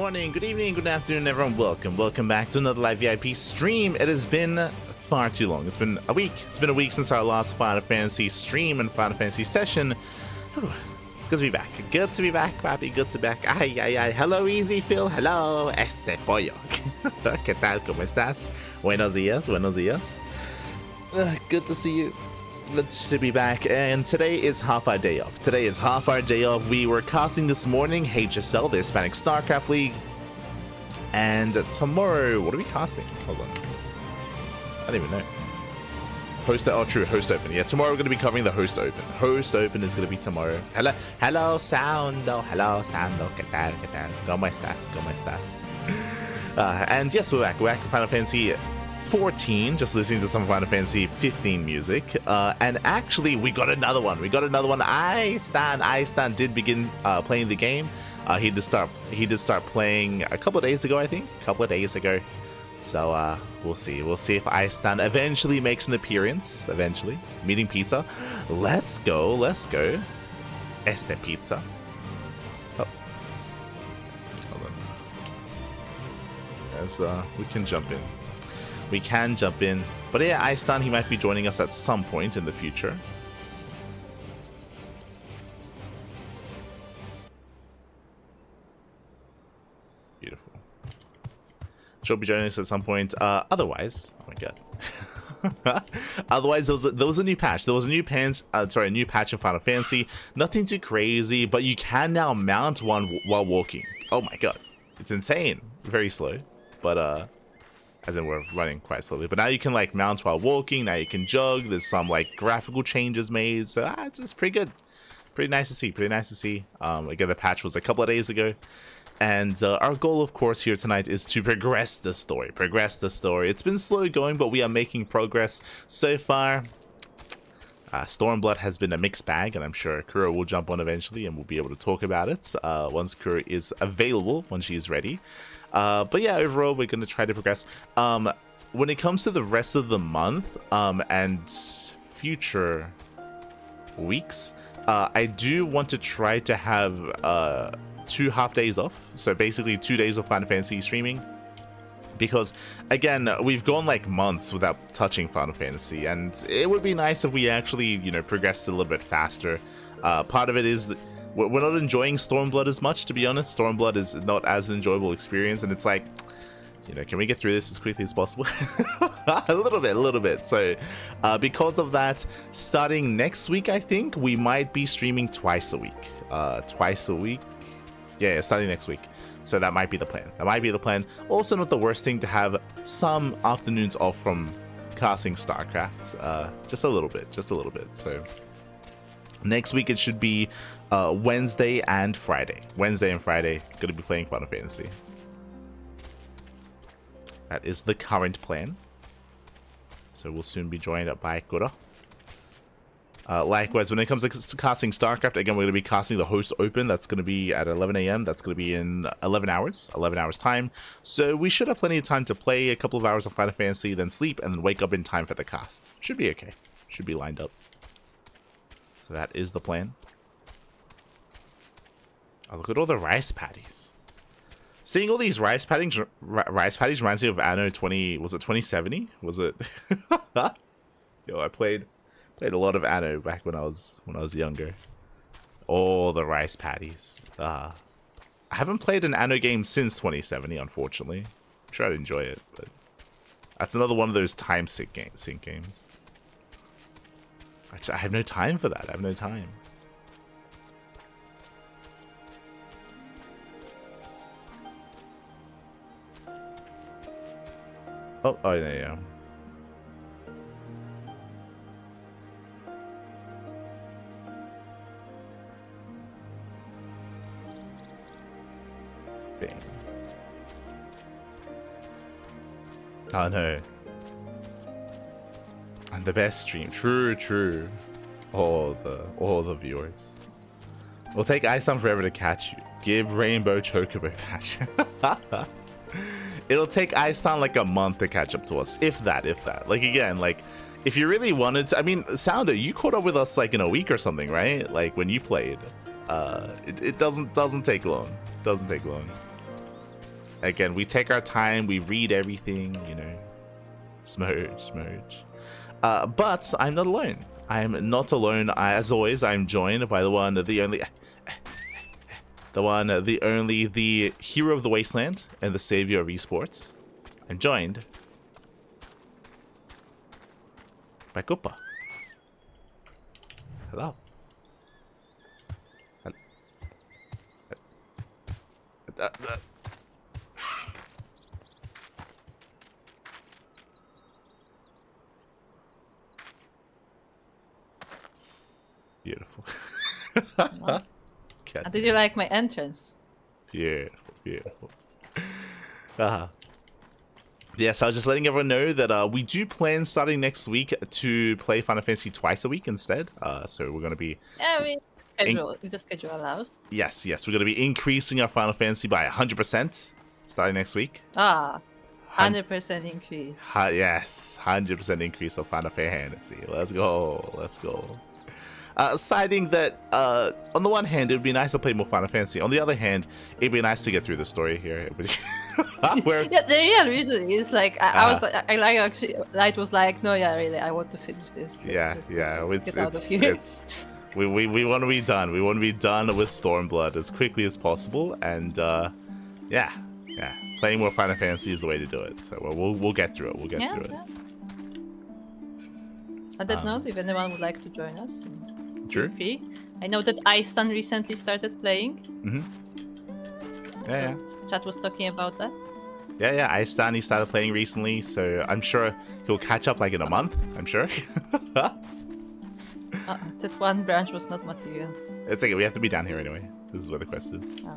morning, good evening, good afternoon, everyone. Welcome back to another live VIP stream. It has been far too long. It's been a week. It's been a week since our last Final Fantasy stream and Final Fantasy session. Whew. It's good to be back. Good to be back, papi. Good to be back. Ay, ay, ay. Hello, Easy Phil. Hello, este pollo. ¿Qué tal? ¿Cómo estás? Buenos días. Buenos días. Good to see you. Good to be back, and today is half our day off. We were casting this morning HSL, the Hispanic StarCraft League, and tomorrow, what are we casting? Hold on, I don't even know. Host Open. Yeah, tomorrow we're going to be covering the Host Open. Host Open is going to be tomorrow. Hello, Sando. ¿Qué tal? ¿Cómo estás? And yes, we're back with Final Fantasy 14, just listening to some Final Fantasy 15 music, and actually we got another one. I did begin playing the game. He did start playing a couple of days ago, I think. So we'll see if Istan eventually makes an appearance. Meeting Pizza. Let's go. Este Pizza. Oh, hold on. As we can jump in. But yeah, Istan, he might be joining us at some point in the future. Beautiful. She'll be joining us at some point. Otherwise, oh my god. Otherwise, there was a new patch. There was a new patch in Final Fantasy. Nothing too crazy, but you can now mount one while walking. Oh my god, it's insane. Very slow, but as in we're running quite slowly, but now you can like mount while walking. Now you can jog. There's some like graphical changes made, so it's pretty good, pretty nice to see. Again, the patch was a couple of days ago, and our goal, of course, here tonight is to progress the story. It's been slow going, but we are making progress so far. Stormblood has been a mixed bag, and I'm sure Kuro will jump on eventually, and we'll be able to talk about it once Kuro is available, when she's ready. But yeah, overall, we're going to try to progress. When it comes to the rest of the month and future weeks, I do want to try to have 2 half days off. So basically 2 days of Final Fantasy streaming. Because, again, we've gone like months without touching Final Fantasy, and it would be nice if we actually, you know, progressed a little bit faster. Part of it is that we're not enjoying Stormblood as much, to be honest. Stormblood is not as enjoyable experience, and it's like, you know, can we get through this as quickly as possible? a little bit. So, because of that, starting next week, I think, we might be streaming twice a week. Yeah, starting next week. So that might be the plan. Also, not the worst thing to have some afternoons off from casting StarCraft. Just a little bit. So next week it should be Wednesday and Friday. Gonna be playing Final Fantasy. That is the current plan. So we'll soon be joined up by Kuro. Likewise, when it comes to casting StarCraft, again, we're going to be casting the Host Open. That's going to be at 11 a.m. That's going to be in 11 hours time. So we should have plenty of time to play a couple of hours of Final Fantasy, then sleep, and then wake up in time for the cast. Should be okay. Should be lined up. So that is the plan. Oh, look at all the rice patties. Seeing all these rice patties reminds me of Anno 20. Was it 2070? Was it? Yo, I played a lot of Anno back when I was younger. All the rice patties. I haven't played an Anno game since 2070, unfortunately. I'm sure I'd enjoy it, but that's another one of those time sync games. I have no time for that. Oh, there you go. Oh no. And the best stream. True. All the viewers. It'll take Iceland forever to catch you. Give Rainbow Chocobo patch. It'll take Iceland like a month to catch up to us. If that. Like again, like if you really wanted to, I mean, Sounder, you caught up with us like in a week or something, right? Like when you played. It doesn't take long. again, we take our time, we read everything, you know. Smurge. But I'm not alone. I'm not alone. As always, I'm joined by the one, the only, the hero of the wasteland and the savior of esports. I'm joined by Koopa. Hello. Beautiful. Did you like my entrance? Beautiful. Yes, I was just letting everyone know that we do plan starting next week to play Final Fantasy twice a week instead. So we're going to be... Yeah, the schedule allows. Yes, we're going to be increasing our Final Fantasy by 100% starting next week. 100% increase. Yes, 100% increase of Final Fantasy. Let's go. Citing that, on the one hand, it would be nice to play more Final Fantasy. On the other hand, it'd be nice to get through the story here. Yeah, the real reason is like Light was like, no, yeah, really, I want to finish this. Let's get out of here. We want to be done. We want to be done with Stormblood as quickly as possible, and yeah, playing more Final Fantasy is the way to do it. So we'll get through it. We'll get through it. On that note, if anyone would like to join us, True. feel free. I know that Istan recently started playing. Yeah. Chat was talking about that. Yeah. Istan, he started playing recently, so I'm sure he'll catch up like in a month. I'm sure. That one branch was not material. It's okay. We have to be down here anyway. This is where the quest is. Okay.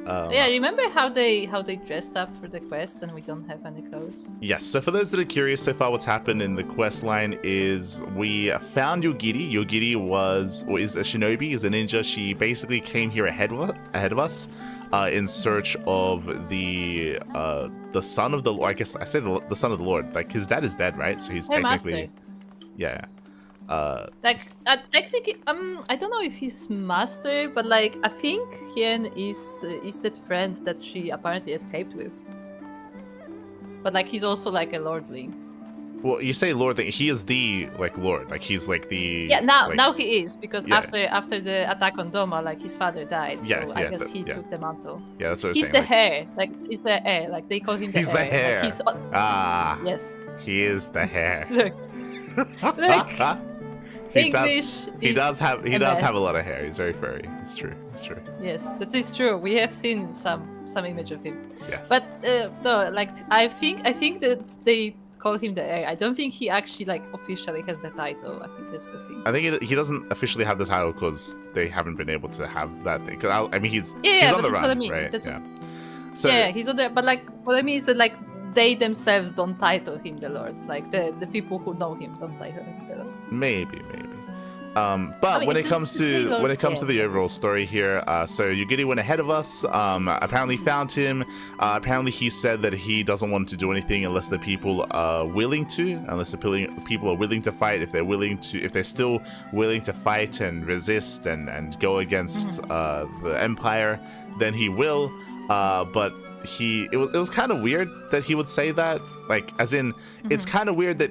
Yeah, remember how they dressed up for the quest and we don't have any clothes? Yes, so for those that are curious, so far what's happened in the quest line is we found Yogiri. Yogiri is a shinobi, is a ninja. She basically came here ahead of us in search of the son of the Lord. I guess I say the son of the Lord. Like, his dad is dead, right? So he's technically... Master. Yeah. Technically, I don't know if he's master, but like I think Hien is that friend that she apparently escaped with. But like he's also like a lordling. Well, you say lord, he is the like lord, like he's like the now he is because after the attack on Doma, like his father died, so I guess he took the mantle. Yeah, that's what I'm he's saying. The hair, he's the heir, like they call him the heir. He's the hair. Like, yes. He is the hair. Look. He does have a lot of hair. He's very furry. It's true. Yes, that is true. We have seen some image of him. Yes. But no, like I think that they call him the heir. I don't think he actually like officially has the title. I think that's the thing. I think he doesn't officially have the title because they haven't been able to have that thing. Because I mean he's on the run, what I mean. right? So he's on there. But like what I mean is that like they themselves don't title him the Lord. Like the people who know him don't title him the Lord. Maybe. But when it comes to the overall story here, so Yogiri went ahead of us. Apparently found him. Apparently he said that he doesn't want to do anything unless the people are willing to. Unless the people are willing to fight. If they're still willing to fight and resist and go against the Empire, then he will. But it was kind of weird that he would say that. Like, as in, it's kind of weird that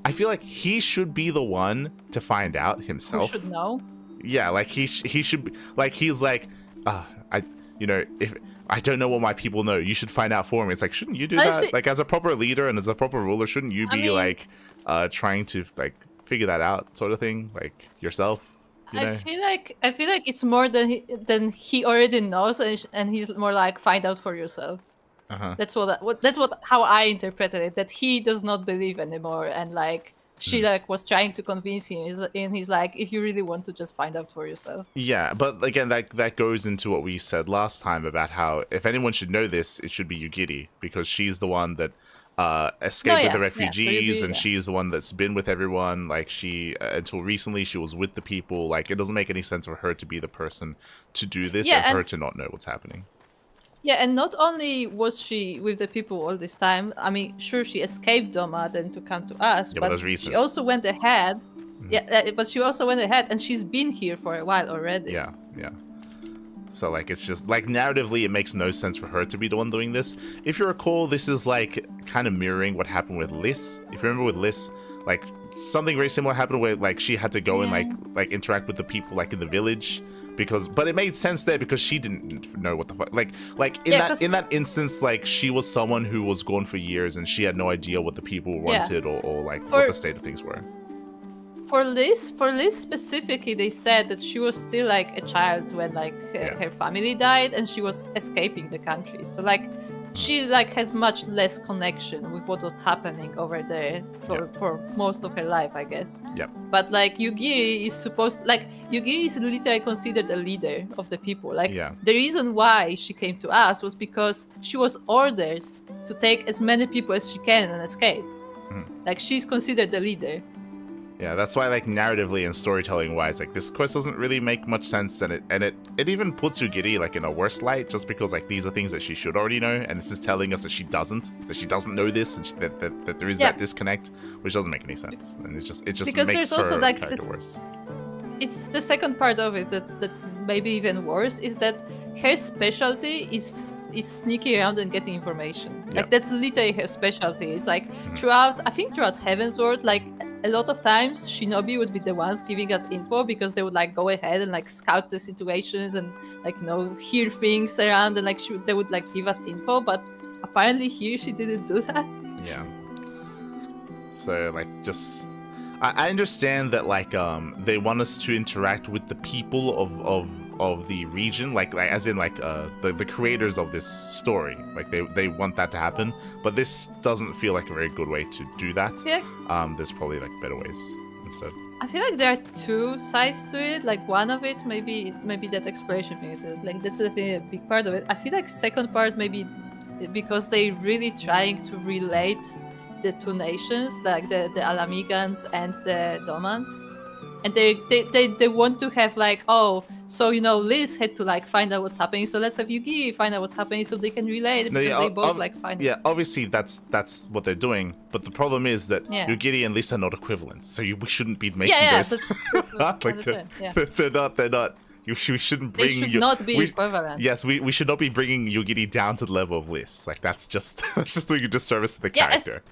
I feel like he should be the one to find out himself. Who should know? Yeah, like he should be, like, he's like, if I don't know what my people know, you should find out for me. It's like, shouldn't you do that? Like, as a proper leader and as a proper ruler, shouldn't you be trying to like figure that out, sort of thing, like yourself? You know? I feel like it's more than he already knows, and he's more like find out for yourself. That's how I interpreted it. That he does not believe anymore, and like she like was trying to convince him, and he's like, if you really want to, just find out for yourself. Yeah, but again, that goes into what we said last time about how if anyone should know this, it should be Yogiri, because she's the one that escaped with the refugees, and she's the one that's been with everyone. Like, she until recently she was with the people. Like, it doesn't make any sense for her to be the person to do this, and for her to not know what's happening. Yeah, and not only was she with the people all this time, I mean, sure, she escaped Doma then to come to us, but she also went ahead. Yeah, but she also went ahead, and she's been here for a while already. Yeah. So like it's just like narratively it makes no sense for her to be the one doing this. If you recall, this is like kind of mirroring what happened with Liz. If you remember with Liz, like something very similar happened where like she had to go and like interact with the people like in the village but it made sense there because she didn't know what the fuck like in that instance, like she was someone who was gone for years and she had no idea what the people wanted or like what the state of things were. For Liz specifically, they said that she was still like a child when like her family died and she was escaping the country. So like she like has much less connection with what was happening over there for most of her life, I guess. Yep. But like Yugiri is literally considered a leader of the people. Like the reason why she came to us was because she was ordered to take as many people as she can and escape. Like she's considered the leader. Yeah, that's why, like, narratively and storytelling-wise, like, this quest doesn't really make much sense, and it even puts Yugiri, like, in a worse light, just because, like, these are things that she should already know, and this is telling us that she doesn't know this, and that there is that disconnect, which doesn't make any sense, and it just because makes there's also, her like, character worse. It's the second part of it that maybe even worse, is that her specialty is sneaking around and getting information. Like, that's literally her specialty. It's like, throughout Heavensward, like, a lot of times Shinobi would be the ones giving us info because they would like go ahead and like scout the situations and like, you know, hear things around and like they would like give us info, but apparently here she didn't do that. Yeah. So like just I understand that like they want us to interact with the people of the region, like as in like the creators of this story, like they want that to happen, but this doesn't feel like a very good way to do that. There's probably like better ways instead. I feel like there are two sides to it. Like one of it maybe that exploration thing, like that's definitely a big part of it. I feel like second part maybe because they really trying to relate the two nations, like the Alamigans and the Domans, and they want to have like, oh, so you know Liz had to like find out what's happening, so let's have Yugi find out what's happening so they can relate because they both like find. Yeah, obviously that's what they're doing, but the problem is that Yugiri and Liz are not equivalent, so we shouldn't be making those. That's what they're not. We shouldn't bring. They should not be equivalent. Yes, we should not be bringing Yugiri down to the level of Liz. Like that's just doing a disservice to the character.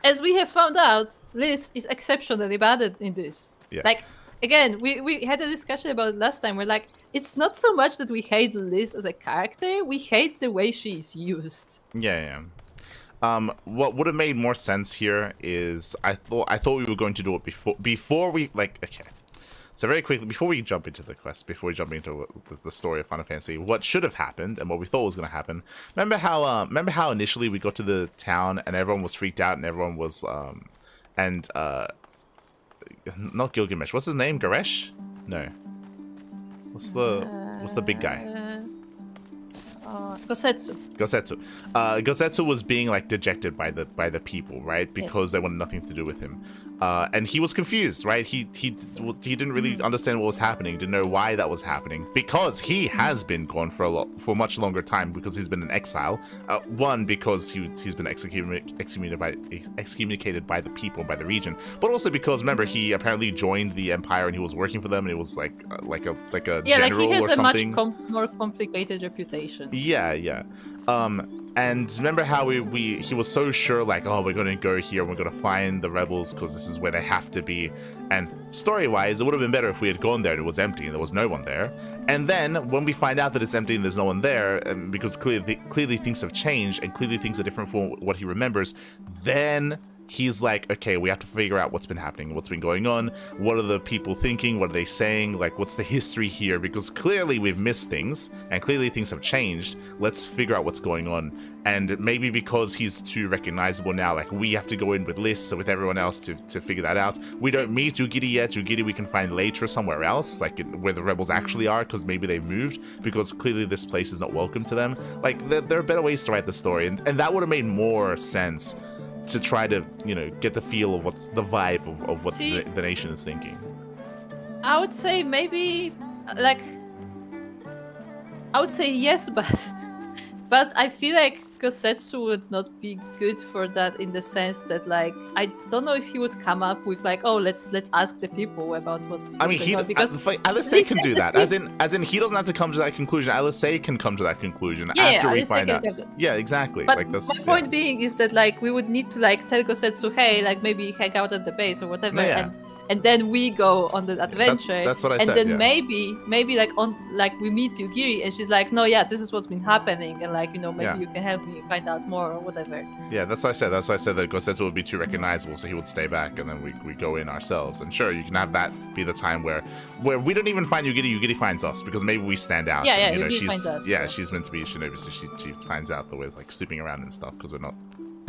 As we have found out, Liz is exceptionally bad in this. Yeah. Like, again, we had a discussion about it last time. We're like, it's not so much that we hate Liz as a character, we hate the way she is used. Yeah. What would have made more sense here is I thought we were going to do it before we like okay. So very quickly, before we jump into the quest, before we jump into the story of Final Fantasy, what should have happened and what we thought was going to happen. Remember how initially we got to the town and everyone was freaked out and everyone was not Gilgamesh. What's his name? Garesh? No. What's the big guy? Gosetsu. Gosetsu was being like dejected by the people, right? Because they wanted nothing to do with him, and he was confused, right? He didn't really understand what was happening, didn't know why that was happening, because he has been gone for a much longer time, because he's been in exile. One, because he's been excommunicated by the people, by the region, but also because remember he apparently joined the Empire and he was working for them, and it was like a general he has or something. A much more complicated reputation. Yeah. And remember how he was so sure, like, oh, we're gonna go here, we're gonna find the rebels because this is where they have to be. And story-wise, it would have been better if we had gone there and it was empty and there was no one there. And then when we find out that it's empty and there's no one there, because clearly things have changed and clearly things are different from what he remembers, then he's like, okay, we have to figure out what's been happening, what's been going on, what are the people thinking, what are they saying, like what's the history here, because clearly we've missed things and clearly things have changed. Let's figure out what's going on. And maybe because he's too recognizable now, like we have to go in with Liz, so with everyone else to figure that out. We don't meet Yugiri yet. Yugiri we can find later somewhere else, like where the rebels actually are, because maybe they've moved, because clearly this place is not welcome to them. Like there are better ways to write the story, and that would have made more sense to try to, you know, get the feel of what's the vibe of what the nation is thinking. I would say maybe, like, I would say yes, but I feel like Kosetsu would not be good for that in the sense that, like, I don't know if he would come up with like, oh, let's ask the people about what's I mean, going on, because Alisei can do that. As in, he doesn't have to come to that conclusion. Alisei can come to that conclusion after we find out. Yeah, exactly. But like that's, my point being is that, like, we would need to like tell Kosetsu, hey, like maybe hang out at the base or whatever, and then we go on the adventure. That's what I and said. And then maybe like we meet Yugiri and she's like, no, yeah, this is what's been happening, and like, you know, maybe you can help me find out more or whatever. Yeah, that's what I said. That's why I said that Kosetsu would be too recognizable, so he would stay back, and then we go in ourselves. And sure, you can have that be the time where we don't even find Yugiri. Yugiri finds us because maybe we stand out. Yeah, and, Yugiri finds us. Yeah, she's meant to be Shinobi, so she finds out that we're like snooping around and stuff because we're not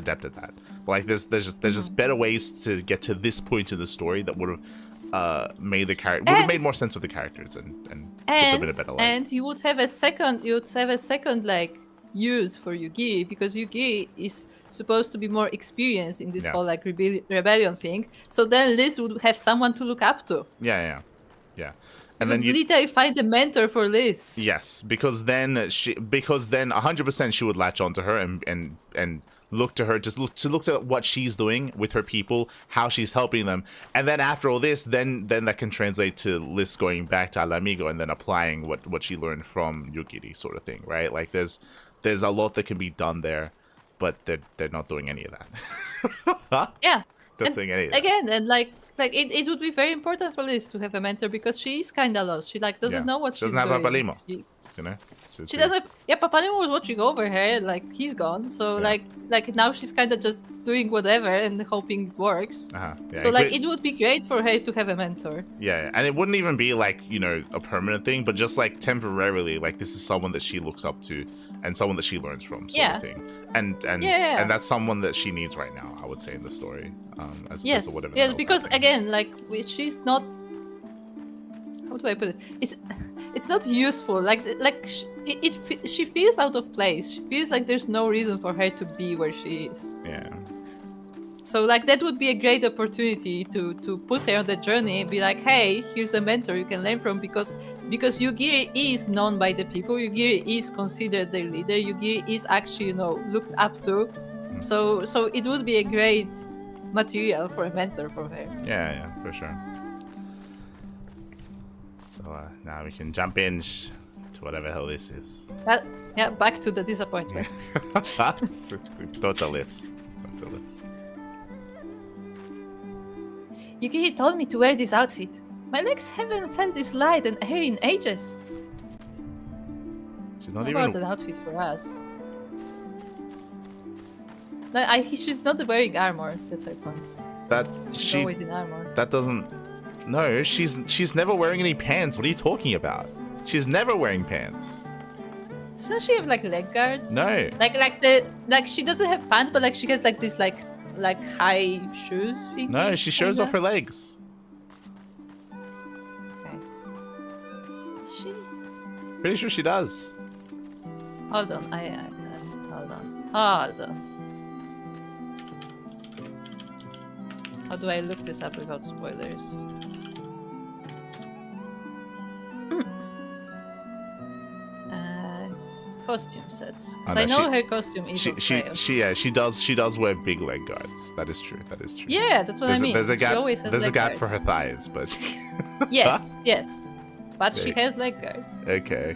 adept at that. But like, there's just better ways to get to this point in the story that would have made the character would have made more sense with the characters and put them in a better light. And you would have a second like use for Yugiri, because Yugiri is supposed to be more experienced in this whole like rebellion thing. So then Liz would have someone to look up to. Yeah. And then you literally find a mentor for Liz. Yes, because then 100% she would latch onto her and look to her, just look at what she's doing with her people, how she's helping them, and then after all this, then that can translate to Liz going back to Alamigo and then applying what she learned from Yugiri, sort of thing, right? Like there's a lot that can be done there, but they're not doing any of that. Yeah. Not doing any of that. Again, and like it would be very important for Liz to have a mentor, because she is kind of lost. She like doesn't know what she's doing. Doesn't have Papalimo, you know. She doesn't. Yeah, Papalimo was watching over her. Like he's gone, so like now she's kind of just doing whatever and hoping it works. So like it would be great for her to have a mentor. Yeah, and it wouldn't even be like, you know, a permanent thing, but just like temporarily, like this is someone that she looks up to and someone that she learns from, sort of thing. And that's someone that she needs right now, I would say, in the story. As opposed to whatever. Yes, because again, like she's not. How do I put it? It's not useful. She feels out of place. She feels like there's no reason for her to be where she is. Yeah. So like that would be a great opportunity to put her on the journey and be like, hey, here's a mentor you can learn from, because Yugiri is known by the people. Yugiri is considered their leader. Yugiri is actually, you know, looked up to. So it would be a great material for a mentor for her. Yeah, for sure. So now we can jump in to whatever hell this is. Back to the disappointment. Totalist. Yugiri told me to wear this outfit. My legs haven't felt this light and airy in ages. She's not How even about an outfit for us? She's not wearing armor. That's her point. She's always in armor. That doesn't. No, she's never wearing any pants. What are you talking about? She's never wearing pants. Doesn't she have like leg guards? No. Like she doesn't have pants, but like she has like this like high shoes thing. No, she shows off her legs. Okay. Is she? Pretty sure she does. Hold on. Hold on. How do I look this up without spoilers? Costume sets. Because I know her costume is on sale. She does wear big leg guards. That is true. Yeah, that's what I mean. There's a gap. There's a gap for her thighs, but yes. But she has leg guards. Okay.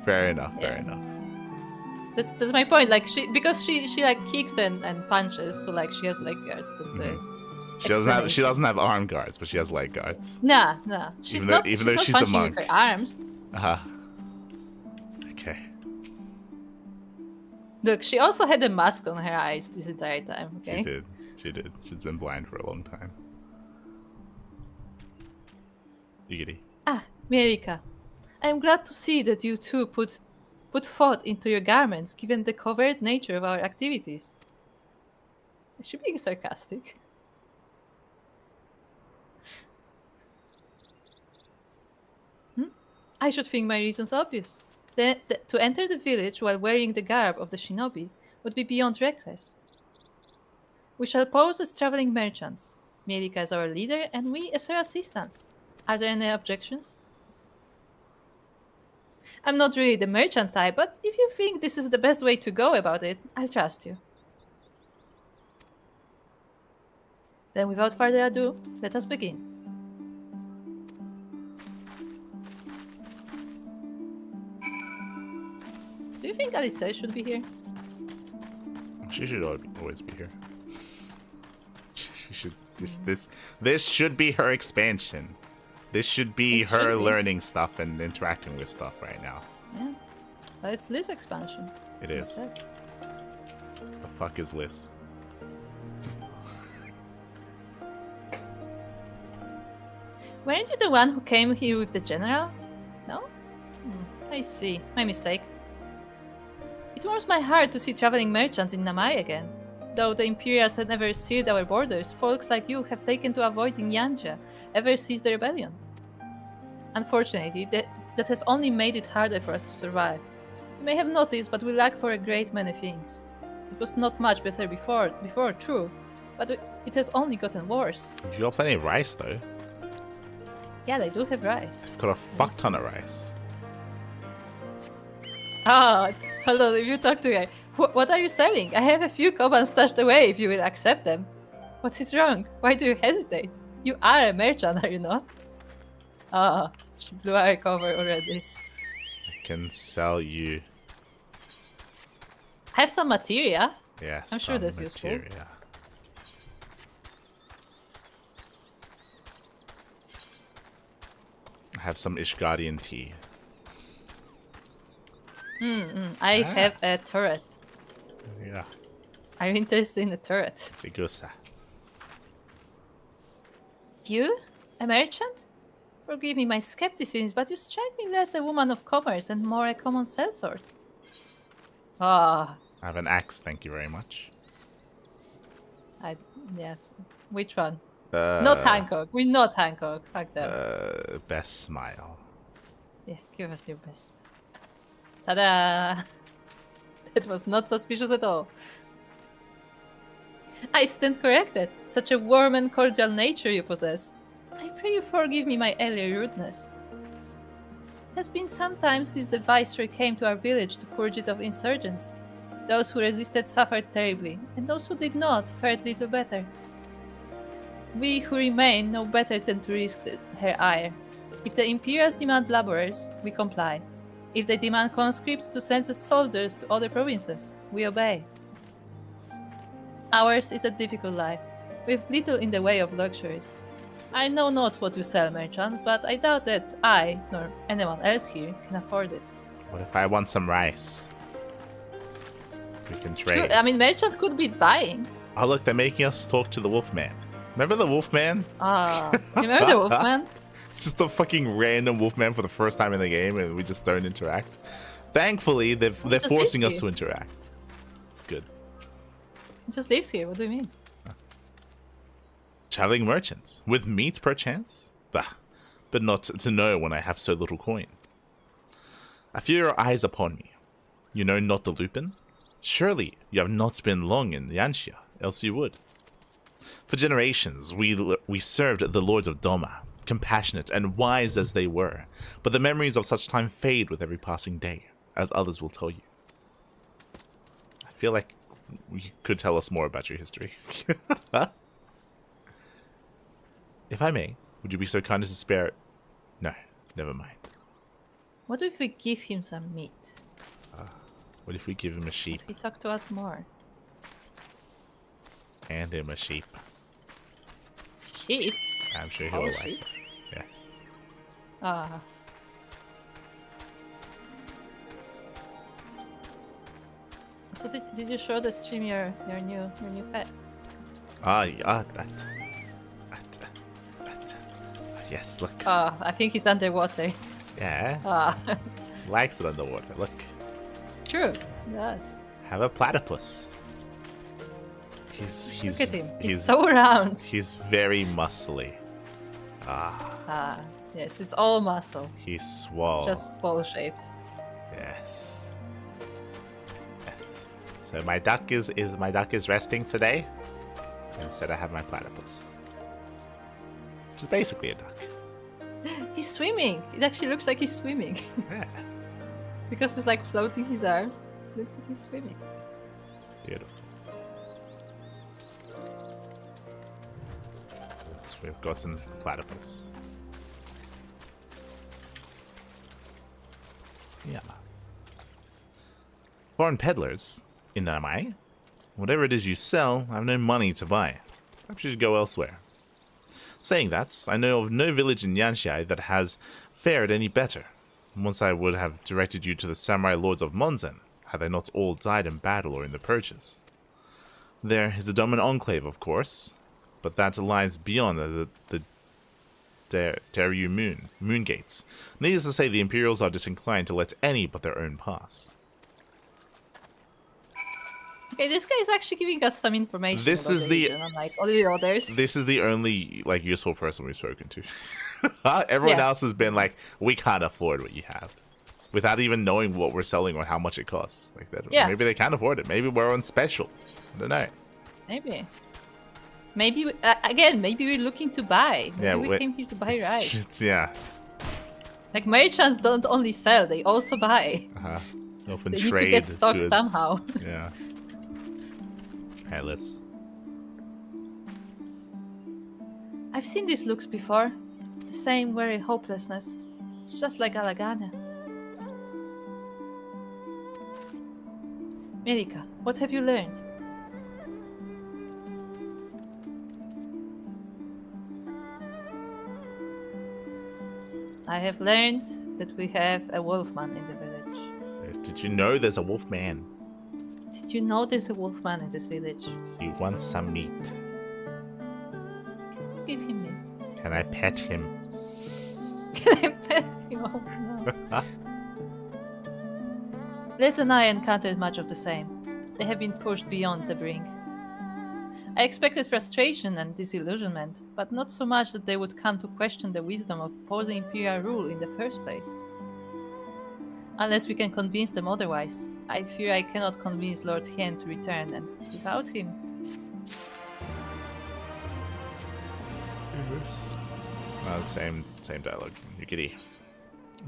Fair enough. That's my point. Like because she like kicks and punches, so like she has leg guards. That's She doesn't have arm guards, but she has leg guards. Nah. She's not she's punching a monk. With her arms. Okay. Look, she also had a mask on her eyes this entire time. Okay. She did. She's been blind for a long time. Yugiri. Mirika, I'm glad to see that you too put thought into your garments, given the covert nature of our activities. Is she being sarcastic? I should think my reasons obvious. To enter the village while wearing the garb of the shinobi would be beyond reckless. We shall pose as traveling merchants. Mirika is our leader and we as her assistants. Are there any objections? I'm not really the merchant type, but if you think this is the best way to go about it, I'll trust you. Then without further ado, let us begin. Do you think Alice should be here? She should always be here. She should this should be her expansion. This should be her learning stuff and interacting with stuff right now. Yeah. But it's Liz expansion. It is. The fuck is Liz? Weren't you the one who came here with the general? No? I see. My mistake. It warms my heart to see traveling merchants in Namai again. Though the Imperials have never sealed our borders, folks like you have taken to avoiding Yanxia ever since the rebellion. Unfortunately, that has only made it harder for us to survive. You may have noticed, but we lack for a great many things. It was not much better before, true, but it has only gotten worse. You got plenty of rice, though. Yeah, they do have rice. You've got a fuck ton of rice. Ah, hold on, if you talk to her. What are you selling? I have a few cobans stashed away if you will accept them. What is wrong? Why do you hesitate? You are a merchant, are you not? Ah, she blew our cover already. I can sell you. I have some materia. Yeah, I'm sure that's useful. I have some Ishgardian tea. I have a turret. Yeah. Are you interested in a turret? Figusa. You? A merchant? Forgive me my skepticism, but you strike me less a woman of commerce and more a common sense sort. Ah. I have an axe, thank you very much. Yeah. Which one? Not Hancock. We're not Hancock. Fuck them. Best smile. Yeah, give us your best. Ta-da! It was not suspicious at all. I stand corrected. Such a warm and cordial nature you possess. I pray you forgive me my earlier rudeness. It has been some time since the Viceroy came to our village to purge it of insurgents. Those who resisted suffered terribly, and those who did not fared little better. We who remain know better than to risk her ire. If the Imperials demand laborers, we comply. If they demand conscripts to send as soldiers to other provinces, we obey. Ours is a difficult life, with little in the way of luxuries. I know not what you sell, merchant, but I doubt that I, nor anyone else here, can afford it. What if I want some rice? We can trade. True. I mean, merchant could be buying. Oh look, they're making us talk to the Wolfman. Remember the Wolfman? Remember the Wolfman? Just a fucking random Wolfman for the first time in the game, and we just don't interact. Thankfully, they're forcing us to interact. It's good. It just lives here. What do you mean? Traveling merchants with meat, perchance? Bah, but not to know when I have so little coin. I feel your eyes upon me. You know not the Lupin? Surely you have not been long in Yanxia, else you would. For generations, we served the lords of Doma, compassionate and wise as they were, but the memories of such time fade with every passing day, as others will tell you. I feel like you could tell us more about your history. If I may, would you be so kind as to spare... No, never mind. What if we give him some meat? What if we give him a sheep? He talk to us more. Hand him a sheep. Sheep? I'm sure he will like it. Yes. So did you show the stream your new pet? That. Yes, look. I think he's underwater. Yeah. Likes it underwater. Look. True. Yes. Have a platypus. Look at him. He's so round. He's very muscly. Yes, it's all muscle. He's swole. It's just ball shaped. Yes. Yes. So my duck is resting today. Instead I have my platypus. Which is basically a duck. He's swimming. It actually looks like he's swimming. Yeah. Because he's like floating his arms. Looks like he's swimming. Beautiful. Yes, we've gotten platypus. Yeah. Foreign peddlers in Namai? Whatever it is you sell, I have no money to buy. Perhaps you should go elsewhere. Saying that, I know of no village in Yanxiai that has fared any better. Once I would have directed you to the samurai lords of Monzen, had they not all died in battle or in the purges. There is the Doman Enclave, of course, but that lies beyond the Daryu Moon Gates. Needless to say, the Imperials are disinclined to let any but their own pass. Okay, this guy is actually giving us some information. This about is the the region, unlike all the others. This is the only like useful person we've spoken to. Everyone else has been like, we can't afford what you have, without even knowing what we're selling or how much it costs. Like that. Yeah. Maybe they can't afford it. Maybe we're on special. I don't know. Maybe. Maybe again. Maybe we're looking to buy. Maybe we came here to buy rice. Yeah. Like merchants don't only sell; they also buy. Often They trade need to get stock goods. somehow. Yeah. Hey, let's. I've seen these looks before. The same weary hopelessness. It's just like Alagana. Mirika, what have you learned? I have learned that we have a wolfman in the village. Did you know there's a wolf man? Did you know there's a wolfman in this village? He wants some meat. Can you give him meat? Can I pet him? Can I pet him? Oh no. Liz and I encountered much of the same. They have been pushed beyond the brink. I expected frustration and disillusionment, but not so much that they would come to question the wisdom of opposing imperial rule in the first place. Unless we can convince them otherwise, I fear I cannot convince Lord Hien to return, and without him... Yes. Same dialogue. Yugiri.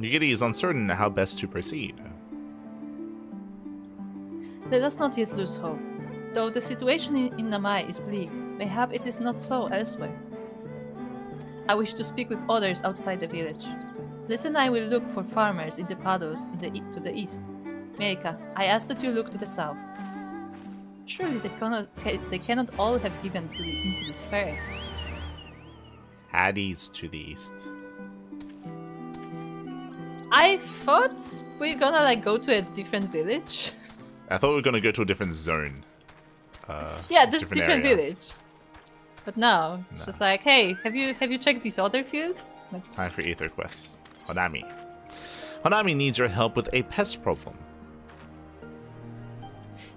Yugiri is uncertain how best to proceed. Let us not yet lose hope. Though the situation in Namai is bleak, mayhap it is not so elsewhere. I wish to speak with others outside the village. Liz and I will look for farmers in the paddles to the east. Mirika, I ask that you look to the south. Surely they cannot all have given into despair. Hades to the east. I thought we're gonna like go to a different village. I thought we were gonna go to a different zone. Yeah, this different area. village. But now it's just like, hey, have you checked this other field? It's time for Ether quests. Honami. Honami needs your help with a pest problem.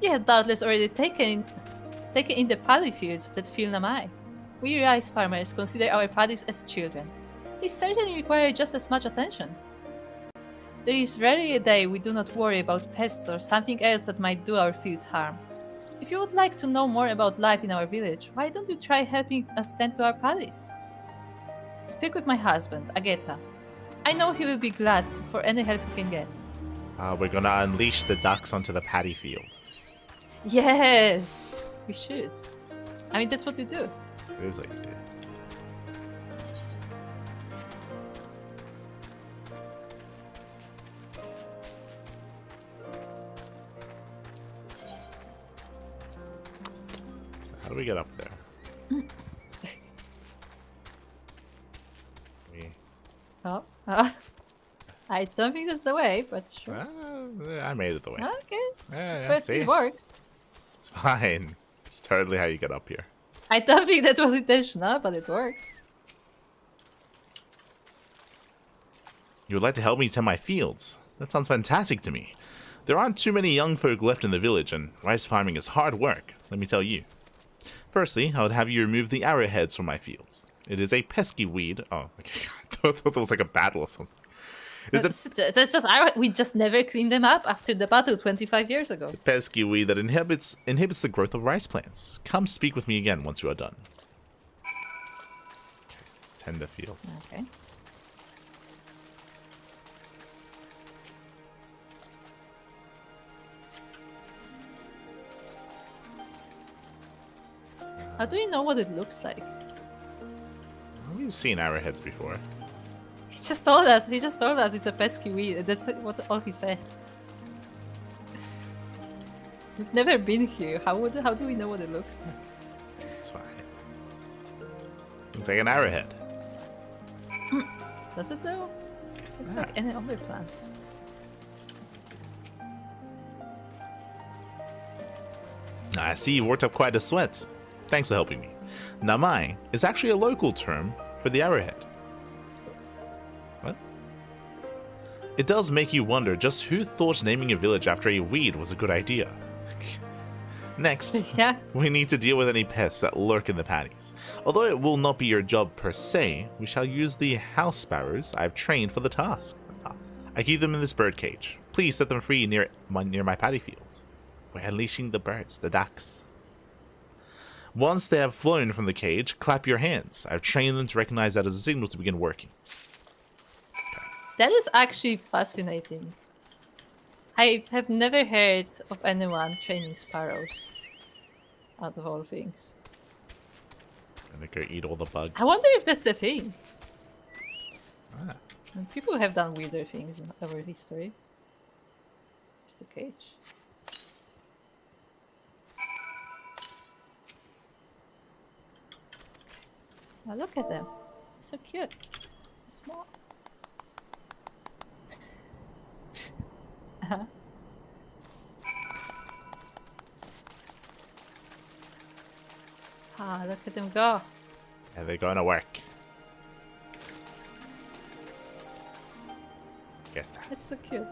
You have doubtless already taken in the paddy fields that fill Namai. We rice farmers consider our paddies as children. They certainly require just as much attention. There is rarely a day we do not worry about pests or something else that might do our fields harm. If you would like to know more about life in our village, why don't you try helping us tend to our paddies? Speak with my husband, Ageta. I know he will be glad for any help he can get. We're gonna unleash the ducks onto the paddy field. Yes, we should. I mean, that's what you do. It is what you do. How do we get up there? I don't think that's the way, but sure. I made it the way. Okay. Yeah, but see? It works. It's fine. It's totally how you get up here. I don't think that was intentional, but it worked. You would like to help me tend my fields? That sounds fantastic to me. There aren't too many young folk left in the village, and rice farming is hard work, let me tell you. Firstly, I would have you remove the arrowheads from my fields. It is a pesky weed. Oh, okay. I thought it was like a battle or something. That's just we just never cleaned them up after the battle 25 years ago. It's a pesky weed that inhibits the growth of rice plants. Come speak with me again once you are done. Okay, let's tend the fields. Okay. How do you know what it looks like? We've seen arrowheads before. He just told us. He just told us it's a pesky weed. That's what all he said. We've never been here. How do we know what it looks like? It's fine. Looks like an arrowhead. Does it though? Looks Yeah. like any other plant. I see you've worked up quite a sweat. Thanks for helping me. Namai is actually a local term for the arrowhead. What? It does make you wonder just who thought naming a village after a weed was a good idea. Next, Yeah. we need to deal with any pests that lurk in the paddies. Although it will not be your job per se, we shall use the house sparrows I've trained for the task. I keep them in this bird cage. Please set them free near my paddy fields. We're unleashing the birds, the ducks. Once they have flown from the cage, clap your hands. I've trained them to recognize that as a signal to begin working. That is actually fascinating. I have never heard of anyone training sparrows. Out of all things. Gonna go eat all the bugs. I wonder if that's the thing. Ah. And people have done weirder things in our history. Where's the cage? Now look at them. So cute. Small. Ah, look at them go. Yeah, they're going to work. Get that. That's so cute.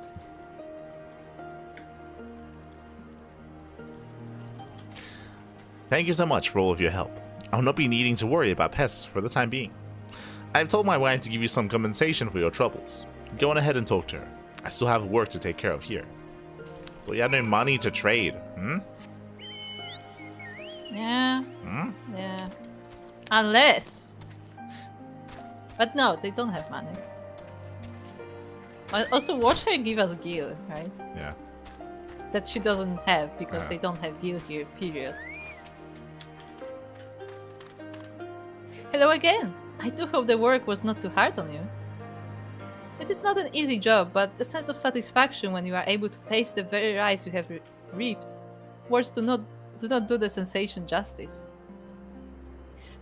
Thank you so much for all of your help. I'll not be needing to worry about pests for the time being. I've told my wife to give you some compensation for your troubles. Go on ahead and talk to her. I still have work to take care of here. But you have no money to trade, hmm? Yeah. Hmm? Yeah. Unless. But no, they don't have money. But also, watch her give us gil, right? Yeah. That she doesn't have because they don't have gil here, period. Hello again! I do hope the work was not too hard on you. It is not an easy job, but the sense of satisfaction when you are able to taste the very rice you have reaped, words do not do the sensation justice.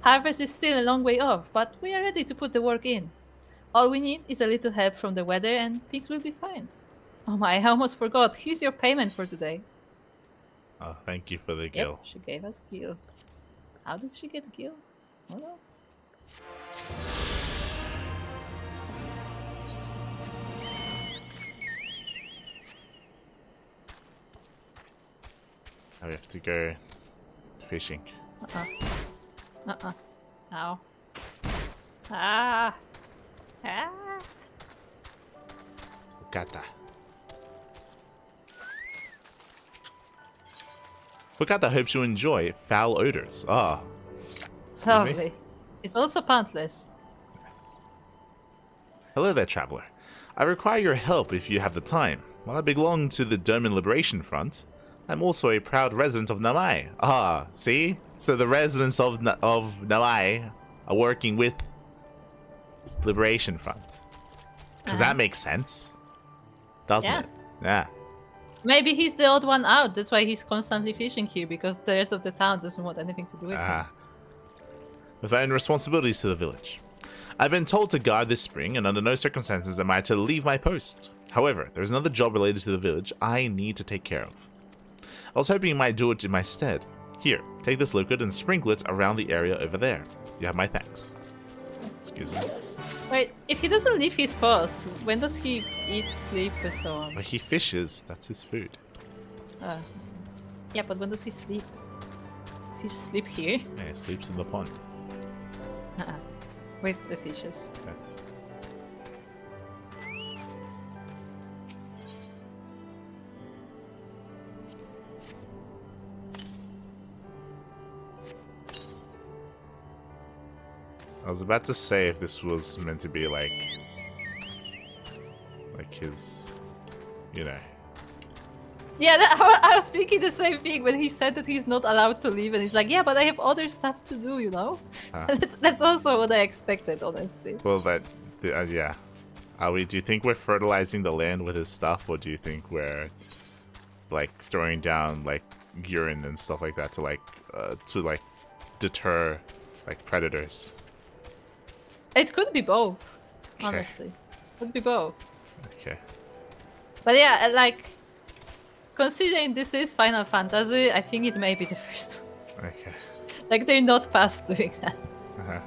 Harvest is still a long way off, but we are ready to put the work in. All we need is a little help from the weather and things will be fine. Oh my, I almost forgot. Here's your payment for today. Oh, thank you for the gil. Yep, she gave us gil. How did she get gil? Who knows? Now we have to go fishing. Ow. Ah. Ah. Fukata. Fukata hopes you enjoy foul odors. Ah. Lovely. It's also pantless. Hello there, traveler. I require your help if you have the time. While I belong to the Doma Liberation Front, I'm also a proud resident of Namai. Ah, see? So the residents of Namai are working with Liberation Front. Because that makes sense. Doesn't it? Yeah. Maybe he's the odd one out. That's why he's constantly fishing here, because the rest of the town doesn't want anything to do with him. With my own responsibilities to the village. I've been told to guard this spring, and under no circumstances am I to leave my post. However, there's another job related to the village I need to take care of. I was hoping you might do it in my stead. Here, take this liquid and sprinkle it around the area over there. You have my thanks. Excuse me. Wait, if he doesn't leave his post, when does he eat, sleep, and so on? But he fishes, that's his food. Yeah, but when does he sleep? Does he sleep here? Yeah, he sleeps in the pond. With the fishes. Yes. I was about to say if this was meant to be like his, you know, Yeah, I was thinking the same thing when he said that he's not allowed to leave, and he's like, "Yeah, but I have other stuff to do, you know." That's also what I expected, honestly. Well, yeah. Do you think we're fertilizing the land with his stuff, or do you think we're like throwing down like urine and stuff like that to deter like predators? It could be both, Okay. honestly. Could be both. Okay. But yeah, like, considering this is Final Fantasy, I think it may be the first one. Okay. Like, they're not past doing that. Uh-huh.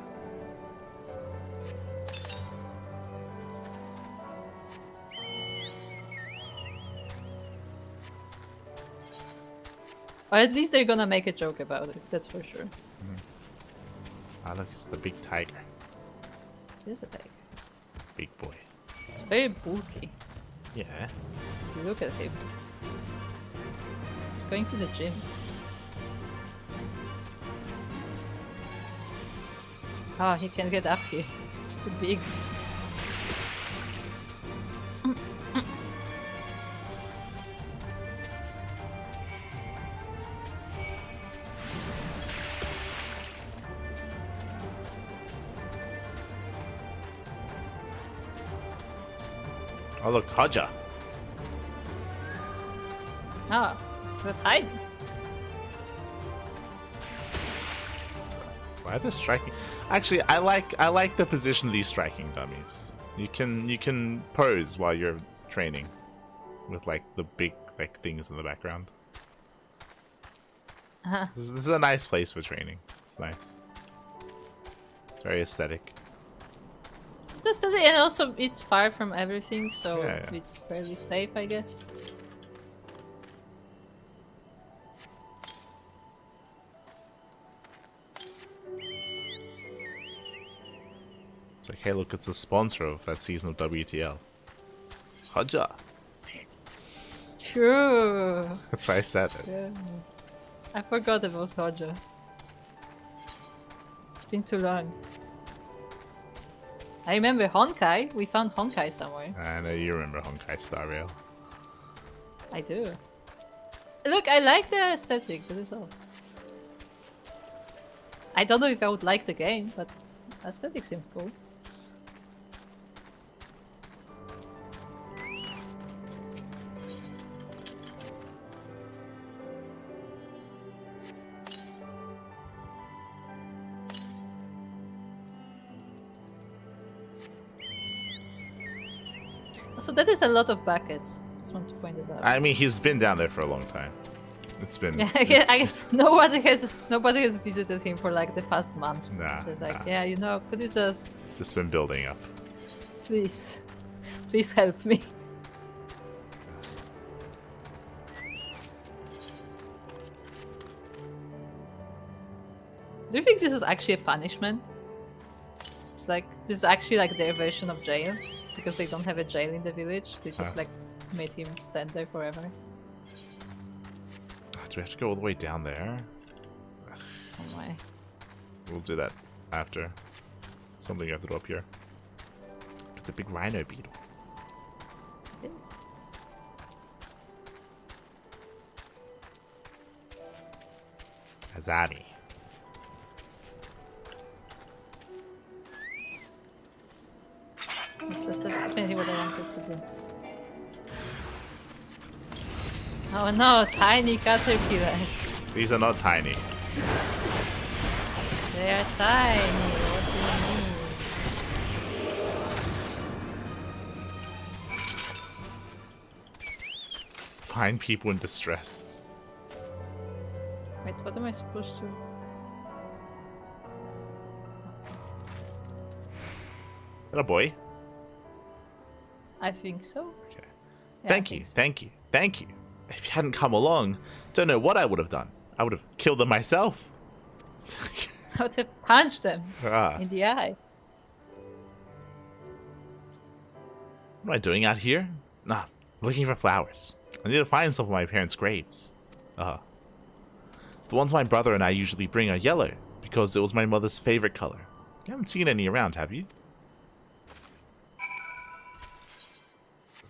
Or at least they're gonna make a joke about it, that's for sure. Ah, look, it's the big tiger. It is a tiger. Big boy. It's very bulky. Yeah. Look at him. He's going to the gym. Oh, he can get up here. It's too big. Oh, look, Hodja. Ah, he was hiding. Why are they striking? Actually, I like the position of these striking dummies. You can pose while you're training, with like the big like things in the background. This is a nice place for training. It's nice. It's very aesthetic. Just that, and also it's far from everything, so Yeah. it's fairly safe, I guess. It's like, hey, look, it's the sponsor of that season of WTL. Hodja. True. That's why I said it. Yeah. I forgot about Hodja. It's been too long. I remember Honkai. We found Honkai somewhere. I know you remember Honkai Star Rail. I do. Look, I like the aesthetic, that is all. I don't know if I would like the game, but aesthetic seems cool. So that is a lot of buckets. Just want to point it out. I mean, he's been down there for a long time. It's been. Nobody has visited him for like the past month. Nah, so it's like, nah. yeah, you know, could you just It's just been building up. please help me? Do you think this is actually a punishment? It's like this is actually like their version of jail because they don't have a jail in the village. They just like made him stand there forever. Do we have to go all the way down there? Oh my. We'll do that after. Something you have to do up here. It's a big rhino beetle. It is. Azami. That's definitely what I wanted to do. Oh no, tiny caterpillars. These are not tiny. They are tiny. What do you mean? Find people in distress. Wait, what am I supposed to? Is that a boy? I think so. Okay. Yeah, Thank you, thank you, thank you. If you hadn't come along, don't know what I would have done. I would have killed them myself. How to punch them Ah. in the eye. What am I doing out here? Nah, looking for flowers. I need to find some for my parents' graves. The ones my brother and I usually bring are yellow, because it was my mother's favorite color. You haven't seen any around, have you?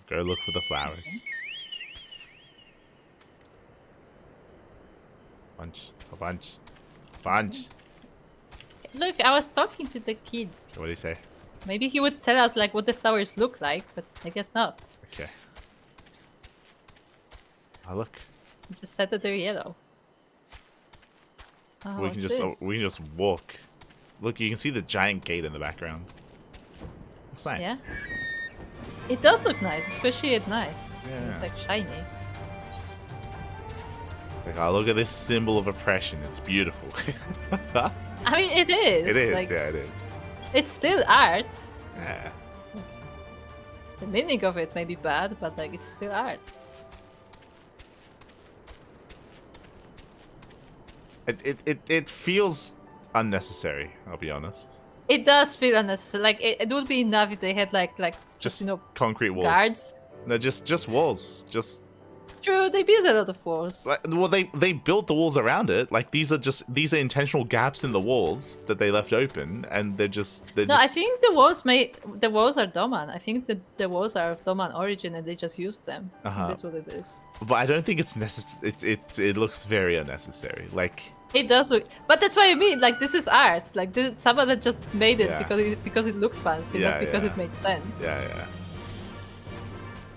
Go look for the flowers. A bunch. Look, I was talking to the kid. What do you say? Maybe he would tell us like what the flowers look like, but I guess not. Okay. Oh, look. He just said that they're yellow. Oh, we can just walk. Look, you can see the giant gate in the background. Looks nice. Yeah. It does look nice, especially at night. Yeah. It's like shiny. Like, oh, look at this symbol of oppression. It's beautiful. I mean, it is. It is. Like, Yeah, it is. it's still art. Yeah. The meaning of it may be bad, but like it's still art. It feels unnecessary. I'll be honest. It does feel unnecessary. Like it would be enough if they had like Just you know, concrete walls. guards. No, just walls. Just. True, they build a lot of walls. Like, well, they built the walls around it. Like these are intentional gaps in the walls that they left open, and they're just. No, I think the walls are Doman. I think the walls are of Doman origin, and they just used them. That's what it is. But I don't think it's necessary. It looks very unnecessary. Like. It does look, but that's what I mean. Like this is art. Like someone that just made it because it looked fancy, not because it made sense. Yeah.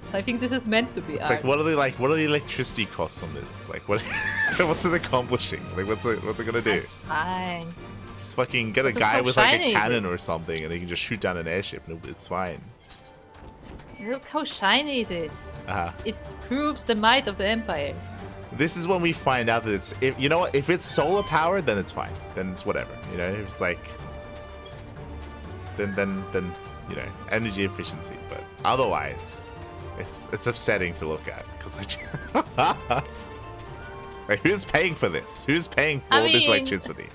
So I think this is meant to be it's art. Like what are the electricity costs on this? Like what what's it accomplishing? Like what's it gonna do? It's fine. Just fucking get a guy with like a cannon or something and he can just shoot down an airship and it's fine. Look how shiny it is. It proves the might of the Empire. This is when we find out that it's if it's solar powered, then it's fine. Then it's whatever. You know, if it's like then you know, energy efficiency. But otherwise, it's upsetting to look at because like who's paying for this? Who's paying for all this electricity?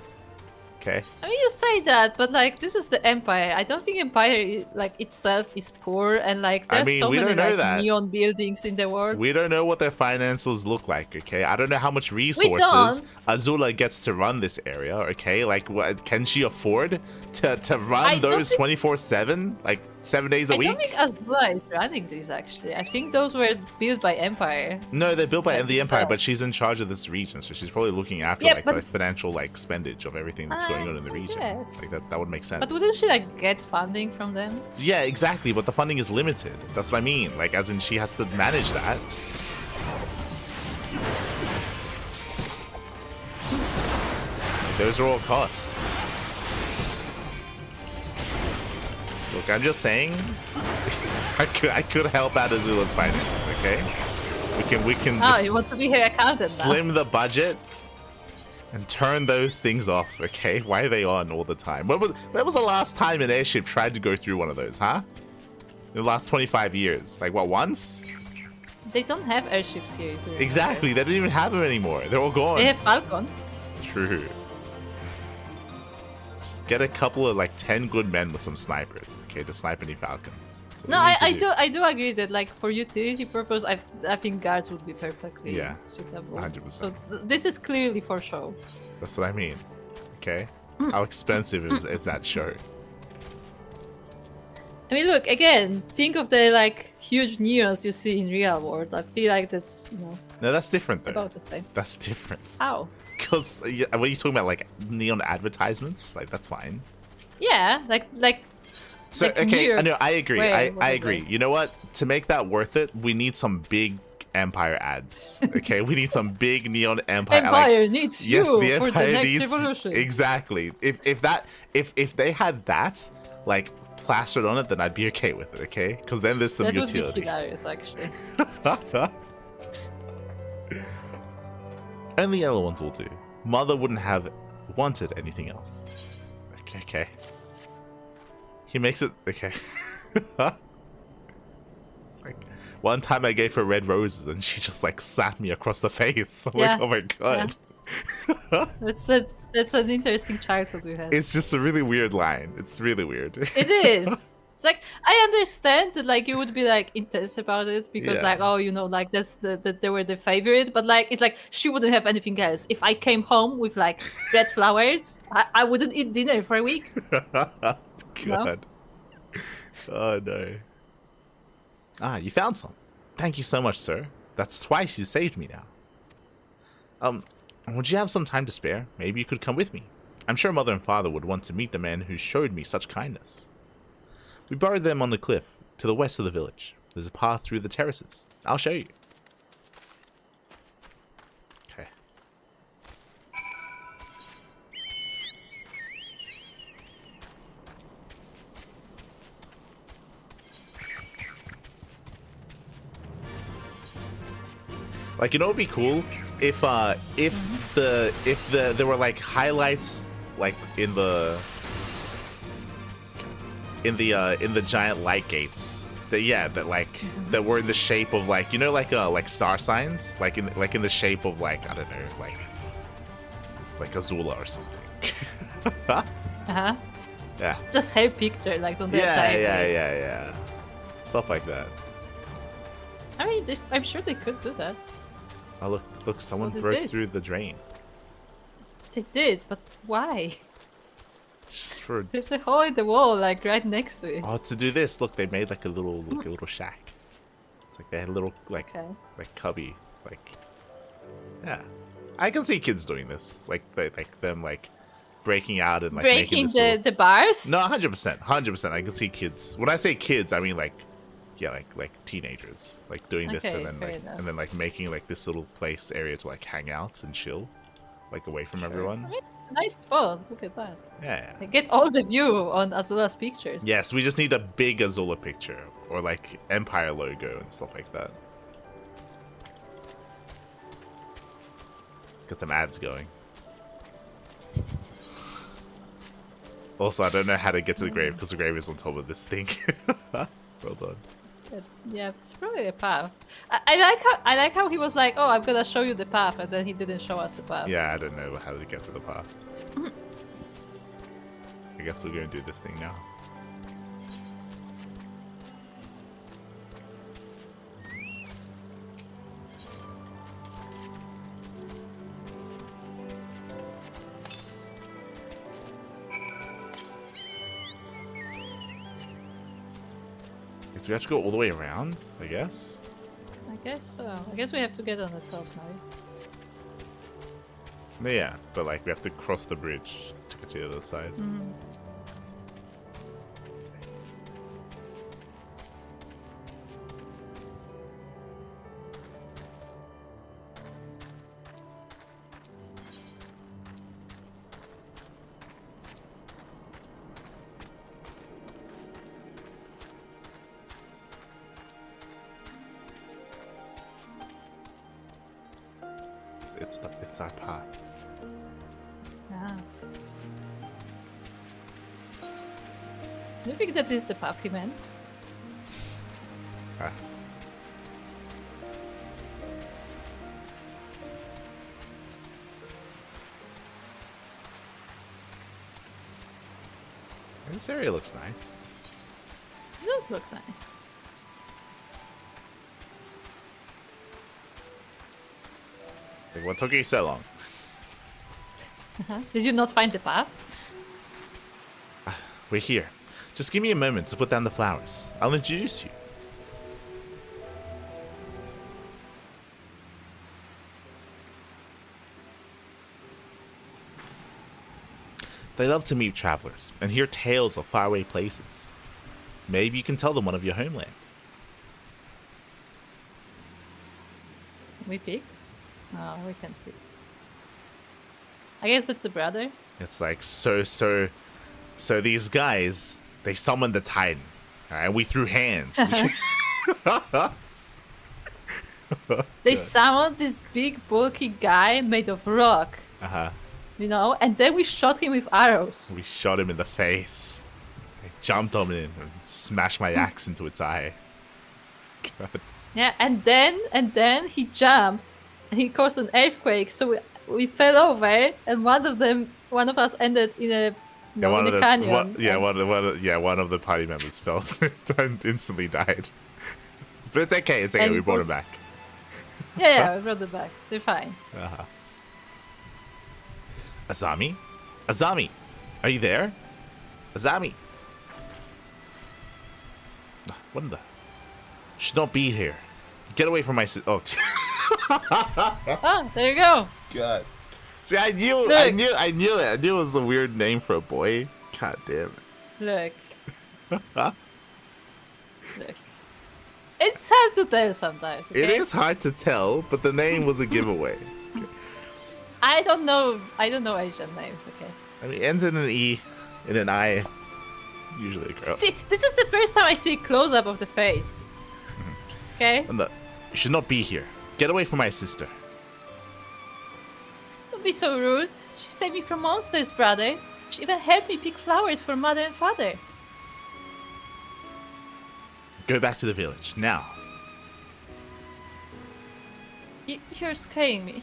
Okay. I mean, you say that, but like this is the Empire. I don't think Empire like itself is poor, and like there's so many like neon buildings in the world. We don't know what their financials look like. Okay, I don't know how much resources Azula gets to run this area. Okay, like what can she afford to run those 24/7, like 7 days a week? I don't think Azula is running these actually. I think those were built by Empire. No, they're built by the Empire, but she's in charge of this region, so she's probably looking after the financial like expenditures of everything that's going on in the region. Yes. Like that would make sense. But wouldn't she like get funding from them? Yeah, exactly. But the funding is limited. That's what I mean. Like, as in, she has to manage that. Those are all costs. Look, I'm just saying, I could help out Azula's finances. Okay, we can. Just you want to be her accountant? Slim the budget. And turn those things off, okay? Why are they on all the time? When was the last time an airship tried to go through one of those, huh? In the last 25 years. Like, what, once? They don't have airships here. Exactly, they don't even have them anymore. They're all gone. They have Falcons. True. Just get a couple of, like, 10 good men with some snipers, okay, to snipe any Falcons. No, I do agree that like for utility purpose, I think guards would be perfectly suitable. 100%. So this is clearly for show. That's what I mean. Okay, how expensive is that show? I mean, look again. Think of the like huge neons you see in real world. I feel like that's No, that's different though. About the same. That's different. How? Because what are you talking about? Like neon advertisements? Like that's fine. Yeah, like. So like okay, no, I agree. Square, I agree. You know what? To make that worth it, we need some big Empire ads. Okay, we need some big neon Empire. Empire needs you the Empire for the next needs revolution. Exactly. If they had that like plastered on it, then I'd be okay with it. Okay, because then there's some utility. That would be hilarious, actually. Only yellow ones will do. Mother wouldn't have wanted anything else. Okay. He makes it okay. It's like one time I gave her red roses and she just like slapped me across the face. I'm like, oh my god. Yeah. That's an interesting childhood we had. It's just a really weird line. It's really weird. It is. It's like I understand that like you would be like intense about it because like like that's that they were the favorite, but like it's like she wouldn't have anything else. If I came home with like red flowers, I wouldn't eat dinner for a week. God. No? Oh no. Ah, you found some. Thank you so much, sir. That's twice you saved me now. Would you have some time to spare? Maybe you could come with me. I'm sure Mother and Father would want to meet the man who showed me such kindness. We buried them on the cliff to the west of the village. There's a path through the terraces. I'll show you. Okay. Like, you know, it'd be cool if there were like highlights like in the giant light gates that were in the shape of like, you know, like star signs, like in the shape of like, I don't know, like Azula or something. Uh-huh. Yeah. Just have picture like on the Yeah. Stuff like that. I mean, I'm sure they could do that. Oh, look, someone broke through the drain. They did, but why? It's just for... There's a hole in the wall, like right next to it. Oh, to do this, look, they made like a little shack. It's like they had a little like cubby, like, yeah. I can see kids doing this, like them like breaking out and like breaking making the bars. No, 100%. I can see kids. When I say kids, I mean like, yeah, like teenagers, like doing this and then like making like this little place area to like hang out and chill, like away from everyone. I mean, nice spot. Look at that. Yeah. They get all the view on Azula's pictures. Yes, we just need a big Azula picture or like Empire logo and stuff like that. Let's get some ads going. Also, I don't know how to get to the grave because the grave is on top of this thing. Well done. Yeah, it's probably a path. I like how he was like, "Oh, I'm gonna show you the path," and then he didn't show us the path. Yeah, I don't know how to get to the path. I guess we're gonna do this thing now. So we have to go all the way around, I guess? I guess so. I guess we have to get on the top now. Yeah, but like we have to cross the bridge to get to the other side. It's our path. Ah. Do you think that is the path he meant? Ah. This area looks nice. It does look nice. Like, what took you so long? Did you not find the path? We're here. Just give me a moment to put down the flowers. I'll introduce you. They love to meet travelers and hear tales of faraway places. Maybe you can tell them one of your homeland. Can we pick? No, we can't pick. I guess that's the brother. It's like, so these guys, they summoned the Titan. Alright, we threw hands. They summoned this big bulky guy made of rock. You know, and then we shot him with arrows. We shot him in the face. I jumped on him and smashed my axe into its eye. God. Yeah, and then he jumped and he caused an earthquake, so we fell over, and one of us ended in a canyon. One of the party members fell and instantly died. But it's okay. It's okay. We brought him back. Yeah, we brought him back. They're fine. Azami? Azami! Are you there? Azami! What in the... Should not be here. Get away from my... Oh. Oh, there you go. God. See, I knew it. I knew it was a weird name for a boy. God damn Look. Look. It's hard to tell sometimes. Okay? It is hard to tell, but the name was a giveaway. Okay. I don't know Asian names. Okay. I mean, ends in an E, in an I. Usually a girl. See, this is the first time I see a close up of the face. Okay. And look, you should not be here. Get away from my sister. Don't be so rude. She saved me from monsters, brother. She even helped me pick flowers for mother and father. Go back to the village now. You're scaring me.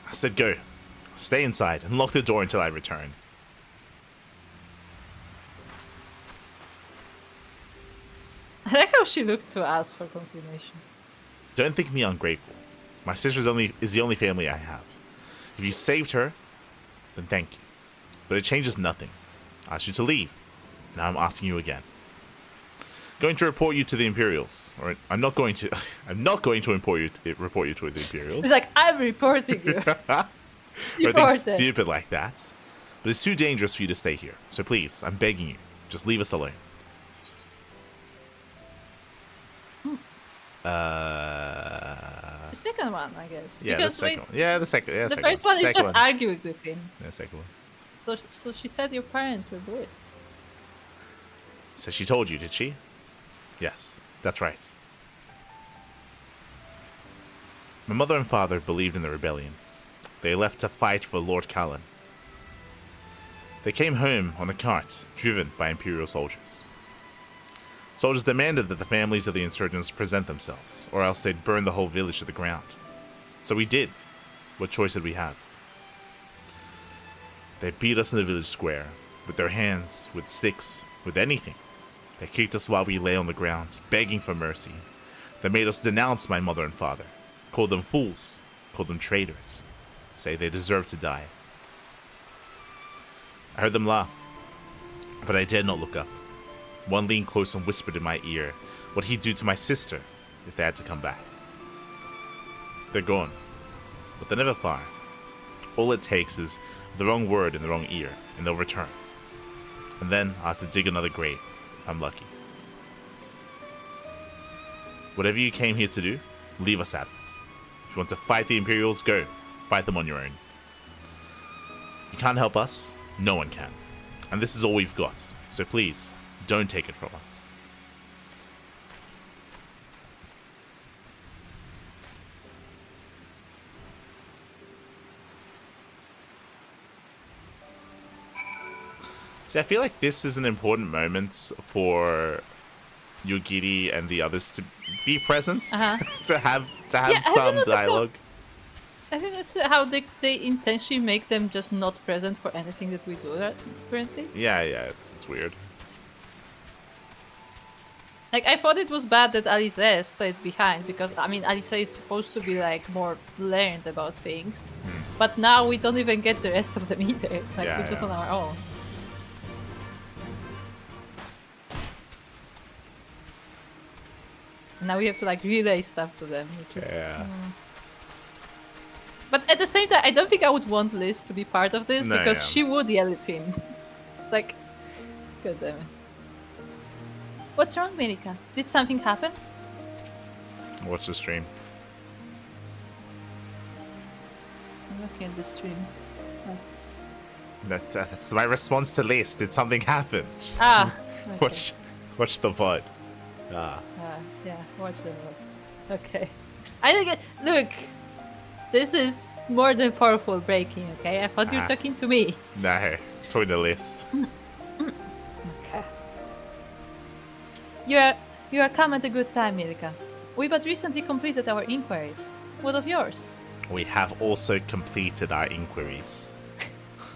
I said go. Stay inside and lock the door until I return. I like how she looked to us for confirmation. Don't think me ungrateful. My sister is the only family I have. If you saved her, then thank you. But it changes nothing. I asked you to leave. Now I'm asking you again. Going to report you to the Imperials. Or I'm not going to. I'm not going to report you to the Imperials. It's like I'm reporting you. Or anything stupid like that. But it's too dangerous for you to stay here. So please, I'm begging you, just leave us alone. The second one, I guess. Yeah, because the second one. Yeah, the second. Yeah, the second first one is second just arguing with him. Yeah, second one. So she said your parents were good. So she told you, did she? Yes, that's right. My mother and father believed in the rebellion. They left to fight for Lord Callan. They came home on a cart, driven by Imperial soldiers. Soldiers demanded that the families of the insurgents present themselves, or else they'd burn the whole village to the ground. So we did. What choice did we have? They beat us in the village square, with their hands, with sticks, with anything. They kicked us while we lay on the ground, begging for mercy. They made us denounce my mother and father, called them fools, called them traitors, say they deserved to die. I heard them laugh, but I dared not look up. One leaned close and whispered in my ear what he'd do to my sister if they had to come back. They're gone, but they're never far. All it takes is the wrong word in the wrong ear, and they'll return. And then I'll have to dig another grave, if I'm lucky. Whatever you came here to do, leave us at it. If you want to fight the Imperials, go. Fight them on your own. You can't help us, no one can. And this is all we've got, so please, don't take it from us. See, I feel like this is an important moment for Yogiri and the others to be present, to have some dialogue. I think that's how they intentionally make them just not present for anything that we do apparently. Yeah, it's weird. Like, I thought it was bad that Alice stayed behind, because, I mean, Alice is supposed to be, like, more learned about things. But now we don't even get the rest of them either. Like, we're just on our own. Now we have to, like, relay stuff to them, which is... But at the same time, I don't think I would want Liz to be part of this, because she would yell at him. It's like... God damn it. What's wrong, Mirika? Did something happen? Watch the stream. I'm looking at the stream. That's my response to Liz. Did something happen? Okay. Watch the VOD. Yeah, watch the VOD. Okay. I think look, this is more than powerful breaking, okay? I thought you were talking to me. No, talking to Liz. Okay. You are come at a good time, Mirika. We but recently completed our inquiries. What of yours? We have also completed our inquiries.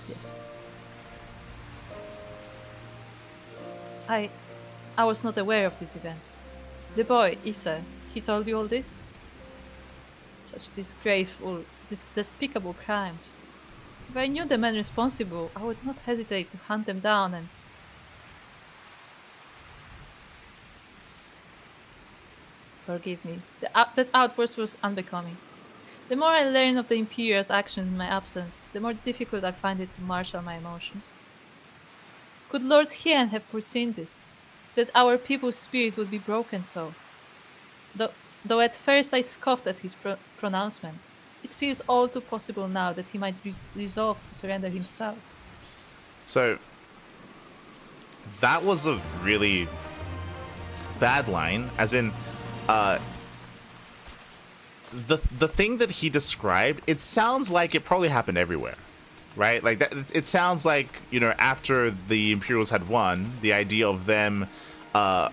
Yes. I was not aware of these events. The boy, Issa, he told you all this? Such disgraceful, despicable crimes. If I knew the men responsible, I would not hesitate to hunt them down and... Forgive me. That outburst was unbecoming. The more I learn of the Imperial's actions in my absence, the more difficult I find it to marshal my emotions. Could Lord Hien have foreseen this? That our people's spirit would be broken so? Though at first I scoffed at his pronouncement, it feels all too possible now that he might resolve to surrender himself. So, that was a really bad line, as in, the thing that he described, it sounds like it probably happened everywhere, right? Like that, it sounds like, you know, after the Imperials had won, the idea of them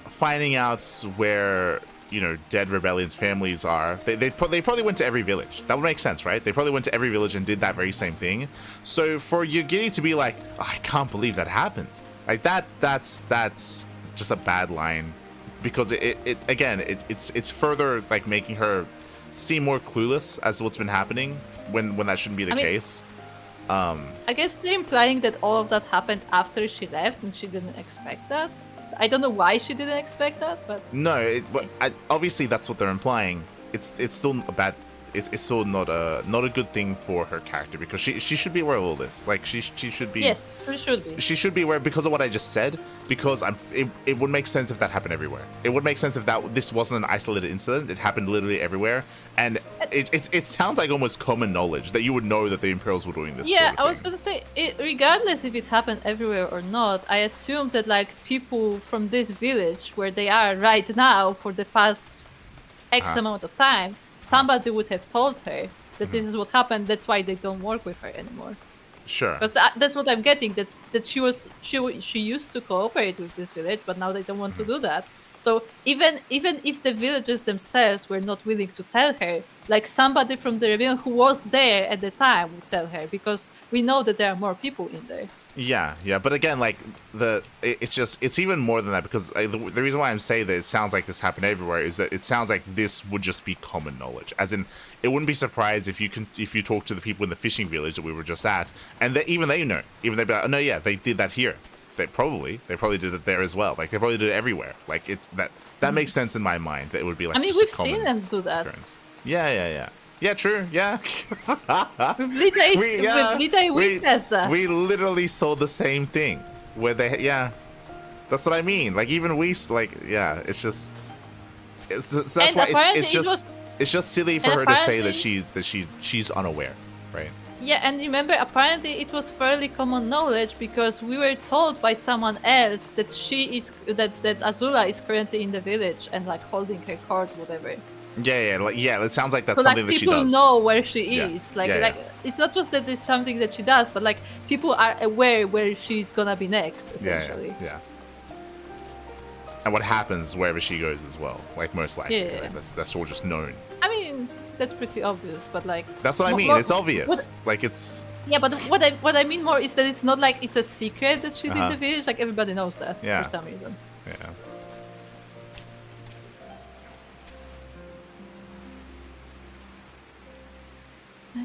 finding out where, you know, dead rebellions' families are, they probably went to every village. That would make sense, right? They probably went to every village and did that very same thing. So for Yugiri to be like, oh, I can't believe that happened, like that's just a bad line, because it's further like making her seem more clueless as to what's been happening when that shouldn't be the case. I guess they're implying that all of that happened after she left and she didn't expect that. I don't know why she didn't expect that, but no, obviously that's what they're implying. It's still a bad. It's still not a good thing for her character, because she should be aware of all this. Like she should be. Yes, she should be. She should be aware because of what I just said. Because it would make sense if that happened everywhere. It would make sense if this wasn't an isolated incident. It happened literally everywhere, and it sounds like almost common knowledge that you would know that the Imperials were doing this. Yeah, sort of I was gonna say, regardless if it happened everywhere or not, I assume that like people from this village where they are right now for the past X amount of time, somebody would have told her that this is what happened. That's why they don't work with her anymore. Sure. Because that's what I'm getting. That she used to cooperate with this village, but now they don't want to do that. So even if the villagers themselves were not willing to tell her, like somebody from the rebellion who was there at the time would tell her, because we know that there are more people in there. Yeah, but again, like it's even more than that, because the reason why I'm saying that it sounds like this happened everywhere is that it sounds like this would just be common knowledge. As in, it wouldn't be surprised if you talk to the people in the fishing village that we were just at, and even they know, they'd be like, oh, no, yeah, they did that here. They probably did it there as well. Like they probably did it everywhere. Like it's that makes sense in my mind. That it would be like. I mean, we've seen them do that. Occurrence. Yeah. Yeah, true. Yeah. We witnessed that. We literally saw the same thing. Where that's what I mean. Like even it's just. That's why it's just silly for her to say that she's unaware, right? Yeah, and remember, apparently it was fairly common knowledge, because we were told by someone else that that Azula is currently in the village and like holding her court, whatever. Yeah. It sounds like that's so, something that she does. People know where she is. Like it's not just that it's something that she does, but like people are aware where she's gonna be next, essentially. Yeah. And what happens wherever she goes as well, like most likely. Yeah. Like, that's all just known. I mean, that's pretty obvious, but like. That's what I mean. It's obvious. Like it's. Yeah, but what I mean more is that it's not like it's a secret that she's in the village. Like everybody knows that for some reason. Yeah.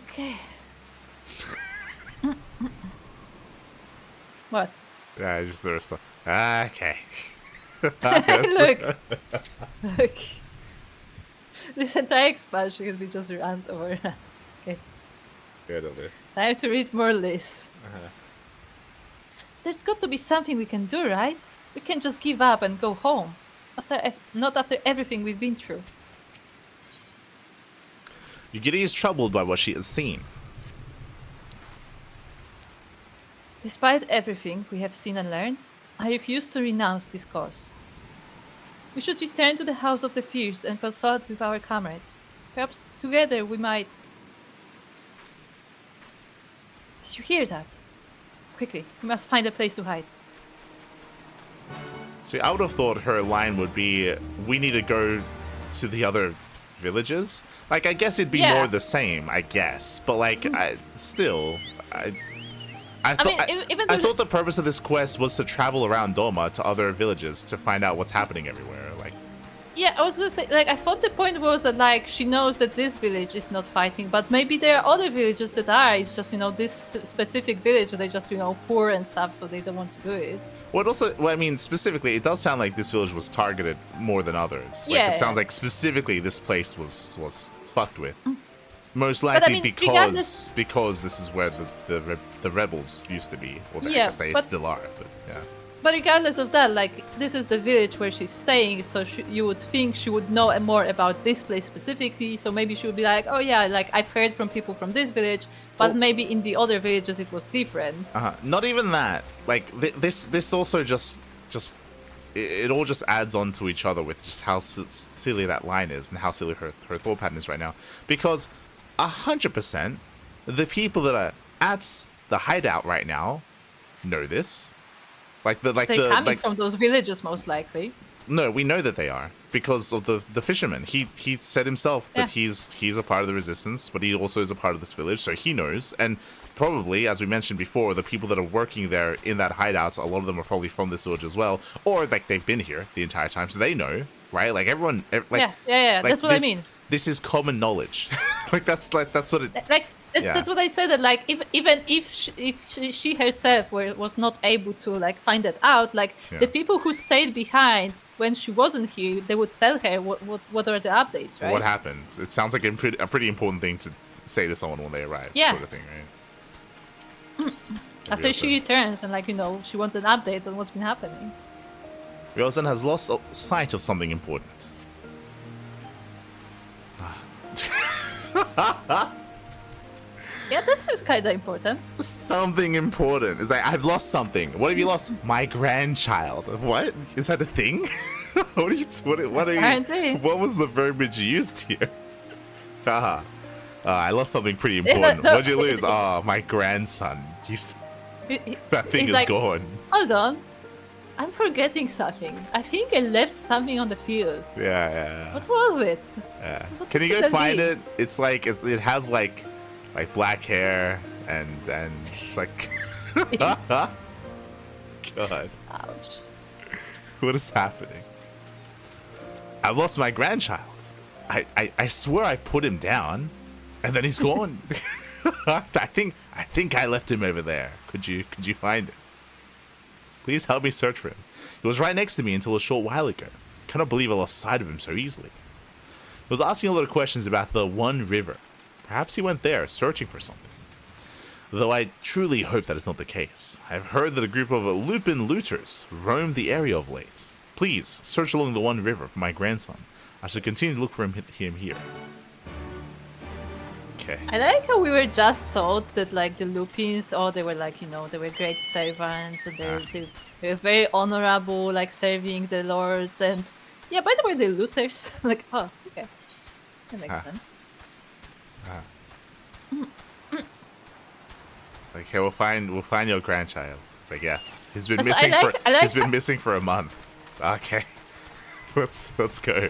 Okay. What? Yeah, I just there was okay. Look. This entire expansion has been just rant over. Okay. Good at this. I have to read more lists. There's got to be something we can do, right? We can't just give up and go home. Not after everything we've been through. Yugiri is troubled by what she has seen. Despite everything we have seen and learned, I refuse to renounce this cause. We should return to the House of the Fierce and consult with our comrades. Perhaps together we might... Did you hear that? Quickly, we must find a place to hide. See, I would have thought her line would be, we need to go to the other villages. Like, I guess it'd be more the same, I guess. But, like, I thought the purpose of this quest was to travel around Doma to other villages to find out what's happening everywhere. Like, yeah, I was gonna say, like, I thought the point was that, like, she knows that this village is not fighting, but maybe there are other villages that are. It's just, this specific village, they just, poor and stuff, so they don't want to do it. Well, I mean, specifically, it does sound like this village was targeted more than others. Like, it sounds like specifically this place was fucked with. Most likely I mean, because this is where the rebels used to be, or I guess they still are. But yeah. But regardless of that, like, this is the village where she's staying, so you would think she would know more about this place specifically. So maybe she would be like, "Oh yeah, like I've heard from people from this village, but maybe in the other villages it was different." Not even that. Like this also just it all just adds on to each other with just how silly that line is and how silly her thought pattern is right now. Because 100%, the people that are at the hideout right now know this. They're coming from those villages, most likely. No, we know that they are because of the fisherman. He said himself that he's a part of the resistance, but he also is a part of this village, so he knows. And probably, as we mentioned before, the people that are working there in that hideout, a lot of them are probably from this village as well, or like they've been here the entire time, so they know, right? Like everyone, like that's what I mean. This is common knowledge. that's what it. That's what I said. That like even if she herself was not able to like find that out, like the people who stayed behind when she wasn't here, they would tell her what are the updates, right? What happened? It sounds like a pretty important thing to say to someone when they arrive, sort of thing, right? After she returns and she wants an update on what's been happening. Ryozen has lost sight of something important. Yeah, that seems kind of important. Something important. It's like, I've lost something. What have you lost? My grandchild. What? Is that a thing? What was the verbiage you used here? I lost something pretty important. What'd you lose? My grandson. That thing is gone. Hold on. I'm forgetting something. I think I left something on the field. Yeah. What was it? Yeah. Can you go find it? It's like, it has like black hair and it's like God. Ouch. What is happening? I've lost my grandchild. I swear I put him down and then he's gone. I think I left him over there. Could you find it? Please help me search for him. He was right next to me until a short while ago. Cannot believe I lost sight of him so easily. He was asking a lot of questions about the One River. Perhaps he went there, searching for something. Though I truly hope that is not the case. I have heard that a group of Lupin looters roam the area of late. Please, search along the One River for my grandson. I shall continue to look for him here. Okay. I like how we were just told that, like, the Lupins, they were, like, they were great servants, and they were very honorable, like, serving the lords, and, yeah, by the way, the looters. Like, oh, okay. That makes sense. Like, hey, we'll find your grandchild. It's like, yes, he's been missing for a month. Okay, let's go.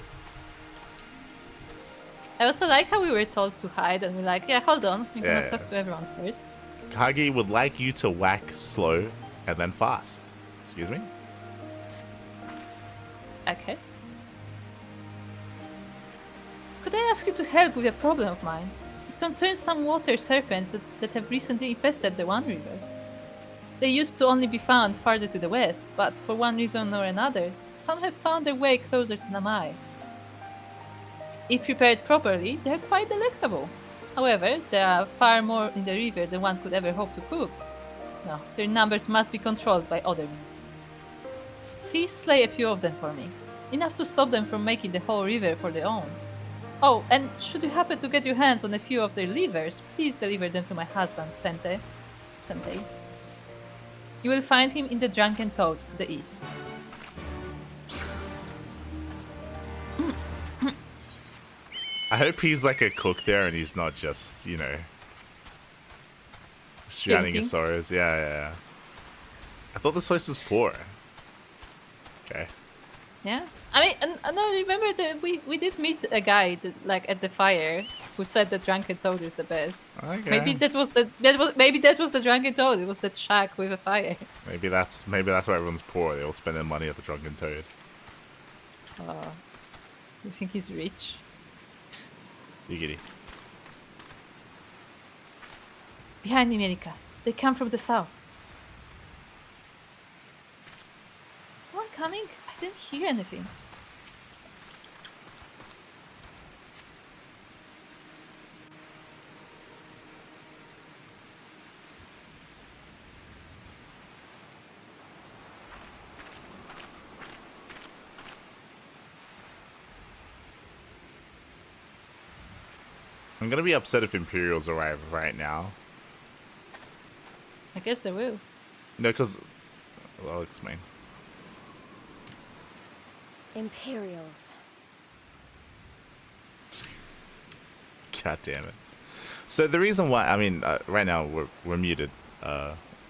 I also like how we were told to hide, and we're like, yeah, hold on, we're gonna talk to everyone first. Kagi would like you to whack slow and then fast. Excuse me? Okay. Could I ask you to help with a problem of mine? It concerns some water serpents that have recently infested the One River. They used to only be found farther to the west, but for one reason or another, some have found their way closer to Namai. If prepared properly, they are quite delectable. However, there are far more in the river than one could ever hope to cook. No, their numbers must be controlled by other means. Please slay a few of them for me, enough to stop them from making the whole river for their own. Oh, and should you happen to get your hands on a few of their livers, please deliver them to my husband, Sentei. You will find him in the Drunken Toad to the east. I hope he's like a cook there and he's not just, drowning his sorrows. Yeah. I thought this place was poor. Okay. Yeah. I mean, and I remember that we did meet a guy that, like, at the fire who said that Drunken Toad is the best. Okay. Maybe that was the Drunken Toad. It was that shack with a fire. Maybe that's why everyone's poor. They all spend their money at the Drunken Toad. You think he's rich? Giggity. Behind me, Mirika. They come from the south. Is someone coming? I didn't hear anything. I'm gonna be upset if Imperials arrive right now. I guess they will. No, because... Well, I'll explain. Imperials. God damn it. So the reason why... I mean, right now we're muted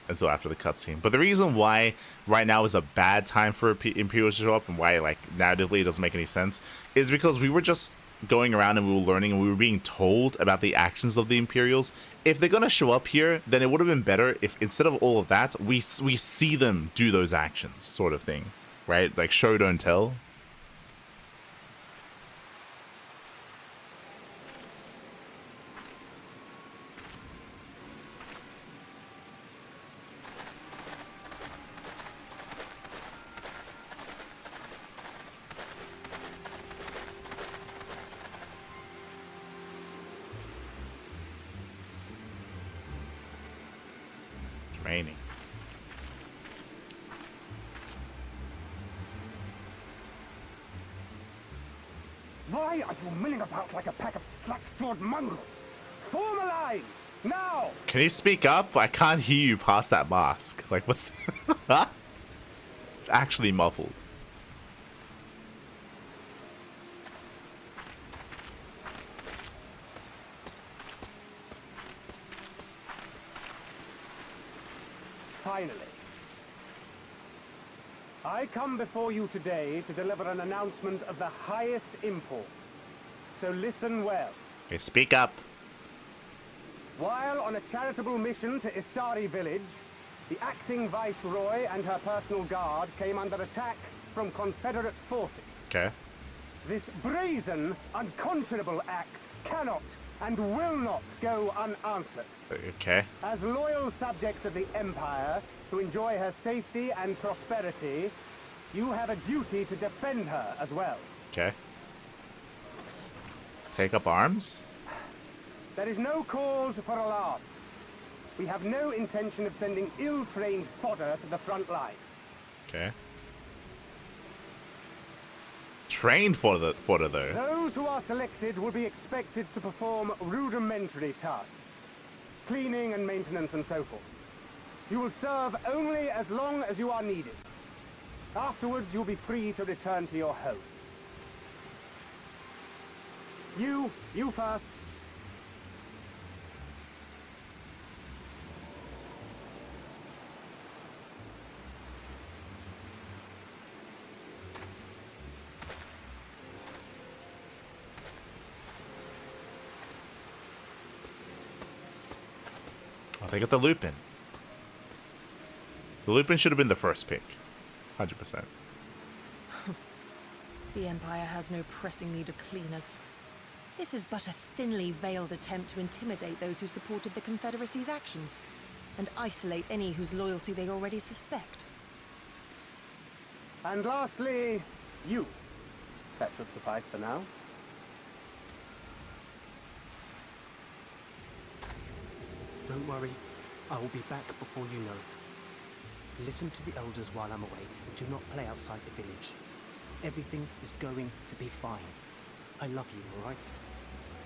until after the cutscene. But the reason why right now is a bad time for Imperials to show up and why, like, narratively it doesn't make any sense is because we were just going around and we were learning and we were being told about the actions of the Imperials. If they're gonna show up here, then it would have been better if instead of all of that, we see them do those actions, sort of thing, right? Like show don't tell. Raining. Why are you milling about like a pack of slack-jawed mongrels? Form a line, now! Can you speak up? I can't hear you past that mask. Like, what's... It's actually muffled. Finally. I come before you today to deliver an announcement of the highest import. So listen well. Okay, speak up. While on a charitable mission to Isari village, the acting viceroy and her personal guard came under attack from Confederate forces. Okay. This brazen, unconscionable act cannot and will not go unanswered. Okay. As loyal subjects of the Empire, to enjoy her safety and prosperity, you have a duty to defend her as well. Okay. Take up arms? There is no cause for alarm. We have no intention of sending ill-trained fodder to the front line. Okay. Trained for the though. Those who are selected will be expected to perform rudimentary tasks. Cleaning and maintenance and so forth. You will serve only as long as you are needed. Afterwards, you'll be free to return to your homes. You first. Oh, they got the Lupin. The Lupin should have been the first pick. 100%. The Empire has no pressing need of cleaners. This is but a thinly veiled attempt to intimidate those who supported the Confederacy's actions, and isolate any whose loyalty they already suspect. And lastly, you. That should suffice for now. Don't worry, I will be back before you know it. Listen to the elders while I'm away, and do not play outside the village. Everything is going to be fine. I love you, alright?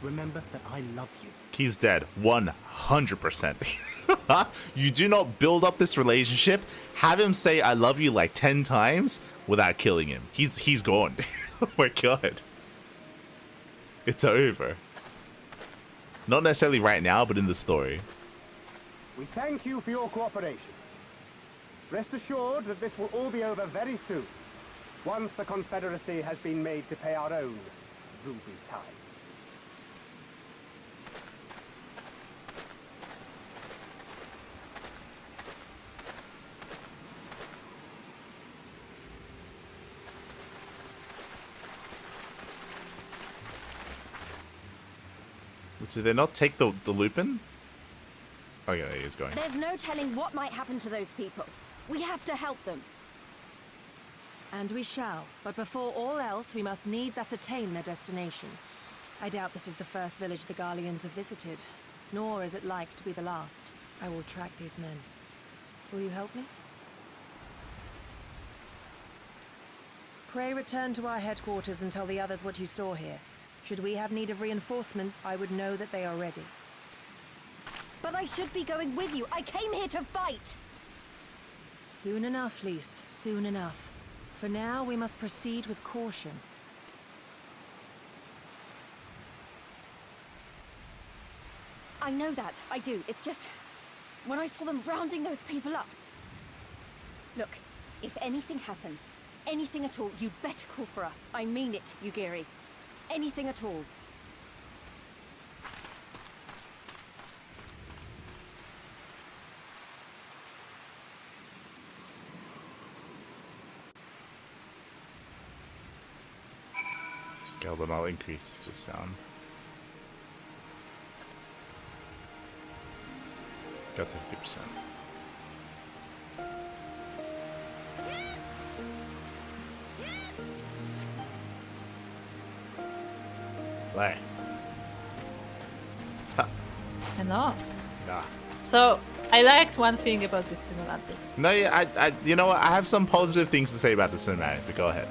Remember that I love you. He's dead. 100%. You do not build up this relationship, have him say I love you like 10 times without killing him. He's gone. Oh my god. It's over. Not necessarily right now, but in the story. We thank you for your cooperation. Rest assured that this will all be over very soon, once the Confederacy has been made to pay our own ruby tithe. Did they not take the Lupin? Oh yeah, he is going. There's no telling what might happen to those people. We have to help them. And we shall. But before all else, we must needs ascertain their destination. I doubt this is the first village the Garleans have visited, nor is it like to be the last. I will track these men. Will you help me? Pray return to our headquarters and tell the others what you saw here. Should we have need of reinforcements, I would know that they are ready. But I should be going with you. I came here to fight! Soon enough, Lise. Soon enough. For now, we must proceed with caution. I know that. I do. It's just... when I saw them rounding those people up... Look, if anything happens, anything at all, you better call for us. I mean it, Yugiri. Anything at all. Okay, then I'll increase the sound. Got to 50%. Right. I know. Yeah. So I liked one thing about this cinematic. No, yeah, you know what? I have some positive things to say about the cinematic, but go ahead.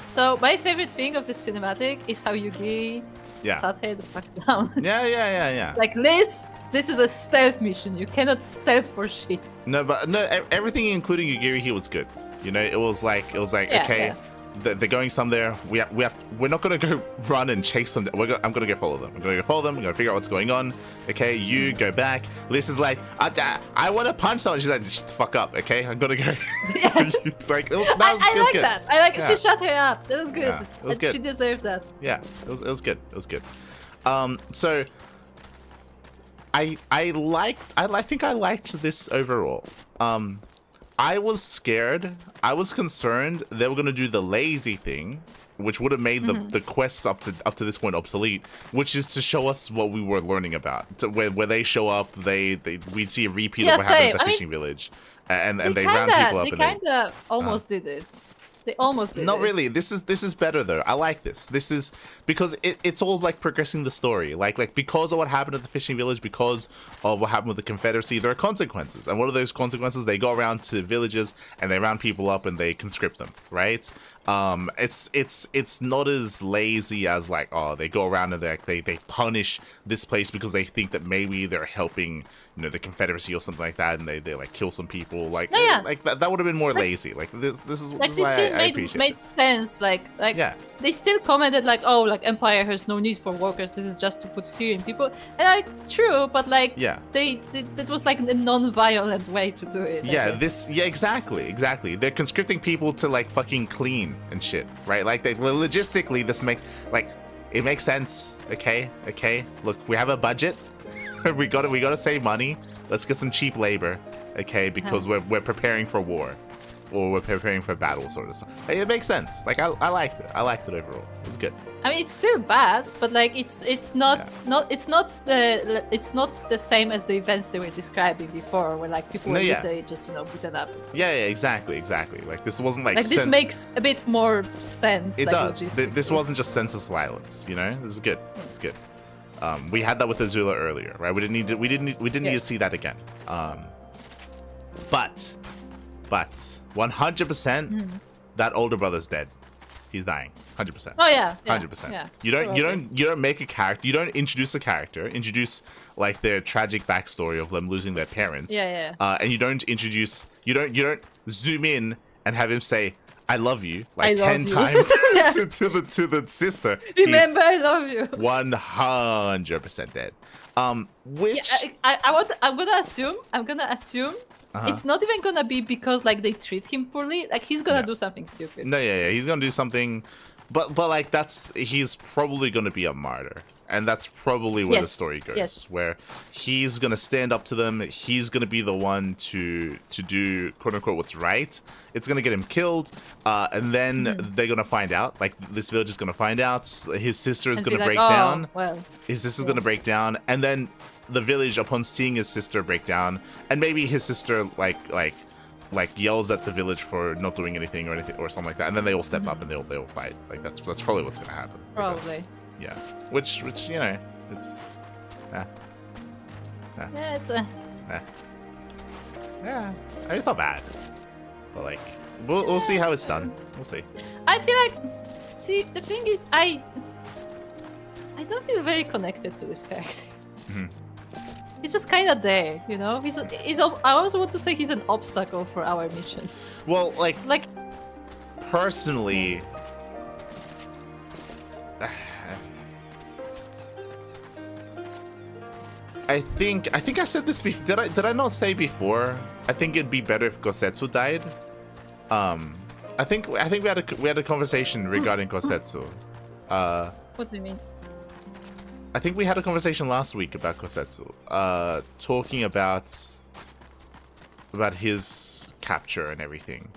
So my favorite thing of this cinematic is how Yugi sat her the fuck down. Yeah. Like this is a stealth mission. You cannot stealth for shit. No, but no, everything including Yugiri here was good. You know, it was like okay. Yeah. They're going somewhere. We're not gonna go run and chase them. I'm gonna go follow them. I'm gonna go follow them. I'm gonna figure out what's going on. Okay, you go back. Liz is like, I want to punch someone. She's like, just fuck up. Okay, I'm gonna go. Yeah. It's like I like good. that. I like she shut her up. That was good. Yeah, it was good. She deserved that. Yeah, it was good. It was good. So I think I liked this overall. I was scared. I was concerned they were gonna do the lazy thing, which would have made the quests up to this point obsolete, which is to show us what we were learning about. Where they show up, we'd see a repeat of what happened at the fishing village, and they round people up. They kind of almost did it. They almost did. Not really. This is better though. I like this. This is because it's all like progressing the story. Like because of what happened at the fishing village, because of what happened with the Confederacy, there are consequences. And what are those consequences? They go around to villages and they round people up and they conscript them. Right? It's not as lazy as like, oh, they go around and they punish this place because they think that maybe they're helping, you know, the Confederacy or something like that, and they like kill some people. Like like that would have been more lazy. Like this is why I appreciate made this. sense. Like they still commented like, oh, like Empire has no need for workers. This is just to put fear in people. And like true, but like that was like a non-violent way to do it. Exactly. They're conscripting people to like fucking clean and shit, right? Like logistically, this makes it makes sense. Okay. Look, we have a budget. we gotta save money. Let's get some cheap labor. Okay, because we're preparing for war. Or we're preparing for battle, sort of stuff. It makes sense. Like I liked it. I liked it overall. It was good. I mean, it's still bad, but like it's not the same as the events they were describing before, where like people were literally just beaten up. And stuff. Yeah, exactly. Like this wasn't like this makes a bit more sense. It like, does. This wasn't just senseless violence. You know, this is good. It's good. We had that with Azula earlier, right? We didn't need to see that again. But 100% that older brother's dead. He's dying. 100%. Oh yeah. 100%. Yeah. You don't make a character. You don't introduce a character. Introduce like their tragic backstory of them losing their parents. Yeah. And you don't zoom in and have him say, "I love you" like 10 times to the sister. Remember, I love you. 100% dead. Which I'm gonna assume. It's not even gonna be because like they treat him poorly. Like he's gonna do something stupid. No, he's gonna do something, but like he's probably gonna be a martyr, and that's probably where the story goes. Where he's gonna stand up to them. He's gonna be the one to do quote unquote what's right. It's gonna get him killed, and then they're gonna find out. Like this village is gonna find out. His sister is gonna break down. His sister's gonna break down, and then the village, upon seeing his sister break down, and maybe his sister like yells at the village for not doing anything or something like that, and then they all step up and they all fight. Like that's probably what's gonna happen. Probably. Yeah. Which you know, it's it's not bad, but like we'll see how it's done. We'll see. I feel like, see, the thing is, I don't feel very connected to this character. He's just kind of there, you know. I also want to say he's an obstacle for our mission. Well, like, It's like personally, I think I said this before. Did I not say before? I think it'd be better if Gosetsu died. I think we had a conversation regarding Gosetsu. what do you mean? I think we had a conversation last week about Gosetsu, talking about his capture and everything.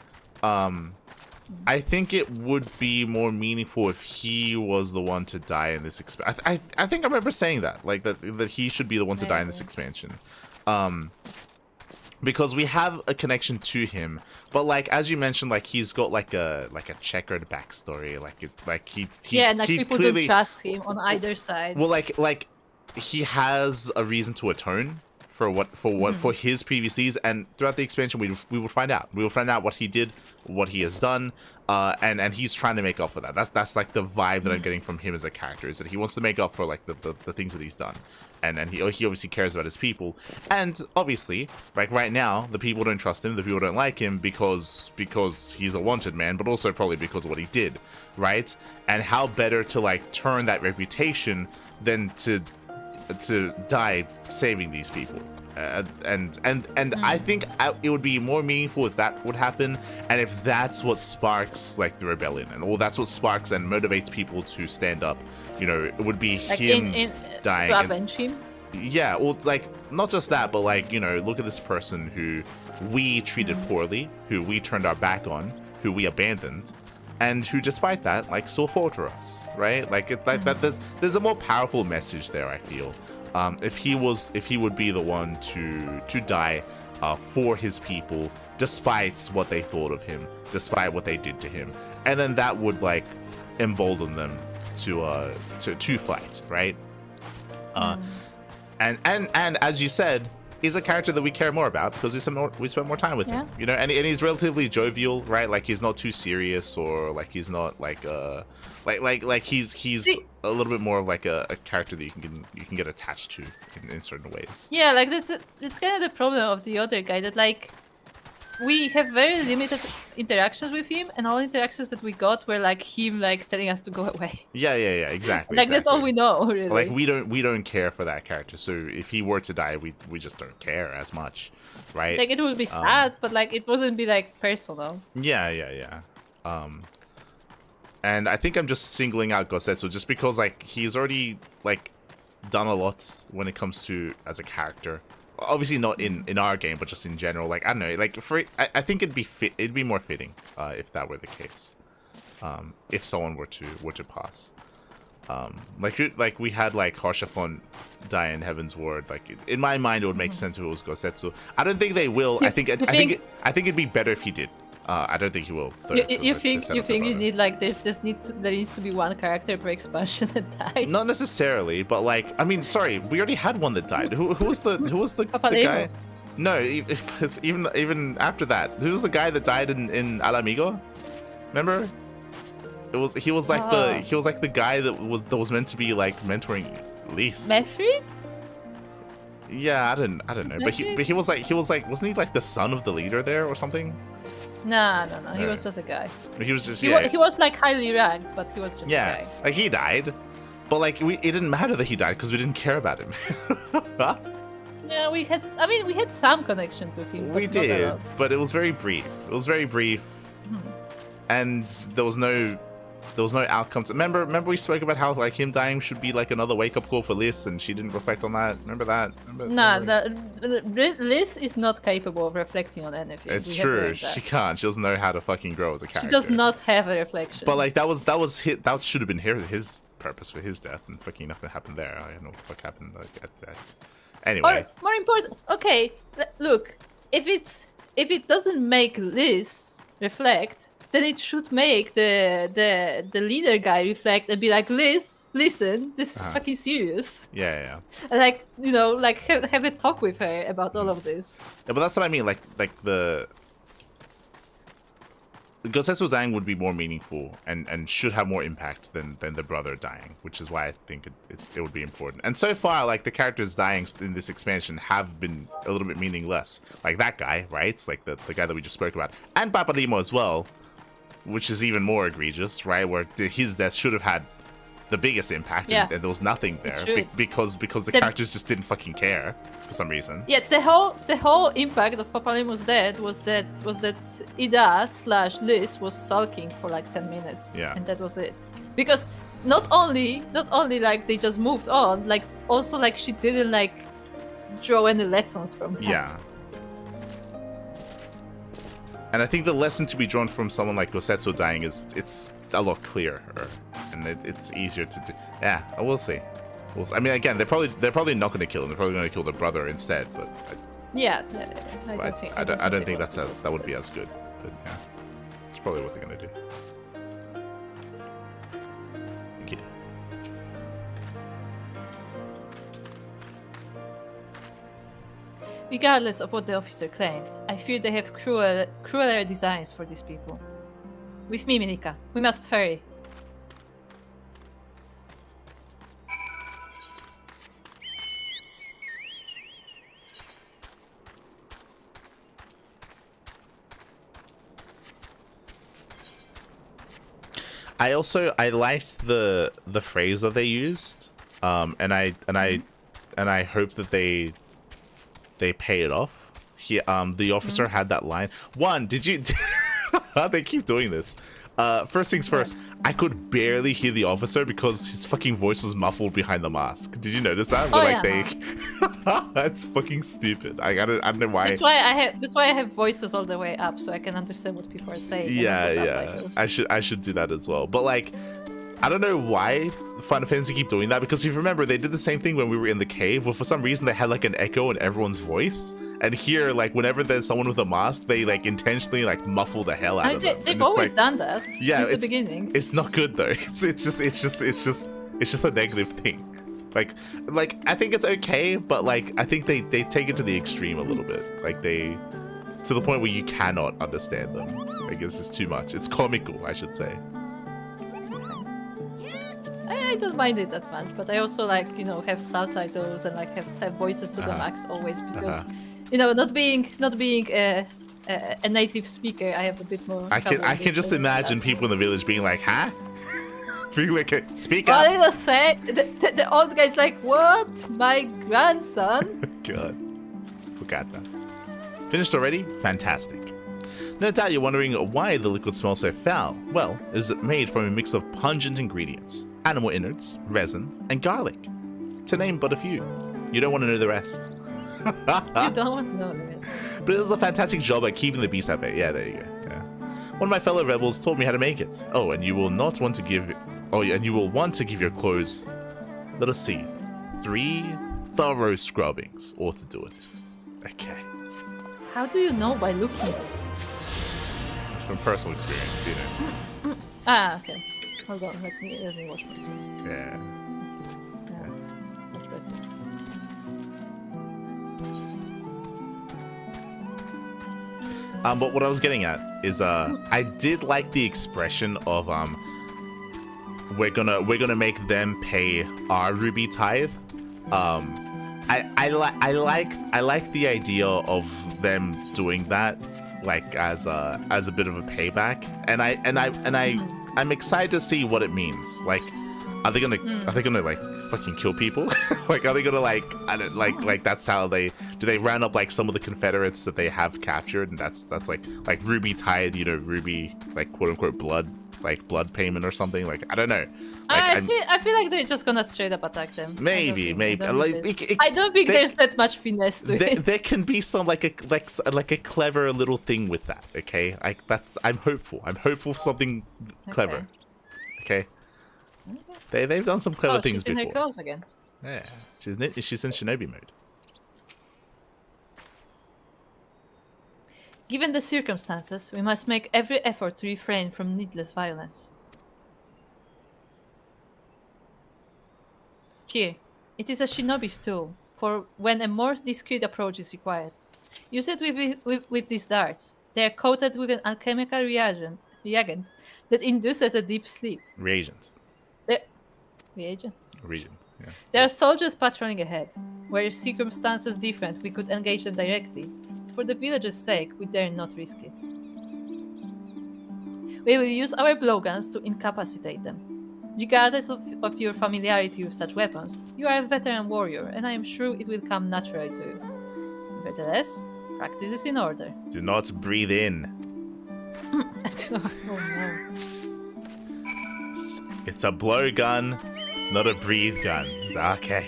I think it would be more meaningful if he was the one to die in this expansion. I think I remember saying that, like that he should be the one to die in this expansion. Because we have a connection to him, but like as you mentioned, like he's got like a checkered backstory, he Yeah, and like he people clearly don't trust him on either side. Well, like he has a reason to atone for his previous deeds, and throughout the expansion we will find out. We will find out what he did, what he has done, and he's trying to make up for that. That's like the vibe that I'm getting from him as a character, is that he wants to make up for like the things that he's done, and he obviously cares about his people, and obviously like right now the people don't trust him, the people don't like him because he's a wanted man, but also probably because of what he did, right? And how better to like turn that reputation than to die saving these people, and I think it would be more meaningful if that would happen, and if that's what sparks like the rebellion, and that's what sparks and motivates people to stand up. You know, it would be like him dying. To avenge him. Yeah, well, like not just that, but like, you know, look at this person who we treated poorly, who we turned our back on, who we abandoned, and who, despite that, like, still fought for us, right? Like, there's a more powerful message there, I feel. If he would be the one to die for his people, despite what they thought of him, despite what they did to him, and then that would like embolden them to fight, right? And as you said, he's a character that we care more about because we spent more time with him, you know, and he's relatively jovial, right? Like he's not too serious, or like he's not like he's a little bit more of like a character that you can get attached to in certain ways. Yeah, like it's kind of the problem of the other guy, that like we have very limited interactions with him, and all interactions that we got were like him like telling us to go away. Yeah, exactly. Like that's all we know, really. Like we don't care for that character. So if he were to die, we just don't care as much, right? Like it would be sad, but like it wouldn't be like personal. Yeah. And I think I'm just singling out Gosetsu just because like he's already like done a lot when it comes to as a character. Obviously not in our game, but just in general. Like I don't know, like I think it'd be more fitting if that were the case. If someone were to pass. Like we had like Harshafon die in Heaven's Ward. Like in my mind, it would make sense if it was Gosetsu. I don't think they will. I think it'd be better if he did. I don't think he will. You think you need like there needs to be one character per expansion that dies? Not necessarily, but like I mean, sorry, we already had one that died. Who was the guy? No, even after that, who was the guy that died in Alamigo? Remember? He was like the guy that was meant to be like mentoring Lise. Mephi? Yeah, I don't know, but he was like wasn't he like the son of the leader there or something? No. He was just a guy. He was just he was like highly ranked, but he was just a guy. Like he died, but like it didn't matter that he died because we didn't care about him. Yeah, we had some connection to him. We did, but it was very brief. And there was no outcomes. Remember we spoke about how like him dying should be like another wake up call for Liz, and she didn't reflect on that. Remember that? Liz is not capable of reflecting on anything. It's true. She can't. She doesn't know how to fucking grow as a character. She does not have a reflection. But like that should have been his purpose for his death, and fucking nothing happened there. I don't know what the fuck happened. Like anyway. Or more important, okay, look, if it doesn't make Liz reflect, then it should make the leader guy reflect and be like, Liz, listen, this is fucking serious. Yeah. And like, you know, like have a talk with her about all of this. Yeah, but that's what I mean. Like Gosetsu dying would be more meaningful and should have more impact than the brother dying, which is why I think it would be important. And so far, like, the characters dying in this expansion have been a little bit meaningless. Like that guy, right? It's like the guy that we just spoke about. And Papadimo as well, which is even more egregious, right? Where his death should have had the biggest impact, and there was nothing there because the characters just didn't fucking care for some reason. Yeah, the whole impact of Papalimu's death was that Ida/Liz was sulking for like 10 minutes. Yeah. And that was it. Because not only like they just moved on, like also like she didn't like draw any lessons from that. Yeah. And I think the lesson to be drawn from someone like Gosetsu dying is it's a lot clearer, and it's easier to do. Yeah, we'll see. I mean, again, they're probably not going to kill him. They're probably going to kill the brother instead. But I don't think that would be as good. But yeah, it's probably what they're going to do. Okay. Regardless of what the officer claimed, I fear they have crueler designs for these people. With me, Minika. We must hurry. I liked the phrase that they used, and I hope that they pay it off. The officer had that line. Did you? They keep doing this. First things first, I could barely hear the officer because his fucking voice was muffled behind the mask. Did you notice that? That's fucking stupid. I don't know why. That's why I have voices all the way up so I can understand what people are saying. Yeah. I should do that as well. But like, I don't know why Final Fantasy keep doing that, because if you remember, they did the same thing when we were in the cave, where for some reason they had like an echo in everyone's voice. And here, like, whenever there's someone with a mask, they like intentionally like muffle the hell out of them. They've always done that. Yeah, since the beginning. It's not good though. It's just a negative thing. Like I think it's okay, but like I think they take it to the extreme a little bit. Like to the point where you cannot understand them. I guess it's too much. It's comical, I should say. I don't mind it that much, but I also like, have subtitles and like have voices to the max always, because not being a native speaker, I have a bit more. I can just imagine people in the village being like, huh? Being like, speak up. What did I say? The old guy's like, what? My grandson? God, forgot that. Finished already? Fantastic. No doubt you're wondering why the liquid smells so foul. Well, it is made from a mix of pungent ingredients, animal innards, resin, and garlic. To name but a few. You don't want to know the rest. You don't want to know the rest. But it does a fantastic job at keeping the beast at bay. Yeah, there you go. Yeah. One of my fellow rebels told me how to make it. Oh, and you will want to give your clothes, let us see, 3 thorough scrubbings ought to do it. Okay. How do you know by looking? From personal experience, who knows? Okay. Hold on, let me watch this. Yeah. Much better. But what I was getting at is I did like the expression of we're gonna make them pay our ruby tithe. I like the idea of them doing that, like as a bit of a payback, and I'm excited to see what it means. Like, are they gonna like fucking kill people? Like, are they gonna like that's how do they round up like some of the Confederates that they have captured, and that's like ruby tithe, ruby, like, quote unquote blood payment or something? Like, I don't know. Like, I feel like they're just gonna straight up attack them. Maybe. I don't think there's that much finesse to it. There can be some like a clever little thing with that. Okay, I'm hopeful. I'm hopeful for something clever. Okay. They've done some clever things before. She's in her clothes again. Yeah, she's in Shinobi mode. Given the circumstances, we must make every effort to refrain from needless violence. Here, it is a shinobi's tool for when a more discreet approach is required. Use it with these darts. They are coated with an alchemical reagent reagent that induces a deep sleep. Reagent. Reagent? Regent, yeah. There are soldiers patrolling ahead. Were circumstances different, we could engage them directly. But for the village's sake, we dare not risk it. We will use our blowguns to incapacitate them. Regardless of your familiarity with such weapons, you are a veteran warrior, and I am sure it will come naturally to you. Nevertheless, practice is in order. Do not breathe in. Oh no. It's a blowgun, not a breathe gun. Okay.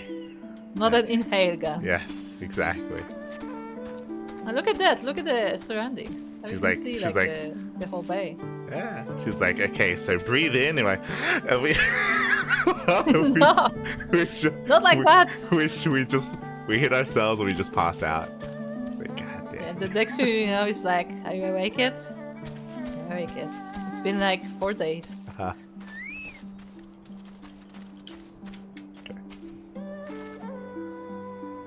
Not an inhale gun. Yes, exactly. And look at that. Look at the surroundings. She's You like- can see, she's like- the whole bay. Yeah. She's like, okay, so breathe in. And like, and we, No. Not like that. We hit ourselves and we just pass out. It's like, god damn. And the next thing you know is like, are you awake yet? Are you awake yet? It's been like 4 days. Uh-huh.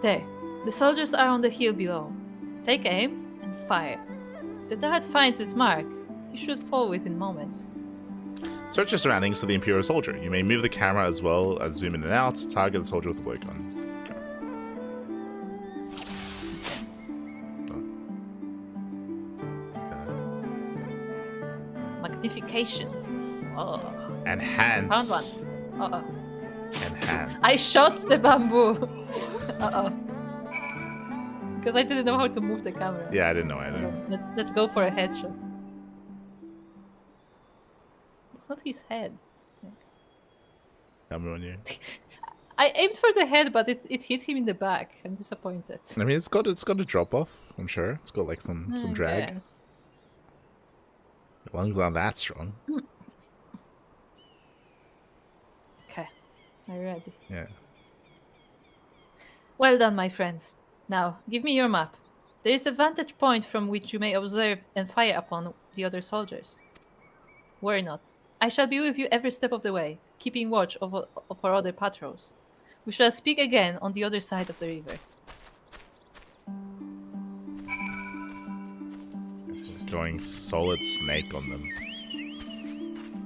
There. The soldiers are on the hill below. Take aim and fire. If the dart finds its mark, you should fall within moments. Search your surroundings for the Imperial soldier. You may move the camera as well as zoom in and out. Target the soldier with a blowgun. Magnification. Oh. Enhance. Found one. Uh-oh. Enhance. I shot the bamboo. Uh-oh. Because I didn't know how to move the camera. Yeah, I didn't know either. Let's go for a headshot. It's not his head. Tell me when you. I aimed for the head, but it hit him in the back. I'm disappointed. I mean, it's got a drop off. I'm sure it's got like some drag. Yes. The lungs aren't that strong. Okay, are you ready? Yeah. Well done, my friend. Now, give me your map. There is a vantage point from which you may observe and fire upon the other soldiers. Worry not. I shall be with you every step of the way, keeping watch of our other patrols. We shall speak again on the other side of the river. Going solid snake on them.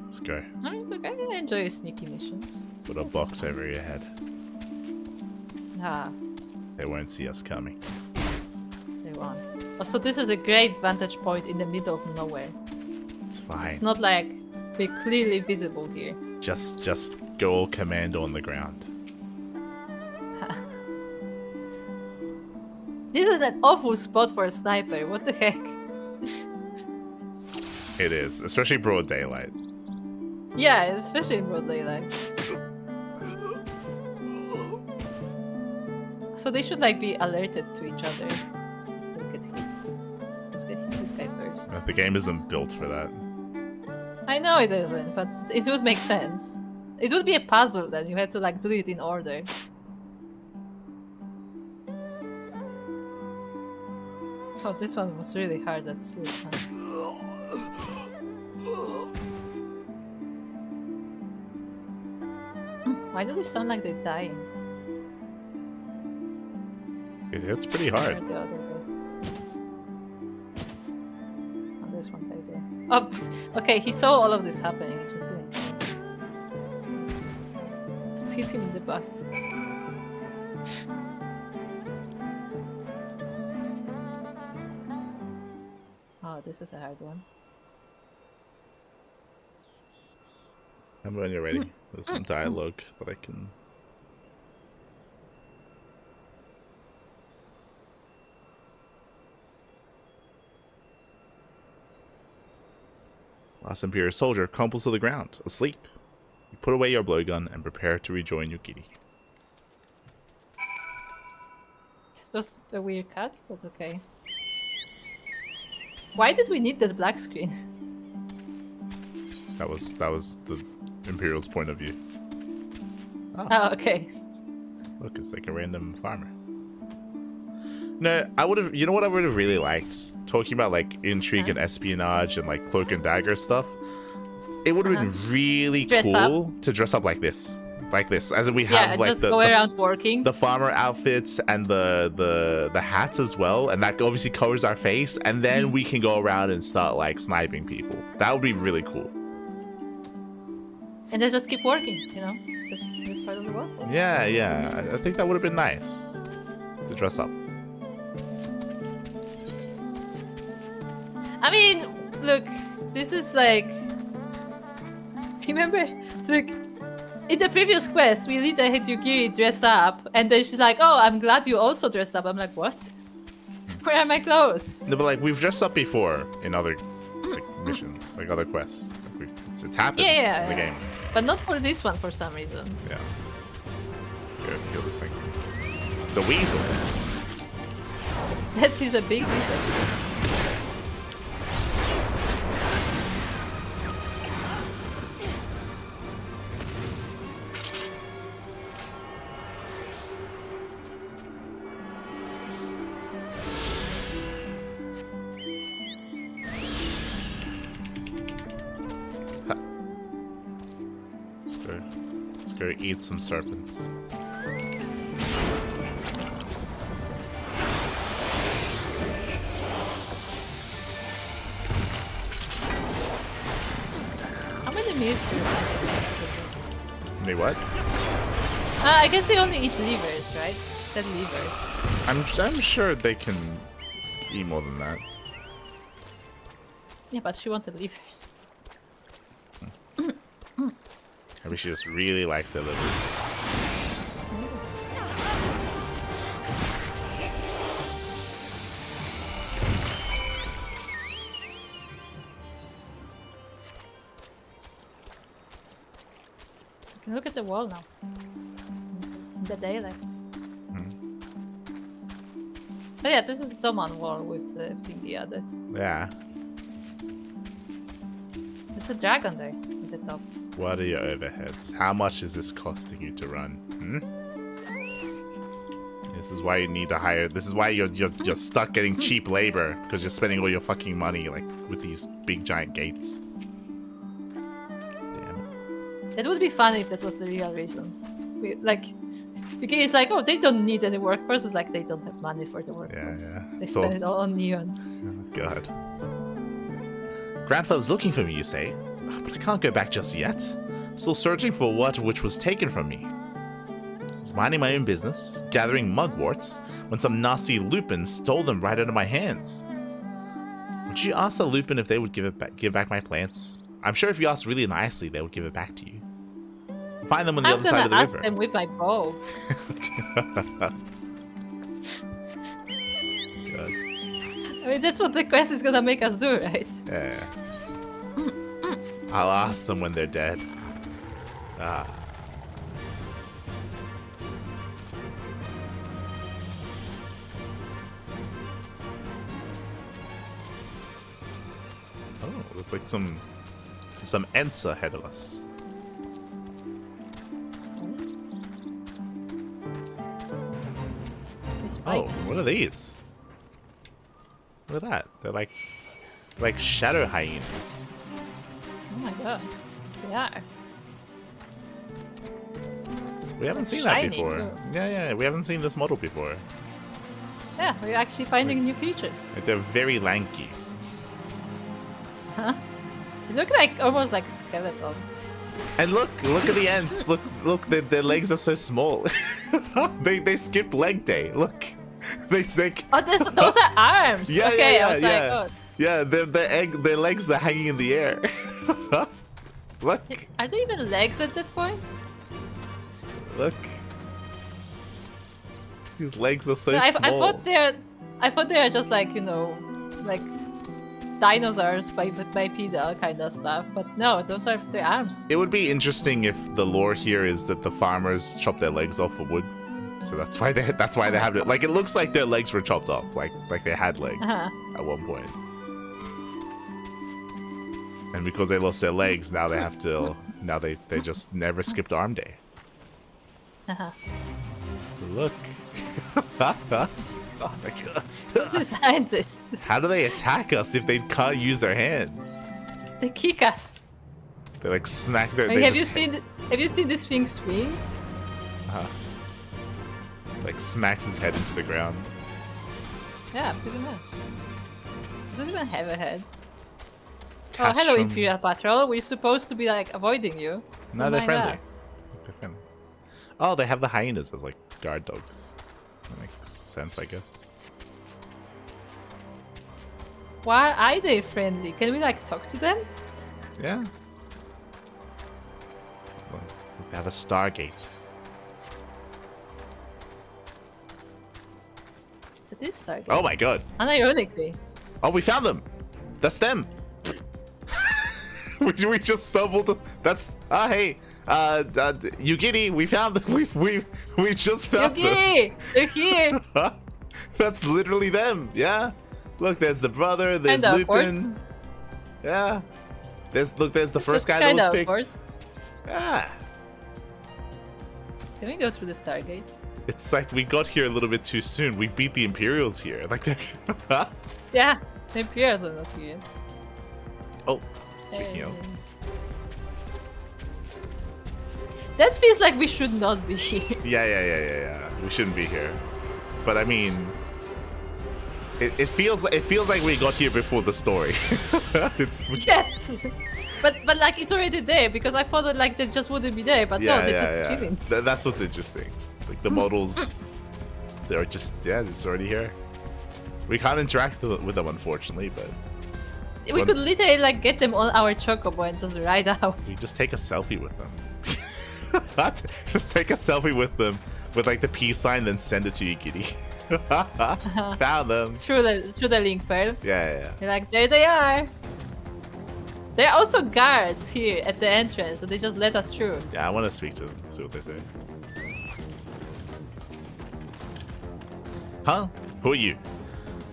Let's go. Look, I enjoy sneaky missions. Put a box over your head. Ah, They won't see us coming. they won't. Also, this is a great vantage point in the middle of nowhere. It's fine. It's not like we're clearly visible here. Just go all commando on the ground. This is an awful spot for a sniper. What the heck? It is, especially broad daylight. Yeah, especially in broad daylight. So they should like be alerted to each other. Don't get hit. Let's get hit this guy first. The game isn't built for that. I know it isn't, but it would make sense. It would be a puzzle then. You have to like do it in order. Oh, this one was really hard at sleep. Huh? Why do they sound like they're dying? It's pretty hard. Where's the other guy? Oh, there's one guy there. Oh, okay, he saw all of this happening. He just didn't. Let's hit him in the butt. Oh, this is a hard one. Tell me when you're ready. There's some dialogue that I can. Last Imperial soldier crumples to the ground, asleep. You put away your blowgun and prepare to rejoin your kitty. It's just a weird cut, but okay. Why did we need that black screen? That was the Imperial's point of view. Oh, okay. Look, it's like a random farmer. No, I would have. You know what I would have really liked? Talking about like intrigue and espionage and like cloak and dagger stuff. It would have been really Dress cool to dress up like this. like this. As in we have like just go around working. the farmer outfits and the hats as well, and that obviously covers our face, and then we can go around and start like sniping people. That would be really cool. And then just keep working, you know? Just this part of the work. Yeah. I think that would have been nice to dress up. I mean, look, this is like... Remember, look, in the previous quest, Lita had Yugiri dress up, and then she's like, "Oh, I'm glad you also dressed up." I'm like, what? Where are my clothes? No, but like we've dressed up before in other like, missions, like other quests. Like, it's happened in the game. But not for this one for some reason. Yeah. We have to kill this thing. It's a weasel. That is a big weasel. Go eat some serpents. How many meals do you have? They what? I guess they only eat levers, right? Said levers. I'm sure they can eat more than that. Yeah, but she wanted levers. Maybe she just really likes their livers. You can look at the wall now. In the daylight. But yeah, this is Doma wall with the thingy added. Yeah. There's a dragon there at the top. What are your overheads? How much is this costing you to run? This is why you need to hire. This is why you're stuck getting cheap labor, because you're spending all your fucking money like with these big giant gates. Damn. It would be funny if that was the real reason. Because it's like, oh, they don't need any workforce. It's like they don't have money for the workforce. Yeah. They spend it all on neons. Oh, God. Grandfather's looking for me, you say? But I can't go back just yet. I'm still searching for which was taken from me. I was minding my own business, gathering mugworts, when some nasty lupin stole them right out of my hands. Would you ask the lupin if they would give back my plants? I'm sure if you asked really nicely, they would give it back to you. Find them on the other side of the river. I'm gonna ask them with my bow. God. I mean, that's what the quest is gonna make us do, right? Yeah. I'll ask them when they're dead. Ah. Oh, looks like some Ents ahead of us. Oh, what are these? Look at that. They're like shadow hyenas. Oh my god. They are. We haven't seen that Shiny, before. too. Yeah, we haven't seen this model before. Yeah, we're actually finding new creatures. Like, they're very lanky. Huh? They look like almost like skeleton. And look at the ants. Look, their legs are so small. they skipped leg day. Look, they Oh, those are arms. Yeah, okay, yeah, I was yeah. like, oh. Yeah, their legs are hanging in the air. Look, Are they even legs at that point? look. His legs are so No, small. I thought they are just like, you know, like dinosaurs bipedal kind of stuff. But no, those are their arms. It would be interesting if the lore here is that the farmers chop their legs off for wood. So that's why they have it. Like, it looks like their legs were chopped off, like they had legs at one point. And because they lost their legs, now they have to. Now they just never skipped arm day. Look. Oh my god. The scientists. How do they attack us if they can't use their hands? They kick us. They like smack their. Like, They have just you seen this thing swing? like smacks his head into the ground. Yeah, pretty much. Does it even have a head? Oh, Castrum. hello, Imperial Patrol. We're supposed to be like avoiding you. No, Don't they're mind friendly. us. They're friendly. Oh, they have the hyenas as like guard dogs. That makes sense, I guess. Why are they friendly? Can we like talk to them? Yeah. Well, they have a Stargate. That is Stargate. Oh my god. Unironically. Oh, we found them. That's them. we just stumbled. That's hey. Yugiri, we found them. We just found them. Yugi! They're here! That's literally them. Yeah. Look, there's the brother. There's Kinda Lupin. Yeah. There's the first guy that was picked. Yeah. Can we go through the Stargate? It's like we got here a little bit too soon. We beat the Imperials here. Like they're. Yeah, the Imperials are not here. Oh, speaking of. That feels like we should not be here. Yeah. We shouldn't be here. But I mean, it feels like we got here before the story. It's Yes, but like it's already there because I thought that like they just wouldn't be there, but no, they're just chilling. That's what's interesting. Like the models, they're just it's already here. We can't interact with them unfortunately, but We could literally like get them on our chocobo and just ride out. we just take a selfie with them. Just take a selfie with them with like the peace sign, then send it to you, Giddy. Found them. Through the link pearl. Yeah. You're like, there they are. There are also guards here at the entrance, so they just let us through. Yeah, I want to speak to them, see what they say. Huh? Who are you?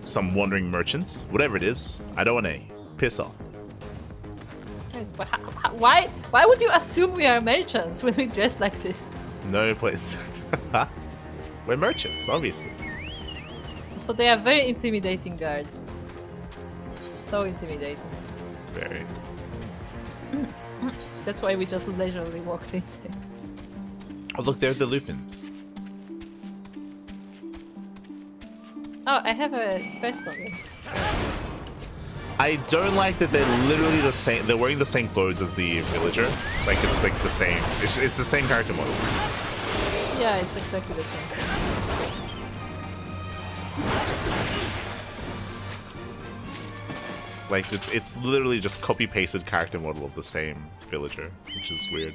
Some wandering merchants? Whatever it is, I don't want any. Piss off. But why would you assume we are merchants when we dress like this? No place. We're merchants, obviously. So they are very intimidating guards. So intimidating. Very. That's why we just leisurely walked in there. Oh, look, they're the Lupins. Oh, I have a quest on it. I don't like that they're literally the same. They're wearing the same clothes as the villager. Like it's like the same. It's the same character model. Yeah, it's exactly the same thing. Like it's literally just copy pasted character model of the same villager, which is weird.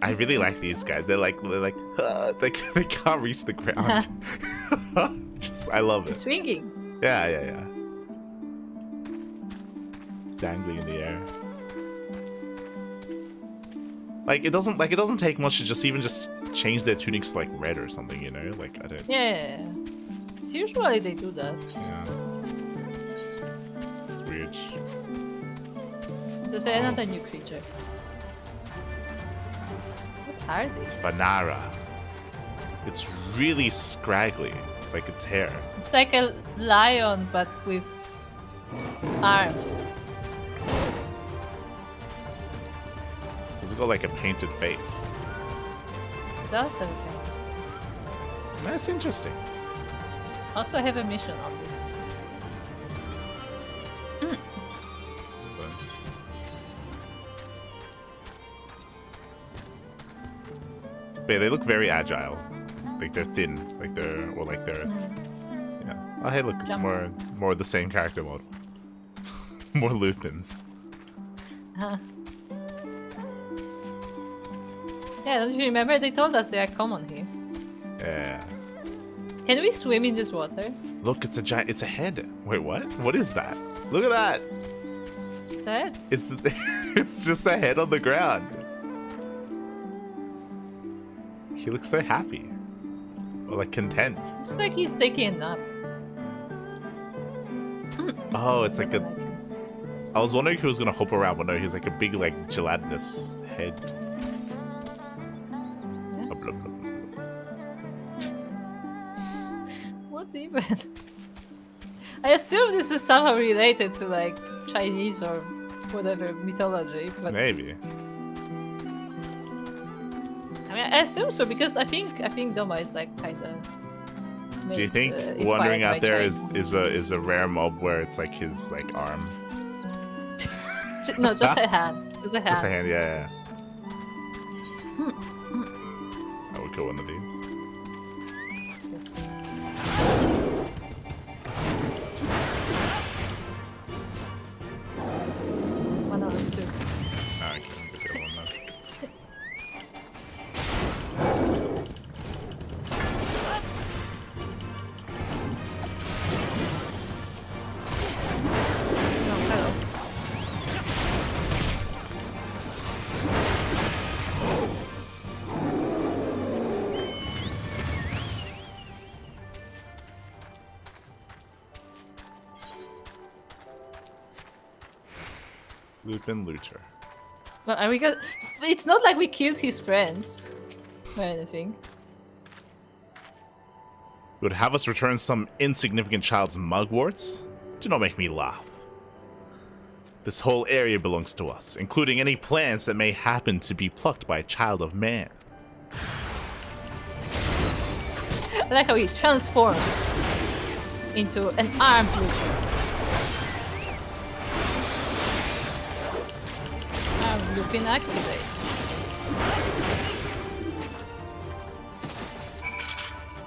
I really like these guys. They're like they can't reach the ground. I love it. Swinging. Yeah. Dangling in the air. Like it doesn't take much to just change their tunics to like red or something, you know? Like I don't. Yeah. Usually they do that. Yeah. It's weird. There's another new creature. What are these? Banara. It's really scraggly, like its hair. It's like a lion, but with arms. Does it got like a painted face? It does have a thing. That's interesting. Also, I have a mission on this. But they look very agile. Like they're thin, yeah. Oh hey, look, it's more of the same character mode. More Lupins. Yeah, don't you remember? They told us they are common here. Yeah. Can we swim in this water? Look, it's a giant. It's a head. Wait, what? What is that? Look at that. Sad. It's it's just a head on the ground. He looks so happy, or like content. Looks like he's taking a nap. Oh, it's like a. I was wondering who was gonna hop around, but no, he's like a big, like gelatinous head. Yeah. Blah, blah, blah, blah. What even? I assume this is somehow related to like Chinese or whatever mythology, but Maybe. I mean, I assume so because I think Doma is like kind of. Do you think wandering out there is a rare mob where it's like his like arm? No, just a hand. Just a hand. Just a hand, yeah. I would kill one of these. One out of two. Ah, okay, I'm gonna kill one now. No, hello. Lupin Looter. Well, are we gonna... It's not like we killed his friends or anything. You would have us return some insignificant child's mugworts? Do not make me laugh. This whole area belongs to us, including any plants that may happen to be plucked by a child of man. I like how he transforms into an armed looter. Armed Lupin activate.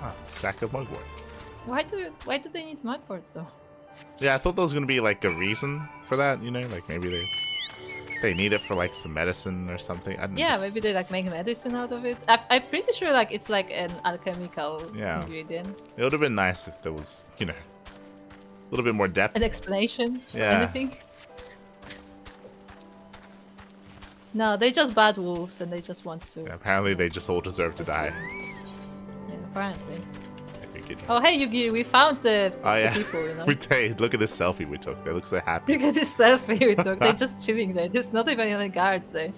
Ah, sack of mugworts. Why do they need mugwort though? Yeah, I thought there was gonna be like a reason for that, you know, like maybe they need it for like some medicine or something. Yeah, maybe they like make medicine out of it. I'm pretty sure like it's like an alchemical ingredient. It would have been nice if there was, you know, a little bit more depth. An explanation? Yeah. Anything? No, they're just bad wolves and they just want to. Yeah, apparently they just all deserve to die. Yeah, apparently. Good. Oh, hey, Yugi, we found the people, you know. We did. Look at this selfie we took. They look so happy. Look at this selfie we took. They're just chilling there. There's not even any guards there.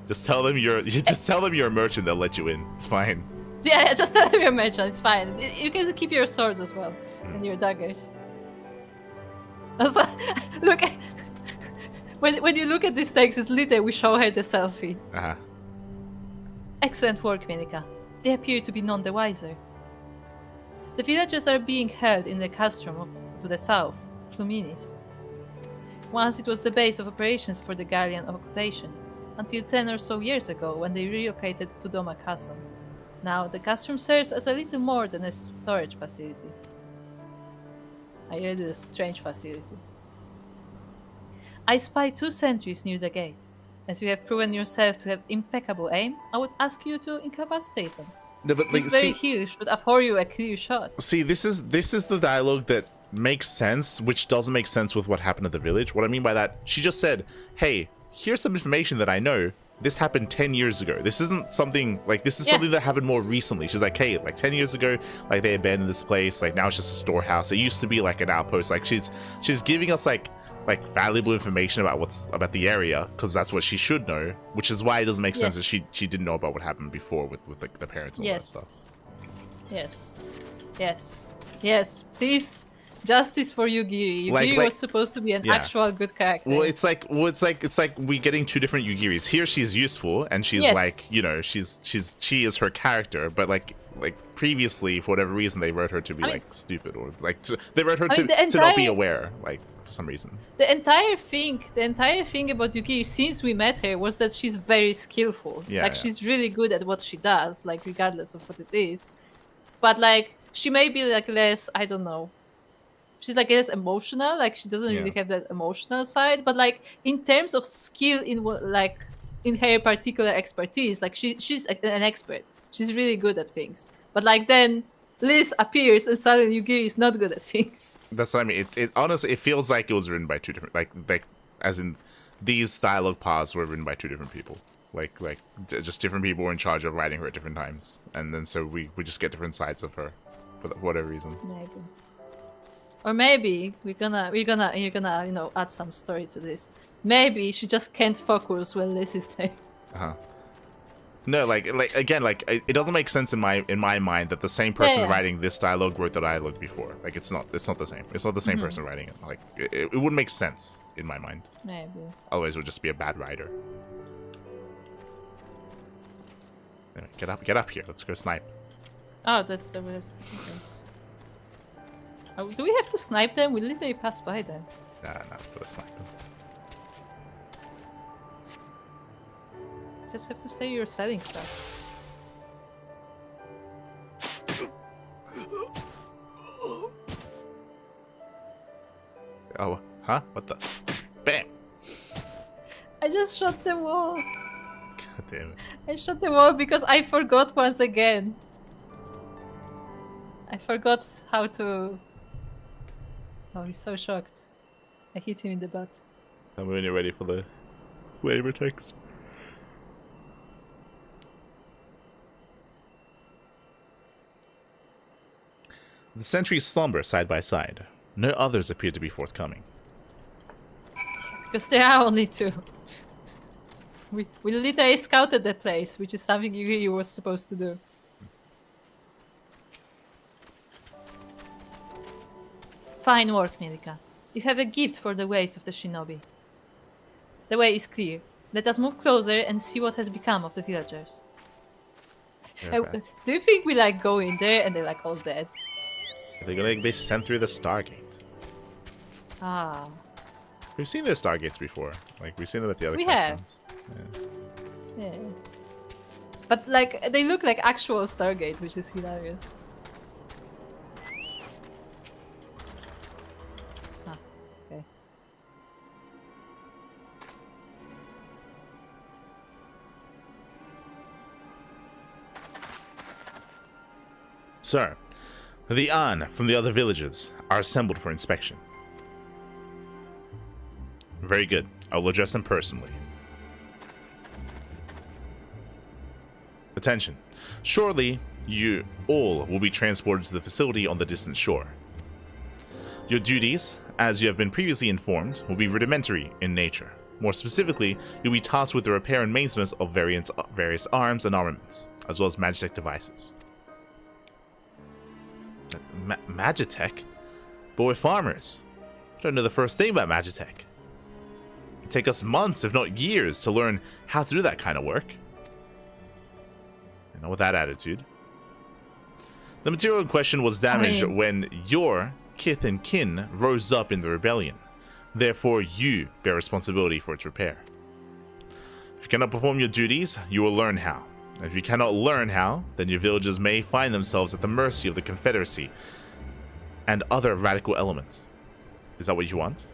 Just tell them you're a merchant. They'll let you in. It's fine. Yeah, just tell them you're a merchant. It's fine. You can keep your swords as well and your daggers. Also, look at when you look at this text, it's literally we show her the selfie. Excellent work, Minika. They appear to be none the wiser. The villagers are being held in the castrum to the south, Fluminis. Once it was the base of operations for the Gallian occupation, until 10 or so years ago when they relocated to Doma Castle. Now the castrum serves as a little more than a storage facility. I heard it a strange facility. I spy 2 sentries near the gate. As you have proven yourself to have impeccable aim, I would ask you to incapacitate them. No, but like, this very heel should afford you a clear shot. See, this is the dialogue that makes sense, which doesn't make sense with what happened at the village. What I mean by that, she just said, "Hey, here's some information that I know. This happened 10 years ago. This isn't something like this is something that happened more recently." She's like, "Hey, like 10 years ago, like they abandoned this place. Like now it's just a storehouse. It used to be like an outpost." Like she's giving us like valuable information about the area, because that's what she should know, which is why it doesn't make sense that she didn't know about what happened before with like the parents and all that stuff. Yes, please, justice for Yugiri. Yugiri was supposed to be an actual good character. Well, it's like we getting 2 different Yugiris. Here she's useful and she's like, you know, she is her character, but like previously for whatever reason they wrote her to be like stupid, or like they wrote her to not be aware, like for some reason. The entire thing about Yukiri since we met her was that she's very skillful. She's really good at what she does, like regardless of what it is. But like she may be like less, I don't know. She's like less emotional, like she doesn't really have that emotional side, but like in terms of skill in her particular expertise, like she's an expert. She's really good at things. But like then Liz appears and suddenly Yugiri is not good at things. That's what I mean. It honestly, it feels like it was written by 2 different, like as in these dialogue paths were written by 2 different people. Like just different people were in charge of writing her at different times, and then so we just get different sides of her for whatever reason. Maybe. Or maybe you're gonna add some story to this. Maybe she just can't focus when Liz is there. No, like again, like it doesn't make sense in my mind that the same person writing this dialogue wrote the dialogue before. Like it's not the same. It's not the same person writing it. Like it wouldn't make sense in my mind. Maybe. Otherwise, it would just be a bad writer. Anyway, get up here. Let's go snipe. Oh, that's the worst. Okay. Oh, do we have to snipe them? We literally passed by them. Nah, let's snipe them. Just have to say you're selling stuff. Oh, huh? What the? Bam! I just shot the wall. God damn it. I shot the wall because I forgot once again. I forgot how to... Oh, he's so shocked. I hit him in the butt. I'm when you're ready for the flavor text. The sentries slumber side by side. No others appear to be forthcoming. Because there are only two. We literally scouted that place, which is something you were supposed to do. Fine work, Milika. You have a gift for the ways of the shinobi. The way is clear. Let us move closer and see what has become of the villagers. Do you think we like go in there and they're like all dead? They're gonna be sent through the Stargate. Ah. We've seen those Stargates before. Like we've seen them at the other We questions. Yeah. But like they look like actual Stargates, which is hilarious. Ah, okay. Sir, the An from the other villages are assembled for inspection. Very good. I will address them personally. Attention. Shortly, you all will be transported to the facility on the distant shore. Your duties, as you have been previously informed, will be rudimentary in nature. More specifically, you'll be tasked with the repair and maintenance of various arms and armaments, as well as Magitech devices. Magitech? But we're farmers. I don't know the first thing about Magitech. It'd take us months, if not years, to learn how to do that kind of work. And not with that attitude. The material in question was damaged when your kith and kin rose up in the rebellion. Therefore, you bear responsibility for its repair. If you cannot perform your duties, you will learn how. And if you cannot learn how, then your villagers may find themselves at the mercy of the Confederacy and other radical elements. Is that what you want?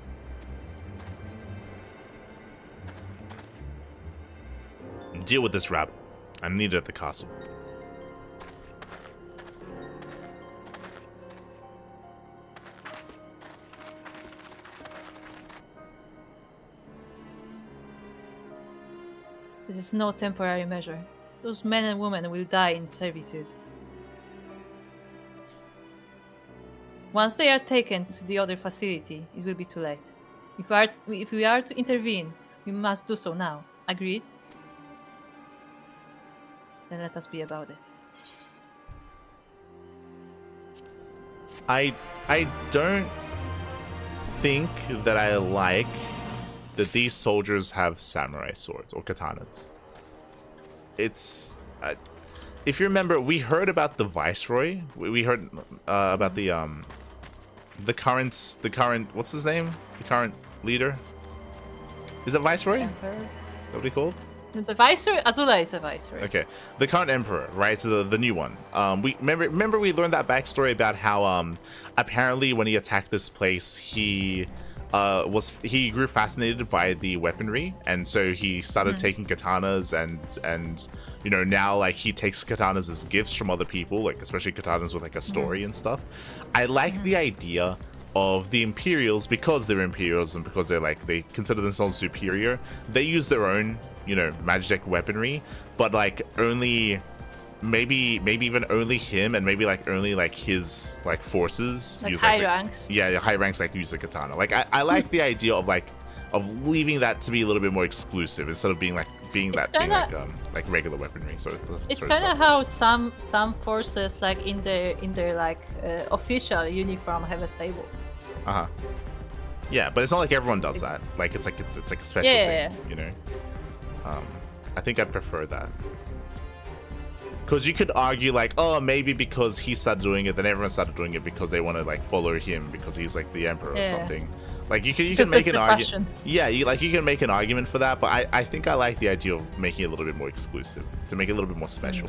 Deal with this rabble. I'm needed at the castle. This is no temporary measure. Those men and women will die in servitude. Once they are taken to the other facility, it will be too late. If we are to intervene, we must do so now. Agreed? Then let us be about it. I don't think that I like that these soldiers have samurai swords or katanas. It's if you remember, we heard about the viceroy. We heard about the current what's his name? The current leader. Is it viceroy? Emperor? Is that what he called? The viceroy? Azula is a viceroy. Okay, the current emperor, right? So the new one. We remember we learned that backstory about how apparently when he attacked this place, he grew fascinated by the weaponry, and so he started taking katanas, and you know, now like he takes katanas as gifts from other people, like especially katanas with like a story and stuff. I like the idea of the Imperials, because they're Imperials and because they're like, they consider themselves superior. They use their own, you know, Magitech weaponry, but like only maybe even only him, and maybe like only like his like forces like use high like ranks. Yeah, high ranks like use the katana. Like I like the idea of like of leaving that to be a little bit more exclusive instead of being like being It's that being kinda- like regular weaponry sort of. It's sort of kind of stuff. how some forces like in their like official uniform have a sable. Uh-huh. Yeah, but it's not like everyone does that. Like it's like a special Yeah. thing, you know. I think I prefer that. Because you could argue like, oh, maybe because he started doing it, then everyone started doing it because they want to like follow him because he's like the emperor or Yeah. something. Like you Because can make that's an the argument. fashion. Yeah, you can make an argument for that, but I think I like the idea of making it a little bit more exclusive to make it a little bit more special.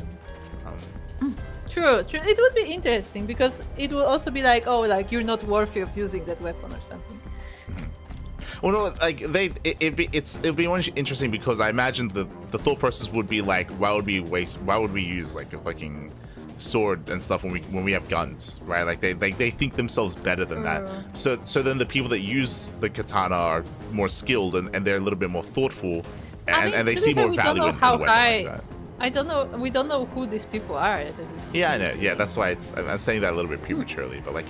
True. It would be interesting because it will also be like, oh, like you're not worthy of using that weapon or something. Well, no, like it'd be more interesting because I imagine the thought process would be like, why would we use like a fucking sword and stuff when we have guns, right? Like they think themselves better than that. So then the people that use the katana are more skilled and they're a little bit more thoughtful and they see more value in a weapon like that. I don't know. We don't know who these people are. Yeah, I know. Yeah, that's why I'm saying that a little bit prematurely, but like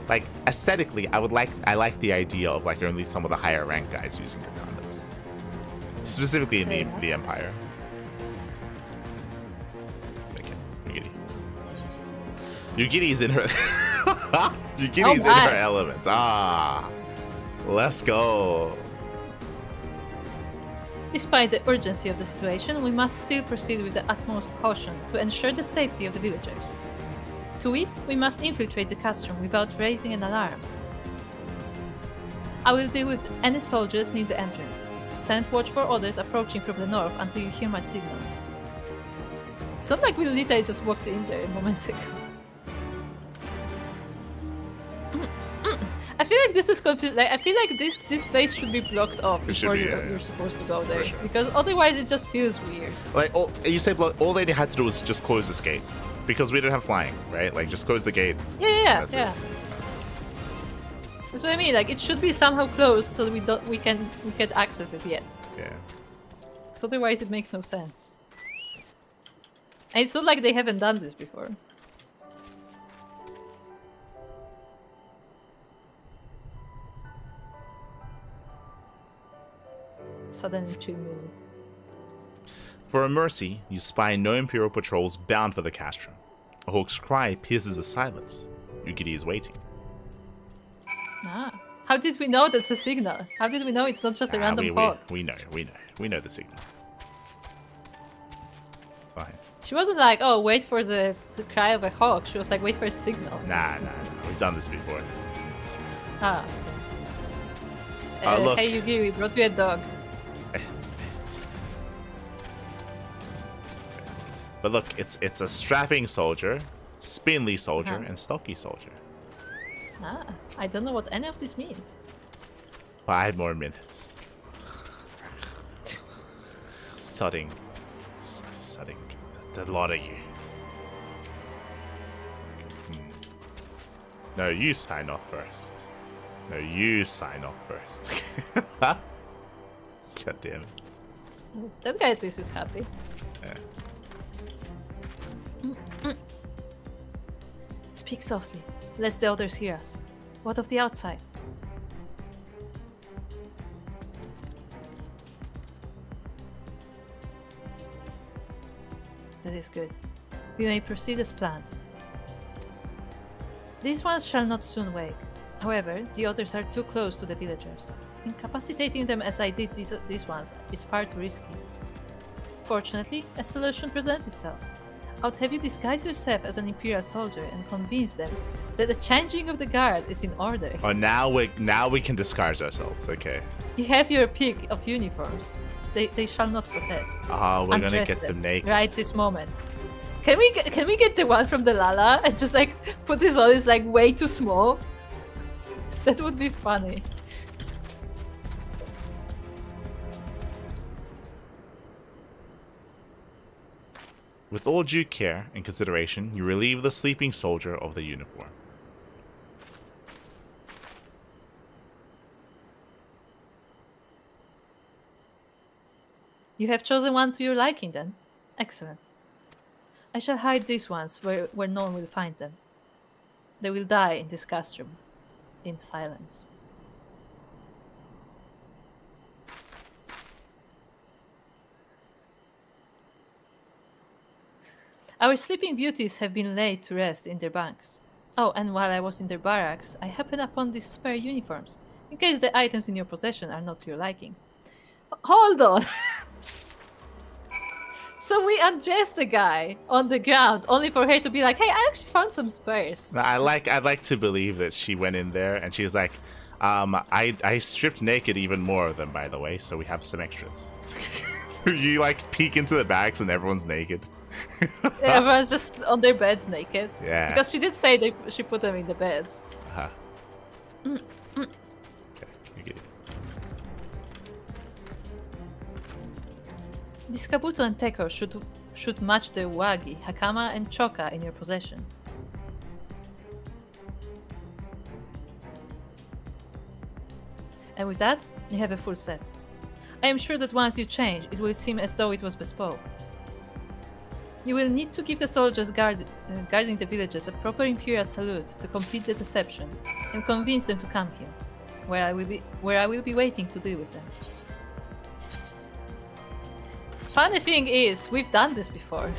like aesthetically, I like the idea of like only some of the higher rank guys using katanas, specifically in the Empire. Okay, Yugiri's in her. Yugiri's in her element. Ah, let's go. Despite the urgency of the situation, we must still proceed with the utmost caution to ensure the safety of the villagers. To it, we must infiltrate the castrum without raising an alarm. I will deal with any soldiers near the entrance. Stand watch for others approaching from the north until you hear my signal. It's not like we literally just walked in there moments ago. I feel like this is confusing. Like, I feel like this place should be blocked off before you're supposed to go there, because otherwise it just feels weird. Like you say, all they had to do was just close this gate, because we didn't have flying, right? Like just close the gate. Yeah. That's what I mean. Like it should be somehow closed so that we can access it yet. Yeah. Because otherwise it makes no sense. And it's not like they haven't done this before. Sudden chill music. For a mercy, you spy no Imperial patrols bound for the castrum. A hawk's cry pierces the silence. Yugiri is waiting. Ah. How did we know that's the signal? How did we know it's not just a random hawk? We know the signal. Fine. She wasn't like, oh, wait for the cry of a hawk. She was like, wait for a signal. Nah. We've done this before. Ah. Look. Hey Yugiri, we brought you a dog. But look, it's a strapping soldier, spindly soldier, and stocky soldier. Ah, I don't know what any of this mean. 5 more minutes. Studying the lot of you. No, you sign off first. God damn it. That guy at least is happy. Yeah. Speak softly, lest the others hear us. What of the outside? That is good. We may proceed as planned. These ones shall not soon wake. However, the others are too close to the villagers. Incapacitating them as I did these ones is far too risky. Fortunately, a solution presents itself. I would have you disguise yourself as an Imperial soldier and convince them that the changing of the guard is in order. Oh, now we can disguise ourselves. Okay. You have your pick of uniforms. They shall not protest. Oh, we're gonna Undress get them naked. right this moment. Can we get the one from the Lala and just like put this on? It's like way too small. That would be funny. With all due care and consideration, you relieve the sleeping soldier of the uniform. You have chosen one to your liking then. Excellent. I shall hide these ones where no one will find them. They will die in this castrum, in silence. Our sleeping beauties have been laid to rest in their bunks. Oh, and while I was in their barracks, I happened upon these spare uniforms, in case the items in your possession are not to your liking. Hold on! So we undressed the guy on the ground, only for her to be like, hey, I actually found some spares. I'd like to believe that she went in there and she's like, I stripped naked even more of them, by the way, so we have some extras. You like peek into the bags and everyone's naked. Yeah, everyone's just on their beds naked. Yeah. Because she did say she put them in the beds. Uh-huh. Okay, you get it. This kabuto and teko should match the wagi, hakama, and choka in your possession. And with that, you have a full set. I am sure that once you change, it will seem as though it was bespoke. You will need to give the soldiers guarding the villages a proper imperial salute to complete the deception, and convince them to come here, where I will be waiting to deal with them. Funny thing is, we've done this before.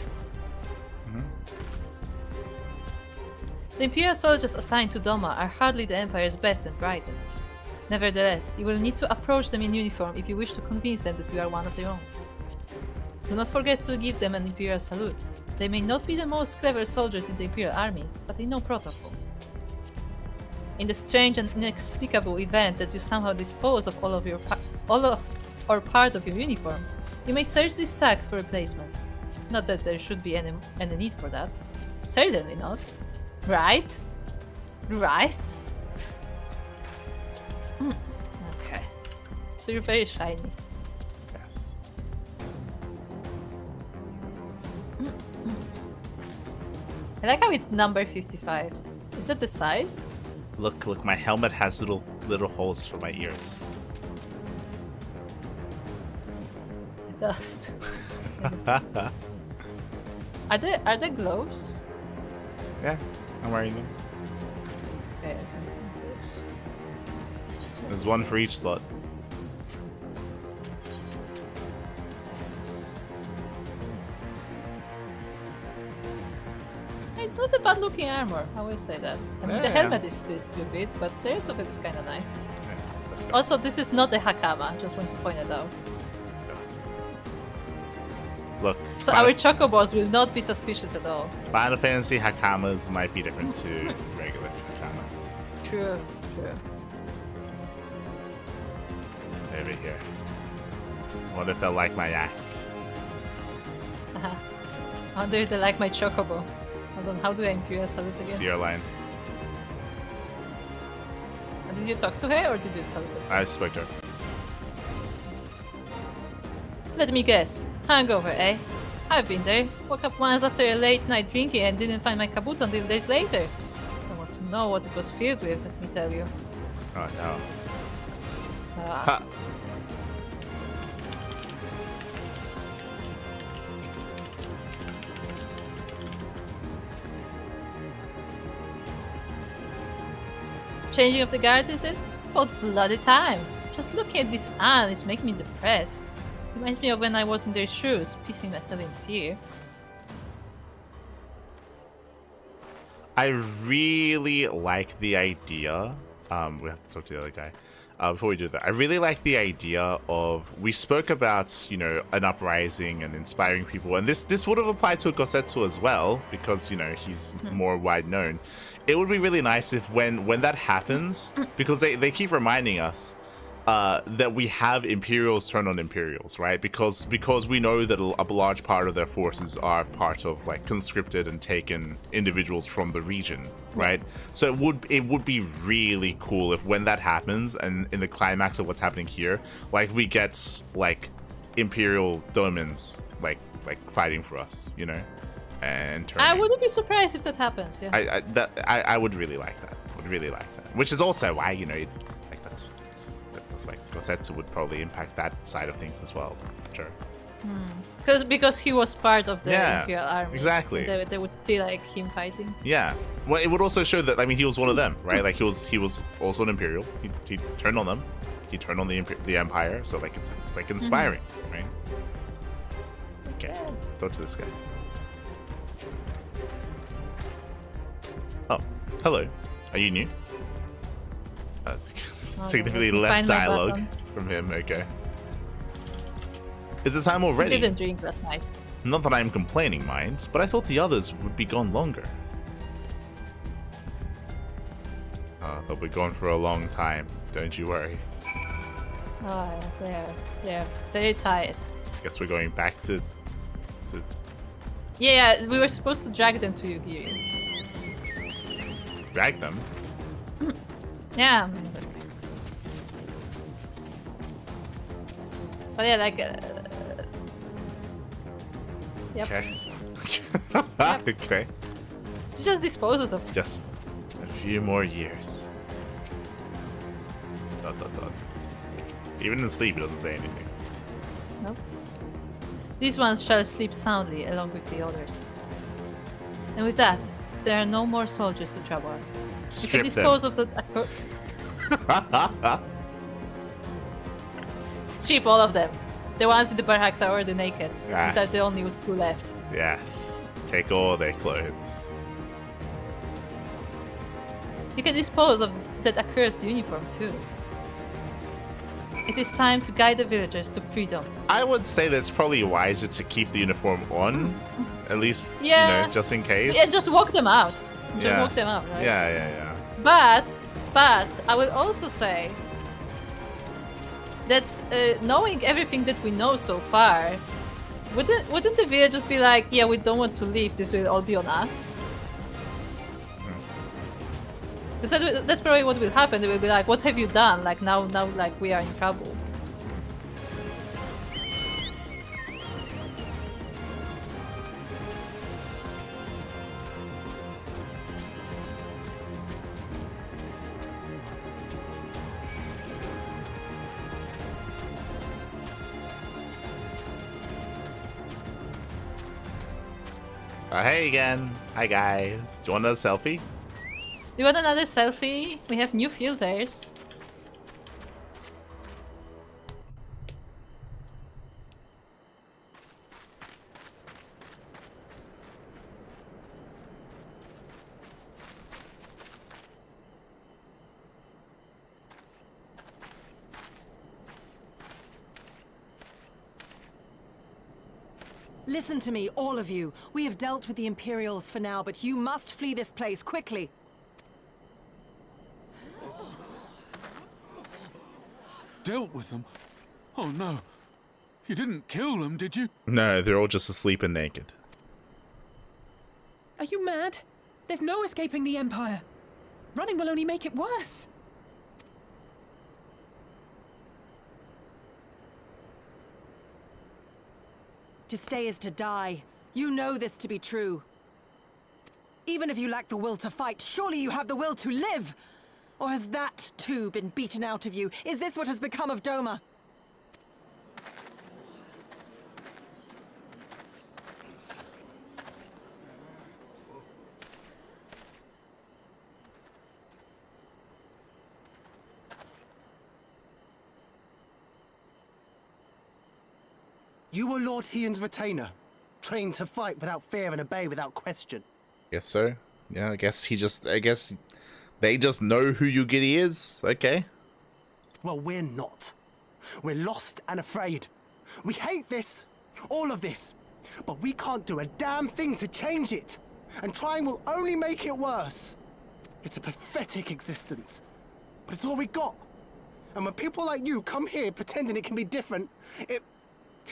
The imperial soldiers assigned to Doma are hardly the Empire's best and brightest. Nevertheless, you will need to approach them in uniform if you wish to convince them that you are one of their own. Do not forget to give them an imperial salute. They may not be the most clever soldiers in the imperial army, but they know protocol. In the strange and inexplicable event that you somehow dispose of all or part of your uniform, you may search these sacks for replacements. Not that there should be any need for that. Certainly not. Right? Right? Okay. So you're very shiny. Yes. I like how it's number 55. Is that the size? Look, my helmet has little holes for my ears. It does. Are there gloves? Yeah, I'm wearing them. Okay. There's one for each slot. It's not a bad looking armor, I will say that. I mean, the helmet is still stupid, but the rest of it is kind of nice. Yeah, let's go. Also, this is not a hakama, just want to point it out. Look, So our chocobos will not be suspicious at all. Final Fantasy hakamas might be different to regular hakamas. True, true. Over here. What if they like my axe? I wonder if they like my chocobo. Hold on, how do I imperial salute It's again? your line. Did you talk to her or did you salute her? I spoke to her. Let me guess. Hangover, eh? I've been there. Woke up once after a late night drinking and didn't find my kabuto until days later. I want to know what it was filled with, let me tell you. Oh no. Ah. Ha! Changing of the guard, is it? About bloody time. Just looking at this Anne is making me depressed. Reminds me of when I was in their shoes, pissing myself in fear. I really like the idea. We have to talk to the other guy. Before we do that, I really like the idea of, we spoke about, you know, an uprising and inspiring people, and this would have applied to Gosetsu as well, because, you know, he's more wide known. It would be really nice if when that happens, because they keep reminding us that we have Imperials turn on Imperials, right? Because we know that a large part of their forces are part of like conscripted and taken individuals from the region, right? So it would be really cool if when that happens and in the climax of what's happening here, like we get like Imperial Domans like fighting for us, you know, and turning. I wouldn't be surprised if that happens. Yeah. I would really like that. Would really like that. Which is also why, you know, like that's why Gosetsu would probably impact that side of things as well. Sure. Because he was part of the Yeah, Imperial Army. exactly. They would see like him fighting. Yeah. Well, it would also show that, I mean, he was one of them, right? Like he was also an Imperial. He turned on them. He turned on the Empire. So like it's like inspiring, right? Okay. Yes. Talk to this guy. Hello. Are you new? Significantly less Find my dialogue button. from him. Okay. Is the time already? I didn't drink last night. Not that I'm complaining, mind, but I thought the others would be gone longer. They'll be gone for a long time. Don't you worry. Oh, they're very tired. Guess we're going back to... Yeah, we were supposed to drag them to Yugiri. drag them. Yeah. But yeah, like. Yep. Okay. Yep. Okay. She just disposes of them. Just a few more years. Dot, dot, dot. Even in sleep, it doesn't say anything. Nope. These ones shall sleep soundly along with the others. And with that, there are no more soldiers to trouble us. We can dispose of the. Strip all of them. The ones in the barracks are already naked. Yes. These are the only two left. Yes. Take all their clothes. You can dispose of that accursed uniform too. It is time to guide the villagers to freedom. I would say that it's probably wiser to keep the uniform on, at least, Yeah. you know, just in case. Yeah, just walk them out. Just Yeah. walk them out, right? Yeah. But I will also say that knowing everything that we know so far, wouldn't the villagers be like, yeah, we don't want to leave. This will all be on us. Because that's probably what will happen. They will be like, what have you done? Like now, like we are in trouble. Hey again. Hi guys. Do you want a selfie? Do you want another selfie? We have new filters. Listen to me, all of you. We have dealt with the Imperials for now, but you must flee this place quickly. Dealt with them? Oh no. You didn't kill them, did you? No, they're all just asleep and naked. Are you mad? There's no escaping the Empire. Running will only make it worse. To stay is to die. You know this to be true. Even if you lack the will to fight, surely you have the will to live! Or has that, too, been beaten out of you? Is this what has become of Doma? You were Lord Hien's retainer, trained to fight without fear and obey without question. Guess so. Yeah, I guess they just know who Yugiri is. Okay. Well, we're not. We're lost and afraid. We hate this, all of this, but we can't do a damn thing to change it. And trying will only make it worse. It's a pathetic existence, but it's all we got. And when people like you come here pretending it can be different,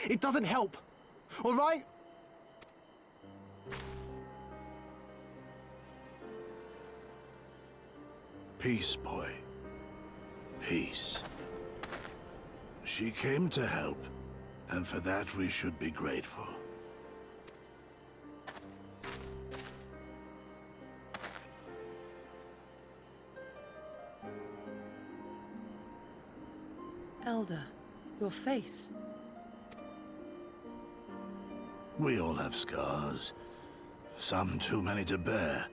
it doesn't help. All right? Peace, boy. Peace. She came to help, and for that we should be grateful. Elder, your face. We all have scars. Some too many to bear.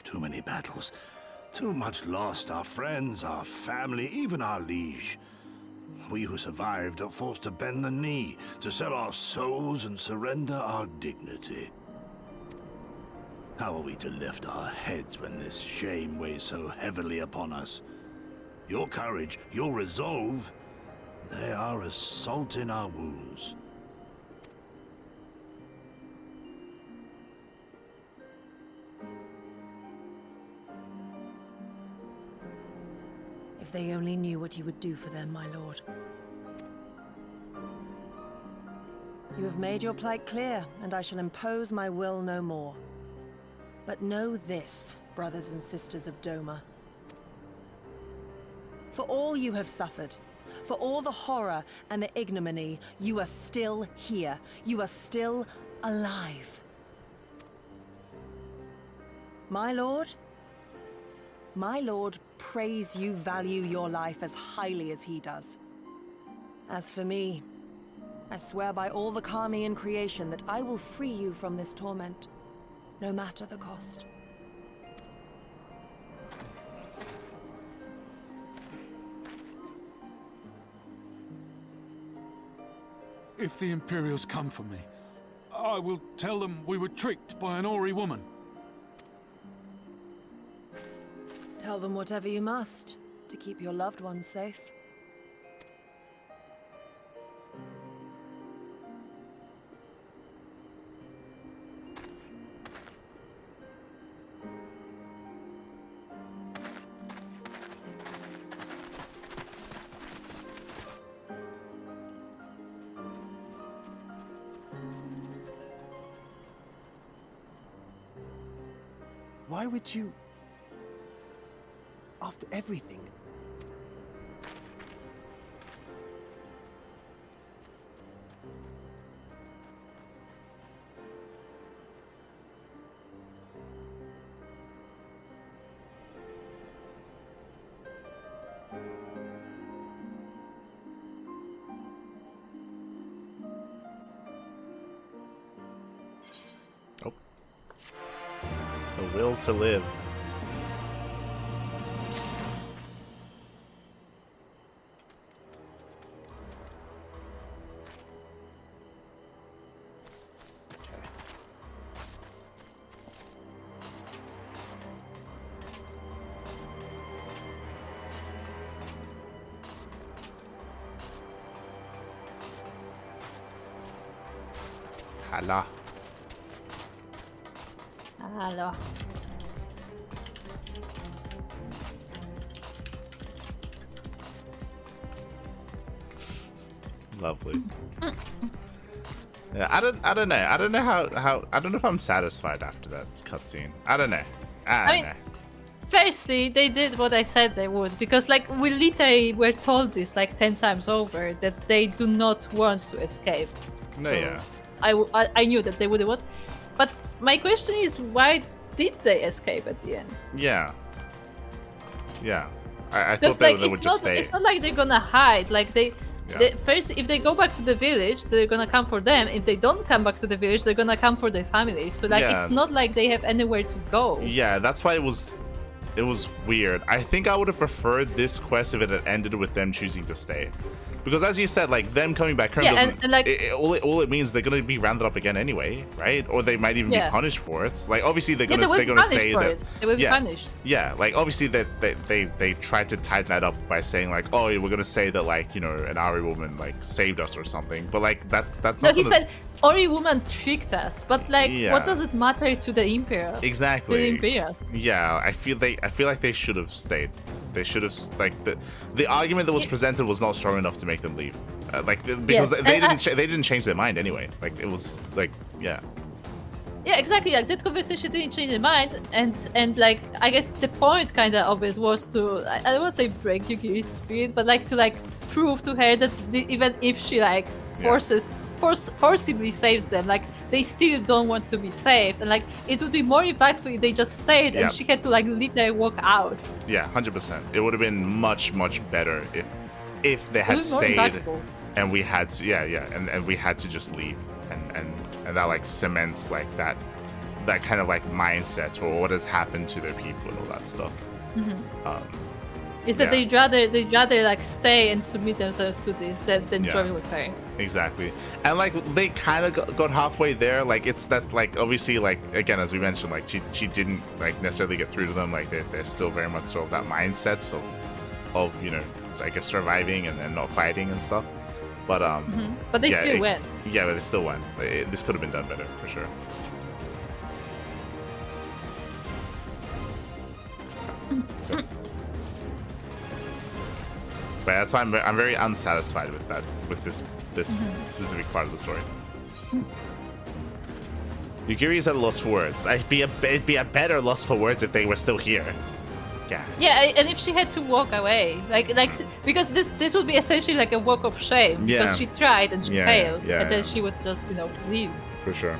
Too many battles. Too much lost, our friends, our family, even our liege. We who survived are forced to bend the knee, to sell our souls and surrender our dignity. How are we to lift our heads when this shame weighs so heavily upon us? Your courage, your resolve, they are as salt in our wounds. If they only knew what you would do for them, my lord. You have made your plight clear, and I shall impose my will no more. But know this, brothers and sisters of Doma. For all you have suffered, for all the horror and the ignominy, you are still here. You are still alive. My lord prays you value your life as highly as he does. As for me, I swear by all the Kami in creation that I will free you from this torment, no matter the cost. If the Imperials come for me, I will tell them we were tricked by an Ori woman. Tell them whatever you must to keep your loved ones safe. Why would you... After everything... Oh. The will to live. Hala. Hello. Lovely. Yeah, I don't know. I don't know how I don't know if I'm satisfied after that cutscene. I don't know. I don't know. Firstly, they did what I said they would, because like we literally were told this like 10 times over that they do not want to escape. No, So yeah. I knew that they wouldn't want. But my question is, why did they escape at the end? Yeah. Yeah. I Because thought they, like they would just stay. it's not like they're gonna hide. Like they first, if they go back to the village, they're gonna come for them. If they don't come back to the village, they're gonna come for their families. So like Yeah. it's not like they have anywhere to go. Yeah, that's why it was weird. I think I would have preferred this quest if it had ended with them choosing to stay. Because as you said, like them coming back home doesn't, and like all it means they're gonna be rounded up again anyway, right? Or they might even be punished for it. Like obviously they're gonna say that they will be punished. Yeah, like obviously that they tried to tighten that up by saying like, oh, we're gonna say that like, you know, an Ari woman like saved us or something. But like that's No, not he gonna... said Ori woman tricked us, but like what does it matter to the Imperial? Exactly. To the Imperials. Yeah, I feel like they should have stayed. They should have, like, the argument that was presented was not strong enough to make them leave. Because they didn't change their mind anyway. Like it was like, yeah. Yeah, exactly. Like that conversation didn't change their mind, and like I guess the point kind of it was to I don't want to say break Yuki's spirit, but like to like prove to her that even if she like forcibly saves them, like they still don't want to be saved, and like it would be more impactful if they just stayed and she had to like literally walk out. Yeah, 100%. It would have been much better if they had stayed and we had to and we had to just leave and that like cements like that kind of like mindset or what has happened to their people and all that stuff. Is that they'd rather like stay and submit themselves to this than join with her. Exactly. And like they kind of got halfway there. Like it's that like obviously like again as we mentioned like she didn't like necessarily get through to them. Like they're still very much sort of that mindset of you know I guess surviving and not fighting and stuff. But but they still went. Yeah, but they still went. This could have been done better for sure. But that's why I'm very unsatisfied with this specific part of the story. Yugiri is at a loss for words. It'd be a better loss for words if they were still here. Yeah. Yeah, and if she had to walk away, like because this would be essentially like a walk of shame because she tried and she failed, and then she would just leave. For sure.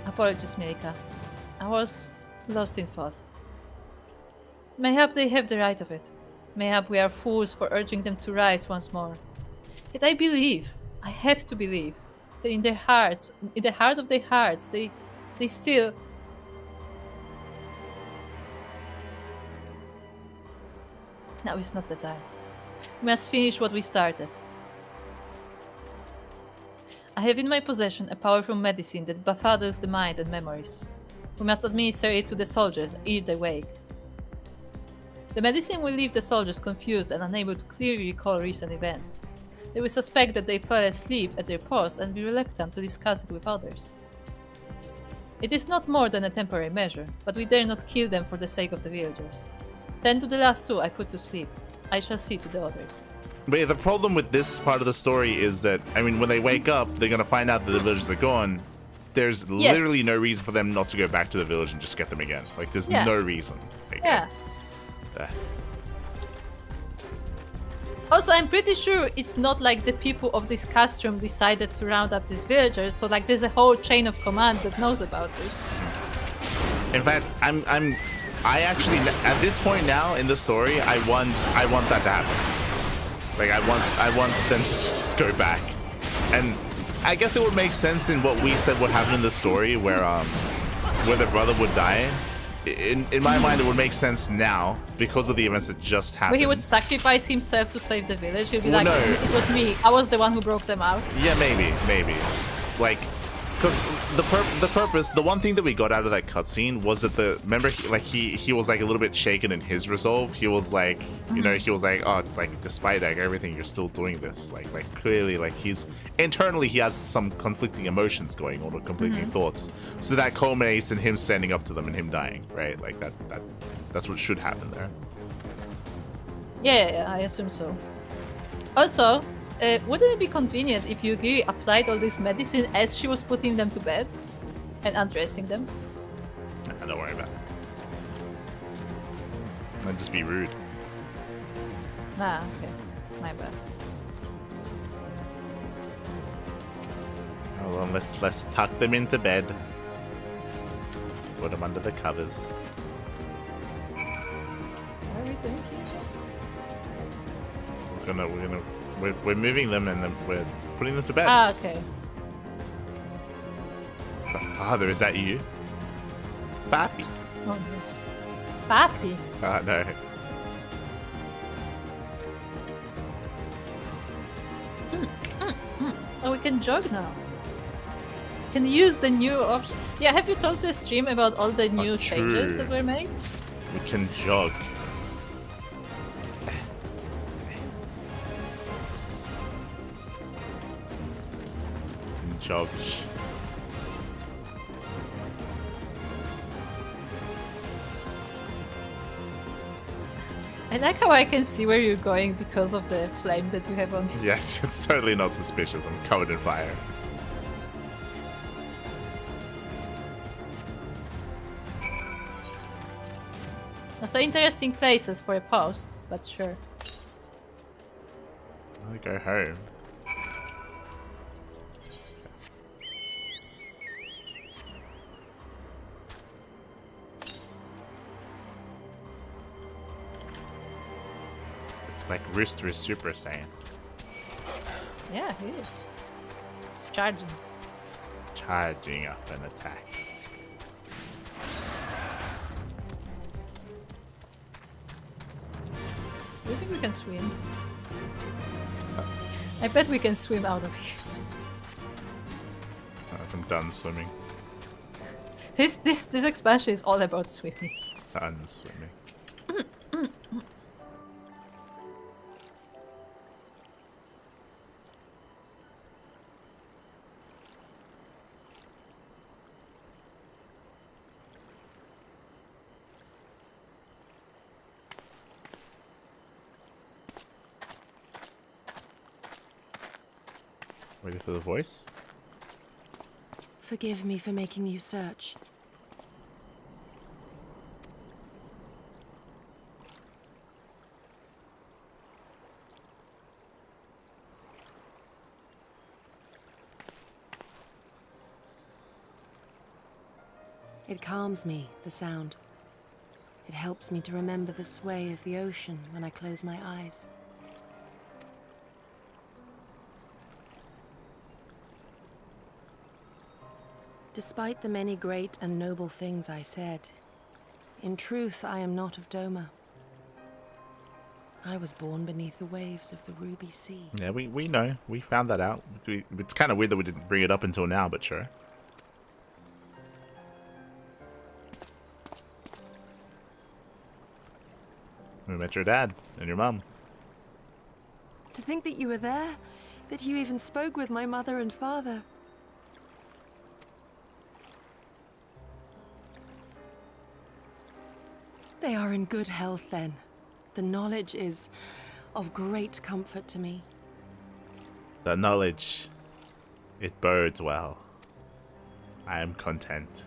Apologies, Milika. I was lost in thought. Mayhap they have the right of it. Mayhap we are fools for urging them to rise once more. Yet I believe, I have to believe, that in their hearts, in the heart of their hearts, they still... Now is not the time. We must finish what we started. I have in my possession a powerful medicine that befuddles the mind and memories. We must administer it to the soldiers ere they wake. The medicine will leave the soldiers confused and unable to clearly recall recent events. They will suspect that they fell asleep at their post and be reluctant to discuss it with others. It is not more than a temporary measure, but we dare not kill them for the sake of the villagers. 10 to the last 2 I put to sleep. I shall see to the others. But yeah, the problem with this part of the story is that, I mean, when they wake up, they're going to find out that the villagers are gone. There's literally no reason for them not to go back to the village and just get them again. Like, there's no reason. Like, Also, I'm pretty sure it's not like the people of this castrum decided to round up these villagers, so like there's a whole chain of command that knows about this. In fact, I actually, at this point now in the story, I want that to happen. Like, I want them to just go back. And I guess it would make sense in what we said would happen in the story where the brother would die. In my mind, it would make sense now because of the events that just happened. Where he would sacrifice himself to save the village. He'd be like, it was me. I was the one who broke them out. Yeah, maybe. Like, because the one thing that we got out of that cutscene was that he was like a little bit shaken in his resolve. He was like, he was like, oh, like despite like everything, you're still doing this. Like clearly, like he's internally he has some conflicting emotions going on or conflicting thoughts. So that culminates in him standing up to them and him dying, right? Like that's what should happen there. Yeah, I assume so. Also, wouldn't it be convenient if Yugiri applied all this medicine as she was putting them to bed and undressing them? Don't worry about it. That'd just be rude. Ah, okay. My bad. Oh, well, let's tuck them into bed. Put them under the covers. What are we doing here? We're moving them and then we're putting them to bed. Ah, okay. Father, is that you? Papi. Oh, no. Papi? No. Oh, we can jog now. Can use the new option. Yeah, have you told the stream about all the new changes that were made? We can jog. Jobs. I like how I can see where you're going because of the flame that you have on you. Yes, it's totally not suspicious. I'm covered in fire. Also interesting places for a post, but sure. I'll go home. It's like Rooster is Super Saiyan. Yeah, he is. It's charging. Charging up an attack. Do you think we can swim? I bet we can swim out of here. I'm done swimming. This expansion is all about swimming. Done swimming. Ready for the voice? Forgive me for making you search. It calms me, the sound. It helps me to remember the sway of the ocean when I close my eyes. Despite the many great and noble things I said, in truth I am not of Doma. I was born beneath the waves of the Ruby Sea. Yeah, we know. We found that out. It's kind of weird that we didn't bring it up until now, but sure. We met your dad and your mom. To think that you were there, that you even spoke with my mother and father. They are in good health then. The knowledge is of great comfort to me. The knowledge, it bodes well. I am content.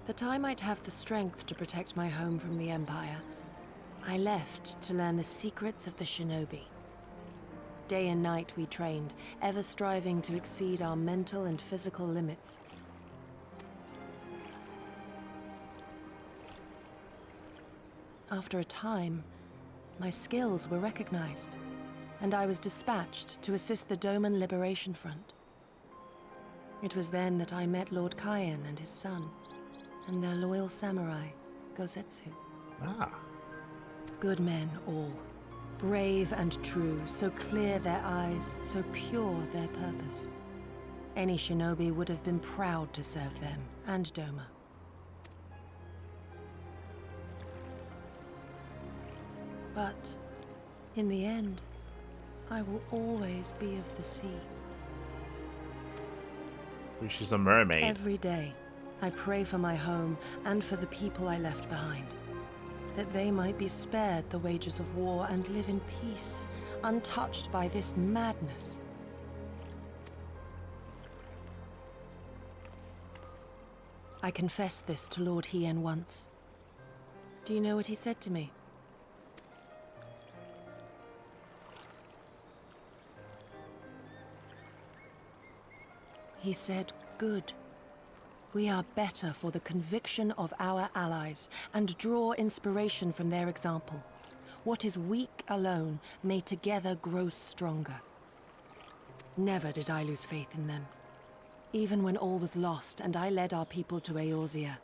That I might have the strength to protect my home from the Empire, I left to learn the secrets of the shinobi. Day and night we trained, ever striving to exceed our mental and physical limits. After a time, my skills were recognized, and I was dispatched to assist the Doman Liberation Front. It was then that I met Lord Kaien and his son, and their loyal samurai, Gosetsu. Ah. Good men all, brave and true, so clear their eyes, so pure their purpose. Any shinobi would have been proud to serve them, and Doma. But, in the end, I will always be of the sea. She's a mermaid. Every day, I pray for my home and for the people I left behind, that they might be spared the wages of war and live in peace, untouched by this madness. I confessed this to Lord Hien once. Do you know what he said to me? He said, "Good. We are better for the conviction of our allies, and draw inspiration from their example. What is weak alone may together grow stronger." Never did I lose faith in them. Even when all was lost and I led our people to Eorzea,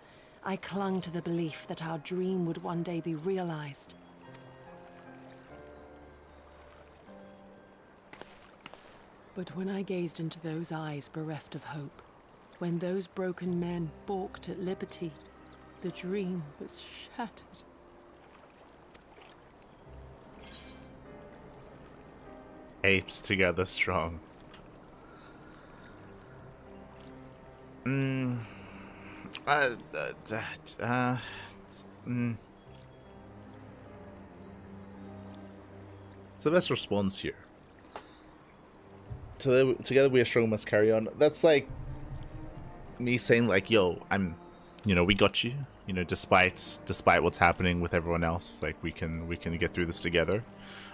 I clung to the belief that our dream would one day be realized. But when I gazed into those eyes bereft of hope, when those broken men balked at liberty, the dream was shattered. Apes together strong. So the best response here. Together we are strong, must carry on. That's like me saying like, yo, we got you. Despite what's happening with everyone else, like we can get through this together.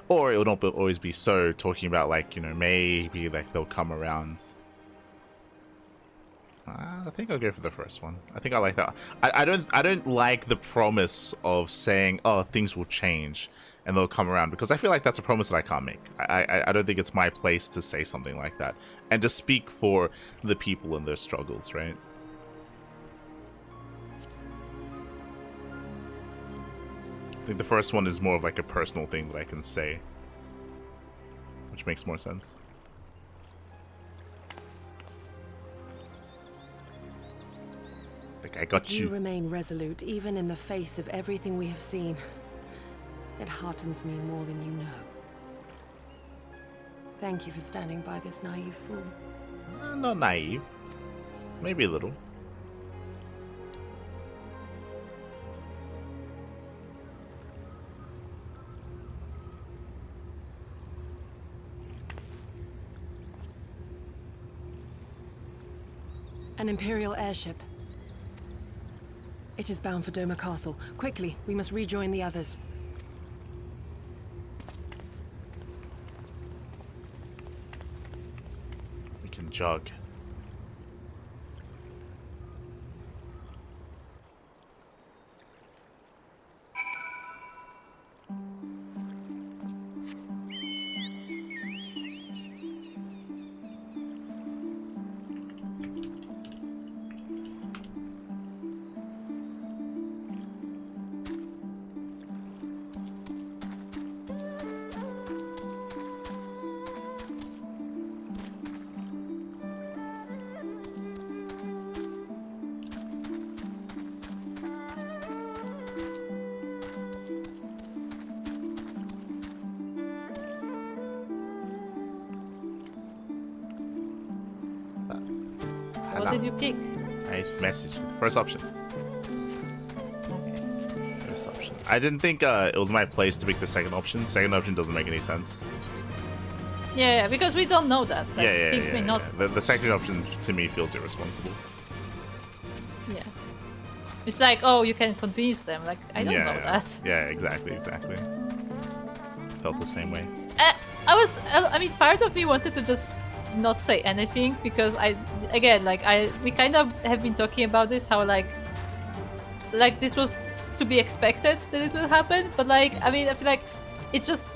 Or it will not always be so, talking about like, maybe like they'll come around. I think I'll go for the first one. I think I like that. I don't like the promise of saying, oh, things will change and they'll come around, because I feel like that's a promise that I can't make. I don't think it's my place to say something like that and to speak for the people and their struggles, right? I think the first one is more of like a personal thing that I can say, which makes more sense. Like, I got you. You remain resolute even in the face of everything we have seen. It heartens me more than you know. Thank you for standing by this naive fool. Not naive. Maybe a little. An Imperial airship. It is bound for Doma Castle. Quickly, we must rejoin the others. We can jog. What did you pick? I messaged you. First option. First option. I didn't think it was my place to pick the second option. Second option doesn't make any sense. Yeah, because we don't know that. Like, Yeah. things may not. The second option to me feels irresponsible. Yeah. It's like, oh, you can convince them. Like, I don't know that. Yeah, exactly. Felt the same way. I mean, part of me wanted to just not say anything because we kind of have been talking about this, how like this was to be expected that it will happen, but like, I mean, I feel like it's just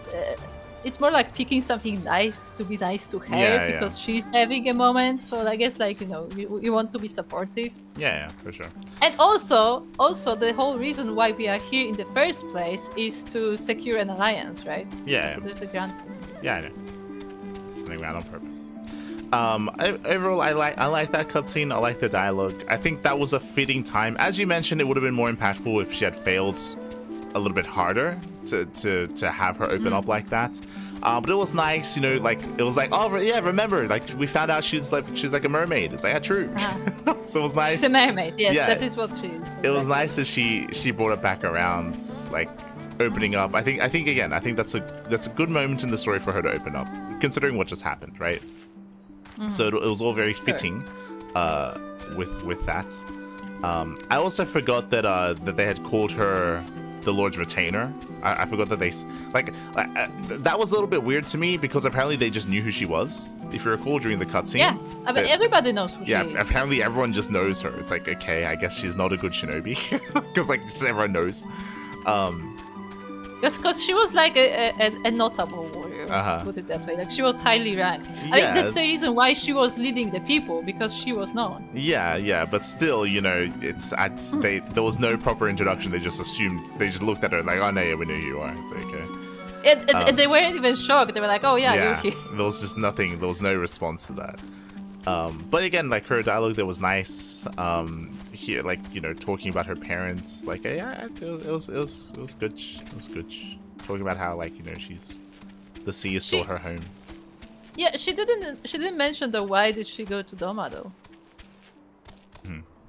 it's more like picking something nice to be nice to her because she's having a moment. So I guess, like, you know, you want to be supportive. Yeah, for sure. And also the whole reason why we are here in the first place is to secure an alliance, right? Yeah. So there's a grant. Yeah, I know. Running around on purpose. Overall, I like that cutscene. I like the dialogue. I think that was a fitting time. As you mentioned, it would have been more impactful if she had failed a little bit harder to have her open up like that. But it was nice, you know, like it was like, oh yeah, remember, like we found out she's like a mermaid. It's like, yeah, true. So it was nice. She's a mermaid. Yes, that is what she is. It was nice that she brought it back around, like opening up. I think that's a good moment in the story for her to open up, considering what just happened, right? So it was all very fitting with that. I also forgot that they had called her the Lord's Retainer. I forgot that they that was a little bit weird to me because apparently they just knew who she was. If you recall during the cutscene. Yeah, I mean, everybody knows who she is. Yeah, apparently everyone just knows her. It's like, okay, I guess she's not a good shinobi because like just everyone knows. Because she was like a notable warrior, put it that way. Like she was highly ranked. I mean, that's the reason why she was leading the people, because she was known. Yeah, but still, you know, there was no proper introduction. They just assumed, they just looked at her like, oh no, yeah, we knew who you are. It's like, okay. And they weren't even shocked. They were like, oh yeah, you're here. There was just nothing. There was no response to that. But again, like her dialogue there was nice. Here, like, you know, talking about her parents, like, yeah, it was good. It was good. Talking about how, like, you know, the sea is still her home. Yeah, she didn't mention why did she go to Doma though.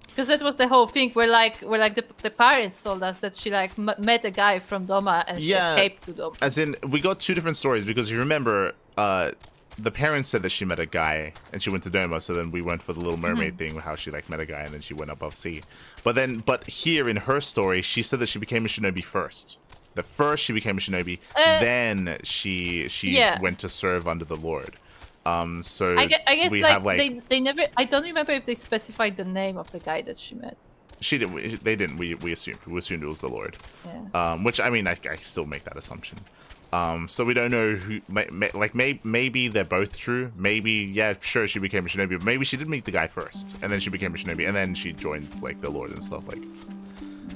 Because that was the whole thing where the parents told us that she like met a guy from Doma and she escaped to Doma. As in, we got two different stories because you remember, the parents said that she met a guy and she went to Doma, so then we went for the Little Mermaid thing, how she like met a guy and then she went above sea. But here in her story, she said that she became a shinobi first. The first she became a shinobi, then she went to serve under the Lord. So I guess we like, have like they never. I don't remember if they specified the name of the guy that she met. She didn't. They didn't. We assumed it was the Lord. Yeah. Which I mean, I still make that assumption. So we don't know who. Maybe they're both true. Maybe sure she became a shinobi, but maybe she did meet the guy first, and then she became a shinobi, and then she joined like the Lord and stuff. Like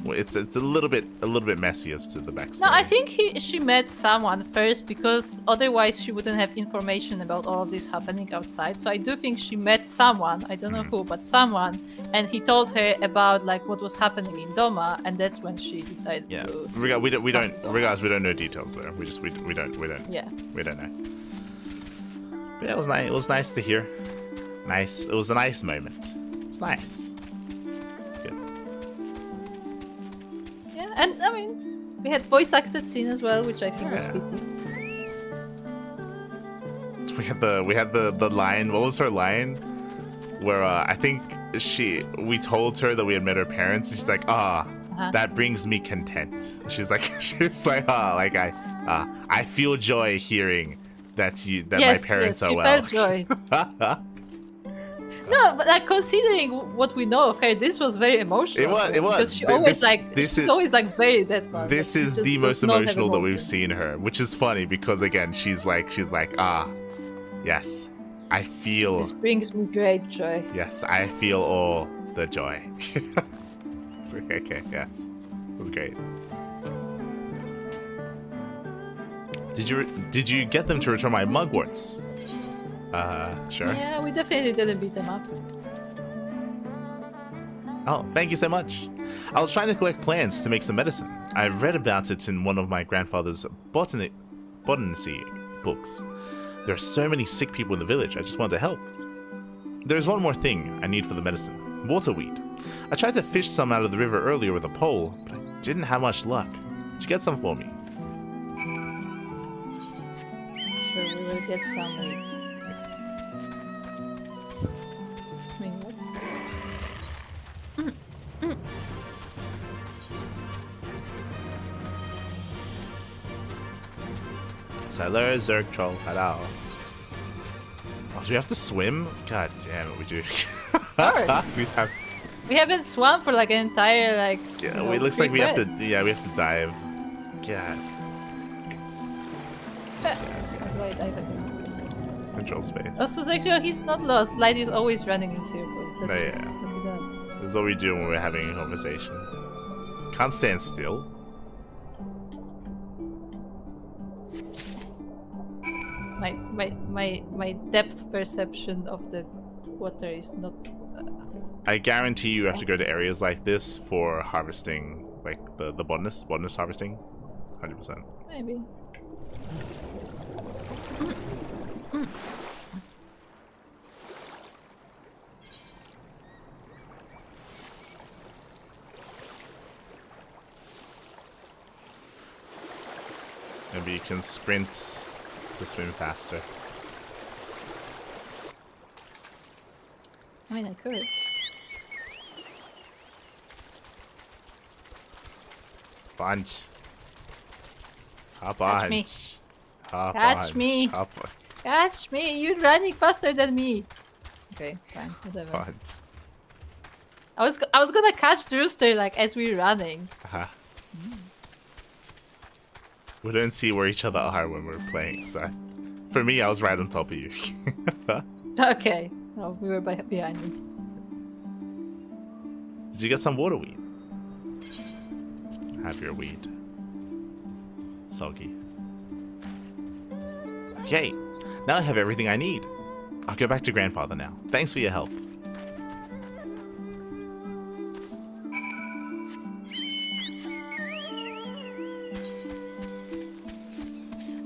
it's a little bit messy as to the backstory. No, I think she met someone first because otherwise she wouldn't have information about all of this happening outside. So I do think she met someone. I don't know who, but someone, and he told her about like what was happening in Doma, and that's when she decided. Yeah, to we don't Doma. we don't know details there. We don't. Yeah. We don't know. But yeah, it was nice. It was nice to hear. Nice. It was a nice moment. It's nice. It's good. Yeah, and I mean, we had voice acted scene as well, which I think was fitting. We had the line. What was her line? Where I think we told her that we had met her parents, and she's like, that brings me content. She's like I feel joy hearing that my parents are well. Felt joy. No, but like considering what we know of her, this was very emotional. It was. Because she always she's always like very that part. This is the most emotional that we've seen her, which is funny because again, she's like, yes, I feel. This brings me great joy. Yes, I feel all the joy. It's okay, yes, it was great. Did you get them to return my mugworts? Sure. Yeah, we definitely didn't beat them up. Oh, thank you so much. I was trying to collect plants to make some medicine. I read about it in one of my grandfather's botany books. There are so many sick people in the village, I just wanted to help. There's one more thing I need for the medicine. Waterweed. I tried to fish some out of the river earlier with a pole, but I didn't have much luck. Could you get some for me? Sure, we will get some weed. Hello, Zerg Troll. Hello. Oh, do we have to swim? God damn it, we do. Of course. We haven't swum for like an entire like. Yeah, it looks like we have to. Yeah, we have to dive. God. Control space. Also, Zerg, he's not lost. Light is always running in circles. That's just what he does. That's what we do when we're having a conversation. Can't stand still. My depth perception of the water is not. I guarantee you have to go to areas like this for harvesting, like the botanist harvesting, 100%. Maybe. Maybe you can sprint to swim faster. I mean, I could. Punch. Hop Catch on. me. Hop Catch on. me. Hop on. Catch me! You're running faster than me. Okay, fine, whatever. Punch. I was gonna catch the rooster like as we're running. We don't see where each other are when we're playing, so for me, I was right on top of you. Okay. Oh, we were behind me. Did you get some water weed? Have your weed. Soggy. Okay, now I have everything I need. I'll go back to grandfather now. Thanks for your help.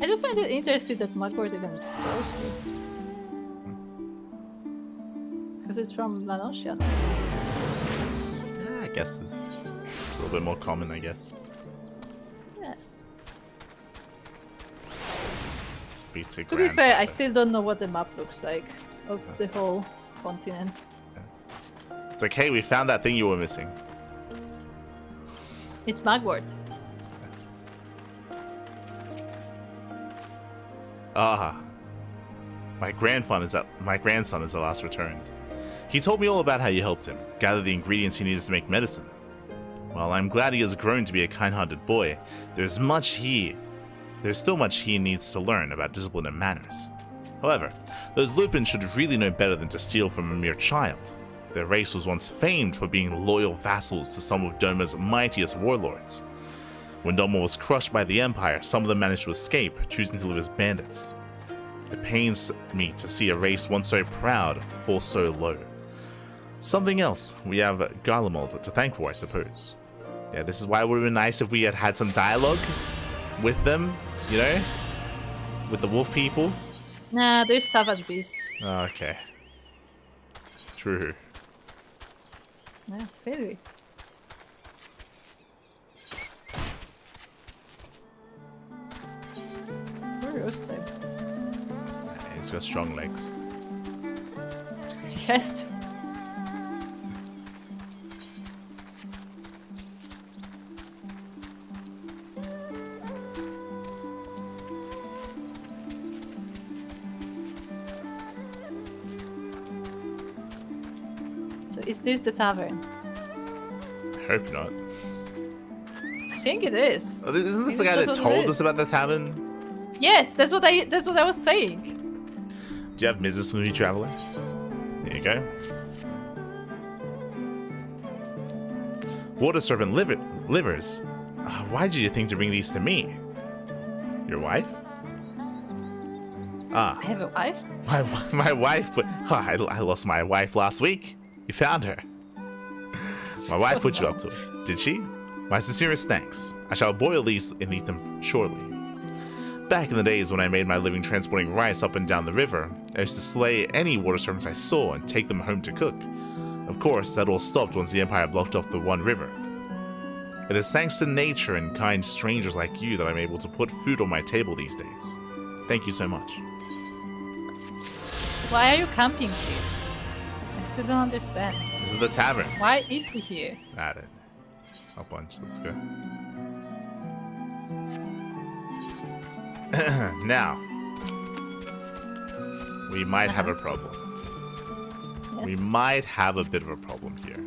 I do find it interesting that Mugwort even knows you. Because it's from Lanoshian. Yeah, I guess it's a little bit more common, I guess. Yes. Speak to be fair, I still don't know what the map looks like of the whole continent. It's like, hey, we found that thing you were missing. It's Mugwort. Yes. Ah. My grandson is at last returned. He told me all about how you helped him, gather the ingredients he needed to make medicine. Well, I'm glad he has grown to be a kind-hearted boy. There's still much he needs to learn about discipline and manners. However, those Lupins should really know better than to steal from a mere child. Their race was once famed for being loyal vassals to some of Doma's mightiest warlords. When Doma was crushed by the Empire, some of them managed to escape, choosing to live as bandits. It pains me to see a race once so proud fall so low. Something else we have Garlemald to thank for, I suppose. Yeah, this is why it would have been nice if we had had some dialogue with them, you know? With the wolf people. Nah, there's savage beasts. Okay. True. Yeah, really. Poor Rooster. He's got strong legs. He has to. So is this the tavern? I hope not. I think it is. Oh, isn't this the guy that told us about the tavern? Yes, that's what I was saying. Do you have business with me, traveler? There you go. Water serpent livers. Why did you think to bring these to me? Your wife? Ah. I have a wife? My wife, but I lost my wife last week. You found her. My wife put you up to it, did she? My sincerest thanks. I shall boil these and eat them shortly. Back in the days when I made my living transporting rice up and down the river, I used to slay any water serpents I saw and take them home to cook. Of course, that all stopped once the Empire blocked off the one river. It is thanks to nature and kind strangers like you that I'm able to put food on my table these days. Thank you so much. Why are you camping here? I still don't understand. This is the tavern. Why is he here? At it. A bunch. Let's go. Now, we might have a problem. Yes. We might have a bit of a problem here.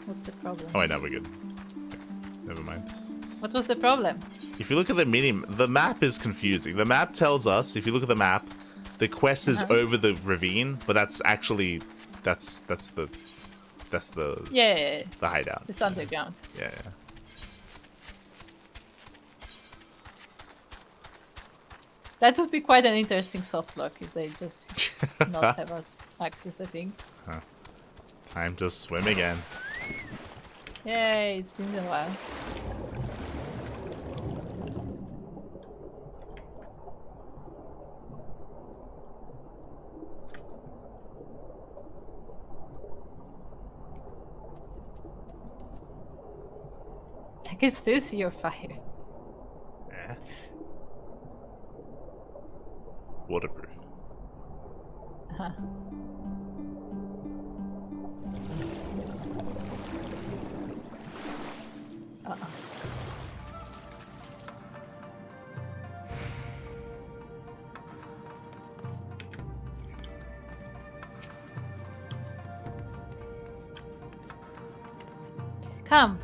What's the problem? Oh, wait, no, we're good. Okay, never mind. What was the problem? If you look at the map is confusing. The map tells us, if you look at the map, the quest is over the ravine, but that's actually that's the yeah. the hideout. It's underground. Yeah. That would be quite an interesting soft lock if they just not have us access the thing. Huh. Time to swim again. Yay, it's been a while. I can still see your fire. Yeah. Waterproof. Uh-huh. Uh-oh. Come.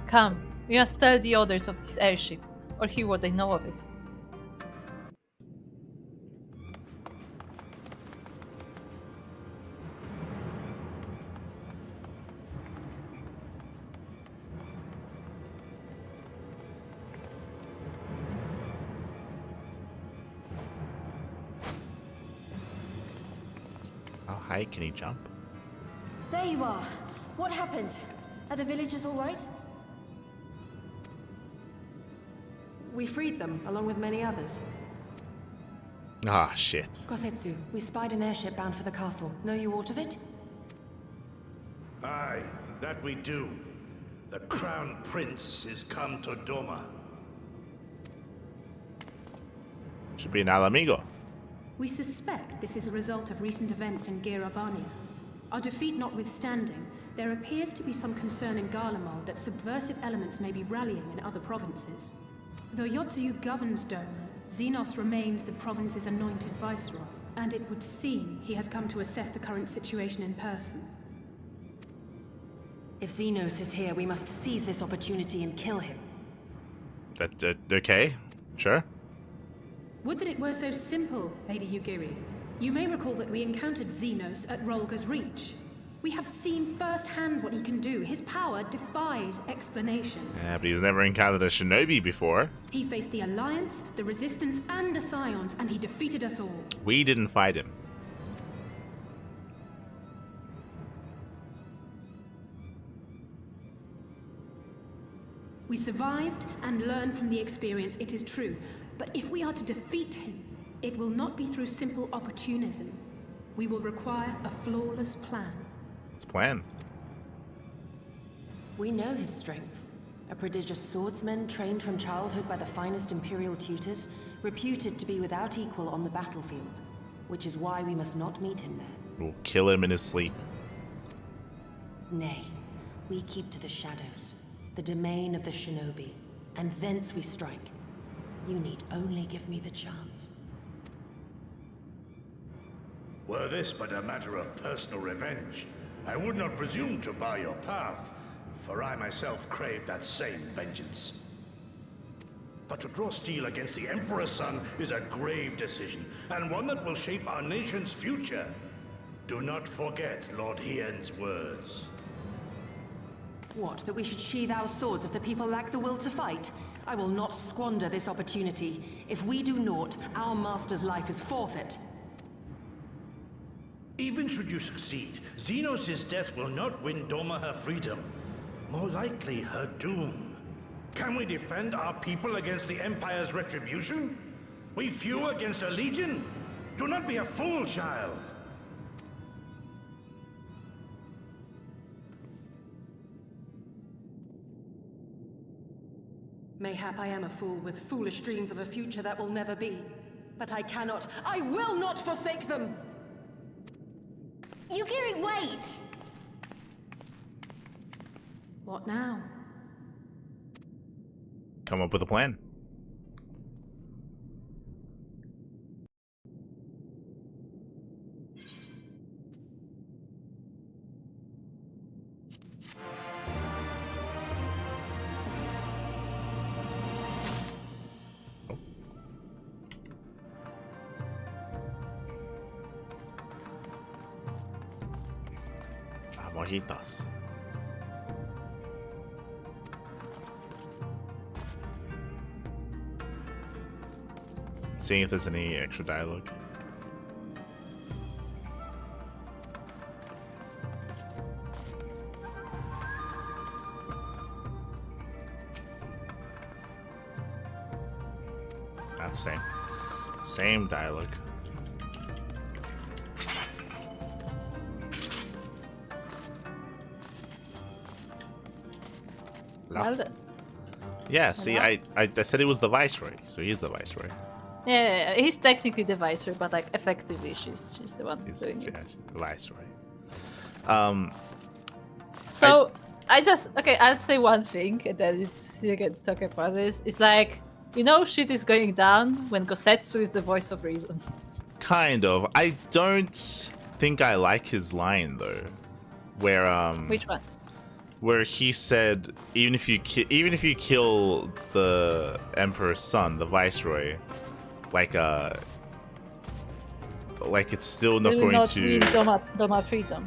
We must tell the others of this airship, or hear what they know of it. How high can he jump? There you are. What happened? Are the villagers all right? We freed them, along with many others. Ah, shit. Kosetsu, we spied an airship bound for the castle. Know you aught of it? Aye, that we do. The Crown Prince is come to Doma. Should be an Alamigo. We suspect this is a result of recent events in Girabania. Our defeat notwithstanding, there appears to be some concern in Garlemald that subversive elements may be rallying in other provinces. Though Yotsuyu governs Doma, Xenos remains the province's anointed viceroy, and it would seem he has come to assess the current situation in person. If Xenos is here, we must seize this opportunity and kill him. Okay, sure. Would that it were so simple, Lady Yugiri. You may recall that we encountered Xenos at Rolga's Reach. We have seen firsthand what he can do. His power defies explanation. Yeah, but he's never encountered a shinobi before. He faced the Alliance, the Resistance, and the Scions, and he defeated us all. We didn't fight him. We survived and learned from the experience, it is true. But if we are to defeat him, it will not be through simple opportunism. We will require a flawless plan. Let's plan. We know his strengths. A prodigious swordsman trained from childhood by the finest Imperial tutors, reputed to be without equal on the battlefield, which is why we must not meet him there. We'll kill him in his sleep. Nay, we keep to the shadows, the domain of the shinobi, and thence we strike. You need only give me the chance. Were this but a matter of personal revenge, I would not presume to bar your path, for I myself crave that same vengeance. But to draw steel against the Emperor's son is a grave decision, and one that will shape our nation's future. Do not forget Lord Hien's words. What, that we should sheathe our swords if the people lack the will to fight? I will not squander this opportunity. If we do naught, our master's life is forfeit. Even should you succeed, Xenos' death will not win Doma her freedom. More likely, her doom. Can we defend our people against the Empire's retribution? We few against a legion? Do not be a fool, child! Mayhap I am a fool with foolish dreams of a future that will never be. But I will not forsake them! Yukiri, wait! What now? Come up with a plan. Mojitos. Seeing if there's any extra dialogue. That's same dialogue. Yeah, see, I said it was the Viceroy, so he's the Viceroy. Yeah, he's technically the Viceroy, but like effectively she's the one doing it. Yeah, she's the Viceroy. So I'll say one thing, and then you can talk about this. It's like, you know, shit is going down when Gosetsu is the voice of reason. Kind of. I don't think I like his line though, where Which one? Where he said, even if you kill the Emperor's son, the Viceroy, like it's still not going to win Doma freedom.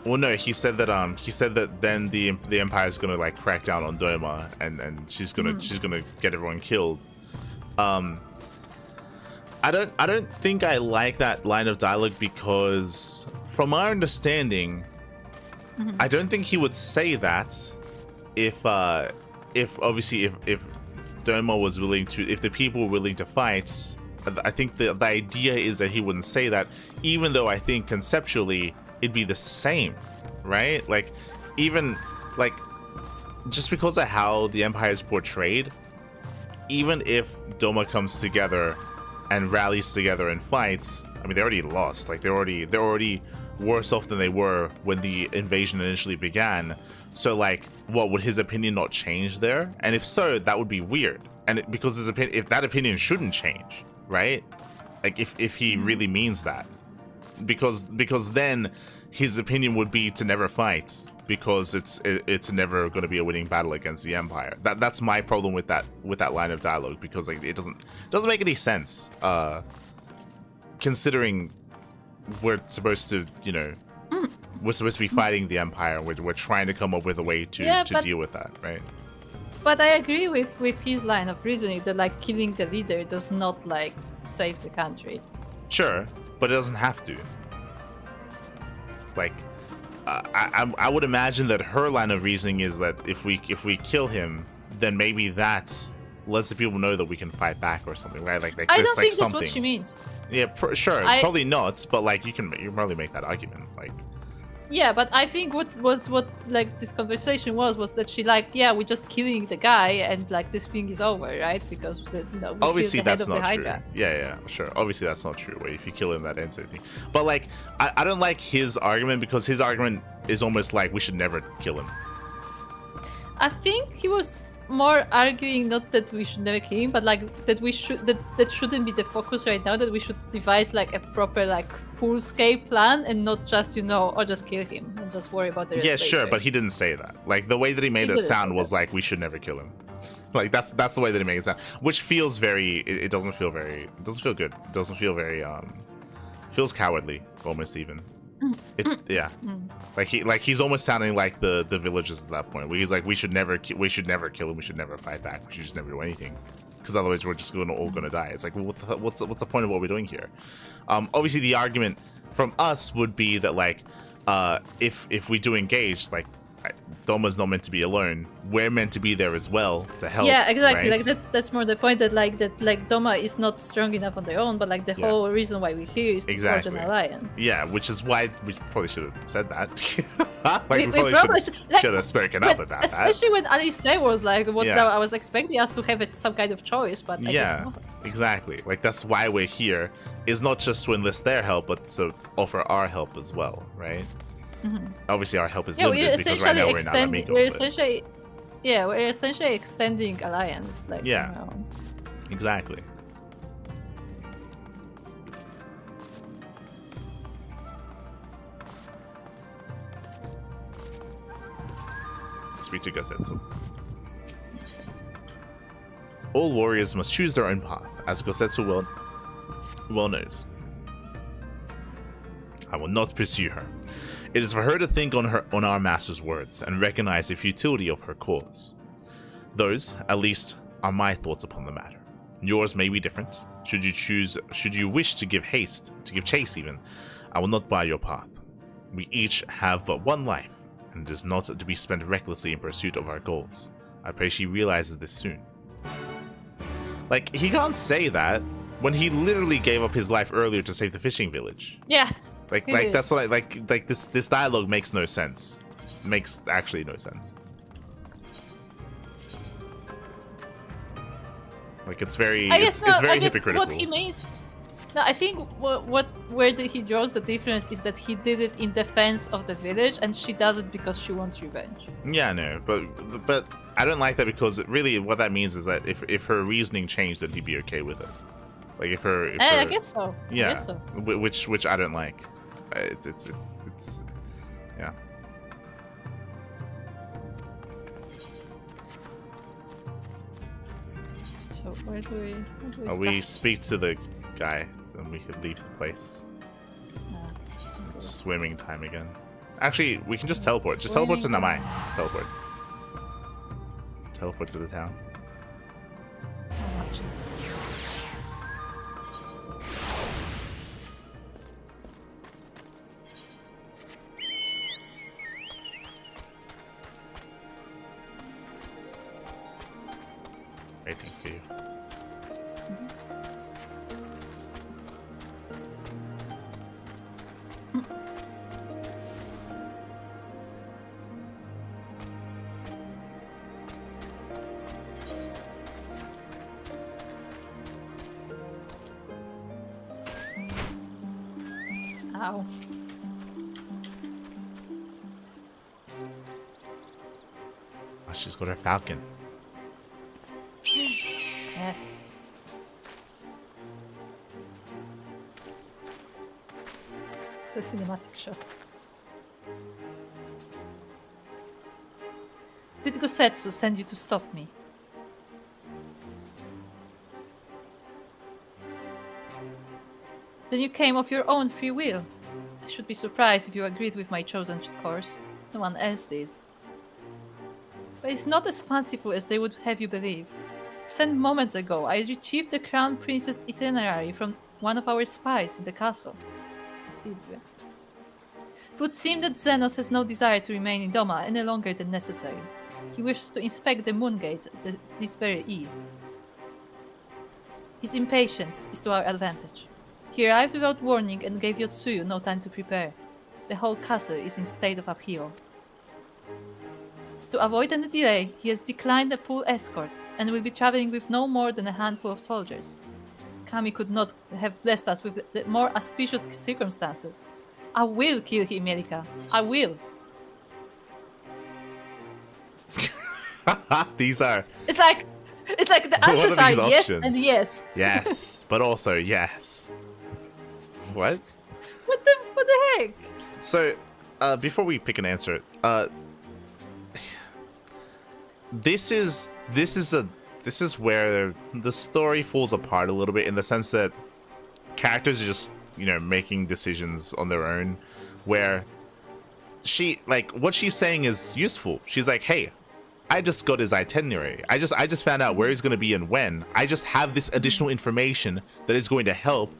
Well, no, he said that then the Empire is gonna like crack down on Doma, and she's gonna get everyone killed. I don't think I like that line of dialogue because, from my understanding, I don't think he would say that if Doma was willing to, if the people were willing to fight. I think the idea is that he wouldn't say that, even though I think conceptually it'd be the same, right? Like, even like, just because of how the Empire is portrayed, even if Doma comes together and rallies together and fights, I mean, they already lost. Like, they're already worse off than they were when the invasion initially began. So like, what, would his opinion not change there? And if so, that would be weird. And because his opinion, if that opinion shouldn't change, right? Like, if he really means that, because then his opinion would be to never fight, because it's never going to be a winning battle against the Empire. That's my problem with that line of dialogue, because like, it doesn't make any sense, considering we're supposed to, you know, We're supposed to be fighting the Empire. We're trying to come up with a way to deal with that, right? But I agree with his line of reasoning that like killing the leader does not like save the country. Sure, but it doesn't have to. Like, I would imagine that her line of reasoning is that if we kill him, then maybe that's lets the people know that we can fight back or something, right? Like I this, don't like think something. that's what she means. Yeah, sure, probably not. But like you can probably make that argument, like. Yeah, but I think what like this conversation was that she like, yeah, we're just killing the guy and like this thing is over, right? Because we obviously killed the head that's of the not true. Hydra. Yeah, sure. Obviously that's not true. If you kill him, that ends everything. But like, I don't like his argument because his argument is almost like we should never kill him. I think he was more arguing not that we should never kill him, but like that we should that shouldn't be the focus right now. That we should devise like a proper like full scale plan and not just or just kill him and just worry about the rest. Yeah, sure, later. but he didn't say that. Like the way that he made it sound was like we should never kill him. Like that's the way that he made it sound, which feels very. It doesn't feel very. It doesn't feel good. It doesn't feel very. Feels cowardly almost even. Yeah. Like he's almost sounding like the villagers at that point, where he's like, we should never kill him, we should never fight back, we should just never do anything, because otherwise we're just all gonna die. It's like, well, what's the point of what we're doing here? Obviously the argument from us would be that like, if we do engage, like Doma's not meant to be alone. We're meant to be there as well to help. Yeah, exactly. Right? Like that's more the point that like Doma is not strong enough on their own, but like the whole reason why we're here is to forge an alliance. Yeah, which is why we probably should have said that. we probably should have spoken up about that. Especially when Alice was like, I was expecting us to have some kind of choice, but I guess not. Exactly. Like that's why we're here. Is not just to enlist their help, but to offer our help as well, right? Obviously, our help is limited because right now we're in Amigo. We're essentially extending alliance. Like, exactly. Speak to Gosetsu. All warriors must choose their own path, as Gosetsu well knows. I will not pursue her. It is for her to think on our master's words and recognize the futility of her cause. Those, at least, are my thoughts upon the matter. Yours may be different. Should you wish to give chase even, I will not bar your path. We each have but one life, and it is not to be spent recklessly in pursuit of our goals. I pray she realizes this soon. Like, he can't say that when he literally gave up his life earlier to save the fishing village. Yeah. Like that's what I like this dialogue makes no sense. Makes actually no sense. Like it's very hypocritical. What he means. No, I think where he draws the difference is that he did it in defense of the village, and she does it because she wants revenge. Yeah, no, but I don't like that because really what that means is that if her reasoning changed, then he'd be okay with it. Like if her I guess so. Yeah, I guess so. Which I don't like. It's yeah. So where do we speak to the guy, then we could leave the place. It's swimming time again. Actually, we can just teleport. Just teleport to Namai. Just teleport. Teleport to the town. Oh, Jesus. Waiting for you. Ow. Oh, she's got her falcon. Yes. The cinematic shot. Did Gosetsu send you to stop me? Then you came of your own free will. I should be surprised if you agreed with my chosen course. No one else did. But it's not as fanciful as they would have you believe. 10 moments ago, I retrieved the Crown Prince's itinerary from one of our spies in the castle. It would seem that Xenos has no desire to remain in Doma any longer than necessary. He wishes to inspect the moon gates this very eve. His impatience is to our advantage. He arrived without warning and gave Yotsuyu no time to prepare. The whole castle is in state of upheaval. To avoid any delay, he has declined a full escort and will be traveling with no more than a handful of soldiers. Kami could not have blessed us with more auspicious circumstances. I will kill him, Erika. I will. These are... It's like the answers are yes and yes. Yes, but also yes. What? What the heck? So, before we pick an answer, this is where the story falls apart a little bit, in the sense that characters are just, you know, making decisions on their own, where what she's saying is useful. She's like, hey, I just got his itinerary. I just found out where he's going to be and when. I just have this additional information that is going to help.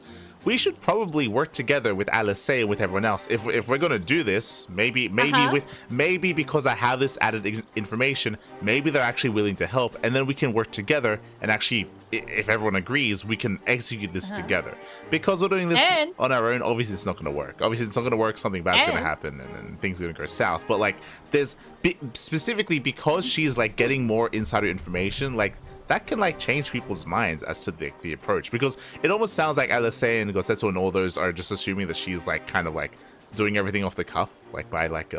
We should probably work together with Alice and with everyone else. If we're going to do this, maybe because I have this added information, maybe they're actually willing to help, and then we can work together and actually, if everyone agrees, we can execute this together. Because we're doing this on our own, obviously it's not going to work. Obviously it's not going to work, something bad's going to happen, and things are going to go south. But like, there's specifically because she's like getting more insider information, like that can like change people's minds as to the approach, because it almost sounds like Alice and Gossetsu and all those are just assuming that she's like kind of like doing everything off the cuff, like by like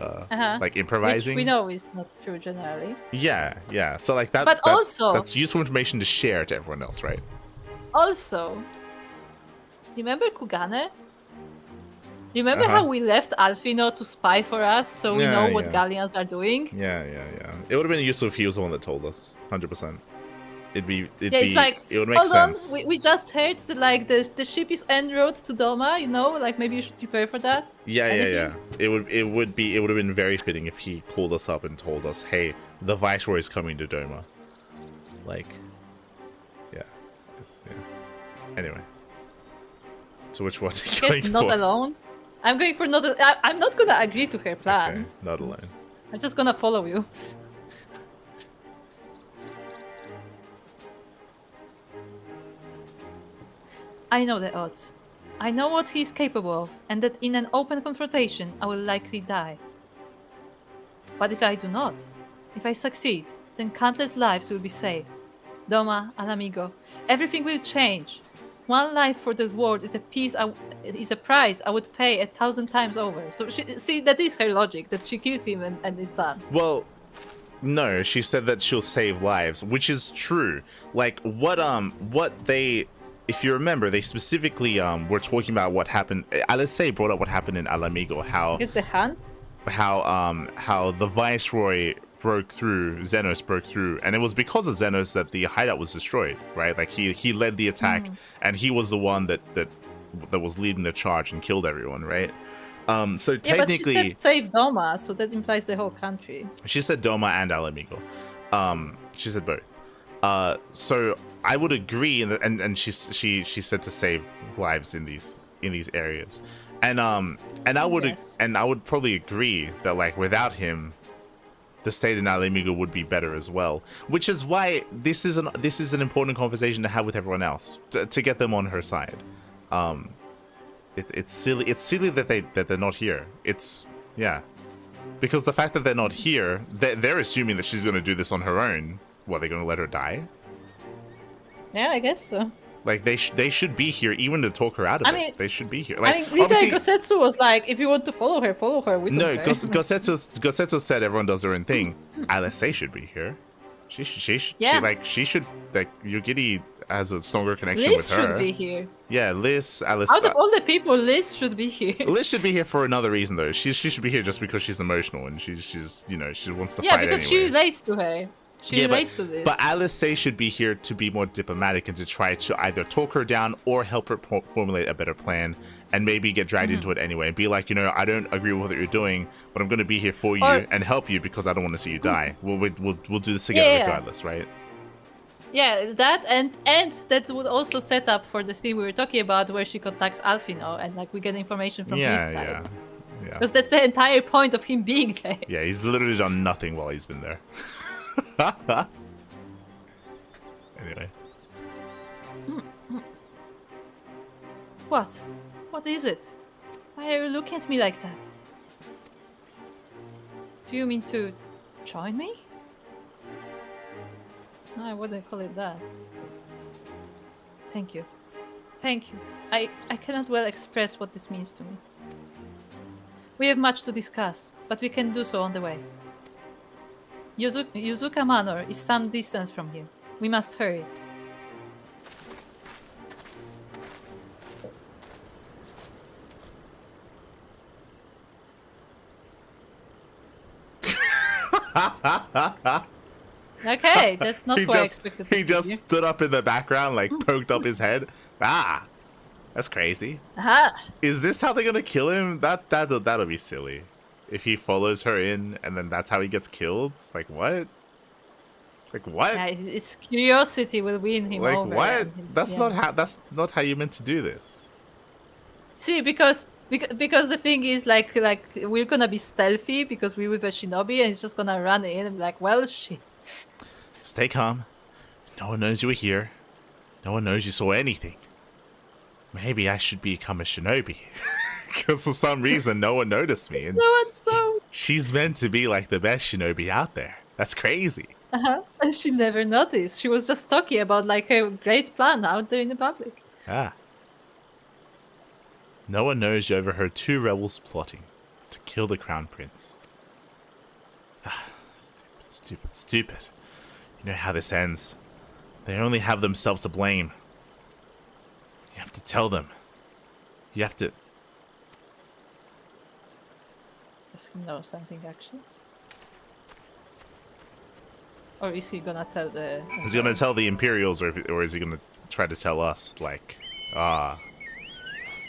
improvising. Which we know is not true generally. Yeah. So like that. But also, that's useful information to share to everyone else, right? Also, remember Kugane? Remember how we left Alfino to spy for us, so we know what Galleons are doing? Yeah. It would have been useful if he was the one that told us, 100%. It's like, it would make sense. We just heard that like the ship is en route to Doma, you know, like maybe you should prepare for that. Yeah. It would have been very fitting if he called us up and told us, hey, the Viceroy is coming to Doma. Like, yeah. Anyway. So which one are you going for? Not alone. I'm going for not. I'm not gonna agree to her plan. Okay, not alone. I'm just gonna follow you. I know the odds. I know what he is capable of, and that in an open confrontation, I will likely die. But if I do not, if I succeed, then countless lives will be saved. Doma, Alamigo, everything will change. One life for the world is a price I would pay 1,000 times over. So see, that is her logic, that she kills him and it's done. Well, no, she said that she'll save lives, which is true. Like what they, if you remember, they specifically were talking about what happened. Alice brought up what happened in Alamigo, how is the hunt? How the Viceroy broke through, Xenos broke through, and it was because of Xenos that the hideout was destroyed, right? Like he led the attack, and he was the one that was leading the charge and killed everyone, right? So technically, but she said save Doma, so that implies the whole country. She said Doma and Alamigo. She said both. So I would agree, and she said to save lives in these areas, and I would probably agree that like without him, the state in Alamigo would be better as well. Which is why this is an important conversation to have with everyone else to get them on her side. It's silly that they're not here. Because the fact that they're not here, they're assuming that she's going to do this on her own. What, they're going to let her die? Yeah, I guess so. Like they should be here even to talk her out of it. They should be here. Like, Rita Gossetsu was like, if you want to follow her, follow her. Gossetsu said everyone does their own thing. Alice should be here. She should like Yugiri has a stronger connection with her. Liz should be here. Yeah, Liz, Alice. Out of all the people, Liz should be here. Liz should be here for another reason though. She should be here just because she's emotional and she's she wants to fight anyway. Yeah, because she relates to her. She relates to this. But Alice should be here to be more diplomatic and to try to either talk her down or help her formulate a better plan and maybe get dragged into it anyway and be like, you know, I don't agree with what you're doing, but I'm going to be here for you and help you because I don't want to see you die. We'll do this together regardless, right? Yeah, that and that would also set up for the scene we were talking about where she contacts Alfino and like we get information from his side. Yeah. Because that's the entire point of him being there. Yeah, he's literally done nothing while he's been there. Anyway. What? What is it? Why are you looking at me like that? Do you mean to join me? No, I wouldn't call it that. Thank you. Thank you. I cannot well express what this means to me. We have much to discuss, but we can do so on the way. Yuzuka Manor is some distance from here. We must hurry. Okay, that's not what I expected. He just stood up in the background, like poked up his head. Ah, that's crazy. Is this how they're gonna kill him? That'll be silly. If he follows her in and then that's how he gets killed? Like what? Like what? Yeah, his curiosity will win him over. Like what? That's not how you meant to do this. See, because the thing is like we're gonna be stealthy because we're with a shinobi and he's just gonna run in and be like, well, shit. Stay calm. No one knows you were here. No one knows you saw anything. Maybe I should become a shinobi. Because for some reason, no one noticed me. And no one saw. She's meant to be like the best shinobi out there. That's crazy. And she never noticed. She was just talking about like a great plan out there in the public. Ah. No one knows you overheard 2 rebels plotting to kill the crown prince. Ah, stupid. You know how this ends. They only have themselves to blame. You have to tell them. You have to... Does he know something actually? Or is he gonna tell the... Is he gonna tell the Imperials or is he gonna try to tell us, like,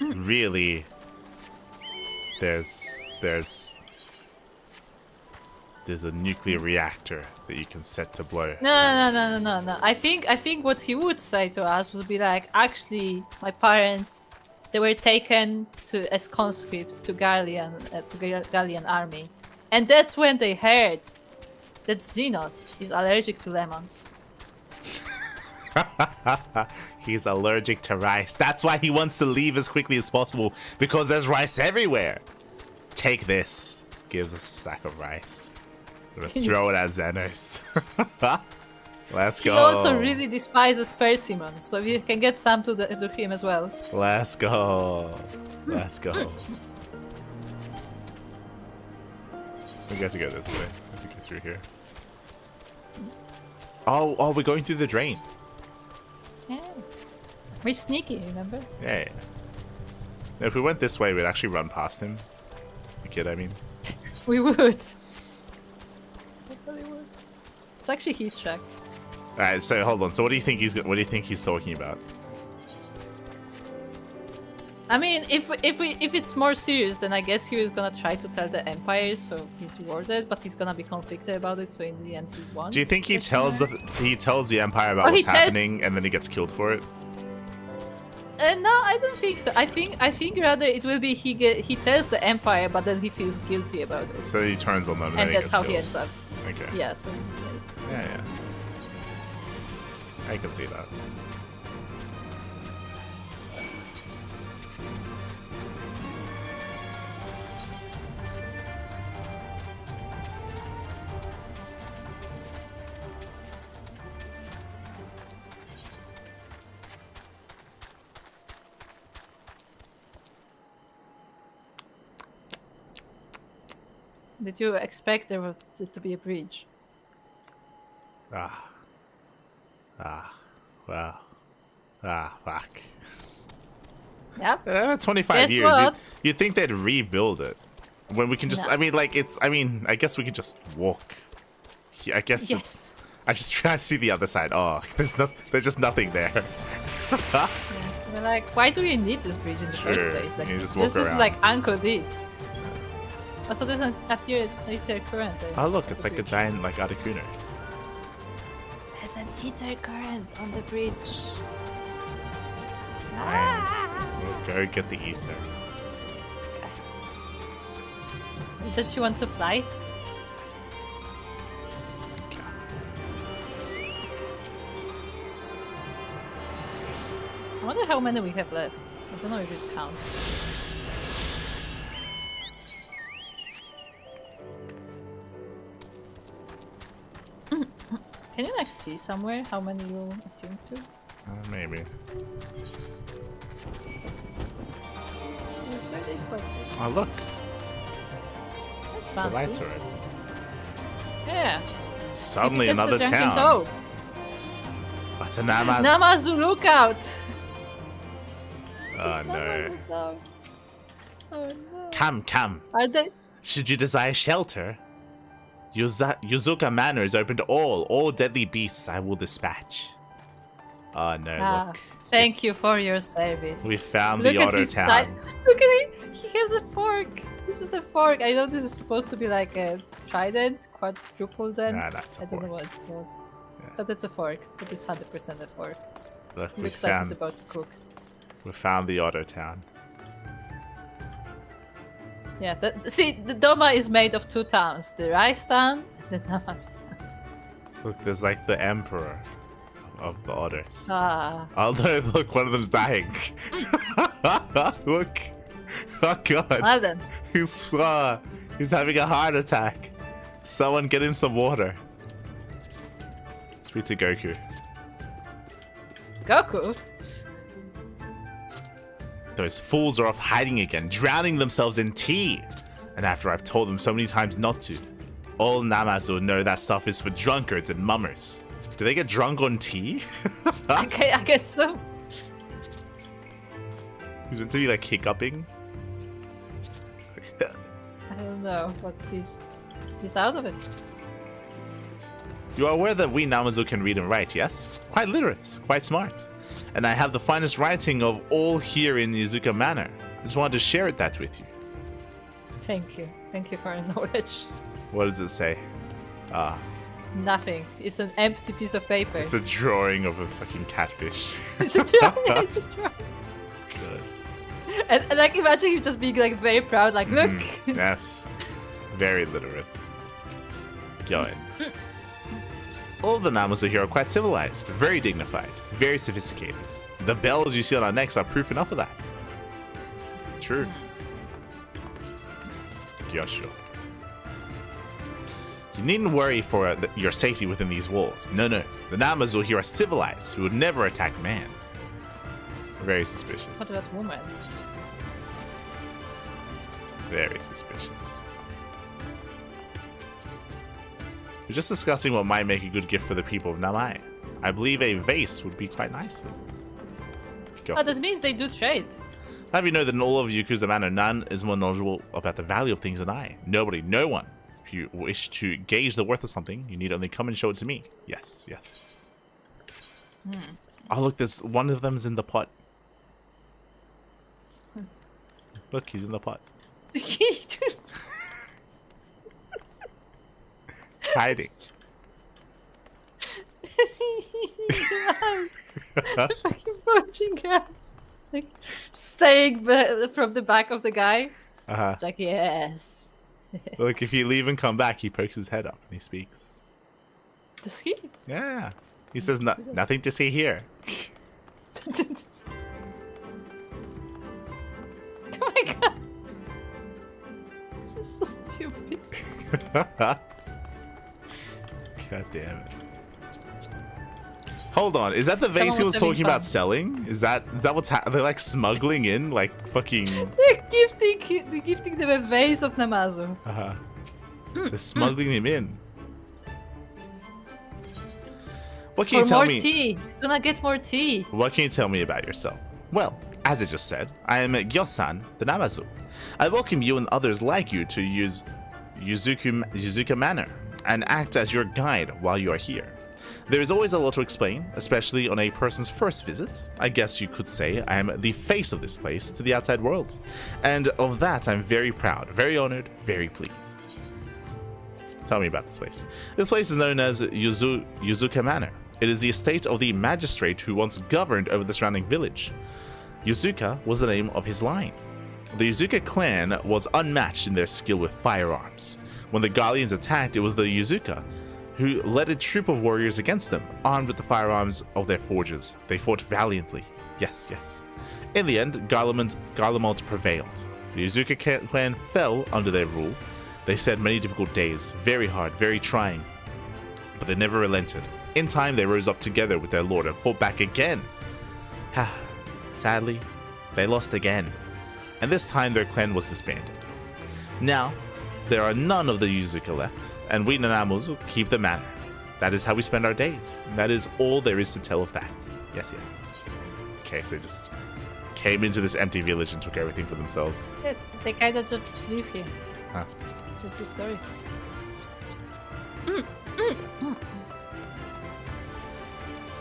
really, there's a nuclear reactor that you can set to blow. No. I think what he would say to us would be like, actually, my parents, they were taken as conscripts to Gallian army, and that's when they heard that Xenos is allergic to lemons. He's allergic to rice. That's why he wants to leave as quickly as possible, because there's rice everywhere. Take this. Gives a sack of rice. I'm gonna throw it at Xenos. Let's go. He also really despises persimmons, so we can get some to him as well. Let's go. Let's go. We got to go this way. Let's go through here. Oh, we're going through the drain. Yeah. We're sneaky, remember? Yeah. If we went this way, we'd actually run past him. You kid, I mean. We would. It's actually his track. Alright, so hold on. So what do you think he's talking about? I mean, if it's more serious, then I guess he was gonna try to tell the Empire, so he's rewarded, but he's gonna be conflicted about it, so in the end he won. Do you think he tells the Empire about what's happening and then he gets killed for it? No, I don't think so. I think rather it will be he tells the Empire, but then he feels guilty about it. So he turns on them, and that's how killed. he ends up. Okay. Yeah. So. Yeah. I can see that. Did you expect there to be a bridge? Fuck. Yep. 25 Guess years. what? You'd think they'd rebuild it. When we can just, No. I mean, I guess we could just walk. I guess. Yes. I just try to see the other side. Oh, there's just nothing there. Yeah. We're like, why do you need this bridge in the first place? Like, you just this walk is around. like ankle deep. Also, there's an ether current. Oh look, it's like a giant like Articuno. There's an ether current on the bridge. We'll go get the ether. Did you want to fly? Okay. I wonder how many we have left. I don't know if it counts. Can you like see somewhere how many you attuned to? Maybe. This bird is quite good. Oh look, That's the fancy. lights are in. Yeah. Suddenly That's another the drunken town. toad. What's a Nama? Namazu, look out! Oh no. Namazu town. Oh no. Come. Are they? Should you desire shelter, Yuzuka Manor is open to all deadly beasts I will dispatch. Oh no, look. Thank you for your service. We found Look the at Auto his Town. Look at it! He has a fork! This is a fork. I know this is supposed to be like a trident, quadruple dent. Nah, that's a I don't know fork. what it's called. Yeah. But it's a fork. But it's 100% a fork. Look, we Looks like found he's about to cook. we found the Auto Town. Yeah, see, the Doma is made of 2 towns. The Rice Town and the Namazu Town. Look, there's like the Emperor of the Otters. Ah. Oh no, look, one of them's dying. Look. Oh god. Well then. He's having a heart attack. Someone get him some water. Speak to Goku. Goku? Those fools are off hiding again, drowning themselves in tea. And after I've told them so many times not to, all Namazu know that stuff is for drunkards and mummers. Do they get drunk on tea? Okay, I guess so. He's meant to be like hiccuping. I don't know, but he's out of it. You are aware that we Namazu can read and write, yes? Quite literate, quite smart. And I have the finest writing of all here in Yuzuka Manor. I just wanted to share that with you. Thank you. Thank you for your knowledge. What does it say? Nothing. It's an empty piece of paper. It's a drawing of a fucking catfish. It's a drawing. It's a drawing. Good. And like, imagine you just being like very proud, like, look. Yes. Very literate. Going. All the Namazu here are quite civilized, very dignified, very sophisticated. The bells you see on our necks are proof enough of that. True. Gyosho. You needn't worry for your safety within these walls. No. The Namazu here are civilized, who would never attack man. Very suspicious. What about woman? Very suspicious. We're just discussing what might make a good gift for the people of Namai. I believe a vase would be quite nice. Oh, that means they do trade. Have you know that in all of Yakuza Manor, none is more knowledgeable about the value of things than I. Nobody, no one. If you wish to gauge the worth of something, you need only come and show it to me. Yes. Oh, look, there's one of them's in the pot. Look, he's in the pot. Hiding. Fucking poaching gas. It's like staying from the back of the guy. It's like, yes. Look, if you leave and come back, he pokes his head up and he speaks. Does he? Yeah. He says, nothing to see here. Oh my god. This is so stupid. God damn it. Hold on, is that the vase he was talking about selling? Is that what's they're like smuggling in like fucking They're gifting them a vase of Namazu. They're smuggling him in. What can you For tell more me? tea. He's gonna get more tea. What can you tell me about yourself? Well, as I just said, I am Gyosan, the Namazu. I welcome you and others like you to Yuzuka Manor and act as your guide while you are here. There is always a lot to explain, especially on a person's first visit. I guess you could say I am the face of this place to the outside world. And of that, I'm very proud, very honored, very pleased. Tell me about this place. This place is known as Yuzuka Manor. It is the estate of the magistrate who once governed over the surrounding village. Yuzuka was the name of his line. The Yuzuka clan was unmatched in their skill with firearms. When the Garleans attacked, it was the Yuzuka who led a troop of warriors against them, armed with the firearms of their forges. They fought valiantly. Yes, yes. In the end, Garlemald prevailed. The Yuzuka clan fell under their rule. They said many difficult days, very hard, very trying, but they never relented. In time, they rose up together with their lord and fought back again. Sadly, they lost again, and this time their clan was disbanded. Now, there are none of the Yuzuka left, and we Nanamuzu keep the manor. That is how we spend our days, and that is all there is to tell of that. Yes, yes. Okay, so they just came into this empty village and took everything for themselves. Yeah, they kind of just leave here. Huh. Just the story.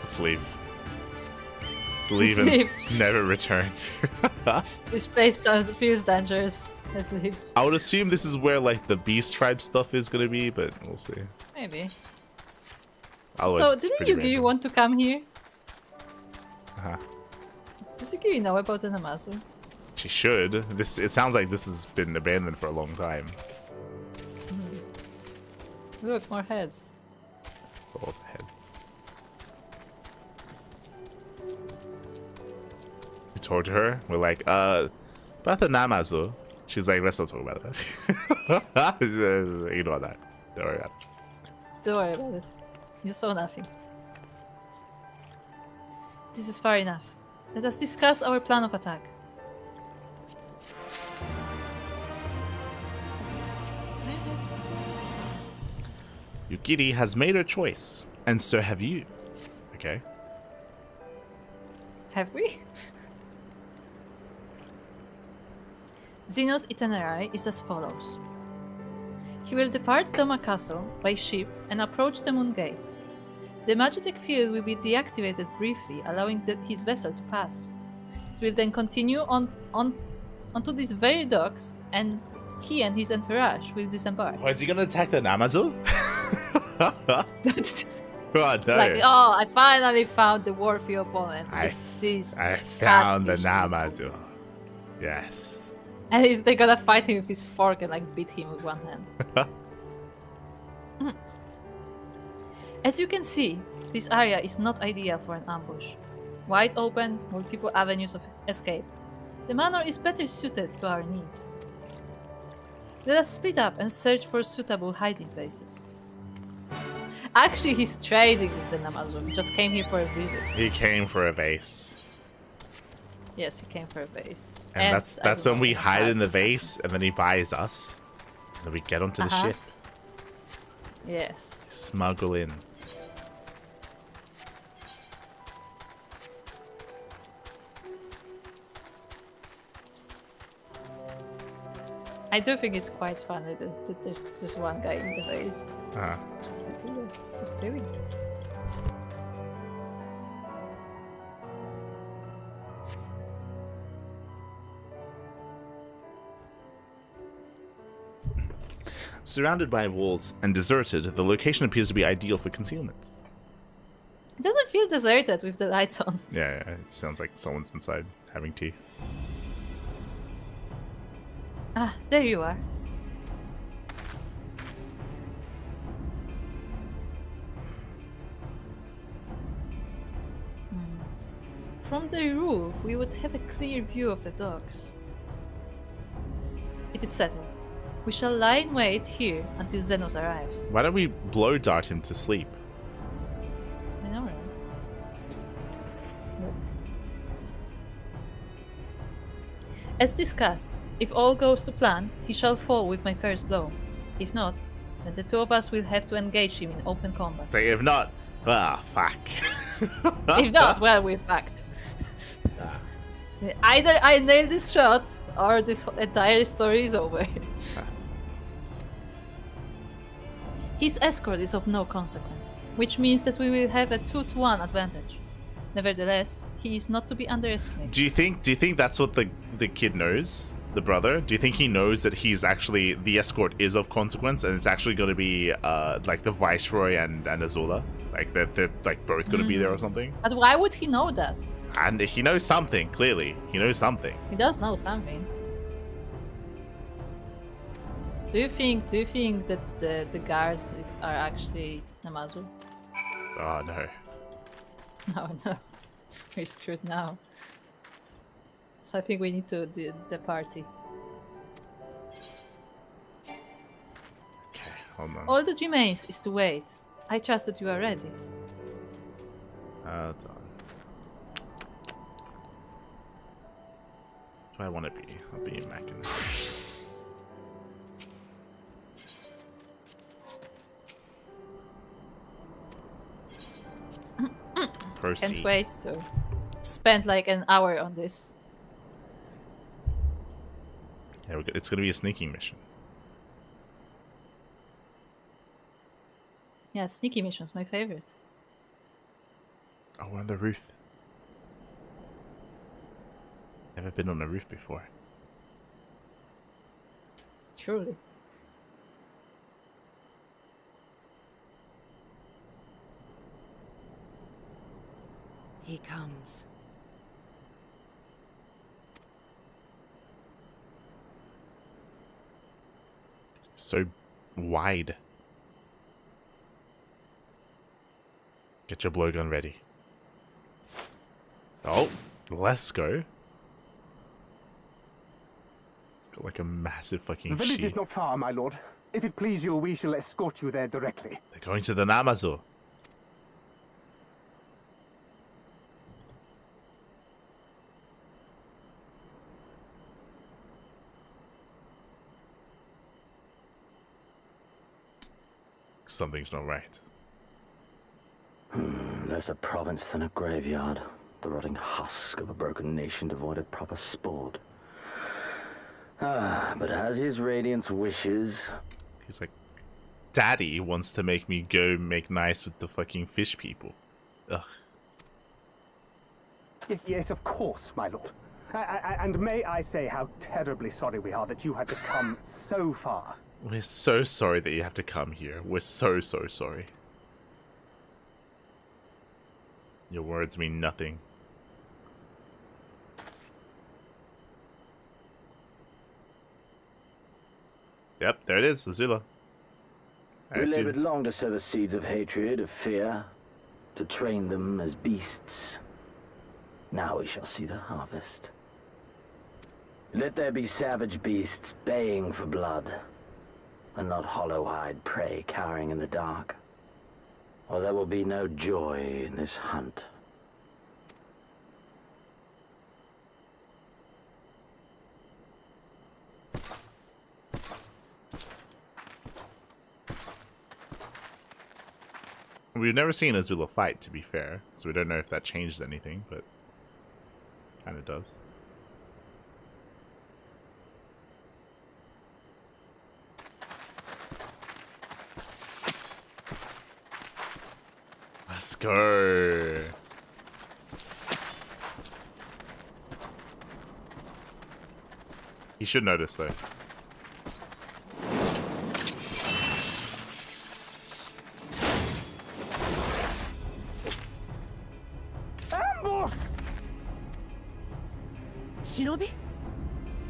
Let's leave. Let's leave and never return. This place feels dangerous. Let's leave. I would assume this is where like the beast tribe stuff is gonna be, but we'll see. Maybe. Otherwise, so didn't Yugiri want to come here? Uh-huh. Does Yugiri know about the Namazu? She should. It sounds like this has been abandoned for a long time. Look, more heads. It's all the heads. We talked to her. We're like, about the Namazu. She's like, let's not talk about that. Ignore that. Don't worry about it. Don't worry about it. You saw nothing. This is far enough. Let us discuss our plan of attack. Yukiri has made her choice, and so have you. Okay. Have we? Zeno's itinerary is as follows. He will depart Doma Castle by ship and approach the Moon Gates. The magnetic field will be deactivated briefly, allowing his vessel to pass. It will then continue onto these very docks, and he and his entourage will disembark. Oh, is he gonna attack the Namazu? God, no. Like, oh, I finally found the worthy opponent. I found the Namazu. Yes. And they're gonna fight him with his fork and like beat him with one hand. As you can see, this area is not ideal for an ambush. Wide open, multiple avenues of escape. The manor is better suited to our needs. Let us split up and search for suitable hiding places. Actually, he's trading with the Namazu. He just came here for a visit. He came for a vase. Yes, he came for a vase. And that's when we hide in the vase, and then he buys us. And then we get onto the ship. Yes. Smuggle in. I do think it's quite funny that there's just one guy in the vase. Just sitting there, just chilling. Surrounded by walls and deserted, the location appears to be ideal for concealment. It doesn't feel deserted with the lights on. Yeah, it sounds like someone's inside having tea. Ah, there you are. From the roof, we would have a clear view of the docks. It is settled. We shall lie in wait here until Xenos arrives. Why don't we blow dart him to sleep? I know, right? Look. As discussed, if all goes to plan, he shall fall with my first blow. If not, then the two of us will have to engage him in open combat. So if not, fuck. If not, well, we're fucked. Either I nail this shot, or this entire story is over. His escort is of no consequence, which means that we will have a 2-to-1 advantage. Nevertheless, he is not to be underestimated. Do you think that's what the kid knows? The brother? Do you think he knows that he's actually the escort is of consequence and it's actually going to be like the Viceroy and Azula? Like they're like both going to be there or something? But why would he know that? And he knows something, clearly. He knows something. He does know something. Do you think that the guards are actually Namazu? Oh no. No. We're screwed now. So I think we need to the party. Okay, hold on. All that remains is to wait. I trust that you are ready. Hold on. Do I want to be? I'll be a Mackin. Proceed. Can't wait to spend like an hour on this. Yeah, it's gonna be a sneaking mission. Yeah, sneaky mission's my favorite. Oh, we're on the roof. Never been on a roof before. Truly. He comes. So wide. Get your blowgun ready. Oh, let's go. It's got like a massive fucking The village sheet. is not far, my lord. If it please you, we shall escort you there directly. They're going to the Namazu. Something's not right. Less a province than a graveyard. The rotting husk of a broken nation devoid of proper sport. But as his radiance wishes... He's like, Daddy wants to make me go make nice with the fucking fish people. Ugh. Yes, of course, my lord. And may I say how terribly sorry we are that you had to come so far. We're so sorry that you have to come here. We're so sorry. Your words mean nothing. Yep, there it is, Azula. We labored long to sow the seeds of hatred, of fear, to train them as beasts. Now we shall see the harvest. Let there be savage beasts baying for blood, and not hollow-eyed prey cowering in the dark. Or there will be no joy in this hunt. We've never seen Azula fight, to be fair, so we don't know if that changed anything, but kind of does. Let's go. He should notice though. Ambush! Shinobi?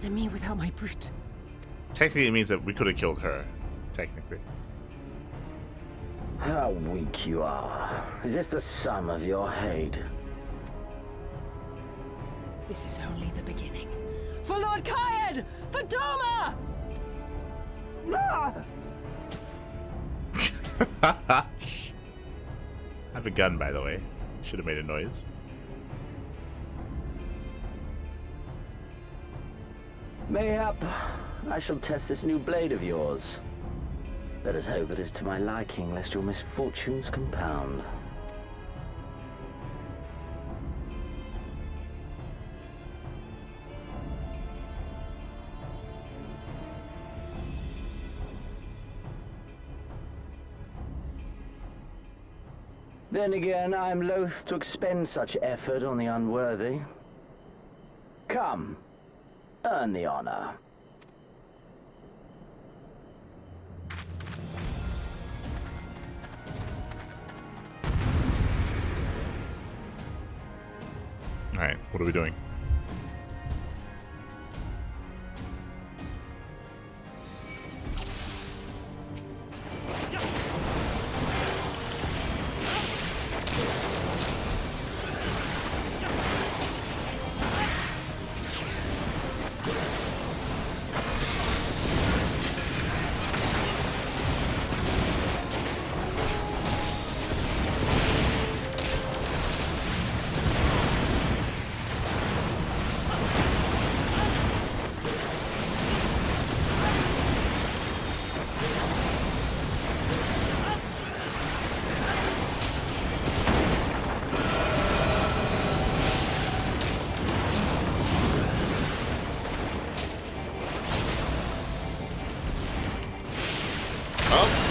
And me without my brute. Technically it means that we could have killed her. Technically. How weak you are. Is this the sum of your hate? This is only the beginning. For Lord Kayed! For Doma! Ah! I have a gun, by the way. Should have made a noise. Mayhap I shall test this new blade of yours. Let us hope it is to my liking, lest your misfortunes compound. Then again, I'm loath to expend such effort on the unworthy. Come, earn the honor. Alright, what are we doing?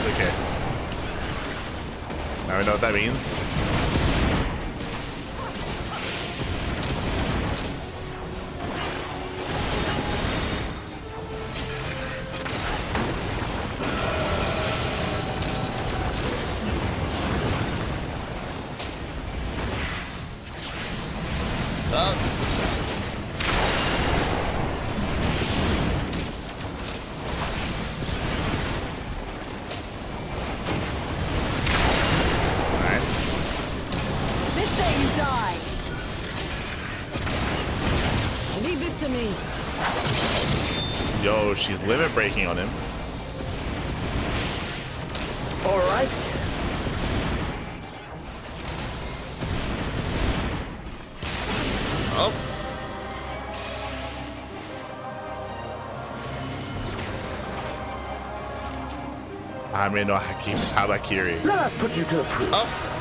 Okay. Now we know what that means. Yo, she's limit breaking on him. All right. Oh. I may know Habakiri. Let us put you to the proof. Oh.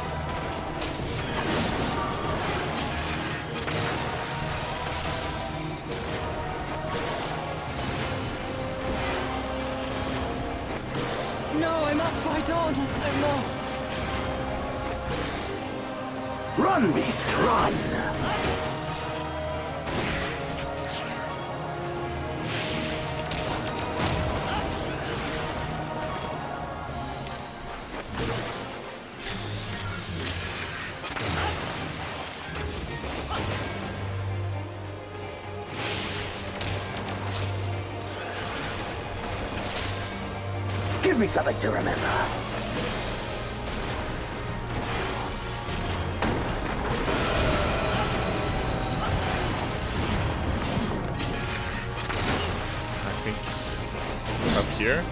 Run, beast, run! Give me something to remember. Here.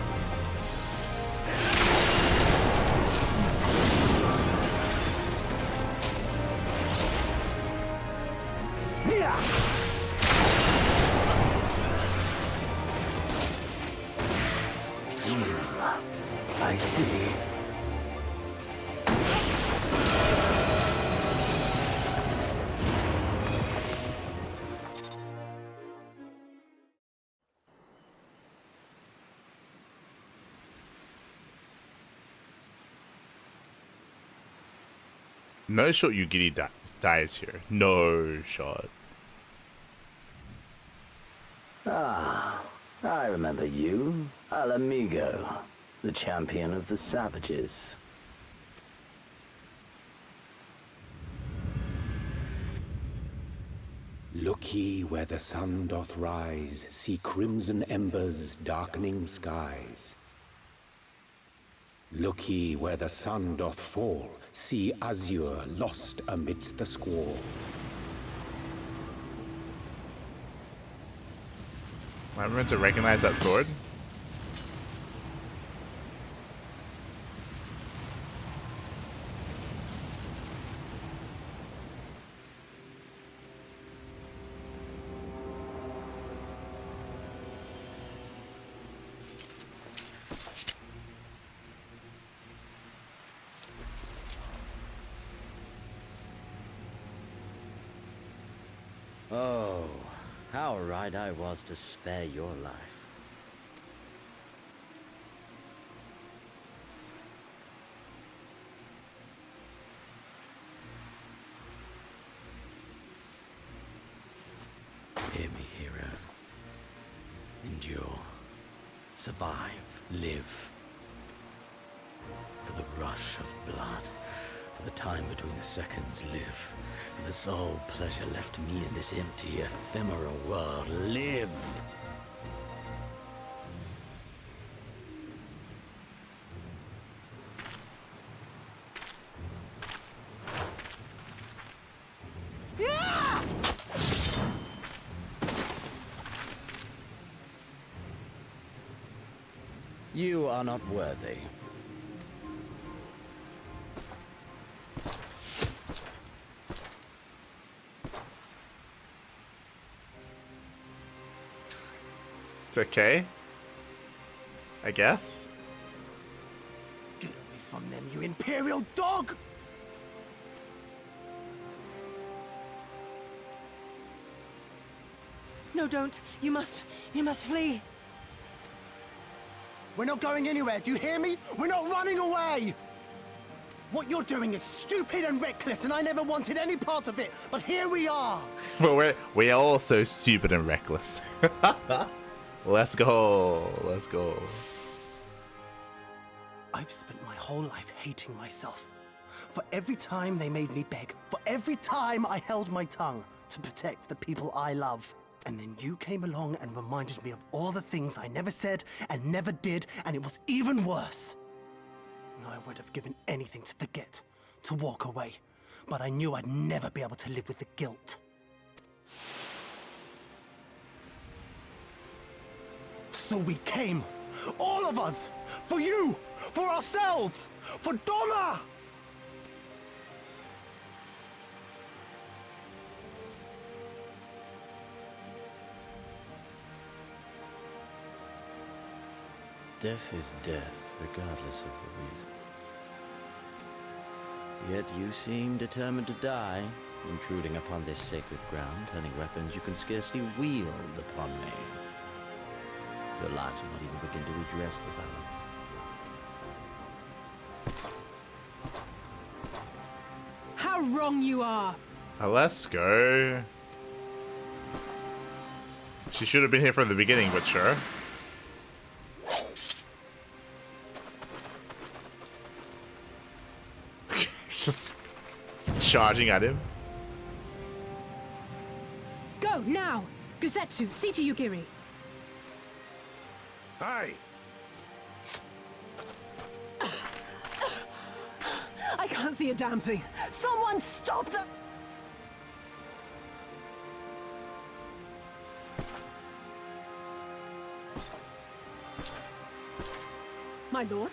I see. No shot Yugiri dies here. No shot. Ah, I remember you. Al Amigo, the champion of the savages. Look ye where the sun doth rise, see crimson embers darkening skies. Look ye where the sun doth fall, see azure lost amidst the squall. Am I meant to recognize that sword? Oh, how right I was to spare your life. survive, live. For the rush of blood, for the time between the seconds, live. For the sole pleasure left me in this empty, ephemeral world, live. You are not worthy. It's okay. I guess. Get away from them, you Imperial dog! No, don't. You must flee. We're not going anywhere, do you hear me? We're not running away! What you're doing is stupid and reckless, and I never wanted any part of it, but here we are! But we're all so stupid and reckless. Let's go. Let's go. I've spent my whole life hating myself. For every time they made me beg, for every time I held my tongue to protect the people I love. And then you came along and reminded me of all the things I never said and never did, and it was even worse. I would have given anything to forget, to walk away, but I knew I'd never be able to live with the guilt. So we came, all of us, for you, for ourselves, for Doma! Death is death, regardless of the reason. Yet you seem determined to die, intruding upon this sacred ground, turning weapons you can scarcely wield upon me. Your lives will not even begin to redress the balance. How wrong you are! Let's go. She should have been here from the beginning, but sure. Just charging at him. Go, now! Guzetsu, see to Yugiri. Hey! I can't see a damn thing. Someone stop them! My lord?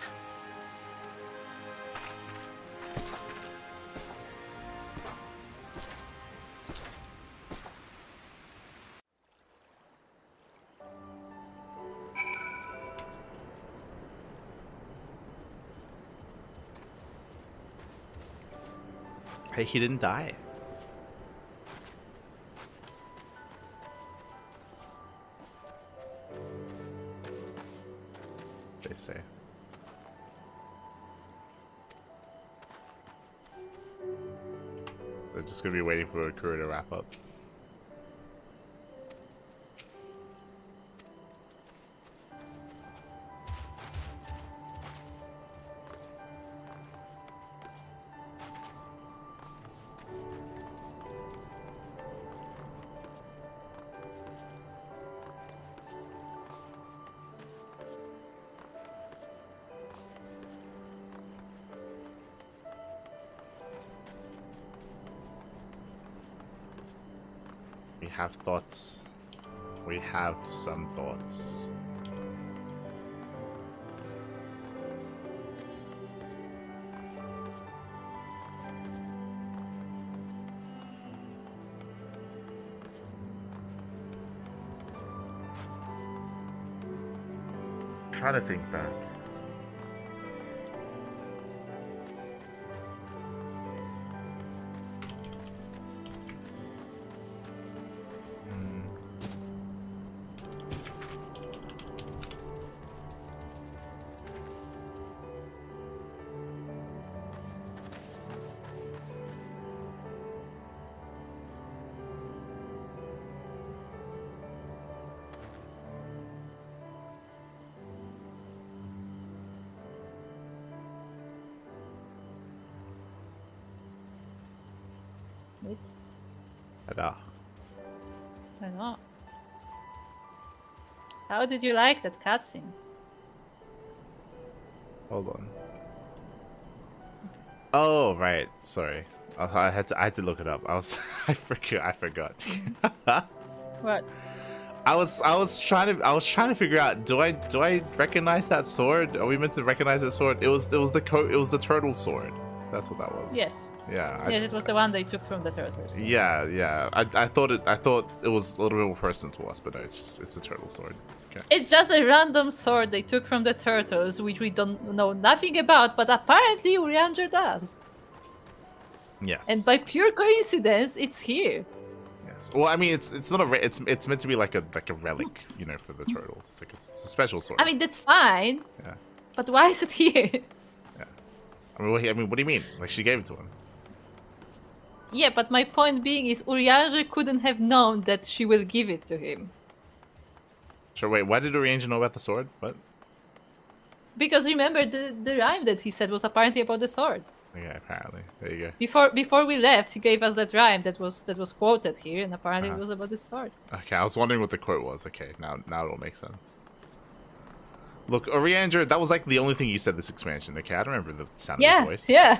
Hey, he didn't die. They say. So just gonna be waiting for a crew to wrap up. We have thoughts. We have some thoughts. Try to think back. Wait. I know. How did you like that cutscene? Hold on. Oh right, sorry. I had to look it up. I forgot. What? I was trying to figure out, do I recognize that sword? Are we meant to recognize that sword? It was the turtle sword. That's what that was. Yes. Yeah. Yes, it was the one they took from the turtles. Yeah. I thought it was a little bit more personal to us, but no, it's the turtle sword. Okay. It's just a random sword they took from the turtles, which we don't know nothing about, but apparently Urianger does. Yes. And by pure coincidence, it's here. Yes. Well, I mean, it's not it's meant to be like a relic, you know, for the turtles. It's like it's a special sword. I mean, that's fine. Yeah. But why is it here? Yeah. I mean, what do you mean? Like she gave it to him. Yeah, but my point being is Urianger couldn't have known that she will give it to him. Sure. Wait. Why did Urianger know about the sword? What? Because remember the rhyme that he said was apparently about the sword. Okay. Apparently. There you go. Before we left, he gave us that rhyme that was quoted here, and apparently it was about the sword. Okay. I was wondering what the quote was. Okay. Now it all makes sense. Look, Urianger, that was like the only thing you said this expansion. Okay. I don't remember the sound of his voice. Yeah.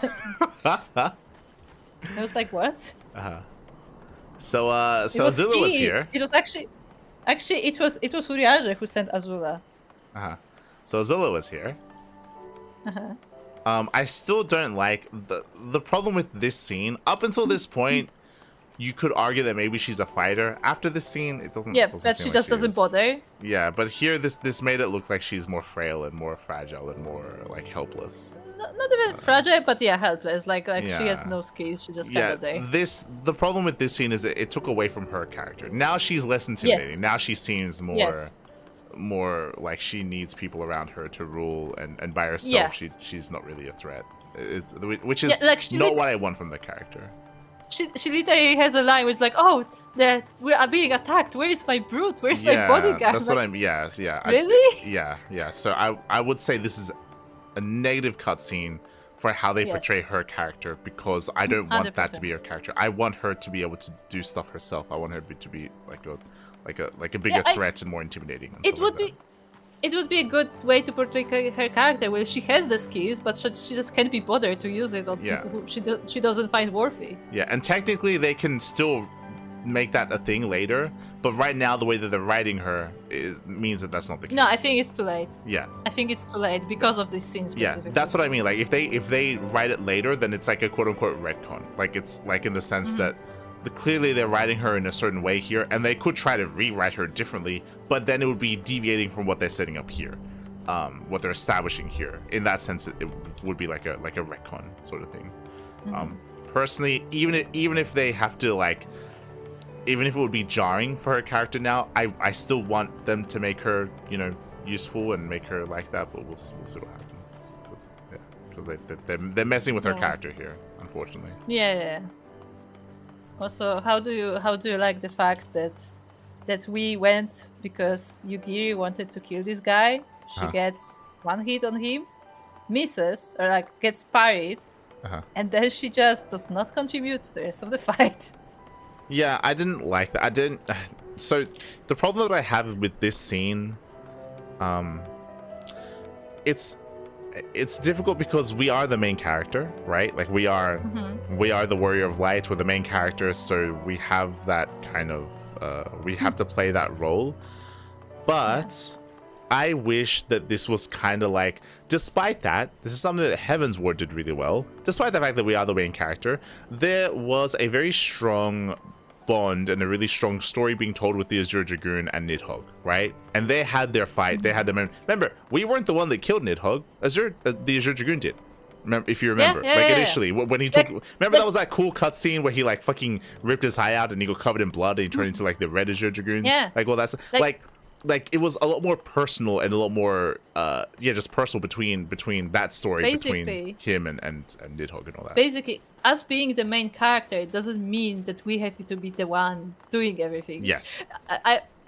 I was like, what? So Zilla was here. It was actually it was Urianger who sent Azula. So Zilla was here. I still don't like the problem with this scene. Up until this point, you could argue that maybe she's a fighter. After this scene, it doesn't. Yeah, doesn't that seem she like just doesn't bother. Yeah, but here this made it look like she's more frail and more fragile and more like helpless. Not even fragile, but yeah, helpless. Like she has no skills. She just kind of there. The problem with this scene is it took away from her character. Now she's less intimidating. Yes. Now she seems more. Yes. More like she needs people around her to rule, and by herself she's not really a threat. Which is like not what I want from the character. She literally has a line which is like, "Oh, we are being attacked. Where is my brute? Where's my bodyguard?" That's like, what I'm. Yes, yeah. Really? Yeah. So I would say this is a negative cutscene for how they portray her character, because I don't want 100%. that to be her character. I want her to be able to do stuff herself. I want her to be like a bigger threat and more intimidating. And it would be a good way to portray her character, where she has the skills, but she just can't be bothered to use it on people who she doesn't find worthy. Yeah, and technically they can still make that a thing later, but right now the way that they're writing her means that that's not the case. No, I think it's too late. Yeah. I think it's too late because of this scene specifically. Yeah, that's what I mean. Like if they write it later, then it's like a quote unquote retcon. Like it's like in the sense that clearly they're writing her in a certain way here, and they could try to rewrite her differently, but then it would be deviating from what they're setting up here, what they're establishing here. In that sense, it would be like a retcon sort of thing. Personally, even if they have to even if it would be jarring for her character now, I still want them to make her useful and make her like that, but we'll see what happens, because they're messing with her character here, unfortunately. Yeah. Also, how do you like the fact that we went because Yugiri wanted to kill this guy? She gets one hit on him, misses, or gets parried, and then she just does not contribute to the rest of the fight. Yeah, I didn't like that. So the problem that I have with this scene, it's difficult because we are the main character, right? Like we are the Warrior of Light. We're the main character, so we have that kind of we have to play that role. But I wish that this was kind of like, despite that, this is something that Heaven's Ward did really well. Despite the fact that we are the main character, there was a very strong bond and a really strong story being told with the Azure Dragoon and Nidhogg, right? And they had their fight. They had their remember, we weren't the one that killed Nidhogg. The Azure Dragoon did. Remember, if you remember, initially when he took. Remember that was that cool cutscene where he fucking ripped his eye out and he got covered in blood and he turned into the Red Azure Dragoon. Yeah. Well, that's like it was a lot more personal and a lot more just personal between that story, basically, between him and Nidhogg and all that. Basically, us being the main character doesn't mean that we have to be the one doing everything. Yes.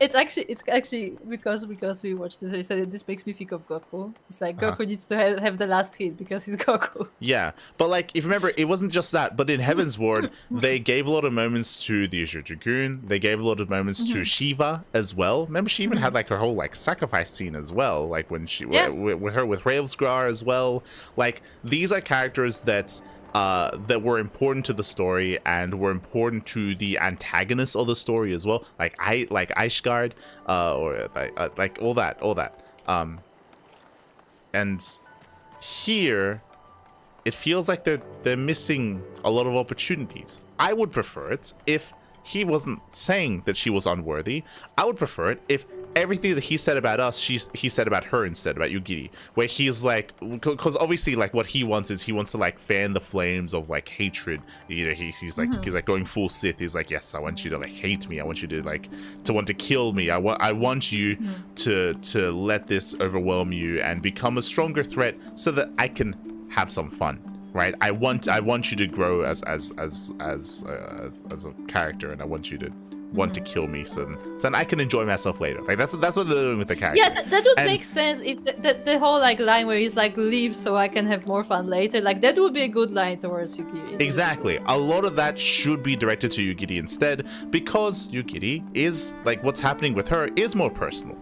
It's actually because we watched this. I said this makes me think of Goku. It's like Goku needs to have the last hit because he's Goku. Yeah, but like if you remember, it wasn't just that. But in Heaven's Ward, they gave a lot of moments to the Dragoon. They gave a lot of moments to Shiva as well. Remember, she even had like her whole like sacrifice scene as well. Like when she with her with Ravensgrar as well. Like these are characters that were important to the story and were important to the antagonists of the story as well, like Ishgard, or like all that. And here, it feels like they're missing a lot of opportunities. I would prefer it if he wasn't saying that she was unworthy. I would prefer it if everything that he said about us, he said about her instead, about Yugiri, where he's like, because obviously like what he wants is he wants to like fan the flames of like hatred. You know, he's like going full Sith. He's like, yes, I want you to like hate me. I want you to like to want to kill me. I want you to let this overwhelm you and become a stronger threat so that I can have some fun. Right, I want you to grow as a character, and I want you to want to kill me, so then I can enjoy myself later. Like that's what they're doing with the character. Yeah, that would make sense if the whole like line where he's like, leave so I can have more fun later. Like that would be a good line towards Yugiri. Exactly. A lot of that should be directed to Yugiri instead, because Yugiri is like what's happening with her is more personal.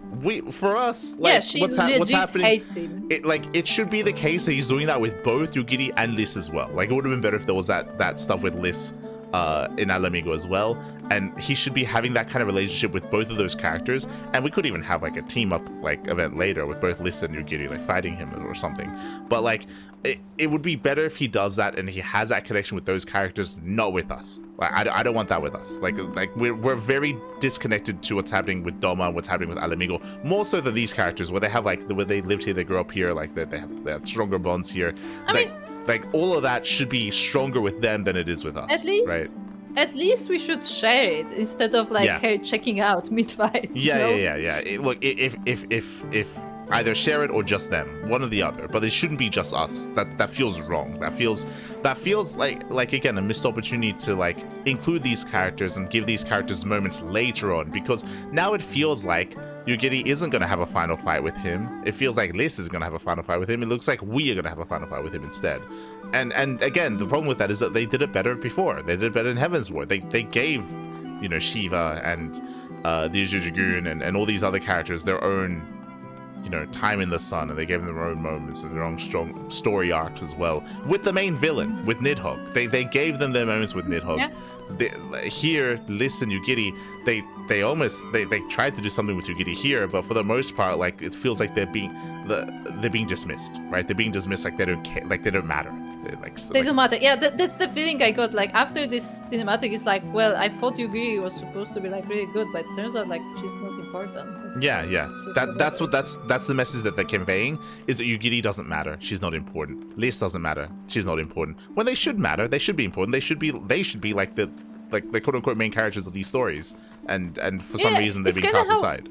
For us, like what's happening, hates him. It should be the case that he's doing that with both Yugiri and Liz as well. Like it would have been better if there was that stuff with Liz in Alamigo as well, and he should be having that kind of relationship with both of those characters, and we could even have like a team up like event later with both Liz and Yugiri like fighting him or something. But like it would be better if he does that and he has that connection with those characters, not with us. Like I don't want that with us. Like we're very disconnected to what's happening with Doma, what's happening with Alamigo, more so than these characters where they have like where they lived here, they grew up here, like they have stronger bonds here. Like all of that should be stronger with them than it is with us. At least we should share it instead of like her checking out mid-fight. Yeah. Look, if either share it or just them, one or the other, but it shouldn't be just us. That feels wrong. That feels like again a missed opportunity to like include these characters and give these characters moments later on, because now it feels like Yugiri isn't going to have a final fight with him. It feels like Liz is going to have a final fight with him. It looks like we are going to have a final fight with him instead. And again, the problem with that is that they did it better before. They did it better in Heaven's Ward. They gave, you know, Shiva and the Dragoon and all these other characters their own, you know, time in the sun, and they gave them their own moments and their own strong story arcs as well. With the main villain, with Nidhogg, they gave them their moments with Nidhogg. Yeah. Here, Liz and Yugiri, they tried to do something with Yugiri here, but for the most part, like it feels like they're being dismissed, right? They're being dismissed like they don't care, like they don't matter. They don't matter. Yeah, that's the feeling I got. Like after this cinematic, it's like, well, I thought Yugiri was supposed to be like really good, but it turns out like she's not important. Yeah. That's the message that they're conveying, is that Yugiri doesn't matter. She's not important. Liz doesn't matter. She's not important. When they should matter, they should be important. They should be like the quote unquote main characters of these stories, and for some reason they're being cast aside.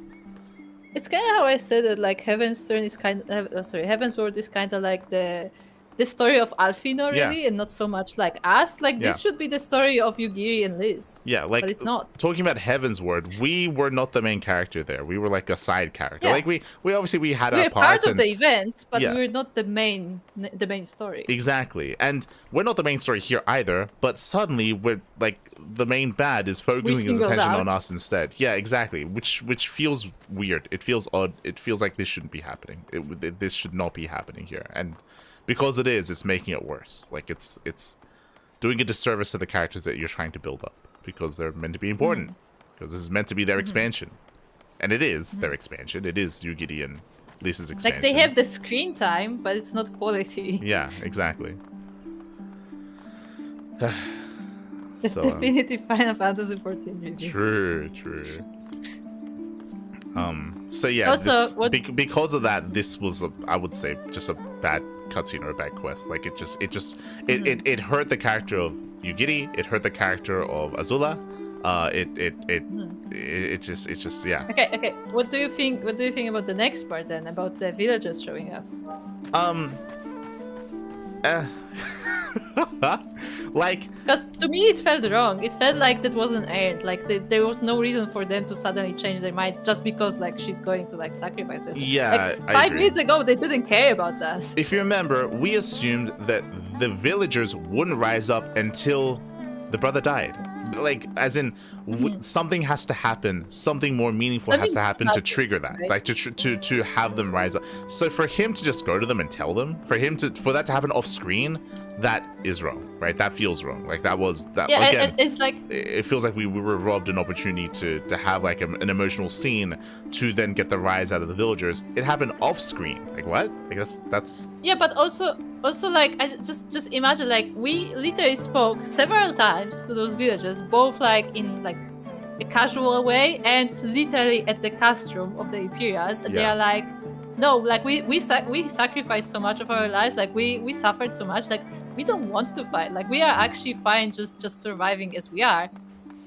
It's kind of how I said it. Like Heaven's Ward is kind of like the story of Alfino, really, and not so much like us. Like this should be the story of Yugiri and Liz. Yeah, like but it's not. Talking about Heaven's Ward, we were not the main character there. We were like a side character. Yeah. Like we obviously had our part. We're part of the events, but we're not the main story. Exactly, and we're not the main story here either. But suddenly we're like the main bad is focusing his attention on us instead. Yeah, exactly. Which feels weird. It feels odd. It feels like this shouldn't be happening. This should not be happening here, and because it is, it's making it worse. Like it's doing a disservice to the characters that you're trying to build up, because they're meant to be important. Because this is meant to be their expansion, and it is their expansion. It is Yugiri and Liz's expansion. Like they have the screen time, but it's not quality. Yeah, exactly. The definitive Final Fantasy 14 review. True. So yeah, also, because of that, this was I would say just a bad cutscene or a bad quest. Like it hurt the character of Yugiri. It hurt the character of Azula. It's just yeah. Okay. What do you think about the next part then? About the villagers showing up? Like, because to me it felt wrong. It felt like that wasn't earned. Like there was no reason for them to suddenly change their minds just because like she's going to like sacrifice herself. Yeah, like 5 minutes ago they didn't care about that. If you remember, we assumed that the villagers wouldn't rise up until the brother died. Like, as in, something has to happen, something more meaningful has to happen to trigger that, right? Like to have them rise up. So for him to just go to them and tell them, for that to happen off screen, that is wrong, right? That feels wrong. Like that was that. Yeah, again, it's like it feels like we were robbed an opportunity to have like an emotional scene to then get the rise out of the villagers. It happened off screen. Like what? Like that's. Yeah, but also like I just imagine like we literally spoke several times to those villagers, both like in like a casual way and literally at the castrum of the Imperials, and they are like, no, like we sacrificed so much of our lives, like we suffered so much, like we don't want to fight, like we are actually fine just surviving as we are.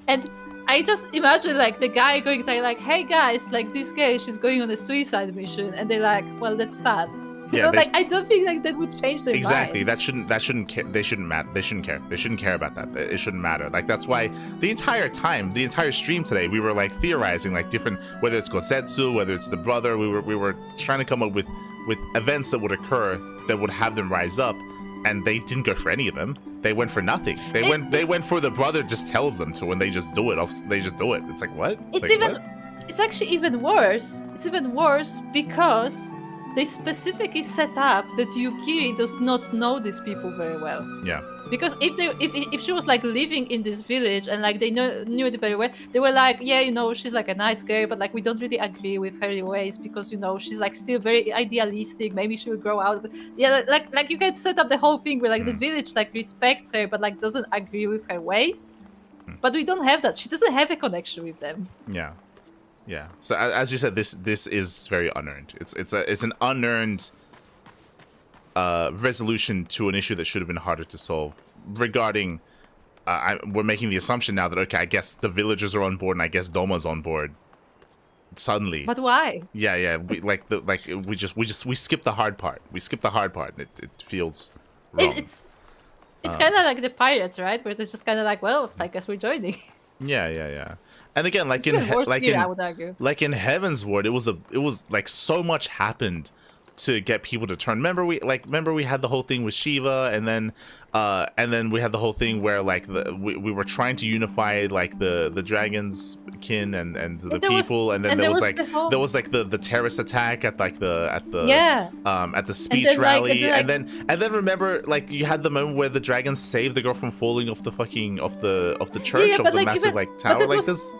And I just imagine like the guy going to like, hey guys, like this girl, she's going on a suicide mission, and they're like, well, that's sad. Yeah, like I don't think like that would change their exactly. mind. They shouldn't care. They shouldn't care about that. It shouldn't matter. Like that's why the entire stream today, we were like theorizing like different, whether it's Gosetsu, whether it's the brother. We were trying to come up with events that would occur that would have them rise up, and they didn't go for any of them. They went for nothing. They went for the brother just tells them to, and they just do it. They just do it. It's like what? It's actually even worse. It's even worse because they specifically set up that Yukiri does not know these people very well. Yeah. Because if she was like living in this village and like they knew it very well, they were like, yeah, you know, she's like a nice girl, but like we don't really agree with her ways because, you know, she's like still very idealistic. Maybe she will grow out. Yeah, like you can set up the whole thing where like the village like respects her, but like doesn't agree with her ways. But we don't have that. She doesn't have a connection with them. Yeah. Yeah. So as you said, this is very unearned. It's an unearned resolution to an issue that should have been harder to solve. Regarding, we're making the assumption now that okay, I guess the villagers are on board, and I guess Doma's on board. Suddenly. But why? Yeah. We skipped the hard part. We skipped the hard part. And it feels wrong. It's kind of like the pirates, right? Where they're just kind of like, well, I guess we're joining. Yeah. And again, like I would argue. Like in Heaven's Ward, it was like so much happened to get people to turn. Remember we had the whole thing with Shiva, and then we had the whole thing where like we were trying to unify like the dragon's kin and the people, and then there was the terrorist attack at like at the speech rally, and then remember like you had the moment where the dragon saved the girl from falling off the fucking of the church of the massive like tower like this.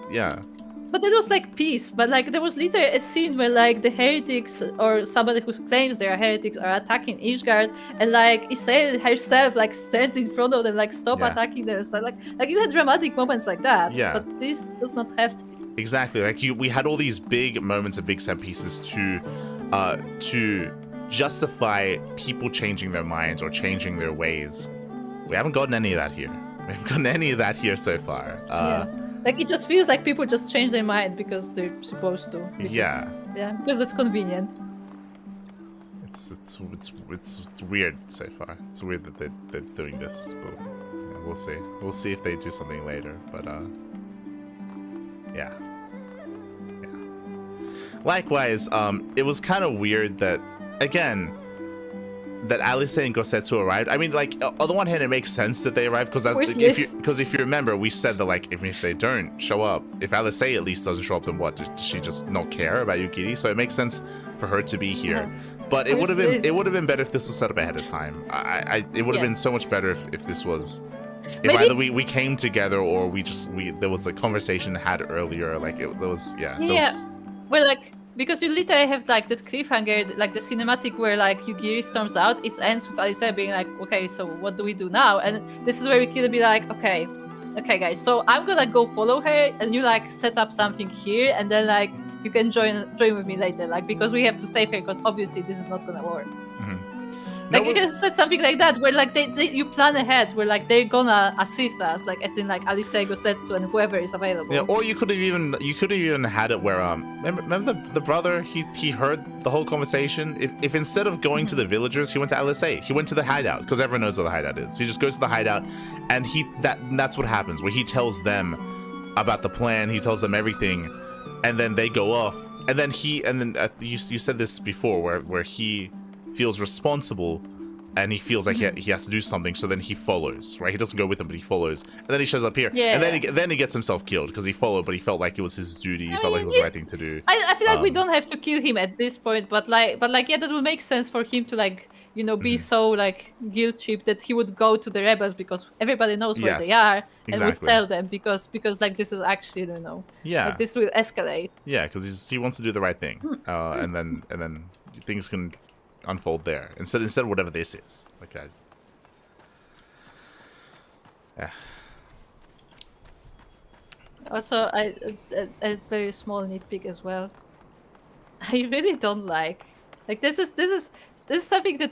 But it was like peace. But like there was literally a scene where like the heretics or somebody who claims they are heretics are attacking Ishgard, and like Isael herself like stands in front of them like stop attacking them. Like you had dramatic moments like that. Yeah. But this does not have to. Exactly. Like we had all these big moments and big set pieces to justify people changing their minds or changing their ways. We haven't gotten any of that here. We haven't gotten any of that here so far. Like it just feels like people just change their mind because they're supposed to. Yeah, because that's convenient. It's weird so far. It's weird that they're doing this, but we'll see. We'll see if they do something later. But yeah. Likewise, it was kind of weird that again. That Alice and Gosetsu arrived. I mean, like on the one hand, it makes sense that they arrived because if you remember, we said that like even if they don't show up, if Alice at least doesn't show up, then what? Does she just not care about Yukiri? So it makes sense for her to be here. But it would have been better if this was set up ahead of time. It would have been so much better if this was. If either we came together or there was a conversation had earlier. Like there was. Well, like. Because you literally have like that cliffhanger, like the cinematic where like Yukiri storms out, it ends with Alice being like, okay, so what do we do now? And this is where we can be like, okay guys, so I'm gonna go follow her and you like set up something here and then like you can join with me later, like because we have to save her because obviously this is not gonna work. Like you can set something like that, where like you plan ahead, where like they're gonna assist us, like as in like Alice, Gosetsu, and whoever is available. Yeah, or you could have even had it where remember the brother, he heard the whole conversation. If instead of going to the villagers, he went to Alice, he went to the hideout, because everyone knows where the hideout is. He just goes to the hideout, and that's what happens, where he tells them about the plan, he tells them everything, and then they go off, and then you said this before, where he feels responsible, and he feels like he has to do something, so then he follows, right? He doesn't go with them, but he follows, and then he shows up here, and then he gets himself killed because he followed, but he felt like it was his duty. He felt like it was the right thing to do. I feel like we don't have to kill him at this point, but yeah, that would make sense for him to like be so like guilt tripped that he would go to the rebels because everybody knows where they are and would tell them because like this is actually like, this will escalate. Yeah, because he wants to do the right thing, and then things can unfold there instead of whatever this is. Like Also, a very small nitpick as well. I really don't like this is something that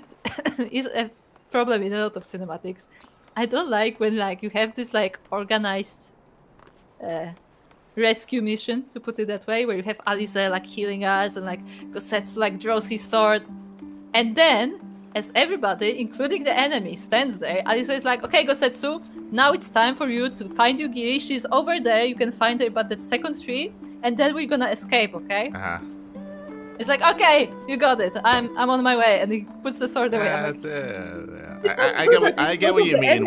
is a problem in a lot of cinematics. I don't like when like you have this like organized rescue mission, to put it that way, where you have Alice like healing us and like Gosetsu like draws his sword. And then, as everybody, including the enemy, stands there, Alisa is like, okay, Gosetsu, now it's time for you to find Yugiri. She's over there. You can find her by that second tree, and then we're gonna escape, okay? It's like, okay, you got it. I'm on my way, and he puts the sword away. I get what you mean.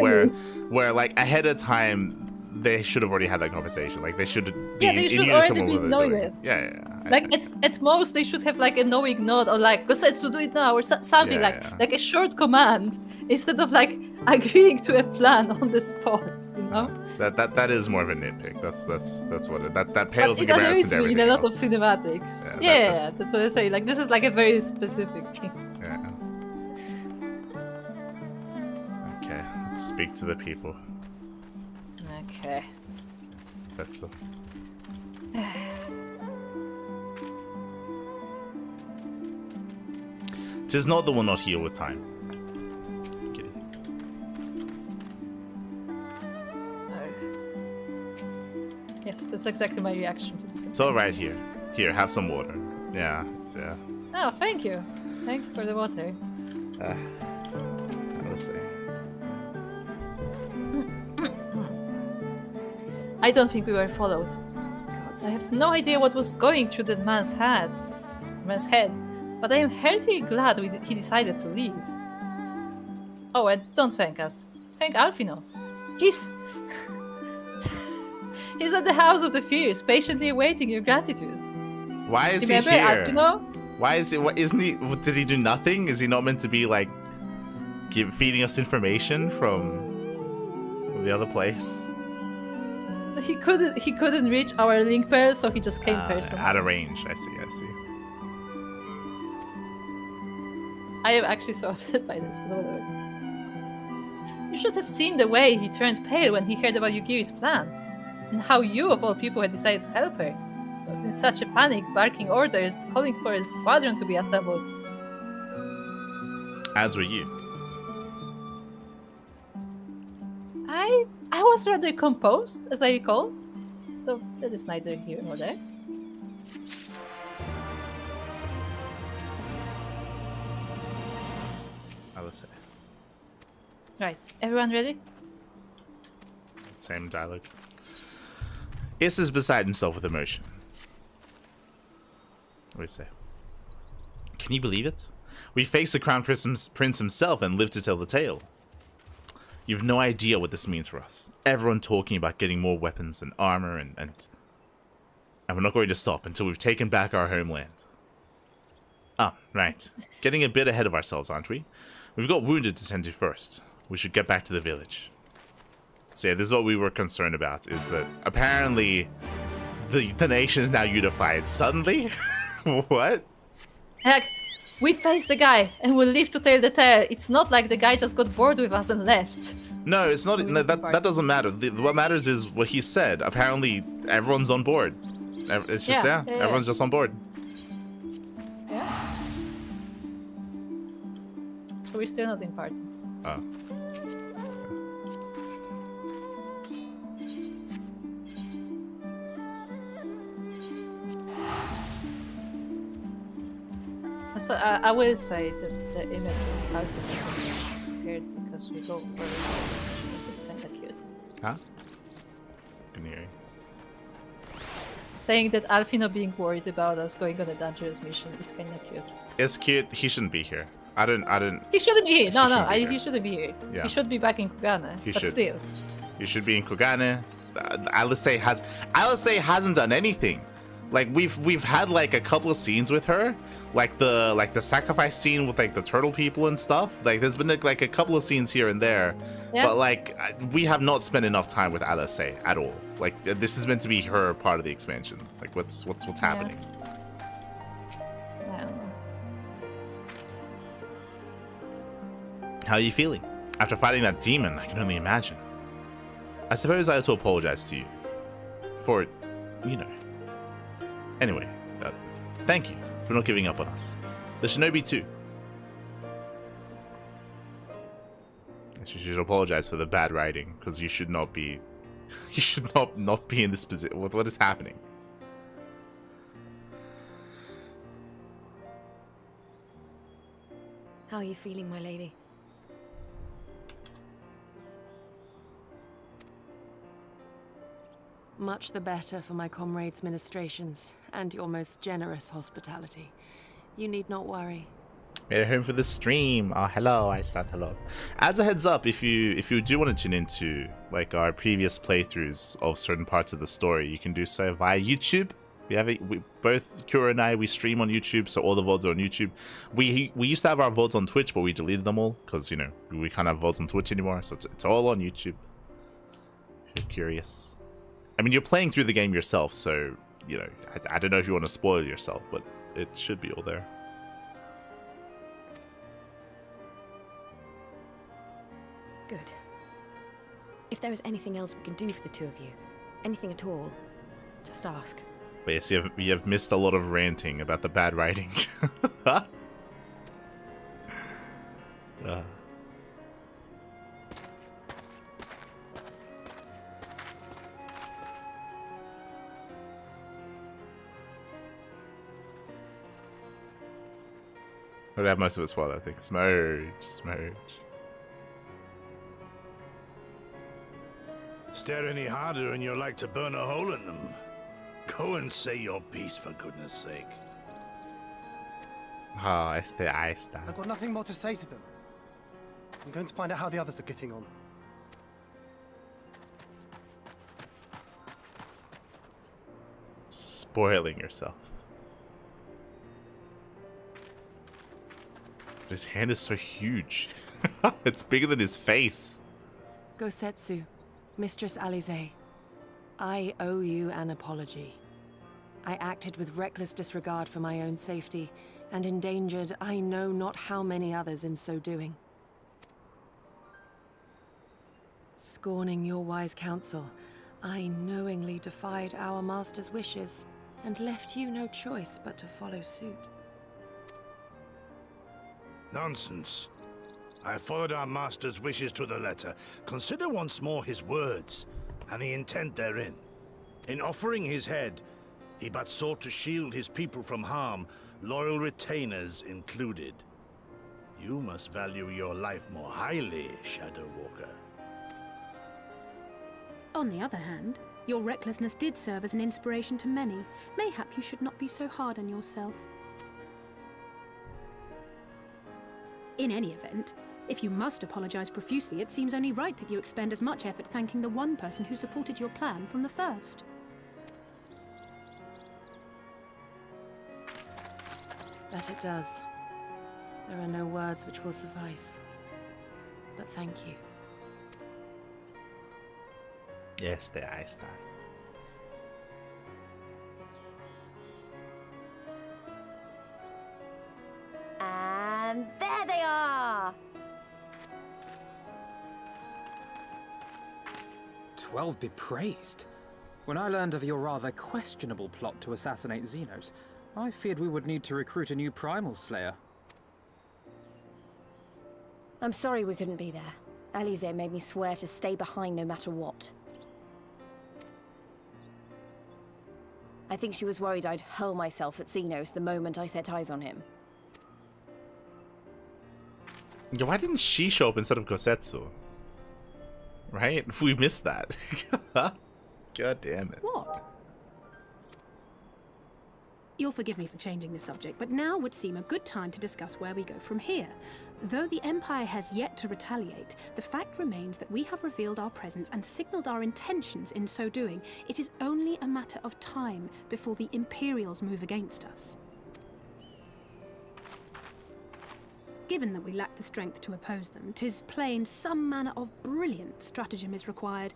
Where like ahead of time, they should have already had that conversation. Like they should be they should already be knowing it. Yeah. Like at most they should have like a knowing nod or like Gosetsu do it now or something like a short command instead of like agreeing to a plan on the spot. You know. That is more of a nitpick. That's what that pales in comparison to everything in a lot else. of cinematics. Yeah, that's what I say. Like this is like a very specific thing. Yeah. Okay, let's speak to the people. Okay. That's so. 'Tis not that we'll not heal with time. Yes, that's exactly my reaction to this. It's all right here. Here, have some water. Yeah. Oh, thank you. Thanks for the water. Let's see. I don't think we were followed. Gods, I have no idea what was going through that man's head. But I am heartily glad he decided to leave. Oh, and don't thank us. Thank Alfino. He's at the House of the Fierce, patiently awaiting your gratitude. Why is Remember he here? Alfino? Why is it? Isn't he? Did he do nothing? Is he not meant to be like feeding us information from the other place? He couldn't reach our link pair, so he just came personally. Out of range. I see. I am actually so upset by this, but whatever. You should have seen the way he turned pale when he heard about Yugiri's plan, and how you, of all people, had decided to help her. He was in such a panic, barking orders, calling for a squadron to be assembled. As were you. I was rather composed, as I recall, though that is neither here nor there. Let's say. Right, everyone ready? Same dialogue. Is is beside himself with emotion. What do you say? Can you believe it? We faced the Crown Prince himself and lived to tell the tale. You've no idea what this means for us. Everyone talking about getting more weapons and armor and we're not going to stop until we've taken back our homeland. Ah, right. Getting a bit ahead of ourselves, aren't we? We've got wounded to tend to first. We should get back to the village. So yeah, this is what we were concerned about, is that apparently the nation is now unified. Suddenly? What? Heck, we faced the guy and we'll live to tell the tale. It's not like the guy just got bored with us and left. No, it's not. No, that doesn't matter. What matters is what he said. Apparently, everyone's on board. It's just, everyone's just on board. Yeah. so we're still not in party. Oh. So I will say that the image of Alfie is scared because we go for it. It's kind of cute. Huh? Can hear you. Saying that Alfino being worried about us going on a dangerous mission is kind of cute. It's cute. He shouldn't be here. I don't. He shouldn't be here. No, no, he shouldn't be here. Yeah. He should be back in Kugane. He but should. Still. You should be in Kugane. Alice hasn't done anything. Like we've had like a couple of scenes with her, like the sacrifice scene with like the turtle people and stuff. Like there's been like a couple of scenes here and there, yeah. But like we have not spent enough time with Alice at all. Like this is meant to be her part of the expansion. Like what's happening? I don't know. How are you feeling after fighting that demon? I can only imagine. I suppose I ought to apologize to you for, you know. Anyway, thank you for not giving up on us. The Shinobi too. You should apologize for the bad writing, because you should not be. You should not be in this position. What is happening? How are you feeling, my lady? Much the better for my comrades' ministrations and your most generous hospitality. You need not worry. Made it home for the stream. Oh, hello, I start hello. As a heads up, if you do want to tune into like our previous playthroughs of certain parts of the story, you can do so via YouTube. We both Kura and I, we stream on YouTube, so all the VODs are on YouTube. We used to have our VODs on Twitch, but we deleted them all because you know we can't have VODs on Twitch anymore, so it's all on YouTube. If you're curious. I mean, you're playing through the game yourself, so, you know, I don't know if you want to spoil yourself, but it should be all there. Good. If there is anything else we can do for the two of you, anything at all, just ask. But yes, you have missed a lot of ranting about the bad writing. Would have most of it swallowed, I think. Smurge. Stare any harder and you're like to burn a hole in them. Go and say your piece, for goodness sake. Oh, I stand. I've got nothing more to say to them. I'm going to find out how the others are getting on. Spoiling yourself. His hand is so huge. It's bigger than his face. Gosetsu, Mistress Alize, I owe you an apology. I acted with reckless disregard for my own safety, and endangered I know not how many others in so doing. Scorning your wise counsel, I knowingly defied our master's wishes, and left you no choice but to follow suit. Nonsense. I followed our master's wishes to the letter. Consider once more his words, and the intent therein. In offering his head, he but sought to shield his people from harm, loyal retainers included. You must value your life more highly, Shadow Walker. On the other hand, your recklessness did serve as an inspiration to many. Mayhap you should not be so hard on yourself. In any event, if you must apologize profusely, it seems only right that you expend as much effort thanking the one person who supported your plan from the first. That it does. There are no words which will suffice. But thank you. Yes, I stand. And there they are! 12 be praised. When I learned of your rather questionable plot to assassinate Xenos, I feared we would need to recruit a new Primal Slayer. I'm sorry we couldn't be there. Alize made me swear to stay behind no matter what. I think she was worried I'd hurl myself at Xenos the moment I set eyes on him. Yeah, why didn't she show up instead of Gosetsu? Right? We missed that. God damn it. What? You'll forgive me for changing the subject, but now would seem a good time to discuss where we go from here. Though the Empire has yet to retaliate, the fact remains that we have revealed our presence and signaled our intentions in so doing. It is only a matter of time before the Imperials move against us. Given that we lack the strength to oppose them, 'tis plain some manner of brilliant stratagem is required.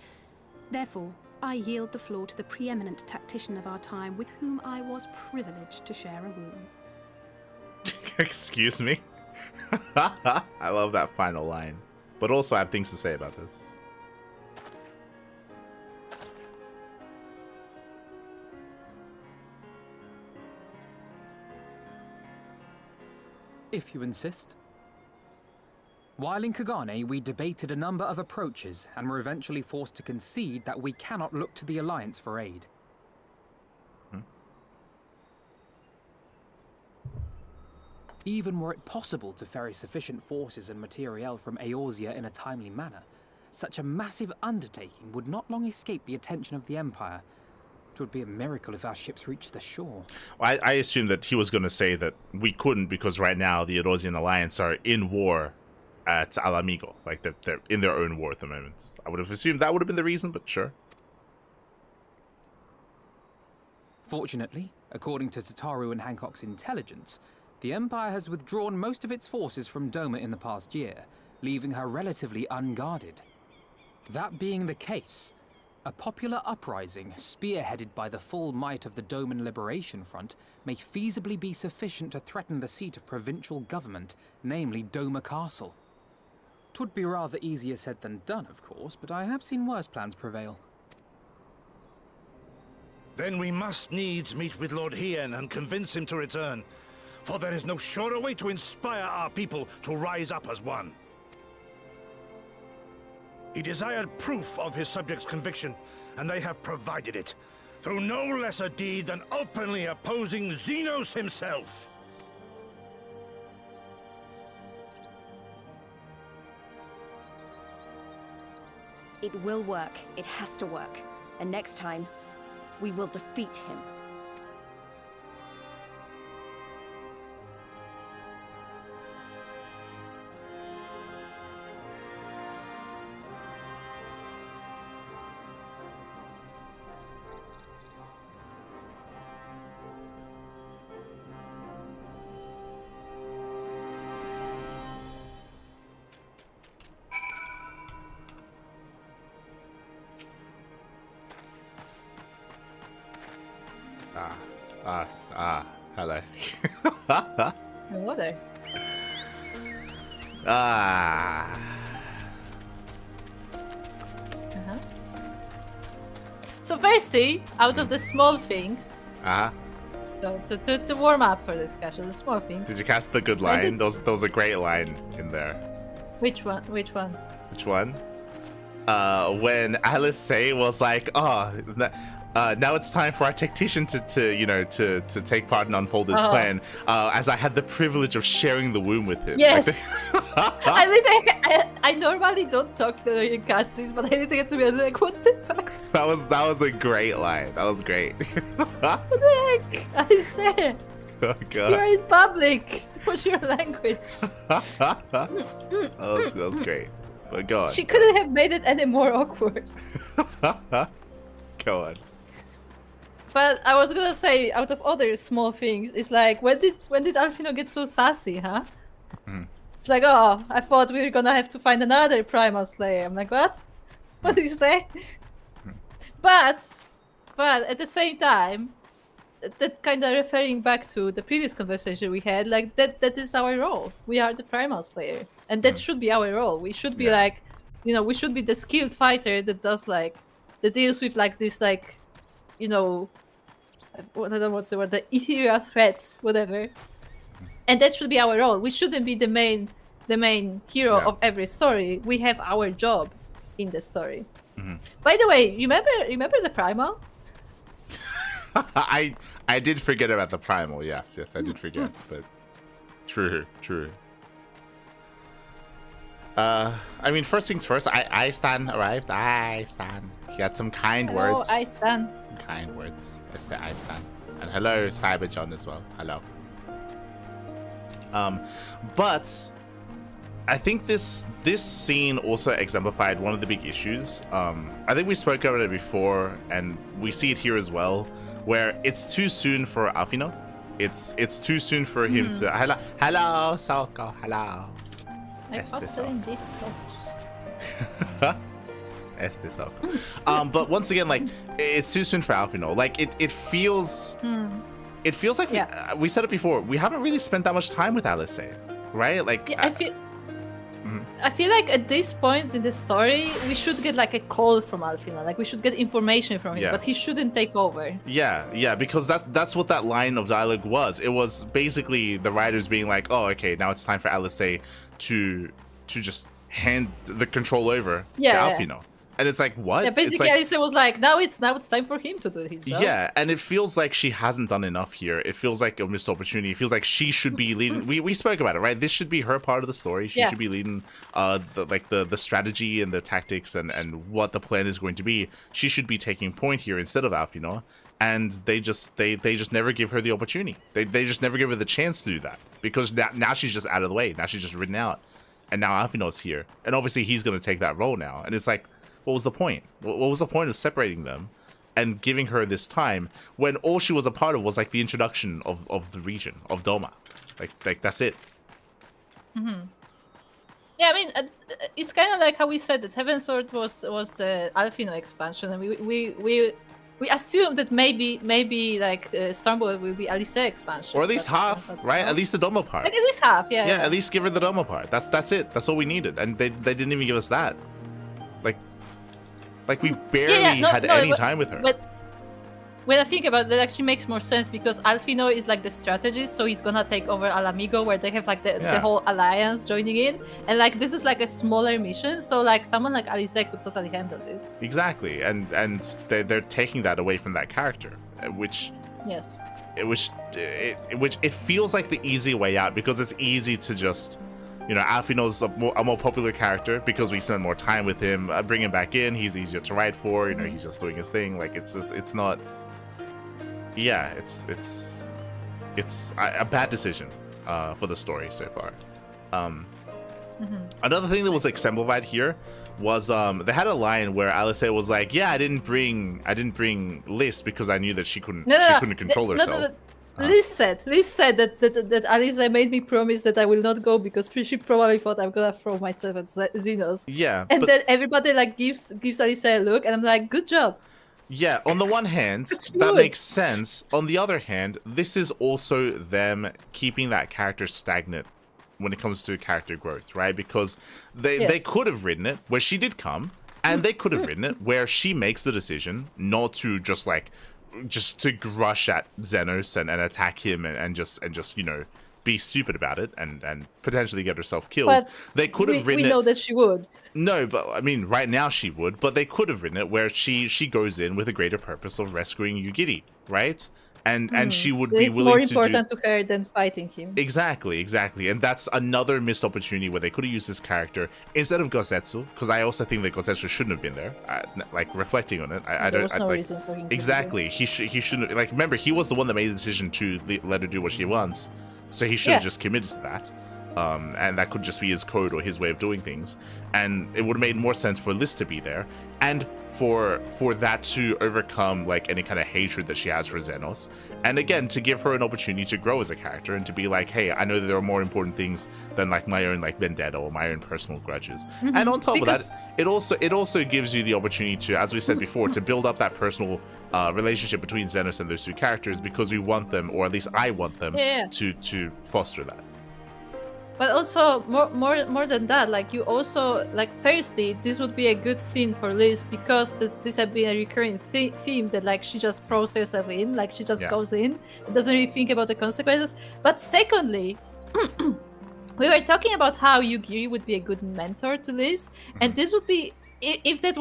Therefore, I yield the floor to the preeminent tactician of our time, with whom I was privileged to share a room. Excuse me? I love that final line. But also I have things to say about this. If you insist. While in Kagane, we debated a number of approaches and were eventually forced to concede that we cannot look to the Alliance for aid. Even were it possible to ferry sufficient forces and materiel from Eorzea in a timely manner, such a massive undertaking would not long escape the attention of the Empire. It would be a miracle if our ships reached the shore. Well, I assumed that he was going to say that we couldn't because right now the Eorzean Alliance are in war at Alamigo. Like, they're in their own war at the moment. I would have assumed that would have been the reason, but sure. Fortunately, according to Tataru and Hancock's intelligence, the Empire has withdrawn most of its forces from Doma in the past year, leaving her relatively unguarded. That being the case, a popular uprising, spearheaded by the full might of the Doman Liberation Front, may feasibly be sufficient to threaten the seat of provincial government, namely Doma Castle. 'Twould be rather easier said than done, of course, but I have seen worse plans prevail. Then we must needs meet with Lord Hien and convince him to return, for there is no surer way to inspire our people to rise up as one. He desired proof of his subjects' conviction, and they have provided it, through no less a deed than openly opposing Xenos himself. It will work. It has to work. And next time, we will defeat him. Hello. Hello there. So firstly, out of the small things. So to warm up for discussion, the small things. Did you cast the good line? Those was a great line in there. Which one? Which one? Which one? When Alice Say was like, "Oh, now it's time for our tactician to take part and unfold his plan." As I had the privilege of sharing the womb with him. Yes. I normally don't talk in cutscenes, but I didn't get to be like, what the fuck? That was a great line. That was great. What the heck? I said. Oh god. You're in public. What's your language? that was great. But go on. She couldn't have made it any more awkward. Go on. But I was gonna say, out of other small things, it's like, when did Alfino get so sassy, huh? It's like, oh, I thought we were gonna have to find another Primal Slayer. I'm like, what? What did you say? But at the same time, that kind of referring back to the previous conversation we had, like that is our role. We are the Primal Slayer, and that should be our role. We should be like, we should be the skilled fighter that does that deals with this what's the word, the ethereal threats, whatever. And that should be our role. We shouldn't be the main the main hero of every story, we have our job in the story. By the way, remember the Primal? I did forget about the Primal. Yes, I did forget, but true. I mean, first things first, Stan arrived. Stan. He had some kind words. Hello, Stan. Some kind words. Stan. And hello, Cyber John as well. Hello. But I think this scene also exemplified one of the big issues. I think we spoke about it before, and we see it here as well, where it's too soon for Alphino. It's too soon for him to hello, Soko, hello. I posted in Discord. But once again, like, it's too soon for Alphino. Like, it feels like we said it before. We haven't really spent that much time with Alice, right? Like, I feel like at this point in the story, we should get like a call from Alphino. Like, we should get information from him, but he shouldn't take over. Yeah, because that's what that line of dialogue was. It was basically the writers being like, oh, okay, now it's time for Alice to just hand the control over to Alphino. And it's like, what? Yeah, basically, Alice was like, now it's time for him to do his job. Yeah, and it feels like she hasn't done enough here. It feels like a missed opportunity. It feels like she should be leading. We spoke about it, right? This should be her part of the story. She should be leading the strategy and the tactics and what the plan is going to be. She should be taking point here instead of Alphino. And they just never give her the opportunity. They just never give her the chance to do that, because now she's just out of the way. Now she's just written out, and now Alphino's here, and obviously he's going to take that role now. And it's like, what was the point? What was the point of separating them and giving her this time when all she was a part of was like the introduction of the region of Doma? Like that's it. Yeah, I mean, it's kind of like how we said that Heaven's Sword was the Alphino expansion, and we assumed that maybe like Stormblood will be Alice expansion, or at least half, right? At least the Doma part. Like, at least half, yeah. At least give her the Doma part. That's it. That's all we needed, and they didn't even give us that. Like we barely had any time with her. But when I think about it, that actually makes more sense, because Alphino is like the strategist, so he's gonna take over Alamigo, where they have like the whole alliance joining in, and like this is like a smaller mission, so like someone like Alice could totally handle this. Exactly, and they're taking that away from that character, which it feels like the easy way out, because it's easy to just, you know, Alphino's a more popular character because we spend more time with him. Bring him back in, he's easier to write for. You know, he's just doing his thing. Like, it's not. Yeah, it's a bad decision for the story so far. Another thing that was exemplified here was they had a line where Alice was like, "Yeah, I didn't bring Liz because I knew that she couldn't control herself." Liz said that Alice made me promise that I will not go because she probably thought I'm gonna throw myself at Xenos. Yeah, and then everybody like gives Alice a look, and I'm like, good job. Yeah, on the one hand, that makes sense. On the other hand, this is also them keeping that character stagnant when it comes to character growth, right? Because they could have written it where she did come, and they could have written it where she makes the decision not to just to rush at Xenos and attack him and just you know, be stupid about it and potentially get herself killed. But they could have written it. We know that she would. No, but I mean, right now she would. But they could have written it where she goes in with a greater purpose of rescuing Yugiri, right? And she would be willing to do... It's more important to her than fighting him. Exactly. And that's another missed opportunity where they could have used this character instead of Gosetsu, because I also think that Gosetsu shouldn't have been there. Like, reflecting on it, there was no reason for him exactly. He shouldn't... Like, remember, he was the one that made the decision to let her do what she wants, so he should have just committed to that. And that could just be his code or his way of doing things. And it would have made more sense for Liz to be there, and for that to overcome like any kind of hatred that she has for Xenos, and again to give her an opportunity to grow as a character and to be like, hey, I know that there are more important things than like my own like vendetta or my own personal grudges. And on top of that, it also gives you the opportunity to, as we said before, to build up that personal relationship between Xenos and those two characters, because we want them, or at least I want them, to foster that. But also, more than that, like, you also, like, firstly, this would be a good scene for Liz, because this had been a recurring theme that, like, she just throws herself in, like, she just goes in and doesn't really think about the consequences. But secondly, we were talking about how Yugiri would be a good mentor to Liz, and this would be, if that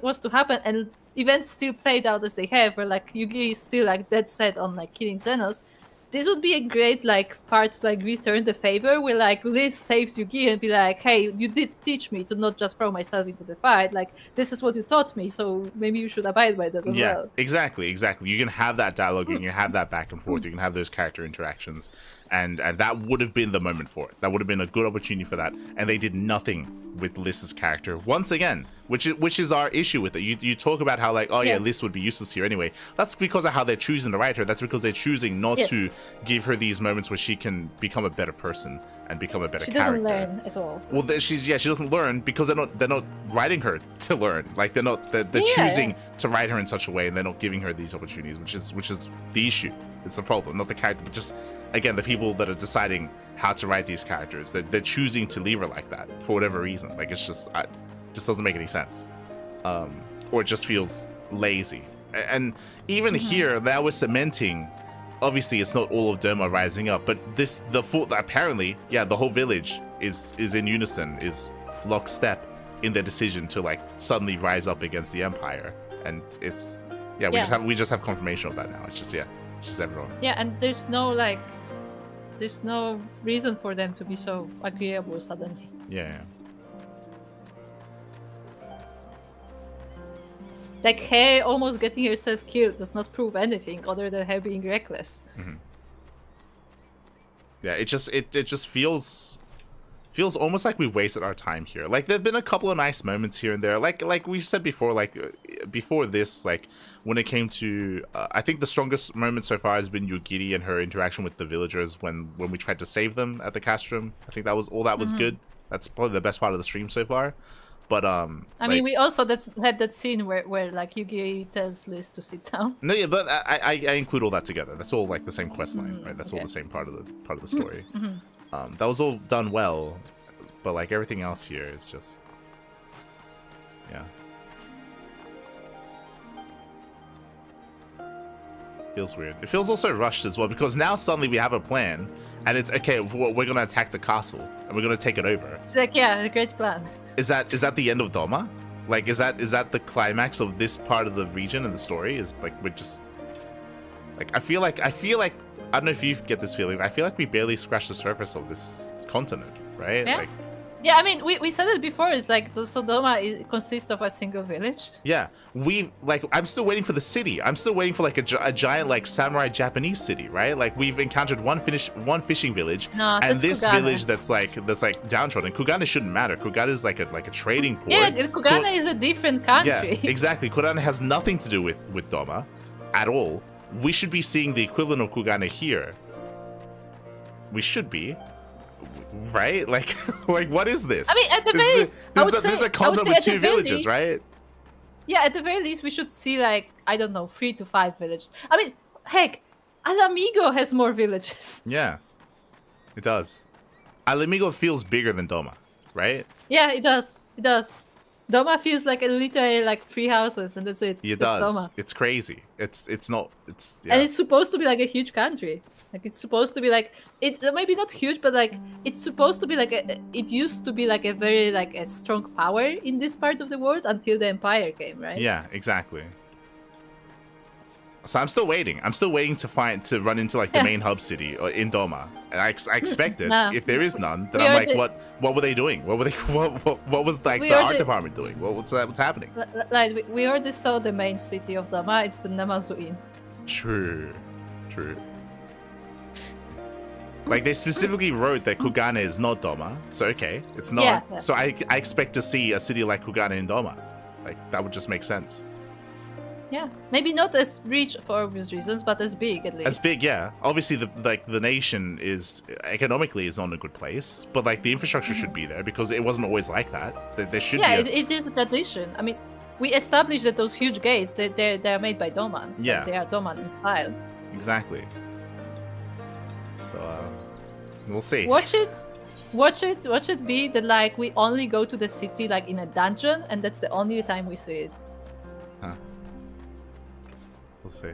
was to happen, and events still played out as they have, where like Yugiri is still like dead set on like killing Xenos, this would be a great like part to like return the favor, where like Liz saves Yugiri and be like, hey, you did teach me to not just throw myself into the fight, like this is what you taught me, so maybe you should abide by that as well. Yeah, exactly. You can have that dialogue, you can have that back and forth, you can have those character interactions, and that would have been the moment for it. That would have been a good opportunity for that, and they did nothing with Liz's character once again, which is our issue with it. You talk about how like, oh yeah, Liz would be useless here anyway. That's because of how they're choosing to write her. That's because they're choosing not to give her these moments where she can become a better person and become a better character. She doesn't learn at all. Well, she doesn't learn because they're not writing her to learn. Like they're choosing to write her in such a way, and they're not giving her these opportunities, which is the issue. It's the problem, not the character, but just again the people that are deciding how to write these characters. They're choosing to leave her like that for whatever reason. Like it's just doesn't make any sense, or it just feels lazy. And even here, now we're cementing. Obviously, it's not all of Doma rising up, but apparently, the whole village is in unison, is lockstep in their decision to like suddenly rise up against the Empire, and it's we just have confirmation of that now. It's just everyone. Yeah, and there's no reason for them to be so agreeable suddenly. Yeah. Like her almost getting herself killed does not prove anything other than her being reckless. Mm-hmm. Yeah, it just feels almost like we wasted our time here. Like there've been a couple of nice moments here and there. Like we've said before, like before this, like when it came to I think the strongest moment so far has been Yugiri and her interaction with the villagers when we tried to save them at the castrum. I think that was good. That's probably the best part of the stream so far. But I mean, we also had that scene where like Yugiri tells Liz to sit down. No, yeah, but I include all that together. That's all like the same quest line, right? That's all the same part of the story. That was all done well, but like everything else here is just, feels weird. It feels also rushed as well, because now suddenly we have a plan, and it's okay. We're gonna attack the castle and we're gonna take it over. It's like a great plan. Is that the end of Doma? Like, is that the climax of this part of the region and the story? Is like we're just like I feel like I don't know if you get this feeling. I feel like we barely scratched the surface of this continent, right? Yeah. Like, yeah, I mean, we said it before. It's like so Doma consists of a single village. Yeah, I'm still waiting for the city. I'm still waiting for like a giant like samurai Japanese city, right? Like we've encountered one fishing village, and this Kugane. village that's like downtrodden. Kugane shouldn't matter. Kugane is like a trading port. Yeah, Kugane is a different country. Yeah, exactly. Kugane has nothing to do with Doma at all. We should be seeing the equivalent of Kugane here. We should be. Right? Like what is this? I mean, at the very least, there's a continent with 2 villages, right? Yeah, at the very least, we should see like, I don't know, 3 to 5 villages. I mean, heck, Alamigo has more villages. Yeah, it does. Alamigo feels bigger than Doma, right? Yeah, it does. It does. Doma feels like literally like 3 houses, and that's it. It that's does. Doma. It's crazy. It's not. And it's supposed to be like a huge country. Like it's supposed to be like it maybe not huge, but like it's supposed to be like it used to be like a very like a strong power in this part of the world until the Empire came, right? Yeah, exactly. So I'm still waiting. I'm still waiting to run into like the main hub city in Doma, and I expect it. If there is none, then I'm like, what were they doing? What were they? What was like the art department doing? What's happening? Like we already saw the main city of Doma. It's the Namazuin. True. Like they specifically wrote that Kugane is not Doma, so okay, it's not. Yeah. So I expect to see a city like Kugane in Doma. Like that would just make sense. Yeah, maybe not as rich for obvious reasons, but as big at least. As big, yeah. Obviously, the nation is economically is not in a good place, but like the infrastructure should be there because it wasn't always like that. There should be. Yeah, it is a tradition. I mean, we established that those huge gates they're made by Domans. Yeah, like they are Doman in style. Exactly. So we'll see. Watch it be that like we only go to the city like in a dungeon, and that's the only time we see it. Huh. We'll see.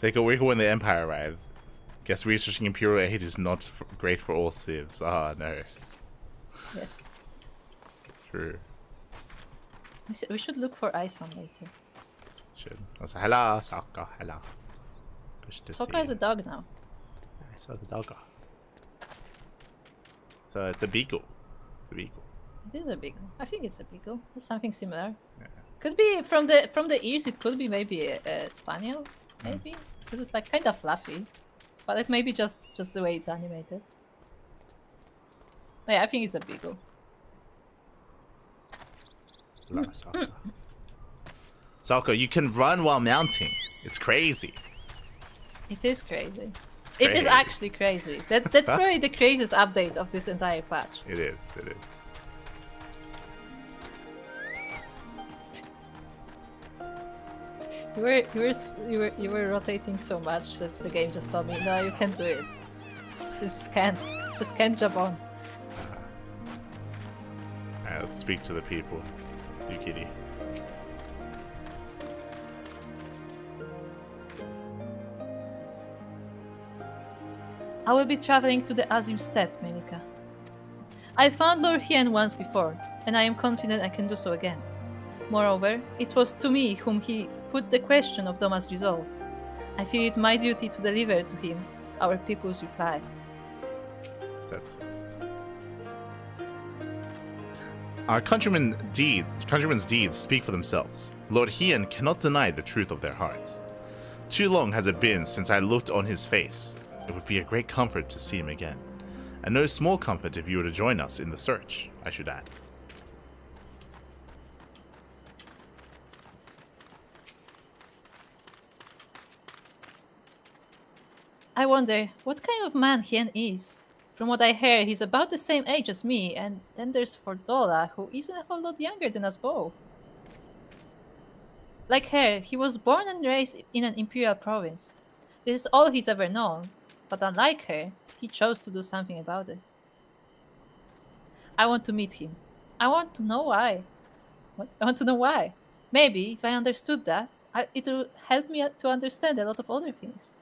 They go when the Empire arrives. Guess researching Imperial aid is not great for all civs. Ah, no. Yes. True. We should look for Iceland later. Should. Also, hello, Sokka. Hello. Good to Sokka see is a dog now. I saw the dog. So it's a beagle. It's a beagle. It is a beagle. I think it's a beagle. It's something similar. Yeah. Could be from the ears. It could be maybe a spaniel, maybe because it's like kind of fluffy, but it may be just the way it's animated. Yeah, I think it's a beagle. Sokka, you can run while mounting. It's crazy. It is crazy. It is actually crazy. That's probably the craziest update of this entire patch. It is. It is. You were rotating so much that the game just told me, no, you can't do it. Just can't jump on. Alright, let's speak to the people. You kitty. I will be traveling to the Azim Steppe, Melika. I found Lord Hien once before, and I am confident I can do so again. Moreover, it was to me whom he put the question of Doma's resolve. I feel it my duty to deliver to him our people's reply. That's... Our countrymen's deeds speak for themselves. Lord Hien cannot deny the truth of their hearts. Too long has it been since I looked on his face. It would be a great comfort to see him again. And no small comfort if you were to join us in the search, I should add. I wonder what kind of man Hien is. From what I hear, he's about the same age as me, and then there's Fordola, who isn't a whole lot younger than us both. Like her, he was born and raised in an imperial province. This is all he's ever known, but unlike her, he chose to do something about it. I want to meet him. I want to know why. I want to know why. Maybe, if I understood that, it will help me to understand a lot of other things.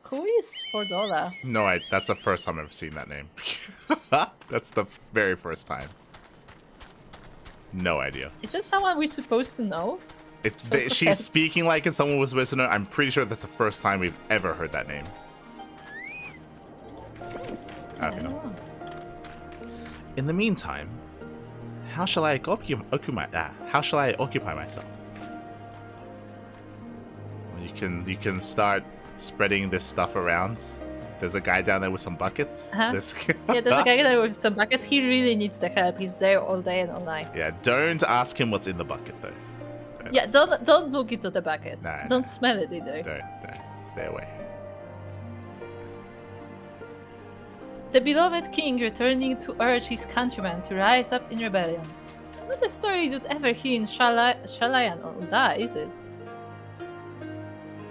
Who is Fordola? No, that's the first time I've ever seen that name. That's the very first time. No idea. Is that someone we're supposed to know? She's speaking like it's someone we're supposed to know. I'm pretty sure that's the first time we've ever heard that name. In the meantime, how shall I occupy myself? Well, you can start spreading this stuff around. There's a guy down there with some buckets. Yeah, there's a guy there with some buckets. He really needs the help. He's there all day and all night. Yeah, don't ask him what's in the bucket though. Don't look into the bucket. Don't smell it either. Don't. Stay away. The beloved king returning to urge his countrymen to rise up in rebellion. Not a story you'd ever hear in Shalayan or Uda, is it?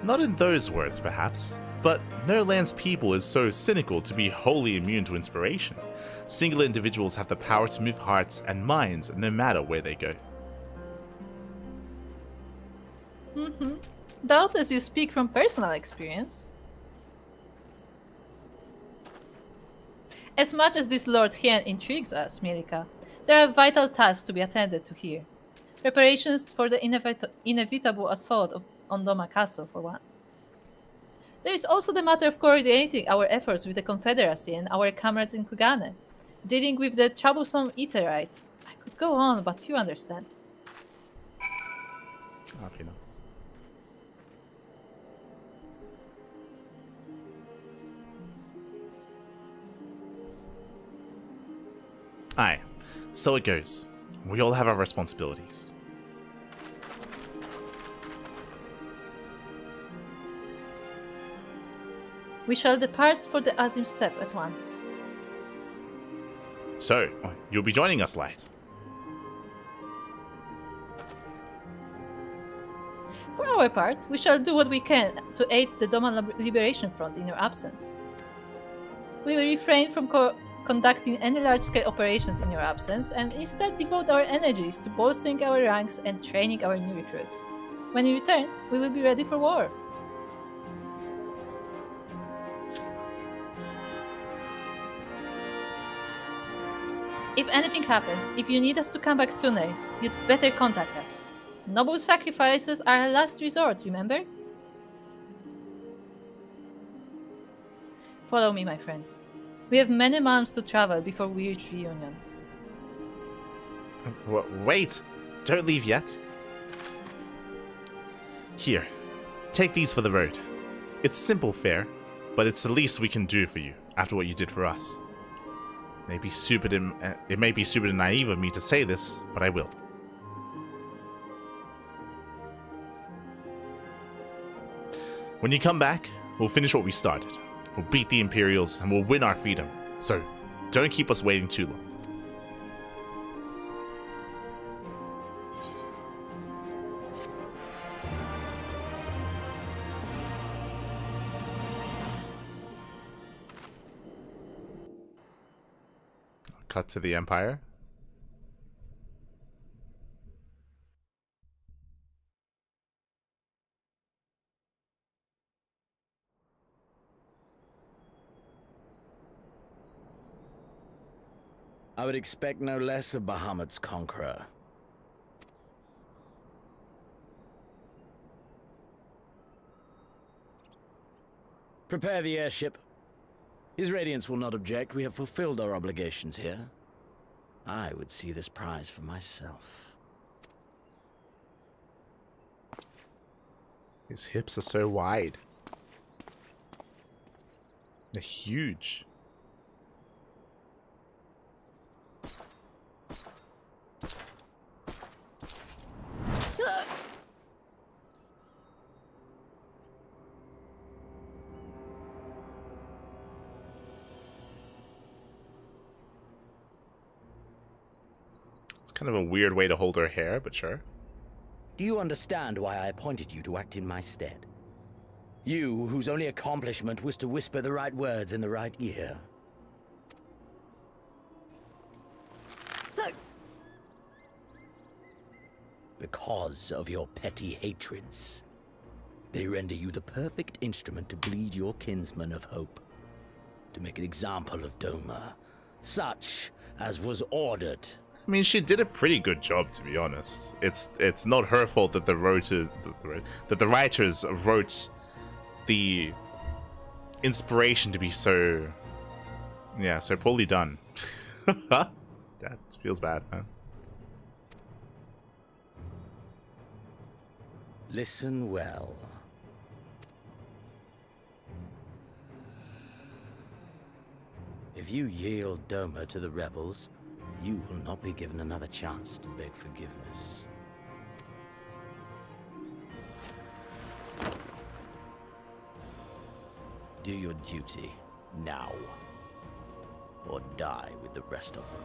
Not in those words, perhaps, but no land's people is so cynical to be wholly immune to inspiration. Single individuals have the power to move hearts and minds no matter where they go. Doubtless you speak from personal experience. As much as this Lord Hien intrigues us, Mirika, there are vital tasks to be attended to here. Preparations for the inevitable assault on Doma Castle, for one. There is also the matter of coordinating our efforts with the Confederacy and our comrades in Kugane, dealing with the troublesome Aetherite. I could go on, but you understand. Aye, so it goes. We all have our responsibilities. We shall depart for the Azim Steppe at once. So, you'll be joining us, Light. For our part, we shall do what we can to aid the Doma Liberation Front in your absence. We will refrain from conducting any large-scale operations in your absence and instead devote our energies to bolstering our ranks and training our new recruits. When we return, we will be ready for war. If anything happens, if you need us to come back sooner, you'd better contact us. Noble sacrifices are a last resort, remember? Follow me, my friends. We have many miles to travel before we reach reunion. Wait! Don't leave yet. Here, take these for the road. It's simple fare, but it's the least we can do for you after what you did for us. It may be stupid and naive of me to say this, but I will. When you come back, we'll finish what we started. We'll beat the Imperials and we'll win our freedom. So, don't keep us waiting too long. Cut to the Empire. I would expect no less of Bahamut's conqueror. Prepare the airship. His Radiance will not object. We have fulfilled our obligations here. I would see this prize for myself. His hips are so wide. They're huge. Kind of a weird way to hold her hair, but sure. Do you understand why I appointed you to act in my stead? You, whose only accomplishment was to whisper the right words in the right ear. Because of your petty hatreds. They render you the perfect instrument to bleed your kinsman of hope. To make an example of Doma. Such as was ordered. I mean, she did a pretty good job, to be honest. It's not her fault that the writers wrote the inspiration to be so poorly done. That feels bad, man. Listen well. If you yield Doma to the rebels, you will not be given another chance to beg forgiveness. Do your duty now, or die with the rest of them.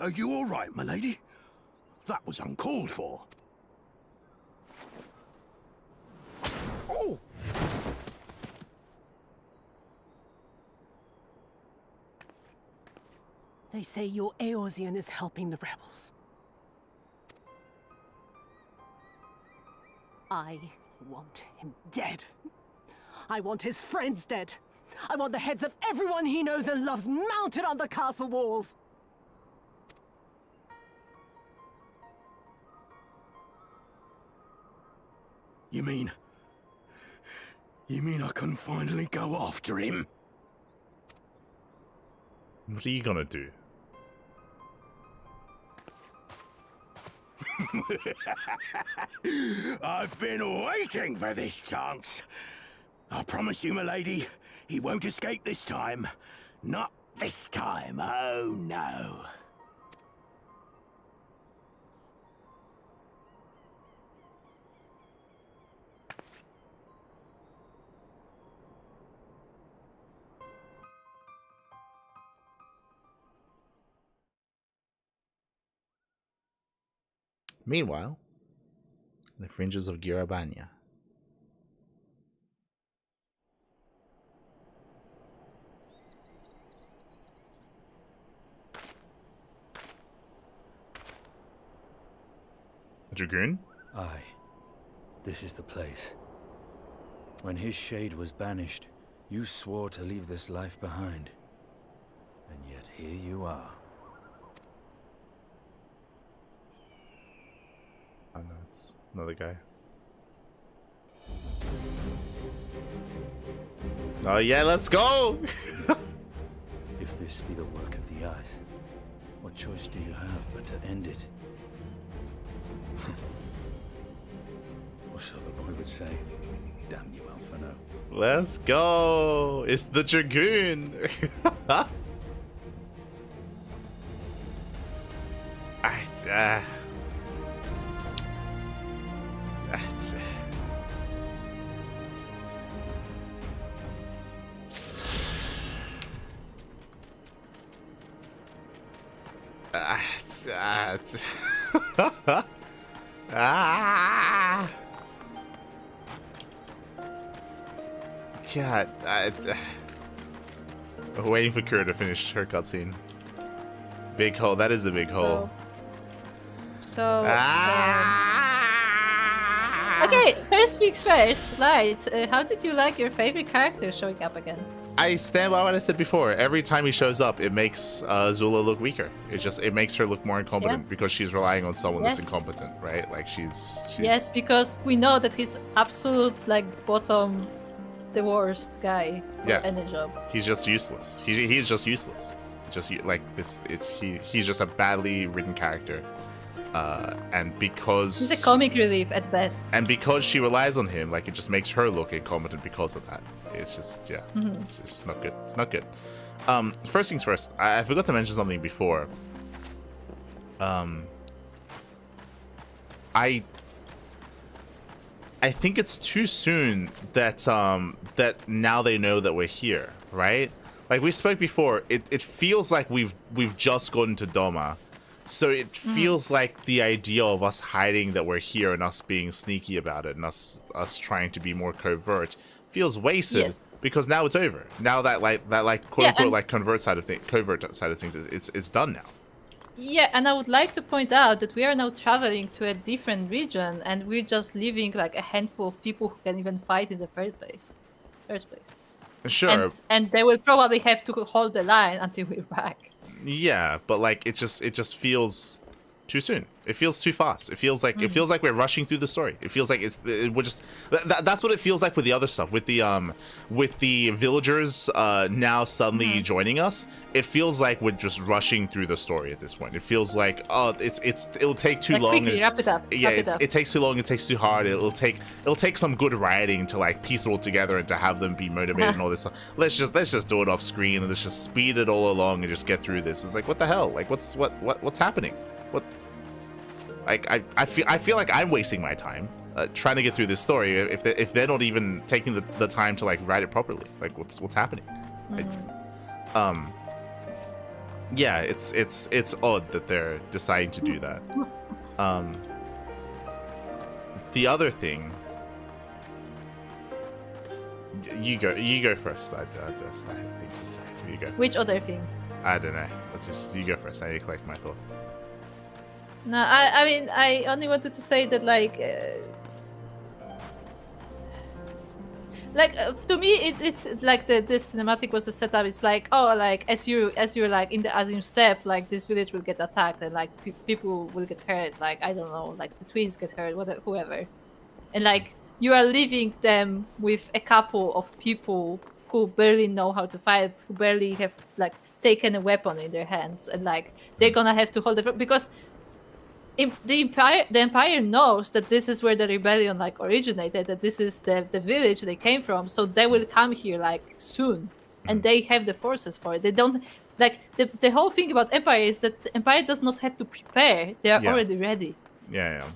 Are you all right, my lady? That was uncalled for. Oh! They say your Eorzean is helping the rebels. I want him dead. I want his friends dead. I want the heads of everyone he knows and loves mounted on the castle walls. You mean I can finally go after him? What are you gonna do? I've been waiting for this chance. I promise you, milady, he won't escape this time. Not this time, oh no. Meanwhile, the fringes of Girabania. Dragoon? Aye. This is the place. When his shade was banished, you swore to leave this life behind. And yet here you are. Oh no, it's another guy. Oh yeah, let's go! If this be the work of the eyes, what choice do you have but to end it? Or so the boy would say. Damn you, Alphano. Let's go! It's the Dragoon! God, I'm waiting for Kira to finish her cutscene. Big hole. That is a big hole. So. Okay, first speaks first. Light, how did you like your favorite character showing up again? I stand by what I said before. Every time he shows up, it makes Zula look weaker. It makes her look more incompetent because she's relying on someone that's incompetent, right? Like she's. Yes, because we know that he's absolute like bottom, the worst guy for any job. He's just useless. He's just useless. Just like this. He's just a badly written character. And because he's a comic relief at best, and because she relies on him, like it just makes her look incompetent because of that. It's just it's just not good. It's not good. First things first, I forgot to mention something before. I think it's too soon that that now they know that we're here, right? Like we spoke before, it feels like we've just gotten to Doma. So it feels like the idea of us hiding that we're here and us being sneaky about it and us trying to be more covert feels wasted because now it's over. Now that quote unquote like covert side of things it's done now. Yeah, and I would like to point out that we are now traveling to a different region and we're just leaving like a handful of people who can even fight in the first place. Sure. And they will probably have to hold the line until we're back. Yeah, but like it just feels too soon. It feels too fast. It feels like we're rushing through the story. It feels like we're just that's what it feels like with the other stuff. With the villagers now suddenly joining us. It feels like we're just rushing through the story at this point. It feels like it'll take too long. Quickly, wrap it up. It takes too long. It takes too hard. It'll take some good writing to like piece it all together and to have them be motivated and all this stuff. Let's just do it off screen and let's just speed it all along and just get through this. It's like what the hell? Like what's happening? What? Like I feel like I'm wasting my time trying to get through this story if they're not even taking the time to like write it properly. Like what's happening? Yeah, it's odd that they're deciding to do that. The other thing, you go first. I have things to say. You go. Which other thing? I don't know. You go first. I need to collect my thoughts. No, I mean, I only wanted to say that, like to me, it's like this cinematic was the setup. It's like, oh, like as you're like in the Azim steppe, like this village will get attacked and like people will get hurt. Like I don't know, like the twins get hurt, whoever, and like you are leaving them with a couple of people who barely know how to fight, who barely have like taken a weapon in their hands, and like they're gonna have to hold it because. The Empire knows that this is where the rebellion like originated, that this is the village they came from, so they will come here like soon, and they have the forces for it. They don't like the whole thing about Empire is that the Empire does not have to prepare; they are already ready. Yeah.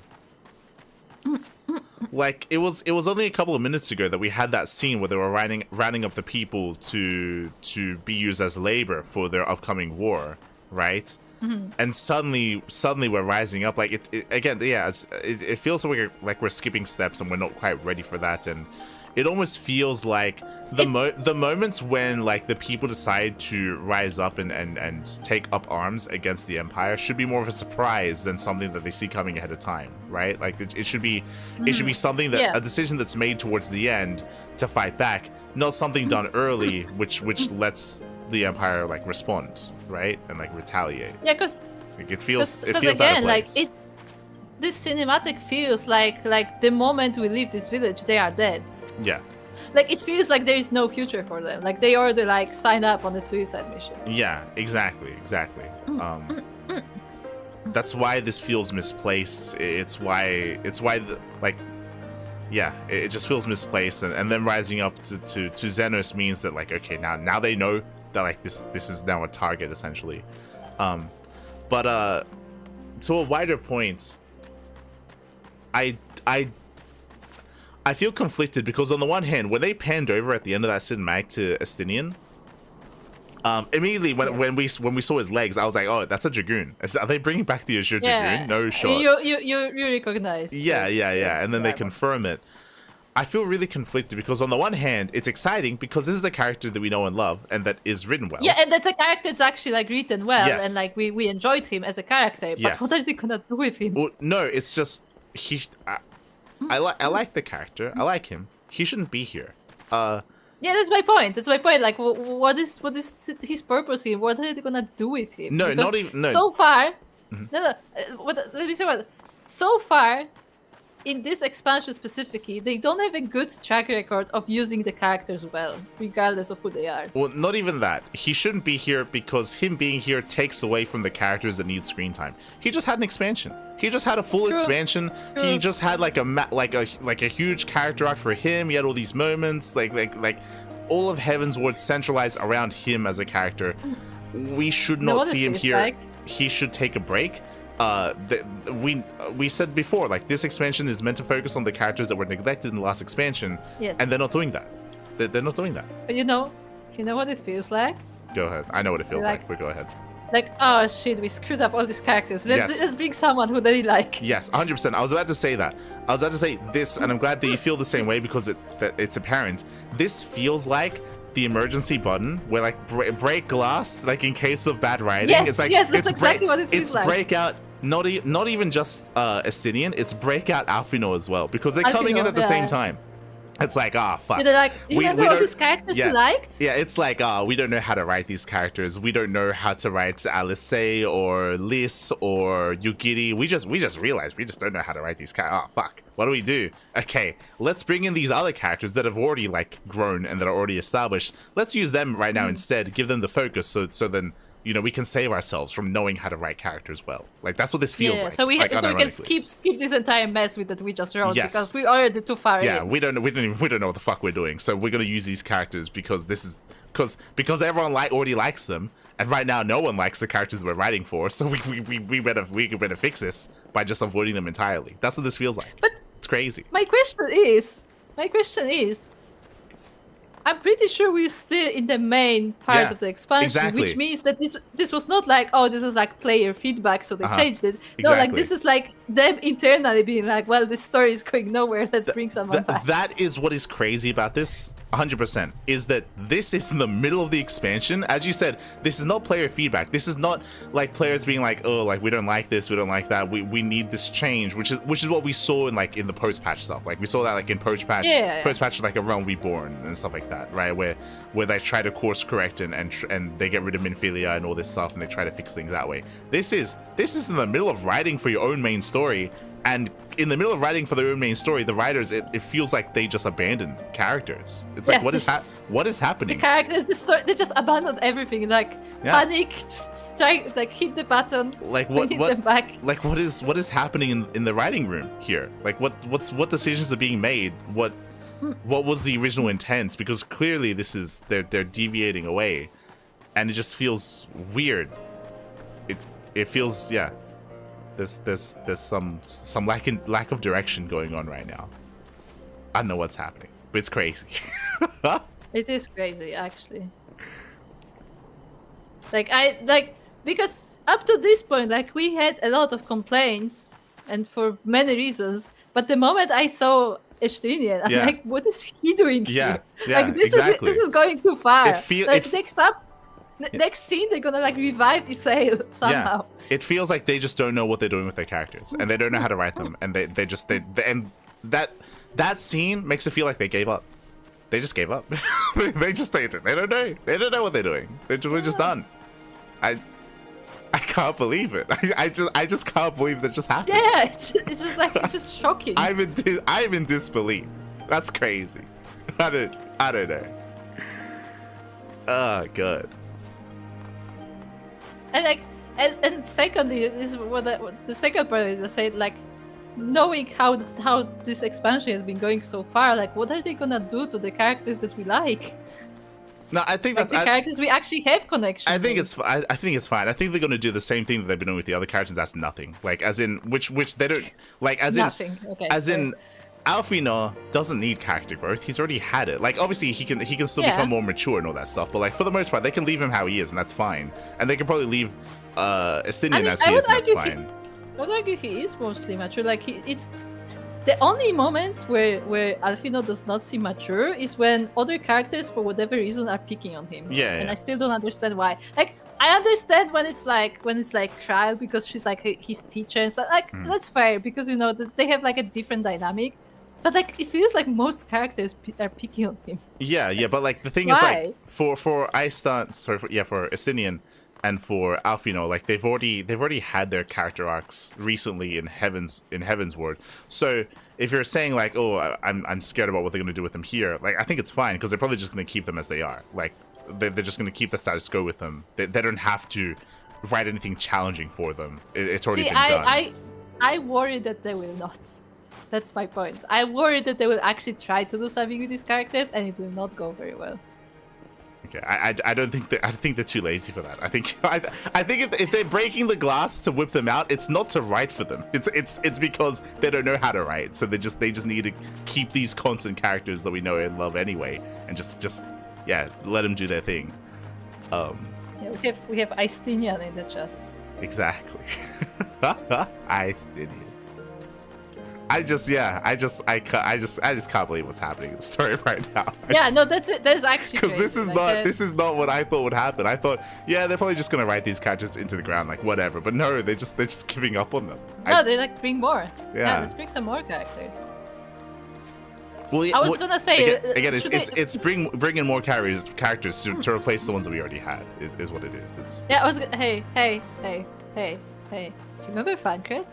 Like it was only a couple of minutes ago that we had that scene where they were rounding up the people to be used as labor for their upcoming war, right? And suddenly we're rising up. Like it again, yeah. It feels like we're skipping steps and we're not quite ready for that. And it almost feels like the moments when like the people decide to rise up and take up arms against the Empire should be more of a surprise than something that they see coming ahead of time, right? Like it should be something that a decision that's made towards the end to fight back, not something done early, which lets the Empire like respond, right, and like retaliate. Yeah, because like, it feels again, out of place. like this cinematic feels like the moment we leave this village, they are dead. Yeah. Like it feels like there is no future for them. Like they already like signed up on the suicide mission. Yeah, exactly. That's why this feels misplaced. It's why it just feels misplaced, and then rising up to Xenos means that like, okay, now they know that like this is now a target essentially. But to a wider point, I feel conflicted because on the one hand, when they panned over at the end of that cinematic to Estinian, immediately when we saw his legs, I was like, oh, that's a Dragoon. Are they bringing back the Azure Dragoon? No shot. You recognize. Yeah. And then they confirm it. I feel really conflicted because on the one hand, it's exciting because this is a character that we know and love and that is written well. Yeah, and that's a character that's actually like written well, and like we enjoyed him as a character. But what are they gonna do with him? Well, no, it's just I like the character. I like him. He shouldn't be here. Yeah, that's my point. Like, what is his purpose here? What are they gonna do with him? No, because not even. No. So far, let me say what. So far, in this expansion specifically, they don't have a good track record of using the characters well, regardless of who they are. Well, not even that. He shouldn't be here because him being here takes away from the characters that need screen time. He just had an expansion. He just had a full expansion. He just had like a huge character arc for him. He had all these moments, like all of Heavensward centralized around him as a character. We should not see him here. Like? He should take a break. We said before, like this expansion is meant to focus on the characters that were neglected in the last expansion, and they're not doing that. They're not doing that. But you know what it feels like? Go ahead. I know what it feels like, but go ahead. Like, oh shit, we screwed up all these characters. Let's bring someone who they like. Yes, 100%. I was about to say that. I was about to say this, and I'm glad that you feel the same way because it's apparent. This feels like the emergency button where like break glass, like in case of bad writing. Yes, it's like that's exactly what it feels like. It's breakout. Not even just Estinian, it's breakout Alfino as well because they're coming in at the same time. It's like, fuck. They're like, you remember all these characters you liked? Yeah, it's like, we don't know how to write these characters. We don't know how to write Alice or Liz or Yugiri. We just realized we just don't know how to write these characters. Fuck. What do we do? Okay, let's bring in these other characters that have already like grown and that are already established. Let's use them right now instead. Give them the focus so then we can save ourselves from knowing how to write characters well. Like that's what this feels like. So we can skip this entire mess with that we just wrote because we already too far. Yeah, we don't know what the fuck we're doing. So we're gonna use these characters because because everyone already likes them, and right now no one likes the characters we're writing for. So we better fix this by just avoiding them entirely. That's what this feels like. But it's crazy. My question is. I'm pretty sure we're still in the main part of the expansion, which means that this was not like, oh, this is like player feedback, so they changed it. No, like this is like them internally being like, well, this story is going nowhere, let's bring someone back. That is what is crazy about this, 100%, is that this is in the middle of the expansion. As you said, this is not player feedback. This is not like players being like, oh, like we don't like this, we don't like that, we need this change, which is what we saw in the post-patch stuff. Like we saw that like in post-patch, post-patch like a Realm Reborn and stuff like that. Right, where they try to course correct and they get rid of Minfilia and all this stuff and they try to fix things that way. This is in the middle of writing for your own main story, and in the middle of writing for their own main story, the writers it feels like they just abandoned characters. It's like what is happening? The characters, the story, they just abandoned everything. Like panic, just strike, like hit the button. Like what them back. Like what is happening in the writing room here? Like what decisions are being made? What was the original intent? Because clearly they're deviating away, and it just feels weird. It feels There's some lack of direction going on right now. I don't know what's happening, but it's crazy. It is crazy, actually. Because up to this point, like we had a lot of complaints, and for many reasons. But the moment I saw Estinian. I'm Yeah. like, what is he doing Yeah, here? yeah, Like this exactly. is going too far. It Next scene they're gonna like revive Isael somehow. Yeah, it feels like they just don't know what they're doing with their characters, and they don't know how to write them, and they and that scene makes it feel like they gave up. They just gave up. they don't know. They don't know what they're doing. We're just done. I can't believe it. I just can't believe that just happened. Yeah, it's just like it's just shocking. I'm in disbelief. That's crazy. I don't know. Oh god. And like, and secondly, is what the second part is I said, like, knowing how this expansion has been going so far, like, what are they gonna do to the characters that we like? No, I think like that's the characters we actually have connection. I think with. I think it's fine. I think they're gonna do the same thing that they've been doing with the other characters. That's nothing. Like as in which they don't like as nothing. in okay, as so. in Alfino doesn't need character growth. He's already had it. Like obviously he can still become more mature and all that stuff. But like for the most part, they can leave him how he is, and that's fine. And they can probably leave Estinian as he is, and that's fine. I would argue he is mostly mature. Like it's the only moments where Alfino does not seem mature is when other characters for whatever reason are picking on him. Yeah. And I still don't understand why. Like I understand when it's like Trial because she's like his teacher and stuff. Like that's fair because you know they have like a different dynamic. But like it feels like most characters are picking on him. Yeah, but like the thing is like for Estinian and for Alfino, like they've already had their character arcs recently in Heaven's Ward. So if you're saying like, oh, I'm scared about what they're gonna do with them here, like I think it's fine because they're probably just gonna keep them as they are. Like they're just gonna keep the status quo with them. They don't have to write anything challenging for them. It's already been done. I worry that they will not. That's my point. I worry that they will actually try to do something with these characters and it will not go very well. Okay, I don't think I think they're too lazy for that. I think if they're breaking the glass to whip them out, it's not to write for them. It's because they don't know how to write. So they just need to keep these constant characters that we know and love anyway, and just let them do their thing. Yeah, we have Estinian in the chat. Exactly. Estinian. I just can't believe what's happening in the story right now. That's actually because this is not what I thought would happen. I thought they're probably just gonna write these characters into the ground like whatever, but no, they're just giving up on them. No, they like bring more. Yeah, let's bring some more characters. Well, I was gonna say again, it's bringing more characters to replace the ones that we already had is what it is. I was hey. Do you remember Fancred?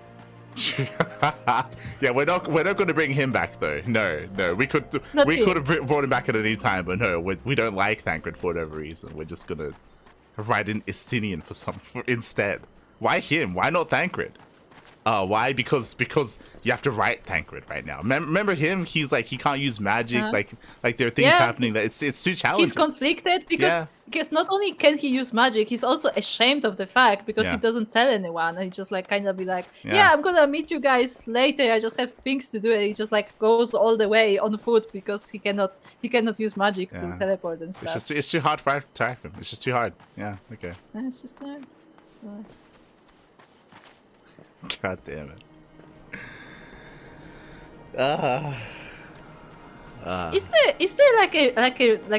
Yeah, we're not going to bring him back though. No, we could have brought him back at any time, but no, we don't like Thancred for whatever reason. We're just gonna write in Estinian for instead. Why him? Why not Thancred? Why? Because you have to write Thancred right now. Remember him? He's like he can't use magic. Like there are things happening that it's too challenging. He's conflicted because not only can he use magic, he's also ashamed of the fact because he doesn't tell anyone, and he just like kind of be like, I'm gonna meet you guys later. I just have things to do, and he just like goes all the way on foot because he cannot use magic to teleport and stuff. It's too hard for him. It's just too hard. Yeah. Okay. It's just hard. God damn it. Is there like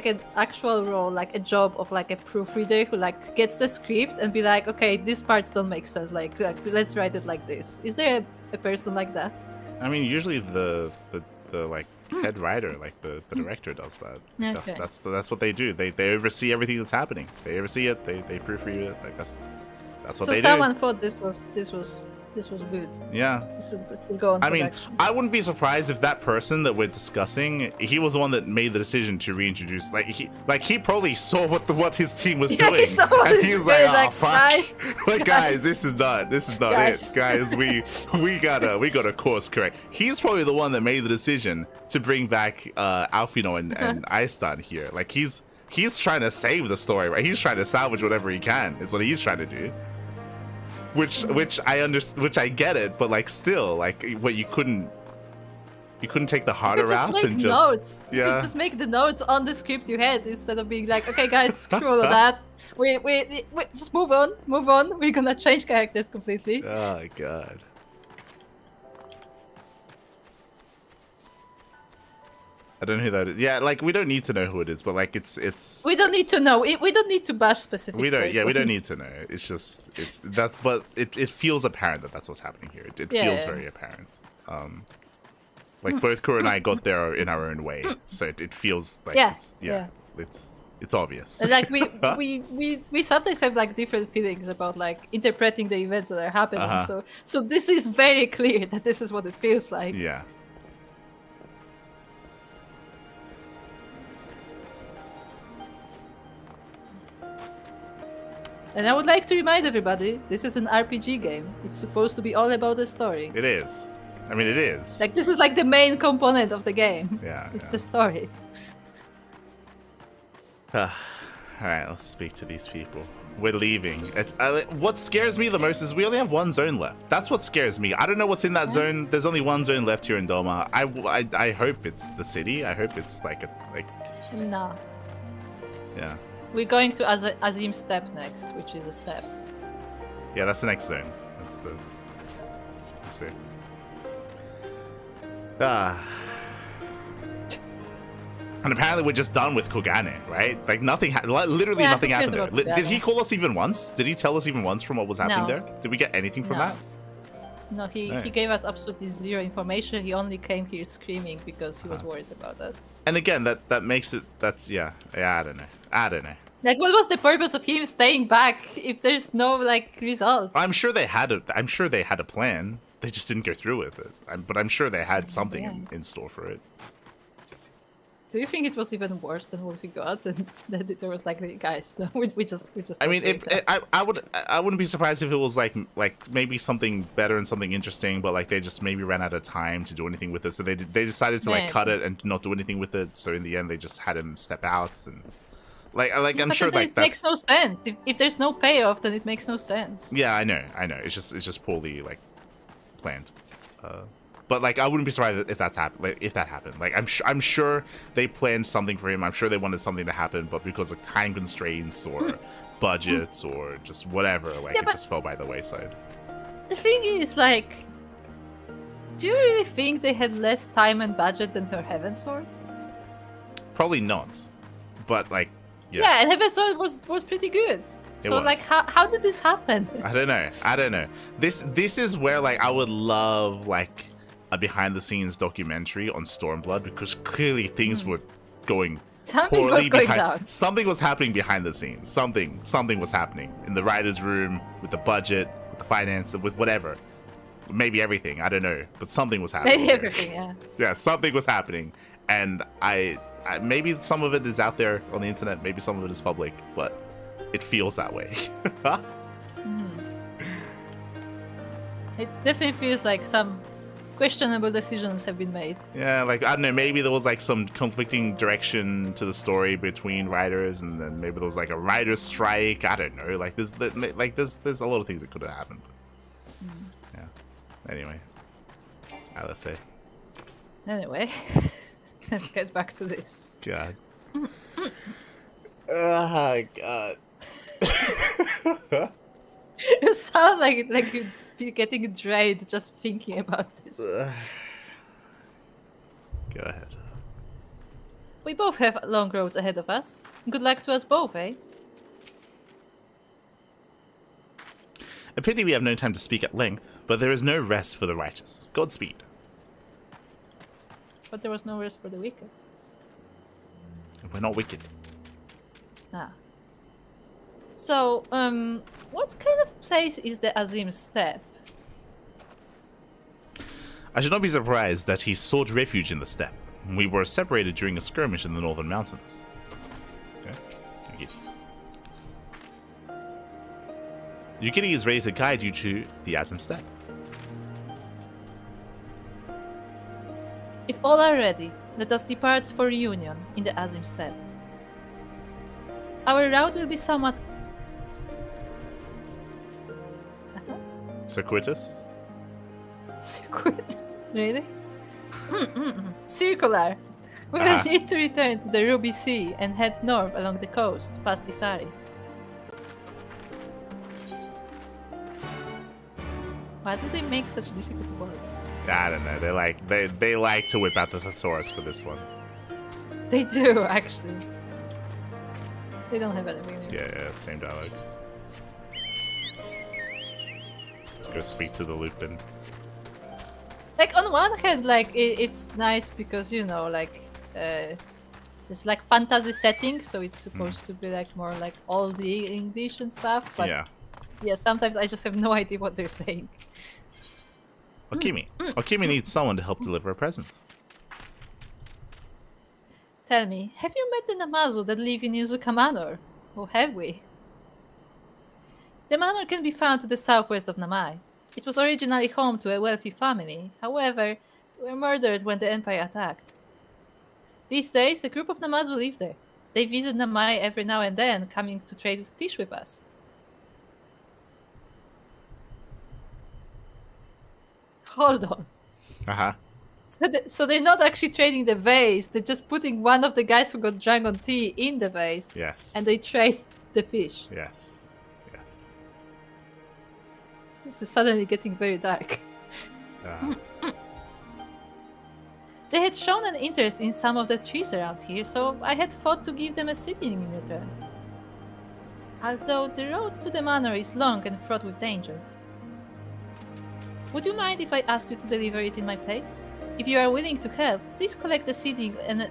an actual role, like a job of like a proofreader who like gets the script and be like, okay, these parts don't make sense, like let's write it like this? Is there a person like that? I mean, usually the like head writer, like the director does that. Okay. That's what they do. They oversee everything that's happening. They oversee it. They proofread it. Like that's what they do. So someone thought this was good. Yeah. This was good. We'll go on. I mean, I wouldn't be surprised if that person that we're discussing, he was the one that made the decision to reintroduce. He probably saw what his team was doing, and he was like, "Oh fuck, guys, this is not it, guys. We gotta course correct." He's probably the one that made the decision to bring back Alfino and Aistan here. Like he's trying to save the story, right? He's trying to salvage whatever he can. Is what he's trying to do. Which I get it, but like still, like what you couldn't take the harder route and just You could just make the notes on the script you had instead of being like, okay guys, screw all of that. We just move on. We're gonna change characters completely. Oh my god. I don't know who that is. Yeah, like we don't need to know who it is, but like it's. We don't need to know. We don't need to bash specific. We don't. person. Yeah, we don't need to know. It's just but it feels apparent that that's what's happening here. It feels very apparent. Like both Kuro and I got there in our own way, so it feels like it's obvious. And like we sometimes have like different feelings about like interpreting the events that are happening. So this is very clear that this is what it feels like. Yeah. And I would like to remind everybody, this is an RPG game. It's supposed to be all about the story. It is. I mean, it is. Like, this is like the main component of the game. Yeah. It's the story. Alright, let's speak to these people. We're leaving. What scares me the most is we only have one zone left. That's what scares me. I don't know what's in that zone. There's only one zone left here in Doma. I hope it's the city. I hope it's like No. Yeah. We're going to Azim Step next, which is a step. Yeah, that's the next zone. That's the... Let's see. And apparently we're just done with Kogane, right? Like nothing, literally nothing happened there. Did he call us even once? Did he tell us even once from what was happening there? Did we get anything from that? No, he gave us absolutely zero information. He only came here screaming because he was worried about us. And again, that makes it, yeah, I don't know. Like, what was the purpose of him staying back if there's no like results? I'm sure they had a plan. They just didn't go through with it. But I'm sure they had something in store for it. Do you think it was even worse than what we got? And that there was like, guys, no, we just. I mean, I wouldn't be surprised if it was like maybe something better and something interesting, but like they just maybe ran out of time to do anything with it, so they decided to like cut it and not do anything with it. So in the end, they just had him step out and I'm sure like it makes no sense. If there's no payoff, then it makes no sense. Yeah, I know. It's just poorly like planned. But like I wouldn't be surprised if that happened. Like I'm sure they planned something for him. I'm sure they wanted something to happen, but because of time constraints or budgets or just whatever, like it just fell by the wayside. The thing is, like, do you really think they had less time and budget than for Heavensward? Probably not. But like yeah, and Heavensward was pretty good. So like how did this happen? I don't know. This is where like I would love like a behind the scenes documentary on Stormblood, because clearly things were going poorly something was happening behind the scenes. Something was happening in the writer's room, with the budget, with the finance, with whatever. Maybe everything, I don't know, but something was happening. Maybe everything, yeah. Yeah, something was happening, and I maybe some of it is out there on the internet, maybe some of it is public, but it feels that way. It definitely feels like some questionable decisions have been made. Yeah, like I don't know, maybe there was like some conflicting direction to the story between writers, and then maybe there was like a writer's strike. I don't know. Like there's a lot of things that could have happened. Yeah. Anyway, let's say. Anyway, let's get back to this. God. Oh God. You sound like you're getting drained just thinking about this. Go ahead. We both have long roads ahead of us. Good luck to us both, eh? A pity we have no time to speak at length, but there is no rest for the righteous. Godspeed. But there was no rest for the wicked. We're not wicked. Ah. So, what kind of place is the Azim Steppe? I should not be surprised that he sought refuge in the steppe. We were separated during a skirmish in the northern mountains. Okay, thank you. Yukiri is ready to guide you to the Azim Steppe. If all are ready, let us depart for reunion in the Azim Steppe. Our route will be somewhat circuitous. Really? Circular. We will need to return to the Ruby Sea and head north along the coast, past Isari. Why do they make such difficult words? I don't know. They like to whip out the thesaurus for this one. They do, actually. They don't have anything new. Yeah, same dialogue. Let's go speak to the Lupin. Like, on one hand, like, it's nice because, you know, like, it's like fantasy setting, so it's supposed to be like more like all the English and stuff, but yeah, sometimes I just have no idea what they're saying. Okimi. Okimi needs someone to help deliver a present. Tell me, have you met the Namazu that live in Yuzuka Manor? Or have we? The manor can be found to the southwest of Namai. It was originally home to a wealthy family, however, they were murdered when the Empire attacked. These days, a group of Namazu live there. They visit Namai every now and then, coming to trade fish with us. Hold on. So they're not actually trading the vase, they're just putting one of the guys who got drunk on tea in the vase. Yes. And they trade the fish. Yes. Yes. This is suddenly getting very dark. They had shown an interest in some of the trees around here, so I had thought to give them a seedling in return. Although the road to the manor is long and fraught with danger. Would you mind if I asked you to deliver it in my place? If you are willing to help, please collect the seedling and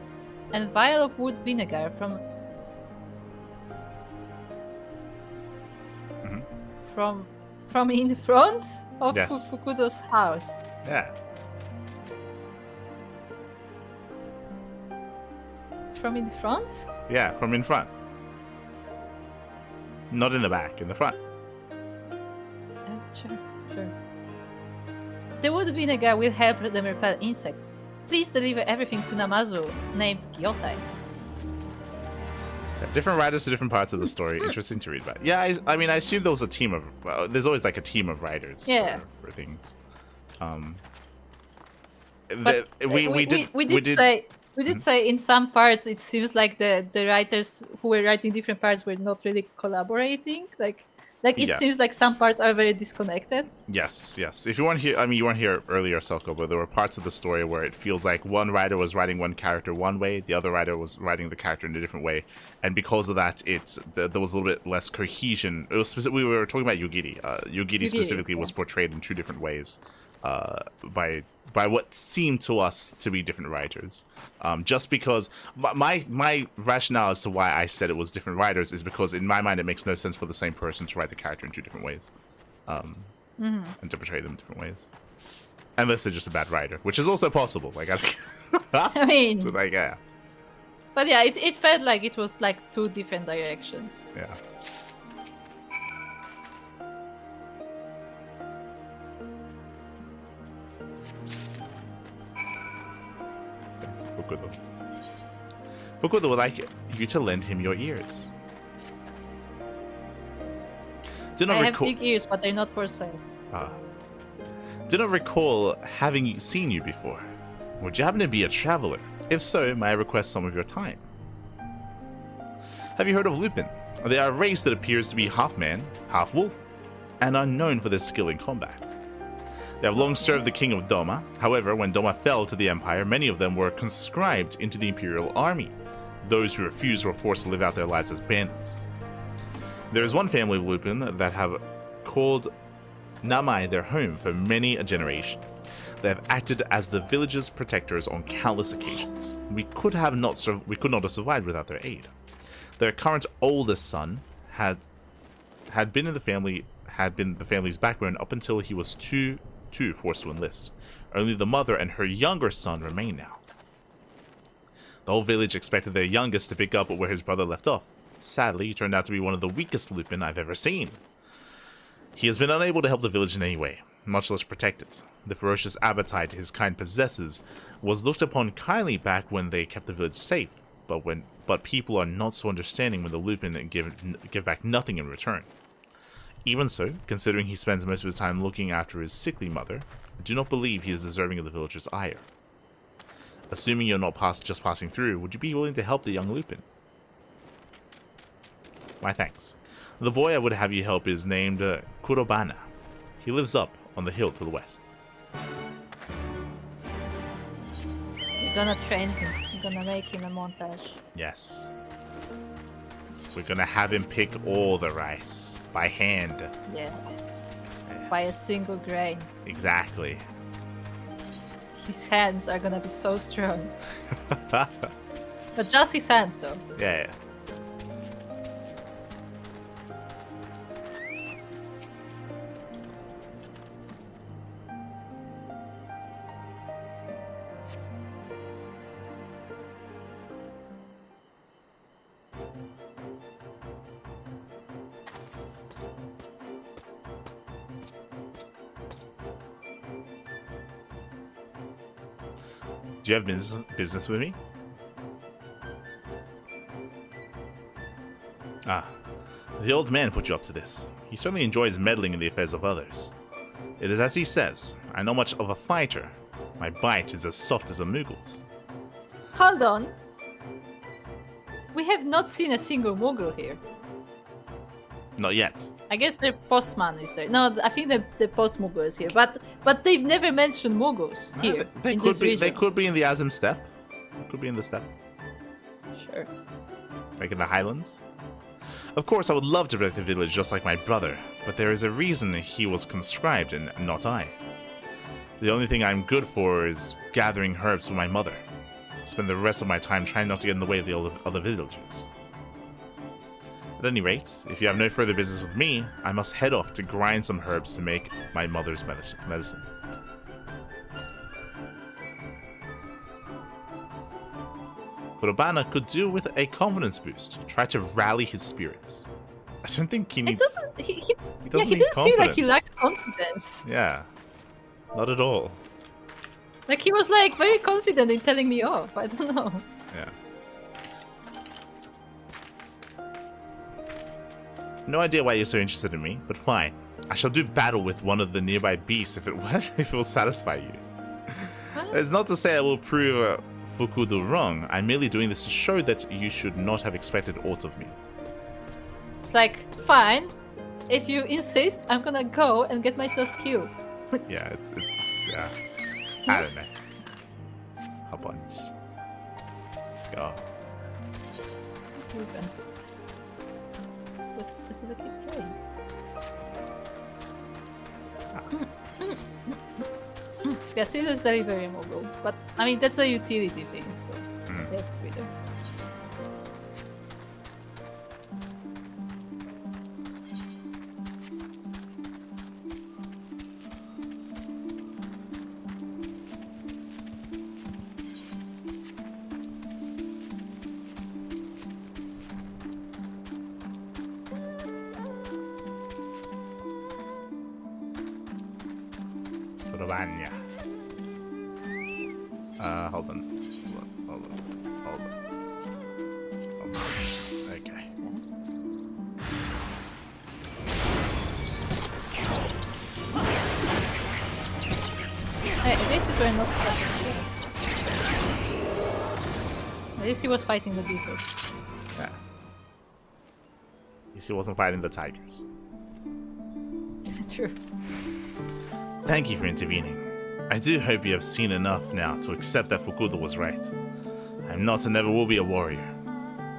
a vial of wood vinegar from in front of Fukudo's house. Yeah. From in front? Yeah, from in front. Not in the back, in the front. Sure. The wood vinegar will help them repel insects. Please deliver everything to Namazu, named Kyotai. Yeah, different writers to different parts of the story. Interesting to read about. Yeah, I mean, I assume there was a team of... Well, there's always like a team of writers for things. We did say in some parts it seems like the writers who were writing different parts were not really collaborating. Like it seems like some parts are very disconnected. Yes. If you weren't here, I mean, you weren't here earlier, Selko, but there were parts of the story where it feels like one writer was writing one character one way, the other writer was writing the character in a different way, and because of that, there was a little bit less cohesion. It was we were talking about Yugiri. Yugiri specifically was portrayed in two different ways by what seemed to us to be different writers. Just because my rationale as to why I said it was different writers is because in my mind it makes no sense for the same person to write the character in two different ways. And to portray them in different ways. Unless they're just a bad writer, which is also possible. Like, I mean... So like, yeah. But yeah, it felt like it was like two different directions. Yeah. Fukudo would like you to lend him your ears. I have big ears, but they're not for sale. Do not recall having seen you before. Would you happen to be a traveler? If so, may I request some of your time? Have you heard of Lupin? They are a race that appears to be half man, half wolf, and are known for their skill in combat. They have long served the king of Doma. However, when Doma fell to the Empire, many of them were conscribed into the Imperial Army. Those who refused were forced to live out their lives as bandits. There is one family of Lupin that have called Namai their home for many a generation. They have acted as the village's protectors on countless occasions. We could not have survived without their aid. Their current oldest son had been the family's backbone up until he was too forced to enlist. Only the mother and her younger son remain now. The whole village expected their youngest to pick up where his brother left off. Sadly, he turned out to be one of the weakest Lupin I've ever seen. He has been unable to help the village in any way, much less protect it. The ferocious appetite his kind possesses was looked upon kindly back when they kept the village safe, but people are not so understanding when the Lupin give back nothing in return. Even so, considering he spends most of his time looking after his sickly mother, I do not believe he is deserving of the villagers' ire. Assuming you're not just passing through, would you be willing to help the young Lupin? My thanks. The boy I would have you help is named Kurobana. He lives up on the hill to the west. We're gonna train him. We're gonna make him a montage. Yes. We're gonna have him pick all the rice by hand. Yes. By a single grain. Exactly. His hands are gonna be so strong. But just his hands, though. Yeah. Do you have business with me? Ah, the old man put you up to this. He certainly enjoys meddling in the affairs of others. It is as he says, I'm not much of a fighter. My bite is as soft as a Muggle's. Hold on. We have not seen a single Moogle here. Not yet. I guess the postman is there. No, I think the post Moogle is here, but they've never mentioned Moogles here. They could be. They could be in the Azim Steppe. Could be in the steppe. Sure. Like in the Highlands. Of course, I would love to protect the village just like my brother, but there is a reason he was conscribed and not I. The only thing I'm good for is gathering herbs for my mother. Spend the rest of my time trying not to get in the way of the other villagers. At any rate, if you have no further business with me, I must head off to grind some herbs to make my mother's medicine. Kurobana could do with a confidence boost. Try to rally his spirits. I don't think he needs... He doesn't doesn't need seem like he confidence. lacks confidence. Yeah. Not at all. Like he was like very confident in telling me off. I don't know. Yeah. No idea why you're so interested in me, but fine. I shall do battle with one of the nearby beasts if it will satisfy you. It's not to say I will prove Fukudo wrong. I'm merely doing this to show that you should not have expected aught of me. It's like, fine. If you insist, I'm gonna go and get myself killed. Yeah, it's yeah. I don't know. A bunch. Let's go. What does it keep playing? Yeah, Caesar's delivery Moogle, but I mean that's a utility thing, so they have to be there. Hold on. Okay. Hey, basically we're not fighting. At least he was fighting the beetles. Yeah. At least he wasn't fighting the tigers. True. Thank you for intervening. I do hope you have seen enough now to accept that Fukudo was right. I'm not and never will be a warrior.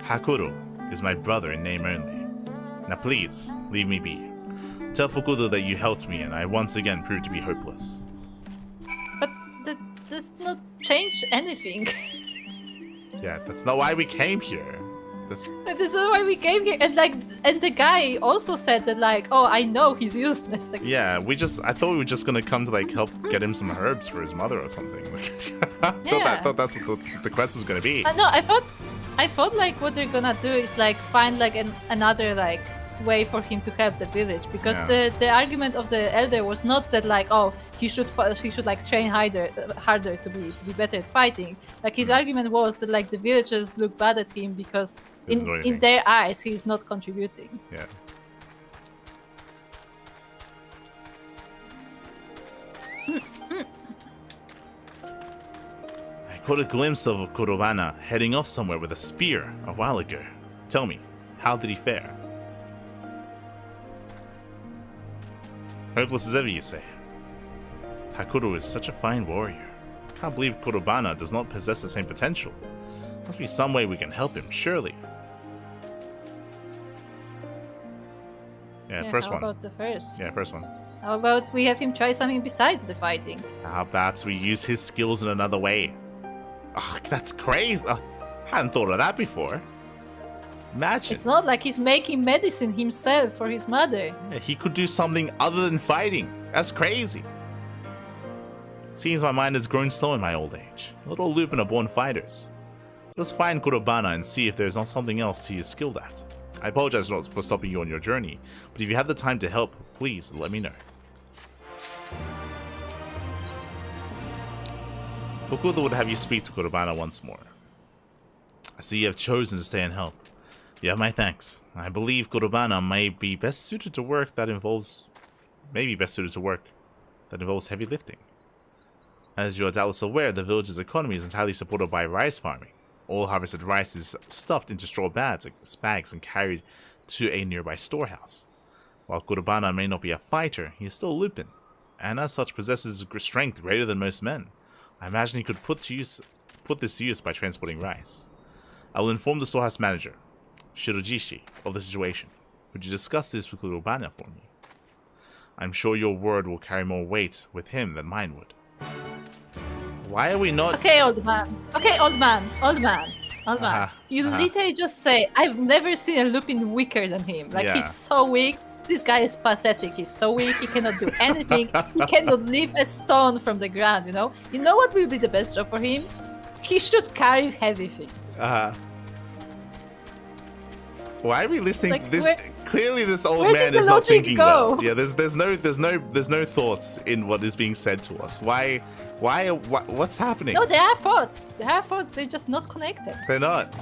Hakuro is my brother in name only. Now please, leave me be. Tell Fukudo that you helped me and I once again proved to be hopeless. But that does not change anything. Yeah, that's not why we came here. That's not why we came here. And the guy also said that like, oh, I know he's useless. Like, yeah, I thought we were just gonna come to like help get him some herbs for his mother or something. I thought that's what the quest was gonna be. No, I thought like what they're gonna do is like find like another like way for him to help the village, because the argument of the elder was not that like, oh, he should like train harder to be better at fighting. Like his argument was that like the villagers look bad at him because in their eyes he's not contributing. Yeah. I caught a glimpse of Kurobana heading off somewhere with a spear a while ago. Tell me, how did he fare? Hopeless as ever, you say. Hakuro is such a fine warrior. Can't believe Kurobana does not possess the same potential. Must be some way we can help him, surely. Yeah, first how one. About the first? Yeah, first one. How about we have him try something besides the fighting? How about we use his skills in another way? Oh, that's crazy. I hadn't thought of that before. Imagine. It's not like he's making medicine himself for his mother. Yeah, he could do something other than fighting. That's crazy. Seems my mind has grown slow in my old age. Not all Lupin are born fighters. Let's find Kurobana and see if there's not something else he is skilled at. I apologize for stopping you on your journey, but if you have the time to help, please let me know. Fukuda would have you speak to Kurobana once more. I see you have chosen to stay and help. You have my thanks. I believe Kurobana may be best suited to work that involves... heavy lifting. As you are doubtless aware, the village's economy is entirely supported by rice farming. All harvested rice is stuffed into straw bags and carried to a nearby storehouse. While Kurobana may not be a fighter, he is still a Lupin, and as such possesses strength greater than most men. I imagine he could put this to use by transporting rice. I will inform the storehouse manager, Shirojishi, of the situation. Would you discuss this with Kurobana for me? I'm sure your word will carry more weight with him than mine would. Why are we not... Okay, old man. Okay, old man. You literally just say, I've never seen a Lupin weaker than him. Like, he's so weak. This guy is pathetic. He's so weak. He cannot do anything. He cannot lift a stone from the ground, you know? You know what will be the best job for him? He should carry heavy things. Why are we listening? Like, clearly this old man is not thinking well. Yeah, there's no thoughts in what is being said to us. What's happening? No, there are thoughts. They're just not connected. They're not.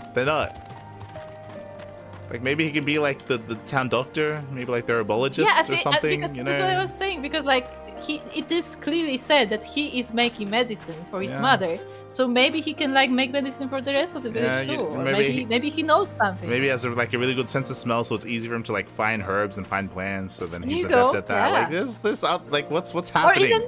Like, maybe he can be like the town doctor, maybe like the herbologist or something. Because you that's know? what I was saying. Because like it is clearly said that he is making medicine for his mother. So maybe he can like make medicine for the rest of the village too. Or maybe he knows something. Maybe he has a really good sense of smell, so it's easy for him to like find herbs and find plants. So then he's adept at that. Yeah. Like what's happening?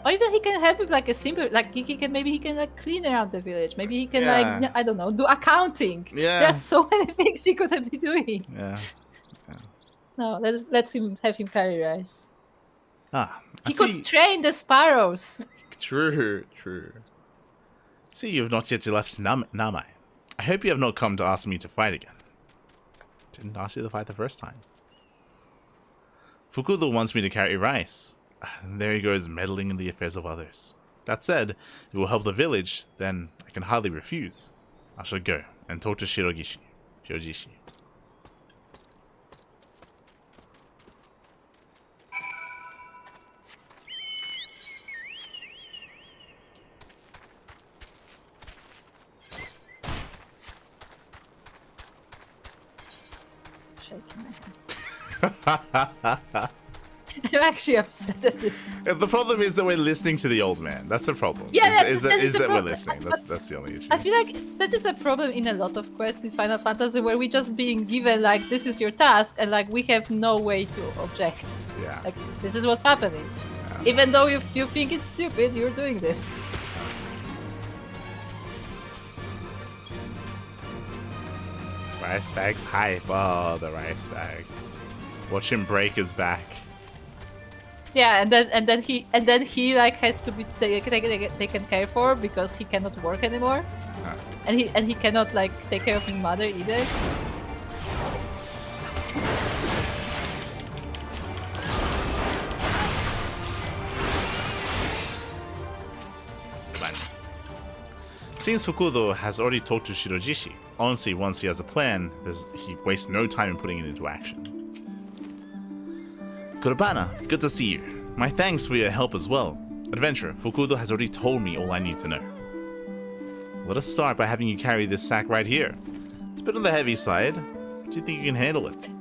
Or even he can help with like a simple, like he can like clean around the village. Maybe he can like, I don't know, do accounting. Yeah. There's so many things he could be doing. Yeah. No, let's have him carry rice. He could train the sparrows. True. See, you have not yet left Namai. I hope you have not come to ask me to fight again. Didn't ask you to fight the first time. Fukuda wants me to carry rice. And there he goes, meddling in the affairs of others. That said, it will help the village, then I can hardly refuse. I shall go and talk to Shirojishi. Shaking my head. I'm actually upset at this. The problem is that we're listening to the old man. That's the problem. Yeah, is that we're listening. That's the only issue. I feel like that is a problem in a lot of quests in Final Fantasy where we're just being given like this is your task and like we have no way to object. Yeah. Like this is what's happening. Yeah. Even though you think it's stupid, you're doing this. Rice bags hype. Oh, the rice bags. Watch him break his back. Yeah, and then he like has to be taken care for because he cannot work anymore, and he cannot like take care of his mother either. Since Fukuda has already talked to Shirojishi, honestly, once he has a plan, he wastes no time in putting it into action. Kurobana, good to see you. My thanks for your help as well. Adventurer, Fukuda has already told me all I need to know. Let us start by having you carry this sack right here. It's a bit on the heavy side, but do you think you can handle it?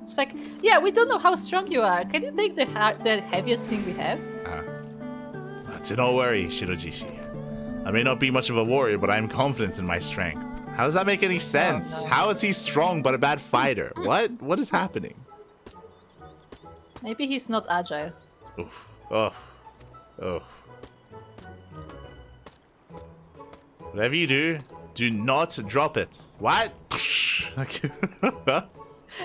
It's like, yeah, we don't know how strong you are. Can you take the heaviest thing we have? Do not worry, Shirojishi. I may not be much of a warrior, but I am confident in my strength. How does that make any sense? Oh, no. How is he strong but a bad fighter? What is happening? Maybe he's not agile. Oof. Oh. Whatever you do not drop it. What?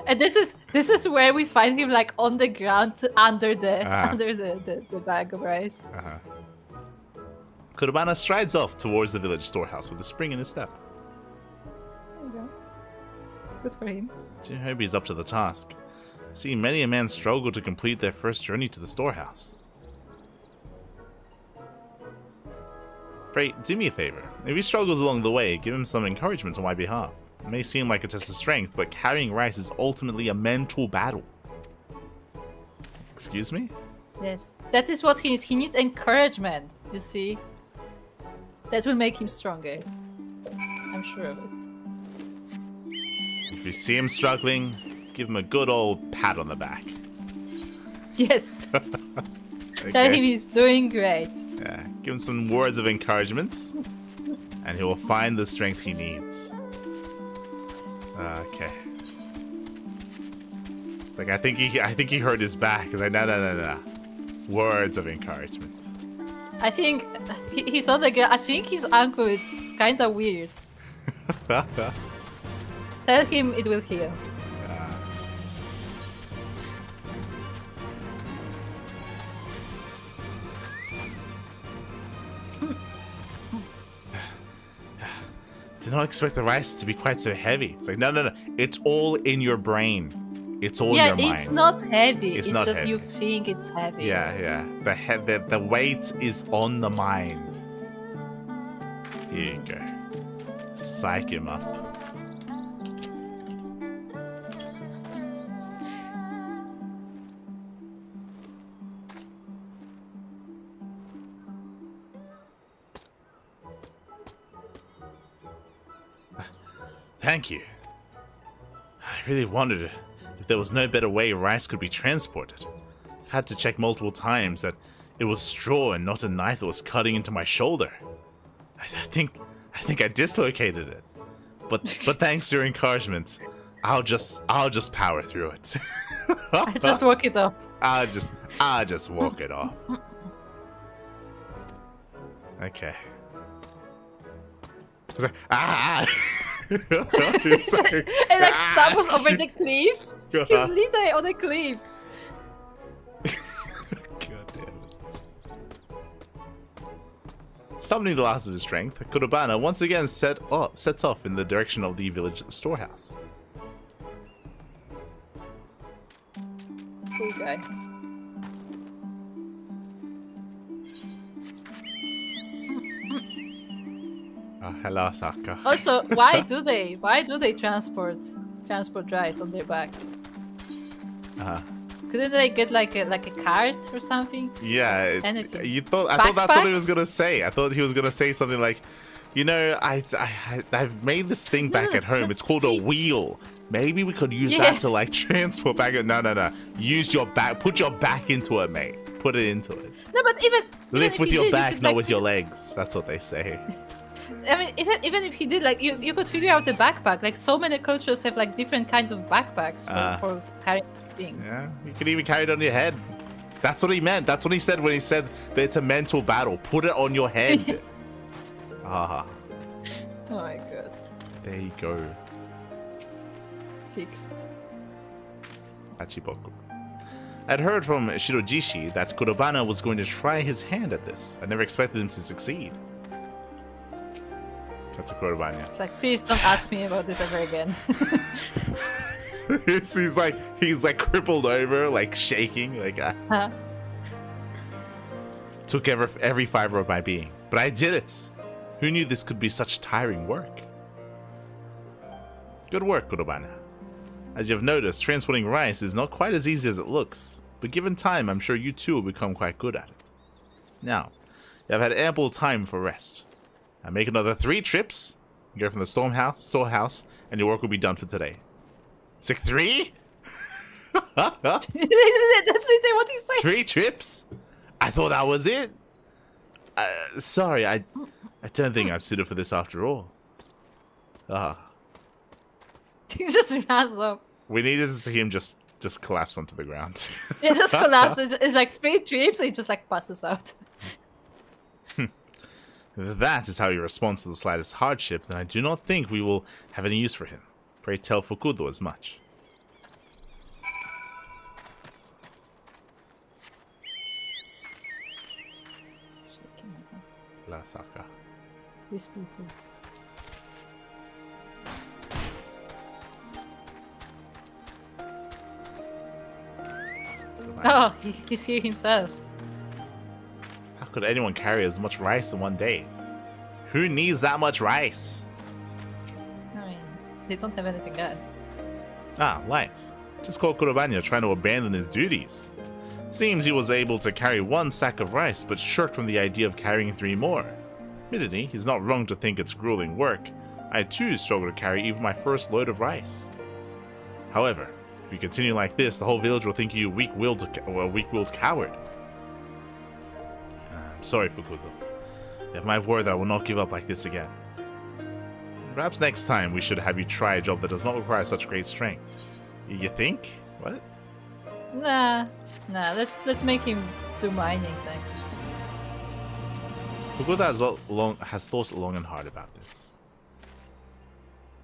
And this is where we find him like on the ground under the bag of rice. Kurobana strides off towards the village storehouse with a spring in his step. There you go. Good for him. I do hope he's up to the task. See, many a man struggle to complete their first journey to the storehouse. Pray, do me a favor. If he struggles along the way, give him some encouragement on my behalf. It may seem like a test of strength, but carrying rice is ultimately a mental battle. Excuse me? Yes, that is what he needs. He needs encouragement, you see. That will make him stronger. I'm sure of it. If you see him struggling, give him a good old pat on the back. Yes. Okay. Tell him he's doing great. Yeah, give him some words of encouragement, and he will find the strength he needs. Okay. It's like I think he hurt his back. It's like no. Words of encouragement. I think he's on the ground. I think his ankle is kind of weird. Tell him it will heal. Did not expect the rice to be quite so heavy. It's like no. It's all in your brain. It's all in your mind. Yeah, it's not heavy. It's not just heavy. You think it's heavy. Yeah. The weight is on the mind. Here you go. Psych him up. Thank you. I really wondered if there was no better way rice could be transported. I've had to check multiple times that it was straw and not a knife that was cutting into my shoulder. I think I dislocated it. But thanks to your encouragement, I'll just power through it. I just walk it off. I'll just walk it off. Okay. It's like, it like stumbles over the cliff. He's literally on the cliff. God damn it. Summoning the last of his strength, Kurobana once again sets off in the direction of the village storehouse. Cool guy. Oh, hello, Saka. Also, why do they transport rice on their back? Couldn't they get like a cart or something? Yeah, Anything. I thought that's what he was gonna say. I thought he was gonna say something like, you know, I've made this thing back at home. It's called a wheel. Maybe we could use that to like transport back. No. Use your back. Put your back into it, mate. Put it into it. No, but even lift with your back, could, not like, with your legs. That's what they say. I mean, even if he did, like, you could figure out the backpack. Like, so many cultures have like different kinds of backpacks for carrying things. Yeah, you can even carry it on your head. That's what he meant. That's what he said when he said that it's a mental battle. Put it on your head. Oh my god. There you go. Fixed. Hachiboku. I'd heard from Shirojishi that Kurobana was going to try his hand at this. I never expected him to succeed. It's like, please don't ask me about this ever again. he's like crippled over, like shaking, like took every fiber of my being. But I did it. Who knew this could be such tiring work? Good work, Kurobana. As you've noticed, transporting rice is not quite as easy as it looks, but given time, I'm sure you too will become quite good at it. Now, you have had ample time for rest. Now make another 3 trips, go from the storehouse, and your work will be done for today. It's like 3? That's literally what he said. 3 trips? I thought that was it. Sorry, I don't think I'm suited for this after all. He just runs up. We needed to see him just collapse onto the ground. It just collapses. It's like 3 trips, and he just like passes out. If that is how he responds to the slightest hardship, then I do not think we will have any use for him. Pray tell Fukudo as much. La Saka. These people. Oh, he's here himself. How could anyone carry as much rice in one day? Who needs that much rice? I mean, they don't have anything else. Ah, lights. Just caught Kurobanya trying to abandon his duties. Seems he was able to carry 1 sack of rice, but shirked from the idea of carrying 3 more. Admittedly, he's not wrong to think it's grueling work. I too struggle to carry even my first load of rice. However, if you continue like this, the whole village will think you a weak-willed coward. I'm sorry, Fukudo. You have my word that I will not give up like this again. Perhaps next time we should have you try a job that does not require such great strength. You think? What? Nah. Let's make him do mining next. Fukuda has thought long and hard about this.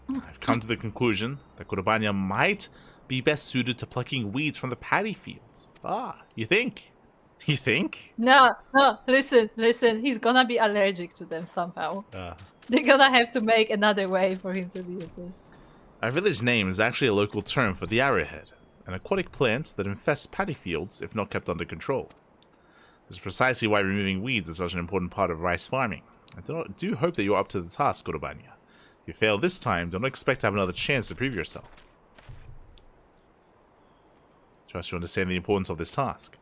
I've come to the conclusion that Kurobanya might be best suited to plucking weeds from the paddy fields. Ah, you think? You think? No, listen. He's gonna be allergic to them somehow. They're gonna have to make another way for him to be useless. Our village name is actually a local term for the arrowhead, an aquatic plant that infests paddy fields if not kept under control. This is precisely why removing weeds is such an important part of rice farming. I do hope that you're up to the task, Kurobanya. If you fail this time, don't expect to have another chance to prove yourself. Trust you understand the importance of this task.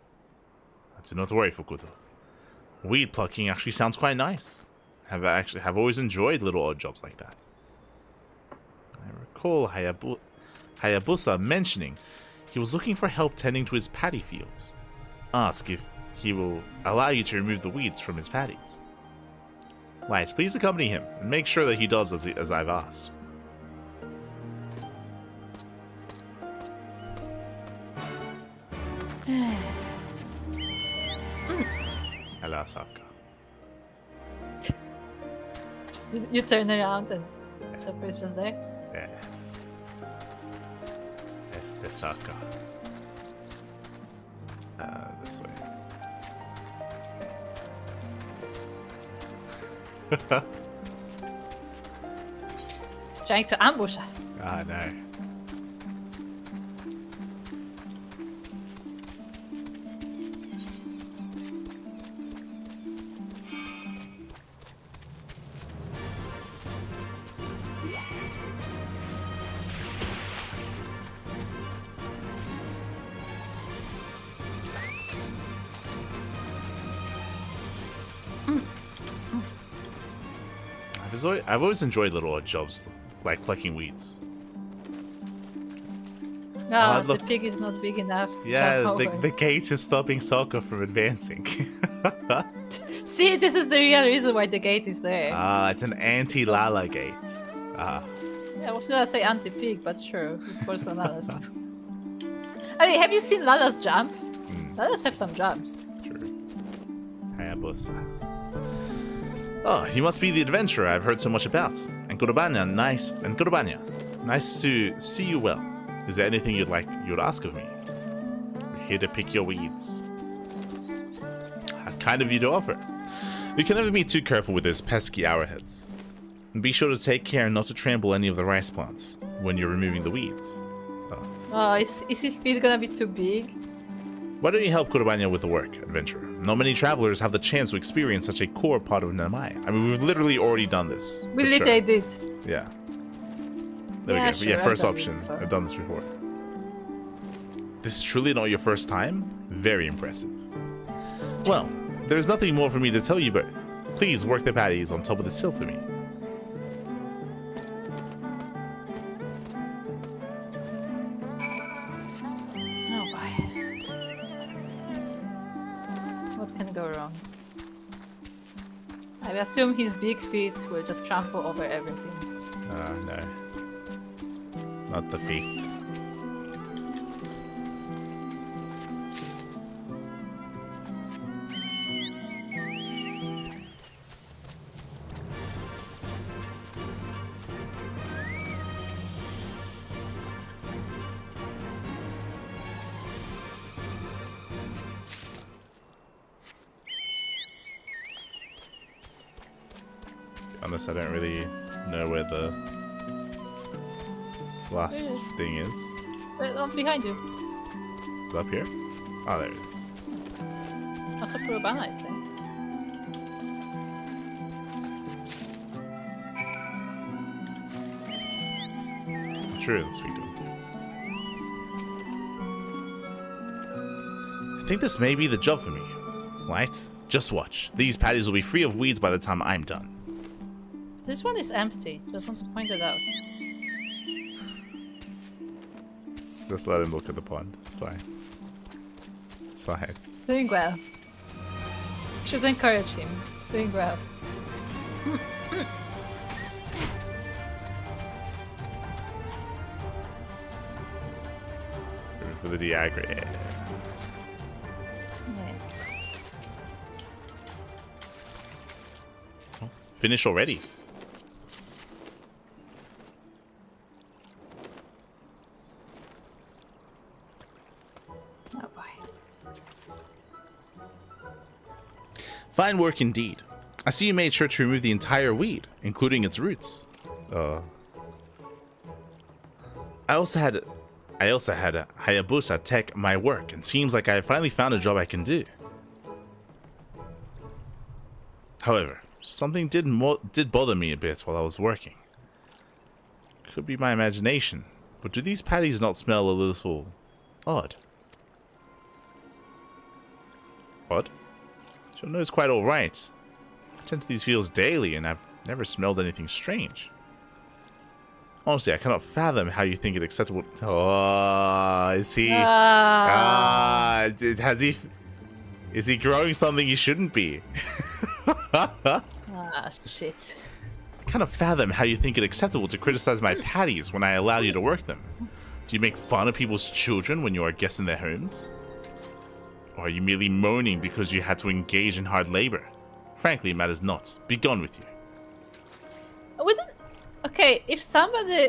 Do not worry, Fukudo. Weed plucking actually sounds quite nice. Have always enjoyed little odd jobs like that. I recall Hayabusa mentioning he was looking for help tending to his paddy fields. Ask if he will allow you to remove the weeds from his paddies. Lights, please accompany him and make sure that he does as I've asked. Hello, Saka. You turn around and Saka's just there? Yes. It's the Saka. This way. He's trying to ambush us. Ah, no. I've always enjoyed little odd jobs like plucking weeds. No, the pig is not big enough to jump over. The gate is stopping Sokka from advancing. See, this is the real reason why the gate is there. Ah, it's an anti-Lala gate. Ah. Yeah, I was gonna say anti-pig, but sure, for some others. I mean, have you seen Lala's jump? Lalas have some jumps. True. Hayabusa. Oh, you must be the adventurer I've heard so much about. And Kurobanya, nice to see you well. Is there anything you'd ask of me? We're here to pick your weeds. How kind of you to offer. You can never be too careful with those pesky arrowheads. And be sure to take care not to trample any of the rice plants when you're removing the weeds. Oh, is his feet gonna be too big? Why don't you help Kurobanya with the work, adventurer? Not many travelers have the chance to experience such a core part of Namai. I mean, we've literally already done this. We literally did. Yeah. There we go. Sure, yeah, first option. I've done this before. This is truly not your first time? Very impressive. Well, there's nothing more for me to tell you both. Please work the patties on top of this hill for me. Go wrong. I assume his big feet will just trample over everything. No. Not the feet. honest, I don't really know where the last thing is. Behind you. Is it up here? Oh, there it is. Also for Urbana, I think. True, let's speak to him. I think this may be the job for me. Right? Just watch. These patties will be free of weeds by the time I'm done. This one is empty. Just want to point it out. Just let him look at the pond. It's fine. It's fine. It's doing well. Should encourage him. It's doing well. For the Diagra. Yeah. Oh, finish already. Oh boy. Fine work indeed. I see you made sure to remove the entire weed, including its roots. I also had Hayabusa tech my work, and seems like I finally found a job I can do. However, something did bother me a bit while I was working. Could be my imagination, but do these patties not smell a little odd? Odd? Your nose quite alright. I tend to these fields daily, and I've never smelled anything strange. Honestly, I cannot fathom how you think it acceptable. Oh, is he? Is he growing something he shouldn't be? Shit. I cannot fathom how you think it acceptable to criticize my patties when I allow you to work them. Do you make fun of people's children when you are guests in their homes? Or are you merely moaning because you had to engage in hard labor? Frankly, it matters not. Be gone with you. Okay, if somebody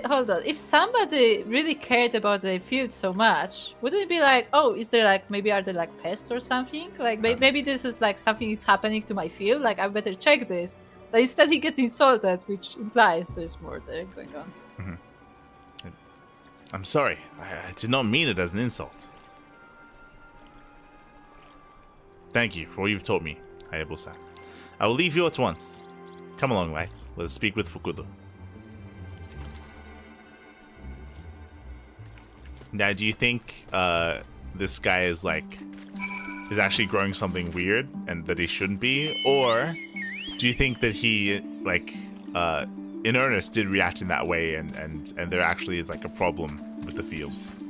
really cared about the field so much, wouldn't it be like, oh, is there like, maybe are there like pests or something? Like maybe this is like something is happening to my field, like I better check this. But instead he gets insulted, which implies there's more there going on. Mm-hmm. I'm sorry, I did not mean it as an insult. Thank you for all you've taught me, Hayabusa. I will leave you at once. Come along, Light. Let us speak with Fukudo. Now, do you think this guy is actually growing something weird and that he shouldn't be, or do you think that he in earnest did react in that way and there actually is like a problem with the fields?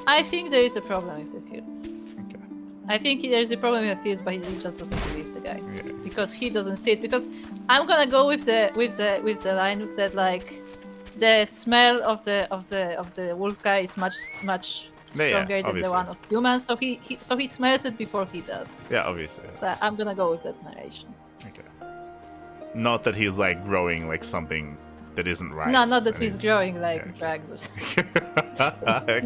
I think there is a problem with the fields. Okay. I think there's a problem with the fields, but he just doesn't believe the guy because he doesn't see it. Because I'm gonna go with the line that like the smell of the wolf guy is much stronger than the one of humans. So he smells it before he does. Yeah, obviously. So I'm gonna go with that narration. Okay. Not that he's like growing like something that isn't right. No, not that he's growing like drags or something.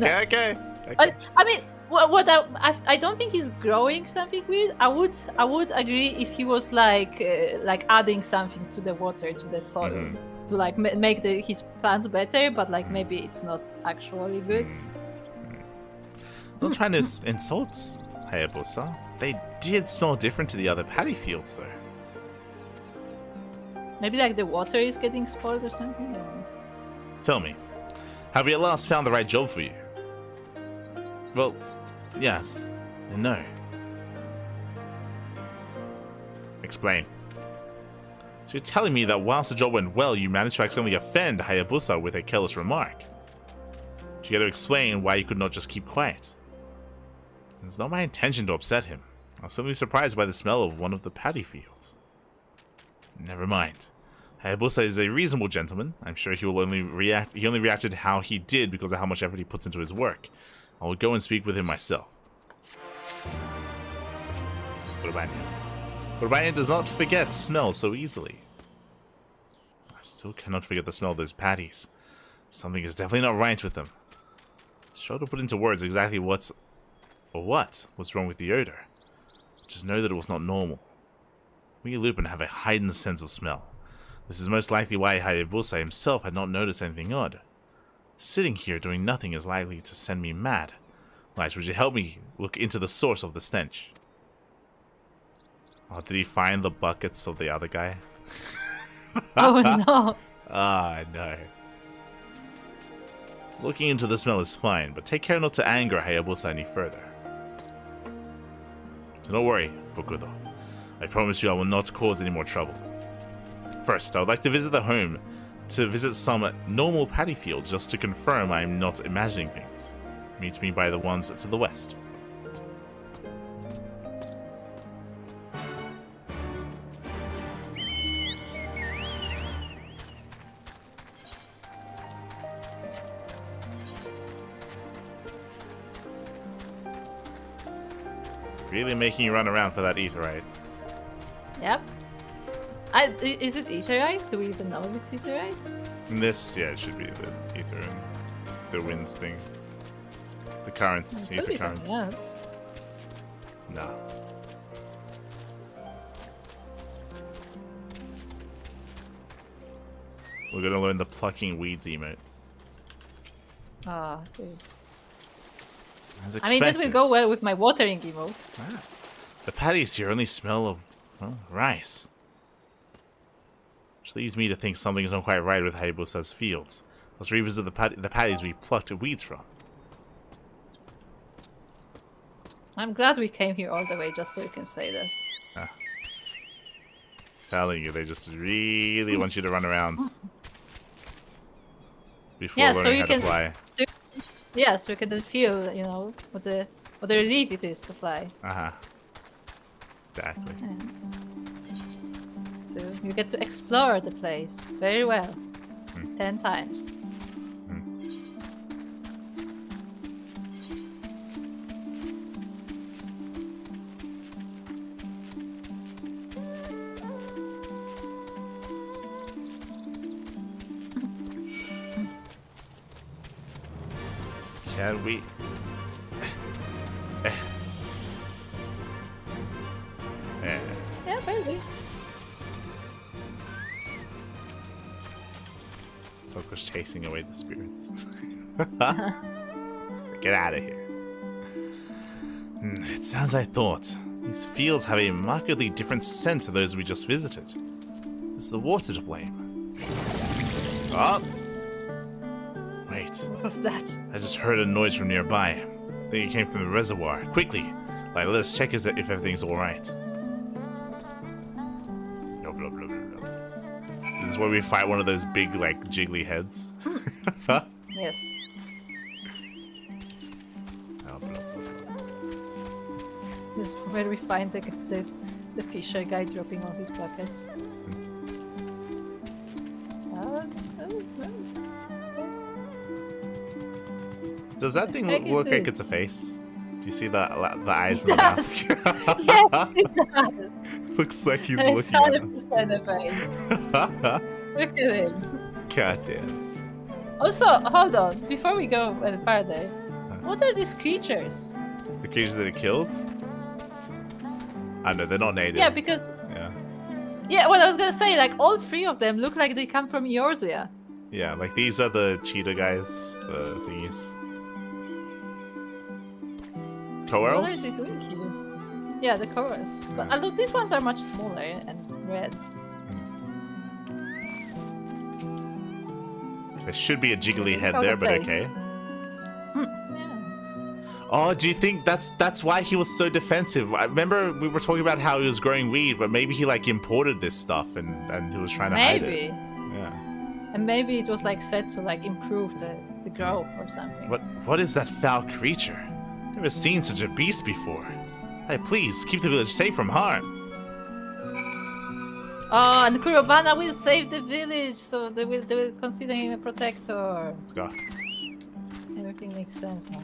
Okay. I mean, I don't think he's growing something weird. I would agree if he was like adding something to the water, to the soil, to like make his plants better. But like maybe it's not actually good. Not trying to insult Hayabusa. They did smell different to the other paddy fields, though. Maybe like the water is getting spoiled or something. Tell me, have we at last found the right job for you? Well, yes and no. Explain. So you're telling me that whilst the job went well, you managed to accidentally offend Hayabusa with a careless remark. You got to explain why you could not just keep quiet. It's not my intention to upset him. I was simply surprised by the smell of one of the paddy fields. Never mind. Hayabusa is a reasonable gentleman. I'm sure he will only react. He only reacted how he did because of how much effort he puts into his work. I will go and speak with him myself. Furbanya does not forget smell so easily. I still cannot forget the smell of those patties. Something is definitely not right with them. It's hard to put into words exactly what was wrong with the odor. Just know that it was not normal. We Lupin have a heightened sense of smell. This is most likely why Hayabusa himself had not noticed anything odd. Sitting here doing nothing is likely to send me mad. Lights, would you help me look into the source of the stench? Oh, did he find the buckets of the other guy? Oh no. Ah, no. Looking into the smell is fine, but take care not to anger Hayabusa any further. So don't worry, Fukudo. I promise you I will not cause any more trouble. First, I would like to visit the home to visit some normal paddy fields just to confirm I am not imagining things. Meet me by the ones to the west. Really making you run around for that etherite. Yep. Is it etherite? Do we even know if it's etherite? This, yeah, it should be the ether and the winds thing. The currents, It could ether be something currents. else. No. We're gonna learn the plucking weeds emote. Ah, dude. As I mean, that expected. will go well with my watering emote. Ah. The patties here only smell of, well, rice. Which leads me to think something is not quite right with Hayabusa's fields. Let's revisit the patties we plucked weeds from. I'm glad we came here all the way just so you can say that. Ah. Telling you, they just really want you to run around before Yeah, learning so you how can. to fly. Yeah, so you can then feel, you know, what the relief it is to fly. Uh-huh. Exactly. So you get to explore the place very well. 10 times. Can we? Yeah, apparently. Soko's chasing away the spirits. Get out of here. It's as I thought. These fields have a markedly different scent to those we just visited. Is the water to blame? Oh! Wait. What was that? I just heard a noise from nearby. I think it came from the reservoir. Quickly! Like, let's check if everything's alright. No, blah, blah, blah, blah. This is where we fight one of those big, like, jiggly heads. Yes. Oh, blah, blah, blah. This is where we find the fisher guy dropping all his buckets. Does that thing Heck is look like this? it's a face? Do you see the eyes in the mouth? Yes, it does. Looks like he's It's looking at us. 100% a face. Look at him. God damn. Also, hold on. Before we go any further, what are these creatures? The creatures that it killed? I know, they're not native. Yeah, because... Yeah. Yeah, well, I was gonna say, like, all three of them look like they come from Eorzea. Yeah, like these are the cheetah guys, the thingies. What are Coerls? they doing here? Yeah, the chorus. But although these ones are much smaller and red. There should be a jiggly head How there, the but face. okay. Yeah. Oh, do you think that's why he was so defensive? I remember we were talking about how he was growing weed, but maybe he like imported this stuff and he was trying to hide it. Maybe. Yeah. And maybe it was like set to like improve the growth or something. What is that foul creature? Never seen such a beast before. Hey, please keep the village safe from harm. Oh, and Kurobana will save the village, so they will consider him a protector. Let's go. Everything makes sense now.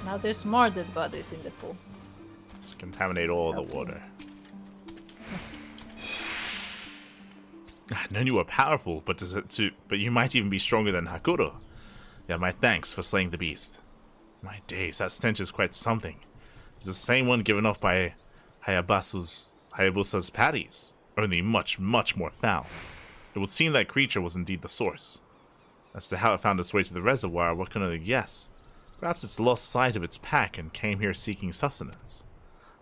Now there's more dead bodies in the pool. Let's contaminate all the water. I know you were powerful, but you might even be stronger than Hakuro. Yeah, my thanks for slaying the beast. My days, that stench is quite something. It's the same one given off by Hayabusa's patties, only much, much more foul. It would seem that creature was indeed the source. As to how it found its way to the reservoir, what can I guess? Perhaps it's lost sight of its pack and came here seeking sustenance.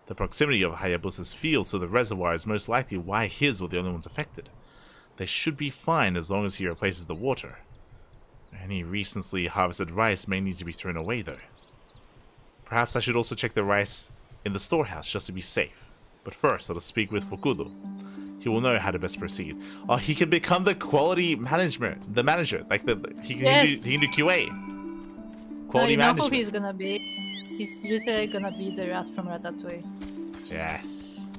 The proximity of Hayabusa's fields to the reservoir is most likely why his were the only ones affected. They should be fine as long as he replaces the water. Any recently harvested rice may need to be thrown away though. Perhaps I should also check the rice in the storehouse just to be safe. But first, let us speak with Fukudo. He will know how to best proceed. Oh, he can become the quality manager. Like he can do QA. Quality management. Who he's gonna be? He's literally gonna be the rat from Ratatouille. Yes.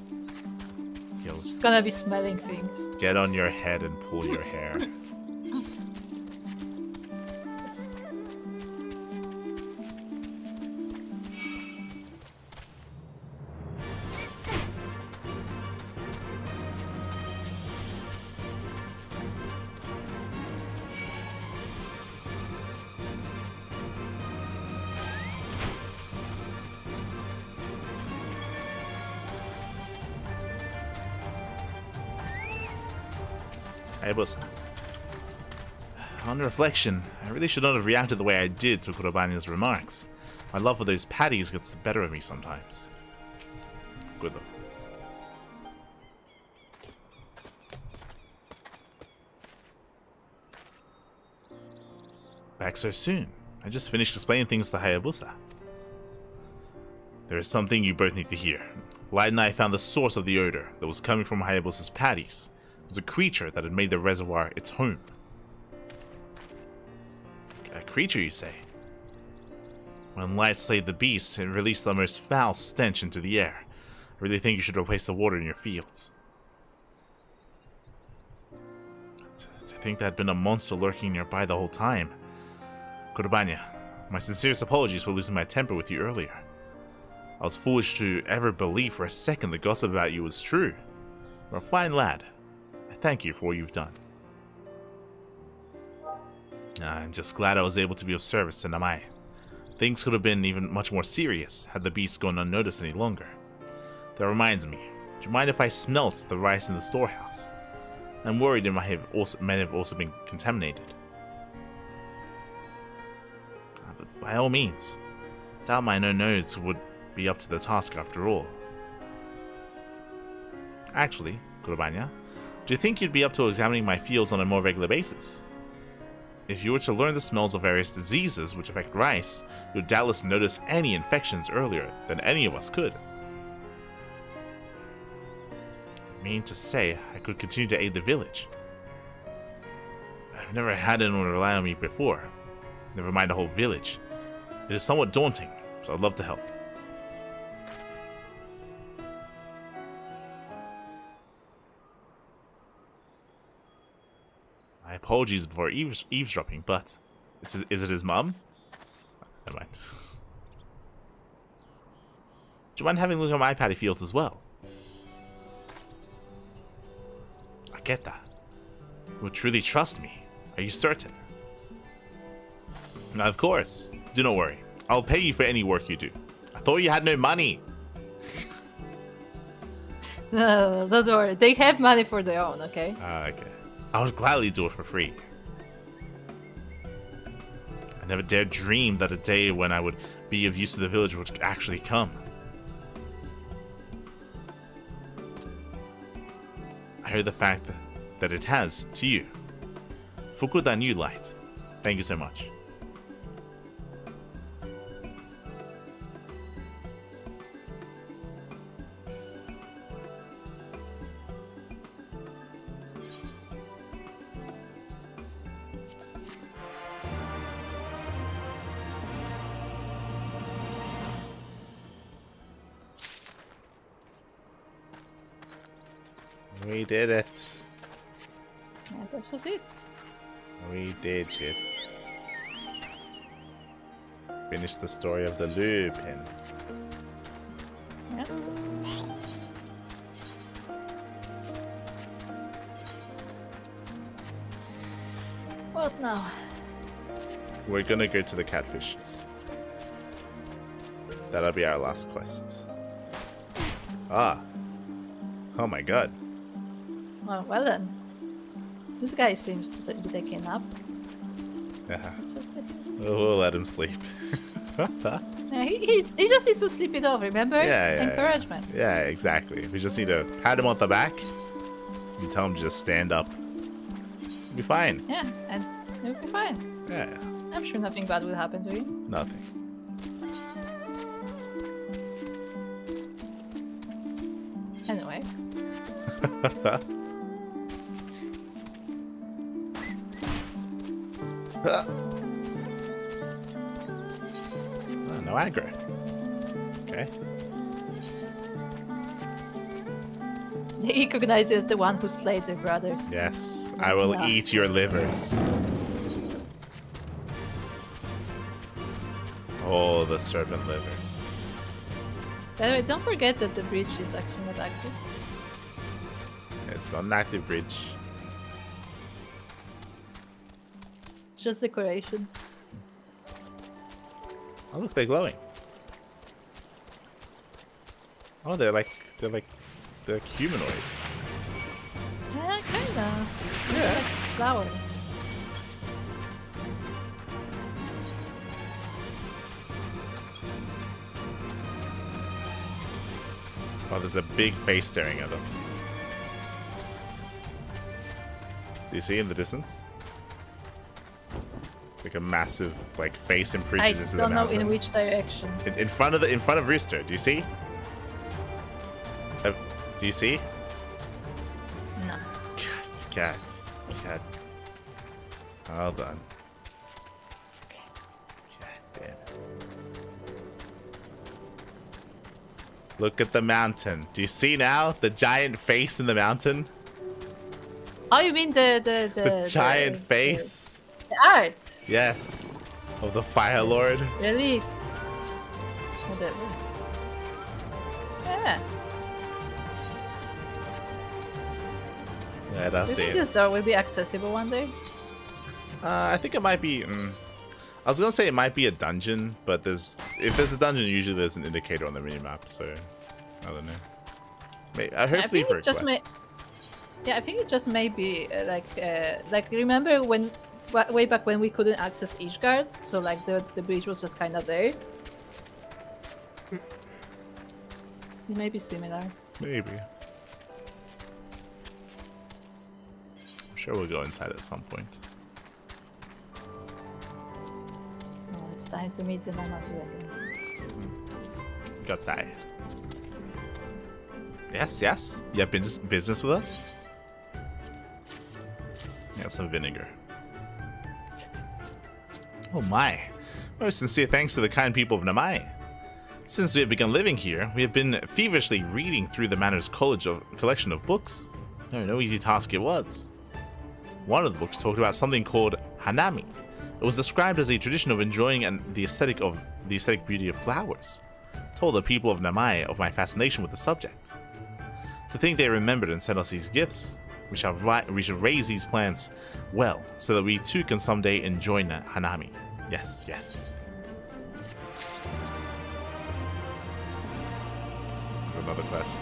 He's just gonna be smelling things. Get on your head and pull your hair. On reflection, I really should not have reacted the way I did to Kurobanya's remarks. My love for those patties gets the better of me sometimes. Good though. Back so soon. I just finished explaining things to Hayabusa. There is something you both need to hear. Light and I found the source of the odor that was coming from Hayabusa's patties. It was a creature that had made the reservoir its home. A creature, you say? When Light slayed the beast, it released the most foul stench into the air. I really think you should replace the water in your fields. To think there had been a monster lurking nearby the whole time. Kurobanya, my sincerest apologies for losing my temper with you earlier. I was foolish to ever believe for a second the gossip about you was true. You're a fine lad. I thank you for what you've done. I'm just glad I was able to be of service to Namai. Things could have been even much more serious had the beast gone unnoticed any longer. That reminds me, do you mind if I smelt the rice in the storehouse? I'm worried it may have also been contaminated. But by all means, doubt my no-nos would be up to the task after all. Actually, Kurobanya, do you think you'd be up to examining my fields on a more regular basis? If you were to learn the smells of various diseases which affect rice, you'd doubtless notice any infections earlier than any of us could. I mean to say, I could continue to aid the village. I've never had anyone rely on me before. Never mind the whole village. It is somewhat daunting, so I'd love to help. My apologies for eavesdropping, but is it his mum? Never mind. Do you mind having a look at my paddy fields as well? I get that. You would truly trust me. Are you certain? Of course. Do not worry. I'll pay you for any work you do. I thought you had no money. No, don't worry. They have money for their own, okay? Okay. I would gladly do it for free. I never dared dream that a day when I would be of use to the village would actually come. I heard the fact that it has to you. Fukuda New Light. Thank you so much. We did it. Yeah, that was it. We did it. Finish the story of the Lupin. Yeah. What now? We're gonna go to the catfishes. That'll be our last quest. Ah. Oh my god. Oh, well then. This guy seems to be taking up. Yeah. Let's just let him. We'll let him sleep. Yeah, he just needs to sleep it off, remember? Yeah, Encouragement. Yeah, exactly. We just need to pat him on the back and tell him to just stand up. He'll be fine. Yeah, and he'll be fine. Yeah. I'm sure nothing bad will happen to him. Nothing. Anyway. Oh, no aggro. Okay. They recognize you as the one who slayed their brothers. Yes, I will eat your livers. Oh, the serpent livers. By the way, don't forget that the bridge is actually not active. It's not an active bridge. It's just decoration. Oh, look, they're glowing. Oh, they're like humanoid. Yeah, kinda. Yeah. Like flowers. Oh, there's a big face staring at us. Do you see in the distance? Like a massive, like, face imprinted into the mountain. I don't know in which direction. In front of Rooster. Do you see? Do you see? No. Cat. Hold on. God damn it. Look at the mountain. Do you see now the giant face in the mountain? Oh, you mean the giant face? The art. Yes, of the Fire Lord. Really? Yeah. Yeah, that's Do you it. think this door will be accessible one day? I think it might be. I was gonna say it might be a dungeon, but if there's a dungeon, usually there's an indicator on the minimap. So I don't know. Maybe, hopefully for a quest. Yeah, I think it just may be like remember when way back when we couldn't access Ishgard, so like the bridge was just kind of there. It may be similar. Maybe. I'm sure we'll go inside at some point. Oh, it's time to meet the Nomads weapon. Got that. Yes. You have business with us? You have some vinegar. Oh my. Most sincere thanks to the kind people of Namai. Since we have begun living here, we have been feverishly reading through the manor's collection of books. No easy task it was. One of the books talked about something called Hanami. It was described as a tradition of enjoying the aesthetic beauty of flowers. Told the people of Namai of my fascination with the subject. To think they remembered and sent us these gifts. We shall raise these plants well, so that we too can someday enjoy Hanami. Yes. Another quest.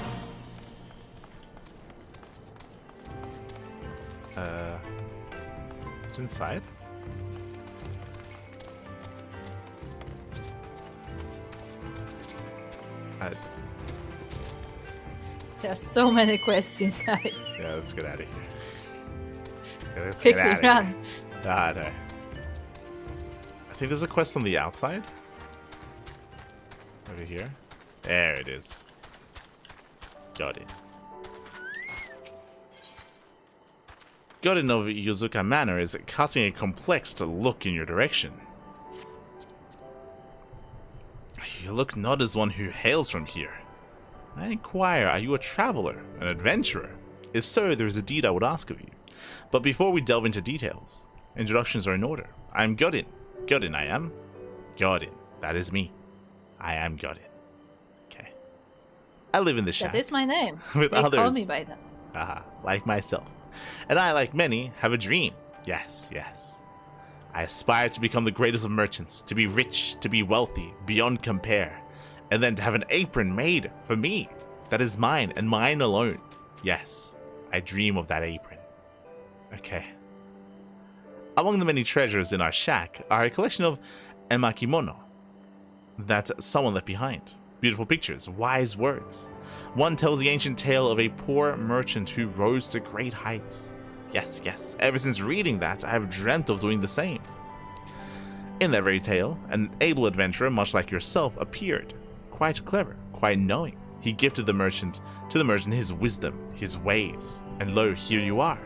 Is it inside? There are so many quests inside. Yeah, let's get out of here. Yeah, let's Quickly get out run. of here. Ah, no. I think there's a quest on the outside. Over here. There it is. Got it. Godin of Yozuka Manor is casting a complex look in your direction. You look not as one who hails from here. I inquire, are you a traveler, an adventurer? If so, there is a deed I would ask of you. But before we delve into details, introductions are in order. I am Godin. Godin, I am. Godin, that is me. I am Godin. Okay. I live in the shack. That is my name. With they others. call me by that. Like myself. And I, like many, have a dream. Yes. I aspire to become the greatest of merchants, to be rich, to be wealthy, beyond compare, and then to have an apron made for me that is mine and mine alone. Yes, I dream of that apron. Okay. Among the many treasures in our shack are a collection of emakimono that someone left behind. Beautiful pictures, wise words. One tells the ancient tale of a poor merchant who rose to great heights. Yes, yes, ever since reading that, I have dreamt of doing the same. In that very tale, an able adventurer, much like yourself, appeared. Quite clever, quite knowing. He gifted to the merchant his wisdom, his ways, and lo, here you are.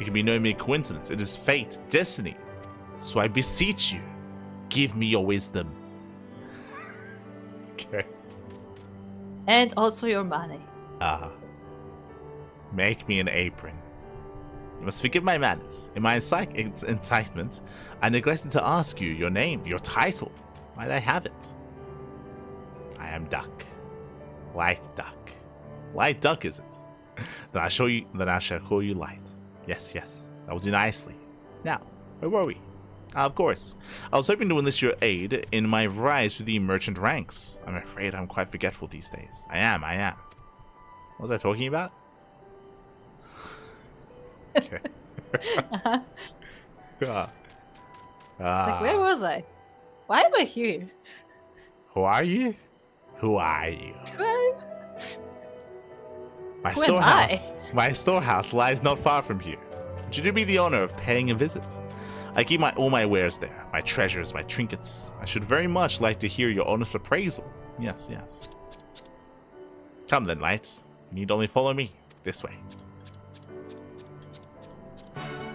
It can be no mere coincidence, it is fate, destiny. So I beseech you, give me your wisdom. Okay. And also your money. Make me an apron. You must forgive my manners. In my incitement, I neglected to ask you your name, your title. Might I have it? I am Duck. Light Duck. Light Duck, is it? Then I shall call you Light. Yes, yes. That will do nicely. Now, where were we? Of course. I was hoping to enlist your aid in my rise through the merchant ranks. I'm afraid I'm quite forgetful these days. I am. What was I talking about? Okay. Like, where was I? Why am I here? Who are you? Who are you? My storehouse lies not far from here. Would you do me the honor of paying a visit? I keep all my wares there, my treasures, my trinkets. I should very much like to hear your honest appraisal. Yes, yes. Come then, Lights. You need only follow me. This way.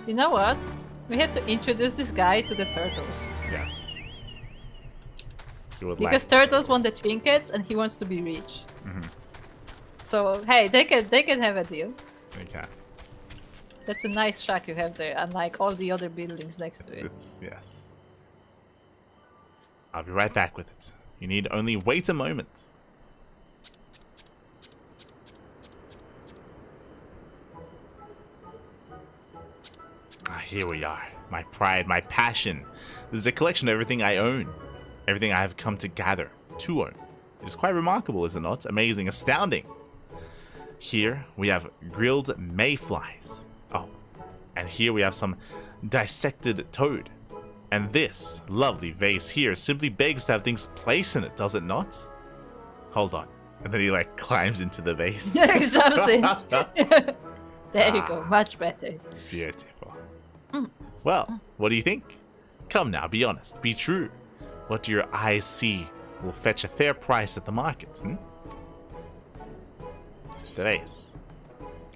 You know what? We have to introduce this guy to the turtles. Yes. Because turtles want the trinkets and he wants to be rich. So hey, they can have a deal. They can. That's a nice shack you have there, unlike all the other buildings next to it. Yes. I'll be right back with it. You need only wait a moment. Here we are. My pride, my passion. This is a collection of everything I own. Everything I have come to gather, to own. It is quite remarkable, is it not? Amazing, astounding. Here we have grilled mayflies. Oh, and here we have some dissected toad. And this lovely vase here simply begs to have things placed in it, does it not? Hold on. And then he like climbs into the vase. He jumps in. There you go, much better. Beautiful. Well, what do you think? Come now, be honest, be true. What do your eyes see will fetch a fair price at the market, The vase.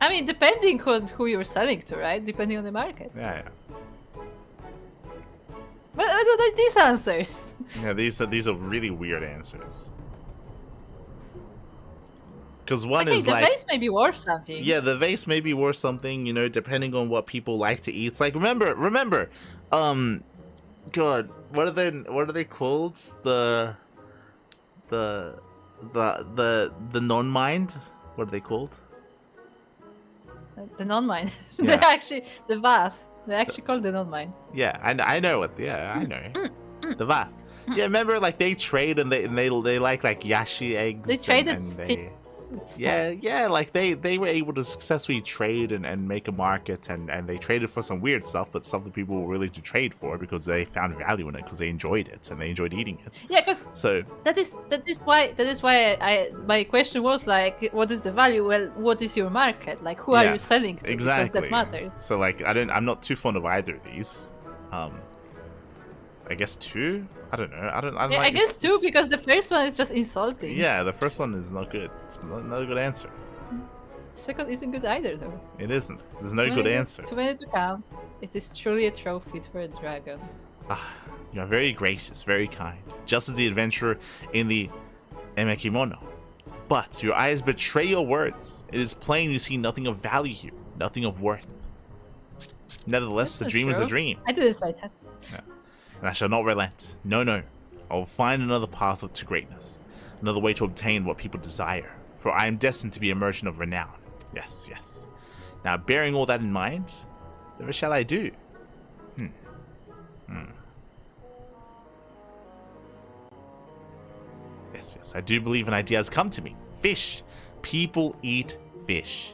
I mean, depending on who you're selling to, right? Depending on the market. Yeah. What are these answers? Yeah, these are really weird answers. Because one is the like... the vase may be worth something. Yeah, the vase may be worth something, you know, depending on what people like to eat. It's like, remember, God, what are they called? The non-mind? What are they called? The non-mind. Yeah. They're actually the bath. They're actually called the non-mind. Yeah, I know it. Yeah, I know. The bath. Yeah, remember, like they trade and they like yashi eggs. They traded Yeah, like they were able to successfully trade and make a market and they traded for some weird stuff, but stuff that people were willing to trade for because they found value in it, because they enjoyed it and they enjoyed eating it. Yeah, because that is why my question was like, what is the value? Well, what is your market? Like, who are you selling to? Exactly. Because that matters. So like, I'm not too fond of either of these. I guess 2. I don't know. I guess 2 because the first one is just insulting. Yeah, the first one is not good. It's not a good answer. Second isn't good either, though. It isn't. There's no good answer. Too many to count. It is truly a trophy for a dragon. You are very gracious, very kind, just as the adventurer in the Emekimono. But your eyes betray your words. It is plain you see nothing of value here, nothing of worth. Nevertheless, the dream is a dream. I didn't say that. Yeah. And I shall not relent. No. I will find another path to greatness. Another way to obtain what people desire. For I am destined to be a merchant of renown. Yes. Now, bearing all that in mind, what shall I do? Yes, I do believe an idea has come to me. Fish. People eat fish.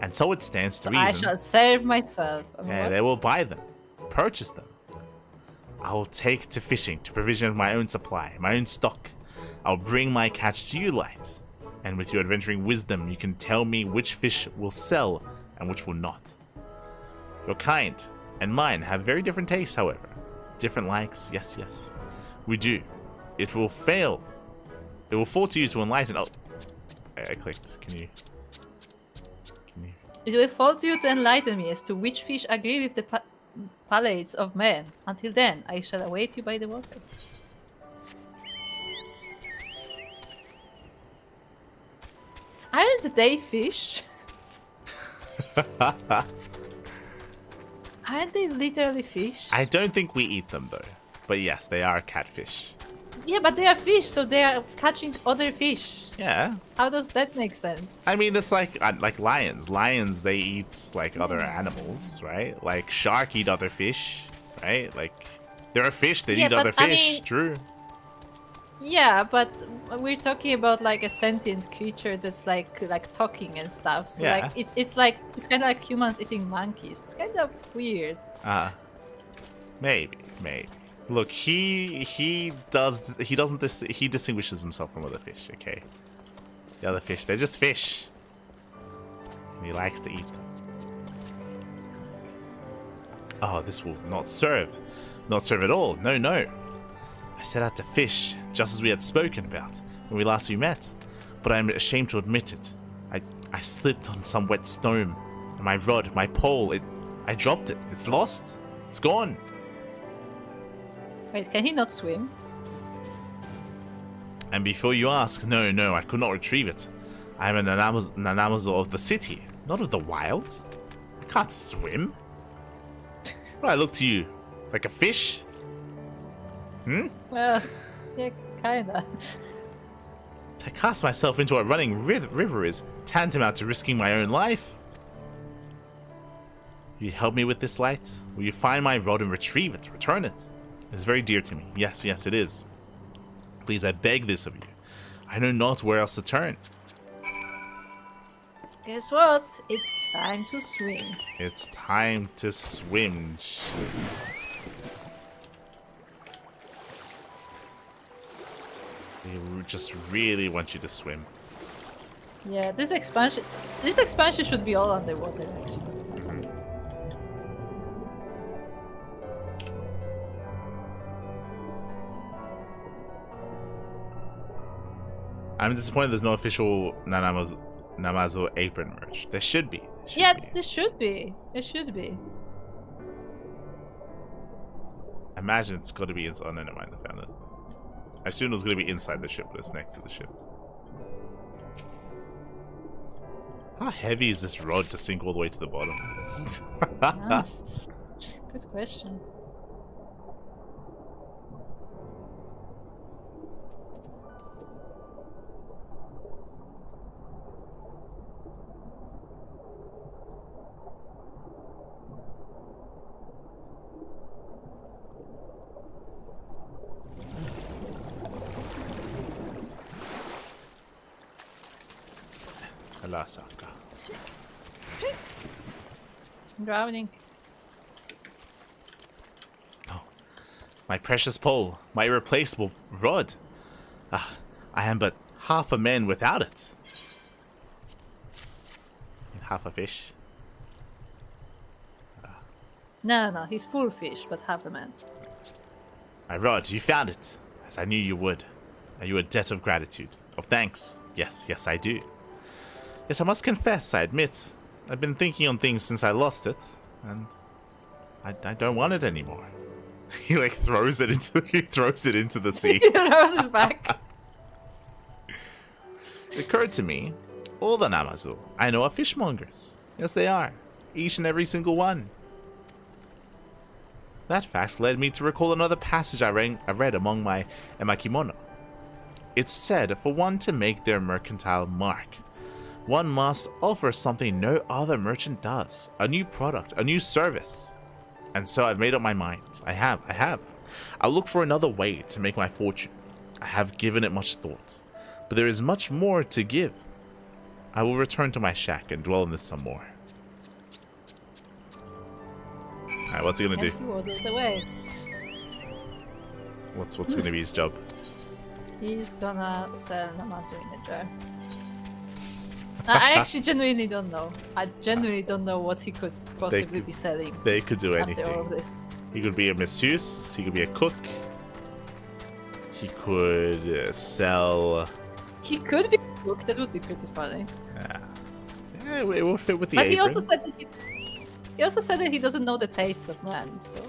And so it stands to reason. I shall serve myself. Yeah, they will buy them. Purchase them. I will take to fishing to provision my own supply, my own stock. I'll bring my catch to you, Light. And with your adventuring wisdom, you can tell me which fish will sell and which will not. Your kind and mine have very different tastes, however. Different likes, yes. We do. It will fail. It will fall to you to enlighten. Oh, I clicked. Can you? It will fall to you to enlighten me as to which fish agree with the palates of men. Until then, I shall await you by the water. Aren't they fish? Aren't they literally fish? I don't think we eat them though. But yes, they are catfish. Yeah, but they are fish, so they are catching other fish. Yeah. How does that make sense? I mean, it's like lions. Lions, they eat like other animals, right? Like shark eat other fish, right? Like there are fish that eat other fish. I mean, true. Yeah, but we're talking about like a sentient creature that's like talking and stuff. So yeah. Like it's kind of like humans eating monkeys. It's kind of weird. Maybe. Look, he distinguishes himself from other fish. Okay, the other fish, they're just fish, and he likes to eat them. Oh, this will not serve at all. No. I set out to fish, just as we had spoken about when we last met, but I am ashamed to admit it. I slipped on some wet stone, and my rod, my pole, I dropped it. It's lost. It's gone. Wait, can he not swim? And before you ask, no, I could not retrieve it. I am an Amazon of the city, not of the wilds. I can't swim. What, I look to you like a fish? Well, yeah, kinda. To cast myself into a running river is tantamount to risking my own life. Will you help me with this, Light? Will you find my rod and retrieve it, return it? It is very dear to me. Yes, it is. Please, I beg this of you. I know not where else to turn. Guess what? It's time to swim. It's time to swim. They just really want you to swim. Yeah, this expansion should be all underwater, actually. I'm disappointed there's no official Namazo apron merch. There should be. There should be. I imagine it's got to be inside. Oh, no, never mind. I found it. I assumed it was going to be inside the ship, but it's next to the ship. How heavy is this rod to sink all the way to the bottom? Good question. Alasaka. I'm drowning. Oh, my precious pole, my irreplaceable rod. I am but half a man without it. And half a fish. No, he's full fish, but half a man. My rod, you found it, as I knew you would. Are you a debt of gratitude, of thanks? Yes, I do. Yet I must confess, I admit, I've been thinking on things since I lost it, and I don't want it anymore. He like throws it into the sea. He throws it back. It occurred to me, all the Namazu I know are fishmongers. Yes, they are. Each and every single one. That fact led me to recall another passage I read among my emakimono. It's said for one to make their mercantile mark, one must offer something no other merchant does, a new product, a new service. And so I've made up my mind. I have. I'll look for another way to make my fortune. I have given it much thought, but there is much more to give. I will return to my shack and dwell on this some more. Alright, what's he gonna do? The way. What's gonna be his job? He's gonna sell Namazu in a jar. I actually genuinely don't know. I genuinely don't know what he could possibly be selling. They could do anything. After all of this. He could be a masseuse. He could be a cook. He could sell. He could be a cook. That would be pretty funny. Yeah, it will fit with the But apron. he also said that he also said that he doesn't know the taste of man. So.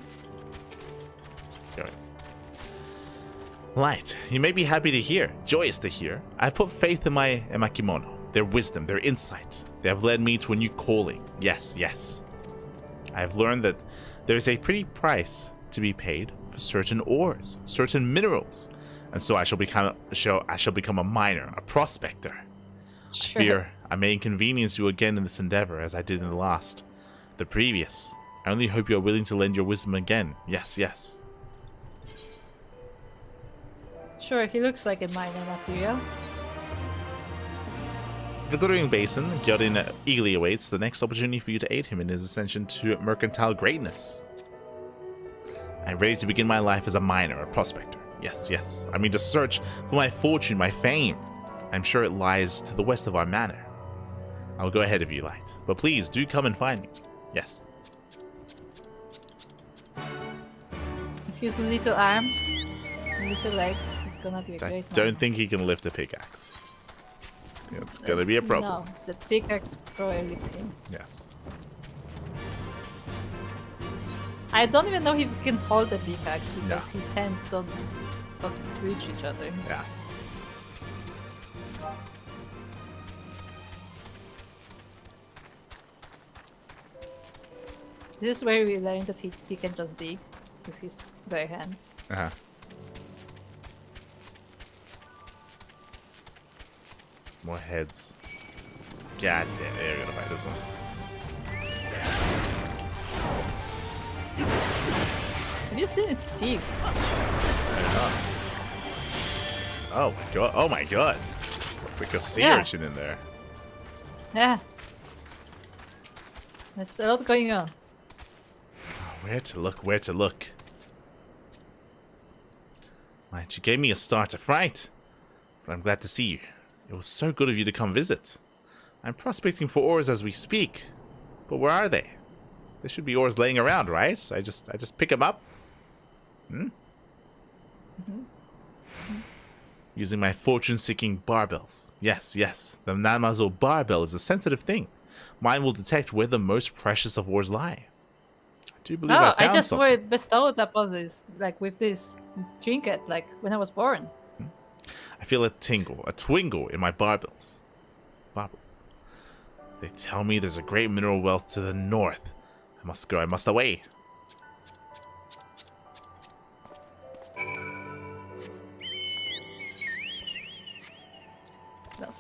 Okay. Light, you may be happy to hear, joyous to hear. I put faith in my kimono, their wisdom, their insight. They have led me to a new calling. Yes, yes. I have learned that there is a pretty price to be paid for certain ores, certain minerals, and so I shall become a miner, a prospector. Sure. I fear I may inconvenience you again in this endeavor, as I did in the previous. I only hope you are willing to lend your wisdom again. Yes, yes. Sure, he looks like a minor material. The glittering basin, Gyorin eagerly awaits the next opportunity for you to aid him in his ascension to mercantile greatness. I am ready to begin my life as a miner, a prospector. Yes, yes. I mean to search for my fortune, my fame. I'm sure it lies to the west of our manor. I'll go ahead of you, Light. But please, do come and find me. Yes. His little arms, little legs, he's gonna be a great I don't think he can lift a pickaxe. It's gonna be a problem. No, the pickaxe probably lifts him. Yes. I don't even know if he can hold a pickaxe because his hands don't reach each other. Yeah. This is where we learned that he can just dig with his bare hands. Uh-huh. More heads. God damn, yeah, we're gonna fight this one. Have you seen its teeth? Oh my god, oh my god. It's like a sea urchin in there. Yeah. There's a lot going on. Where to look, where to look? Right, you gave me a start to fright, but I'm glad to see you. It was so good of you to come visit. I'm prospecting for ores as we speak, but where are they? There should be ores laying around, right? I just pick them up. Using my fortune-seeking barbells. Yes, yes, the Namazo barbell is a sensitive thing. Mine will detect where the most precious of ores lie. I do believe I found I just something. were bestowed upon this, like with this trinket, like when I was born. I feel a tingle, a twingle in my barbells. They tell me there's a great mineral wealth to the north. I must go, I must away. No.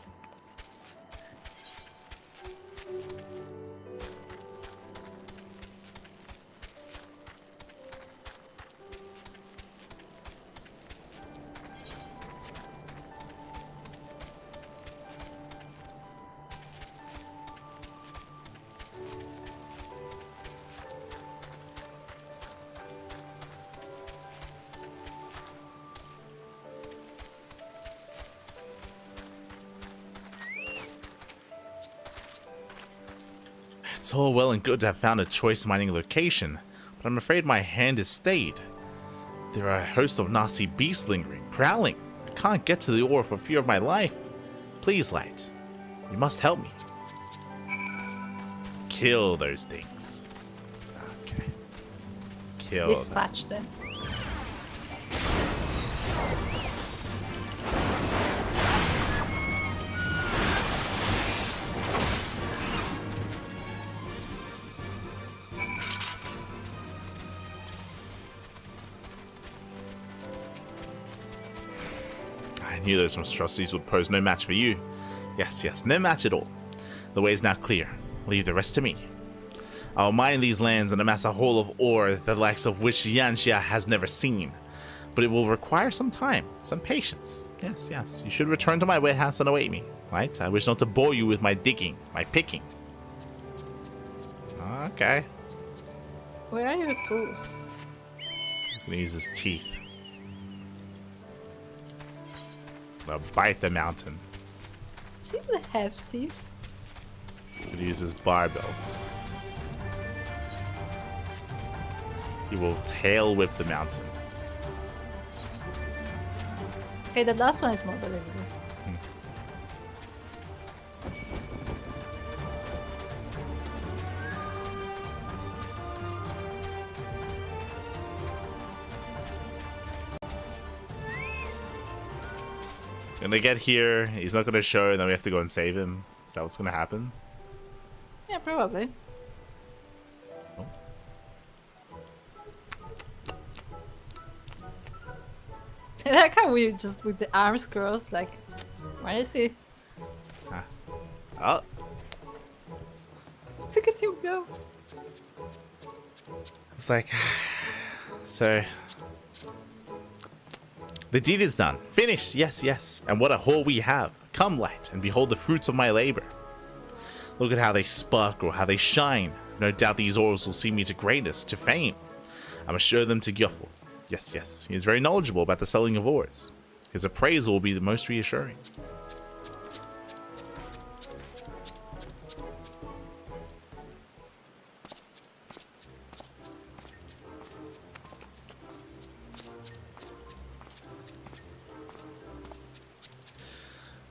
It's all well and good to have found a choice mining location, but I'm afraid my hand is stayed. There are a host of nasty beasts lingering, prowling. I can't get to the ore for fear of my life. Please, Light, you must help me. Kill those things. Okay. Kill them. Dispatch them. I knew those monstrosities would pose no match for you. Yes, yes, no match at all. The way is now clear. Leave the rest to me. I'll mine these lands and amass a haul of ore the likes of which Yanxia has never seen. But it will require some time, some patience. Yes, yes. You should return to my warehouse and await me, right? I wish not to bore you with my digging, my picking. Okay. Where are your tools? He's gonna use his teeth. He's gonna bite the mountain. Seems to have teeth. He's gonna use his barbells. He will tail whip the mountain. Okay, the last one is more believable. Gonna get here, he's not gonna show, and then we have to go and save him. Is that what's gonna happen? Yeah, probably. Oh. I like how we just with the arms crossed, like, where is he? Ah. Oh. Look at him go. It's like, so the deed is done. Finished. Yes, yes. And what a haul we have. Come, light, and behold the fruits of my labor. Look at how they sparkle, how they shine. No doubt these ores will see me to greatness, to fame. I must show them to Gyoful. Yes, yes. He is very knowledgeable about the selling of ores. His appraisal will be the most reassuring.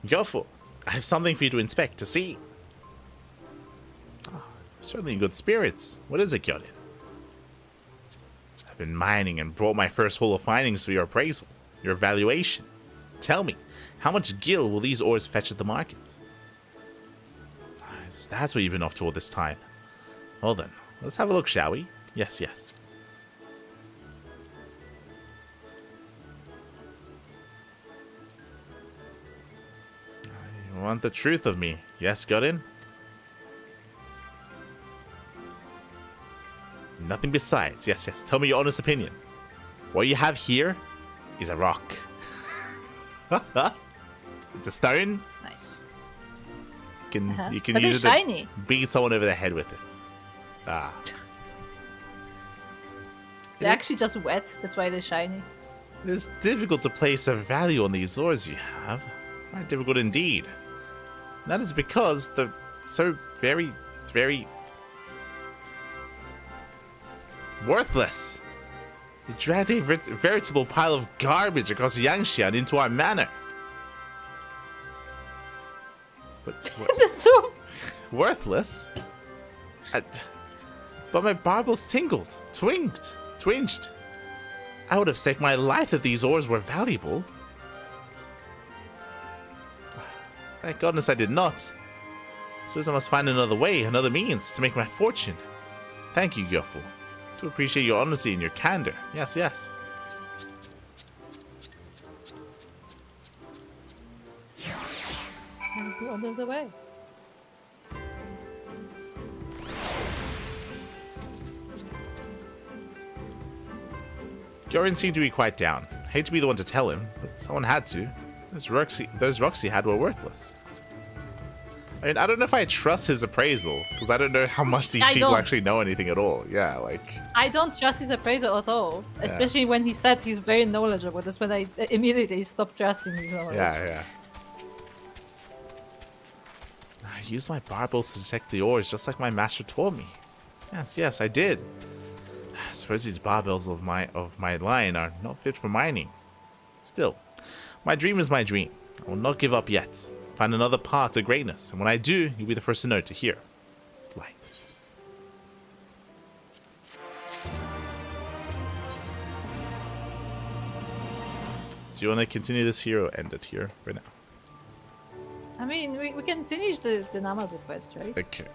Gyoful, I have something for you to inspect, to see. Oh, certainly in good spirits. What is it, Gyodin? I've been mining and brought my first haul of findings for your appraisal, your evaluation. Tell me, how much gil will these ores fetch at the market? That's what you've been off to all this time. Well then, let's have a look, shall we? Yes, yes. You want the truth of me? Yes, Godin? Nothing besides. Yes, yes. Tell me your honest opinion. What you have here is a rock. It's a stone. Nice. You can But use it's it shiny. to beat someone over the head with it. Ah. They're actually just wet. That's why they're shiny. It's difficult to place a value on these ores you have. Very difficult indeed. And that is because they're so very, very worthless. You dragged a veritable pile of garbage across Yangxia and into our manor. But That's so worthless? But my barbels tingled, twinged. I would have staked my life that these ores were valuable. Thank goodness I did not. Suppose I must find another way, another means to make my fortune. Thank you, Gyoful. To appreciate your honesty and your candor. Yes, yes. And go under the way. Gyorin seemed to be quite down. Hate to be the one to tell him, but someone had to. Those rocks he had were worthless. I mean, I don't know if I trust his appraisal, because I don't know how much these people actually know anything at all. Yeah, like... I don't trust his appraisal at all. Yeah. Especially when he said he's very knowledgeable. That's when I immediately stopped trusting his knowledge. Yeah. I used my barbels to detect the ores, just like my master told me. Yes, I did. I suppose these barbels of my line are not fit for mining. Still, my dream is my dream. I will not give up yet. Find another path to greatness, and when I do, you'll be the first to know, to hear. Light. Do you want to continue this here or end it here right now? I mean, we can finish the Namazu quest, right? Okay.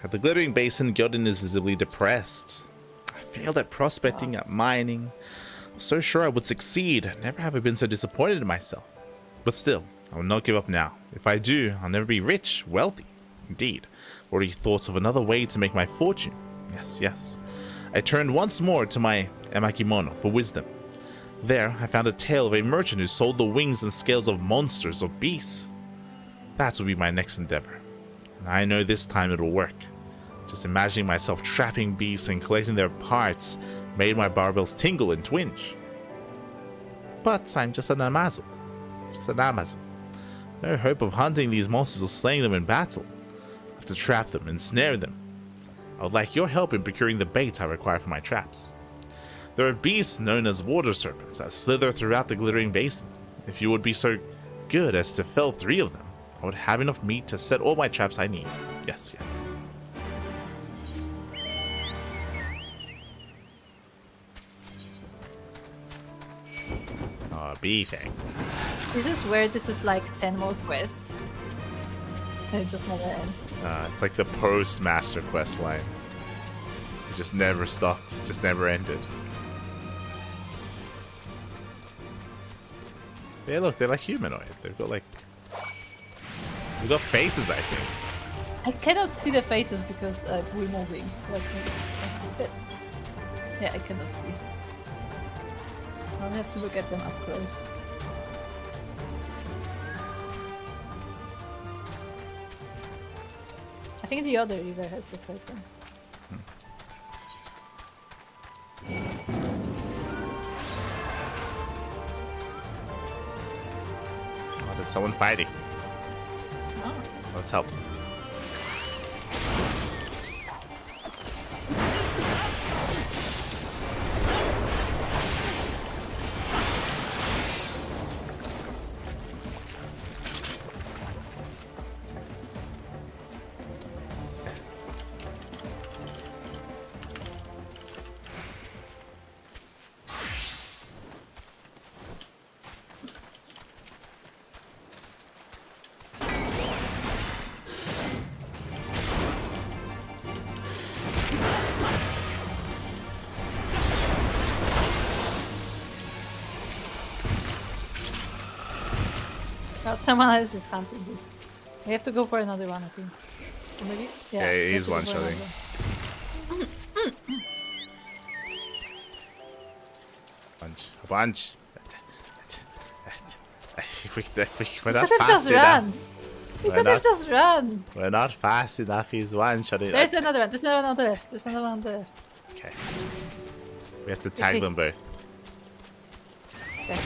At the Glittering Basin, Gyodin is visibly depressed. I failed at prospecting, at mining. I was so sure I would succeed. Never have I been so disappointed in myself. But still, I will not give up now. If I do, I'll never be rich, wealthy. Indeed, Already thought of another way to make my fortune. Yes, yes. I turned once more to my emakimono for wisdom. There, I found a tale of a merchant who sold the wings and scales of monsters, of beasts. That will be my next endeavor. And I know this time it'll work. Just imagining myself trapping beasts and collecting their parts made my barbells tingle and twinge. But I'm just an Amazo. Just an Amazo. No hope of hunting these monsters or slaying them in battle. I have to trap them, ensnare them. I would like your help in procuring the bait I require for my traps. There are beasts known as water serpents that slither throughout the glittering basin. If you would be so good as to fell 3 of them, I would have enough meat to set all my traps I need. Yes, yes. Oh, beefing. This is where this is like 10 more quests. And it just never ends. It's like the post-master quest line. It just never stopped. It just never ended. Yeah, look, they're like humanoid. They've got like... They've got faces, I think. I cannot see the faces because we're moving. Yeah, I cannot see. I'll have to look at them up close. I think the other river has the serpents. Oh, there's someone fighting. Oh. Let's help. Oh, someone else is hunting this. We have to go for another one, I think. Or maybe? Yeah, he's one-shotting. A bunch. We could have just run. We could have just run. We're not fast enough. He's one-shotting. There's another one. There's another one there. There's another one there. Okay. We have to tag them both. Okay.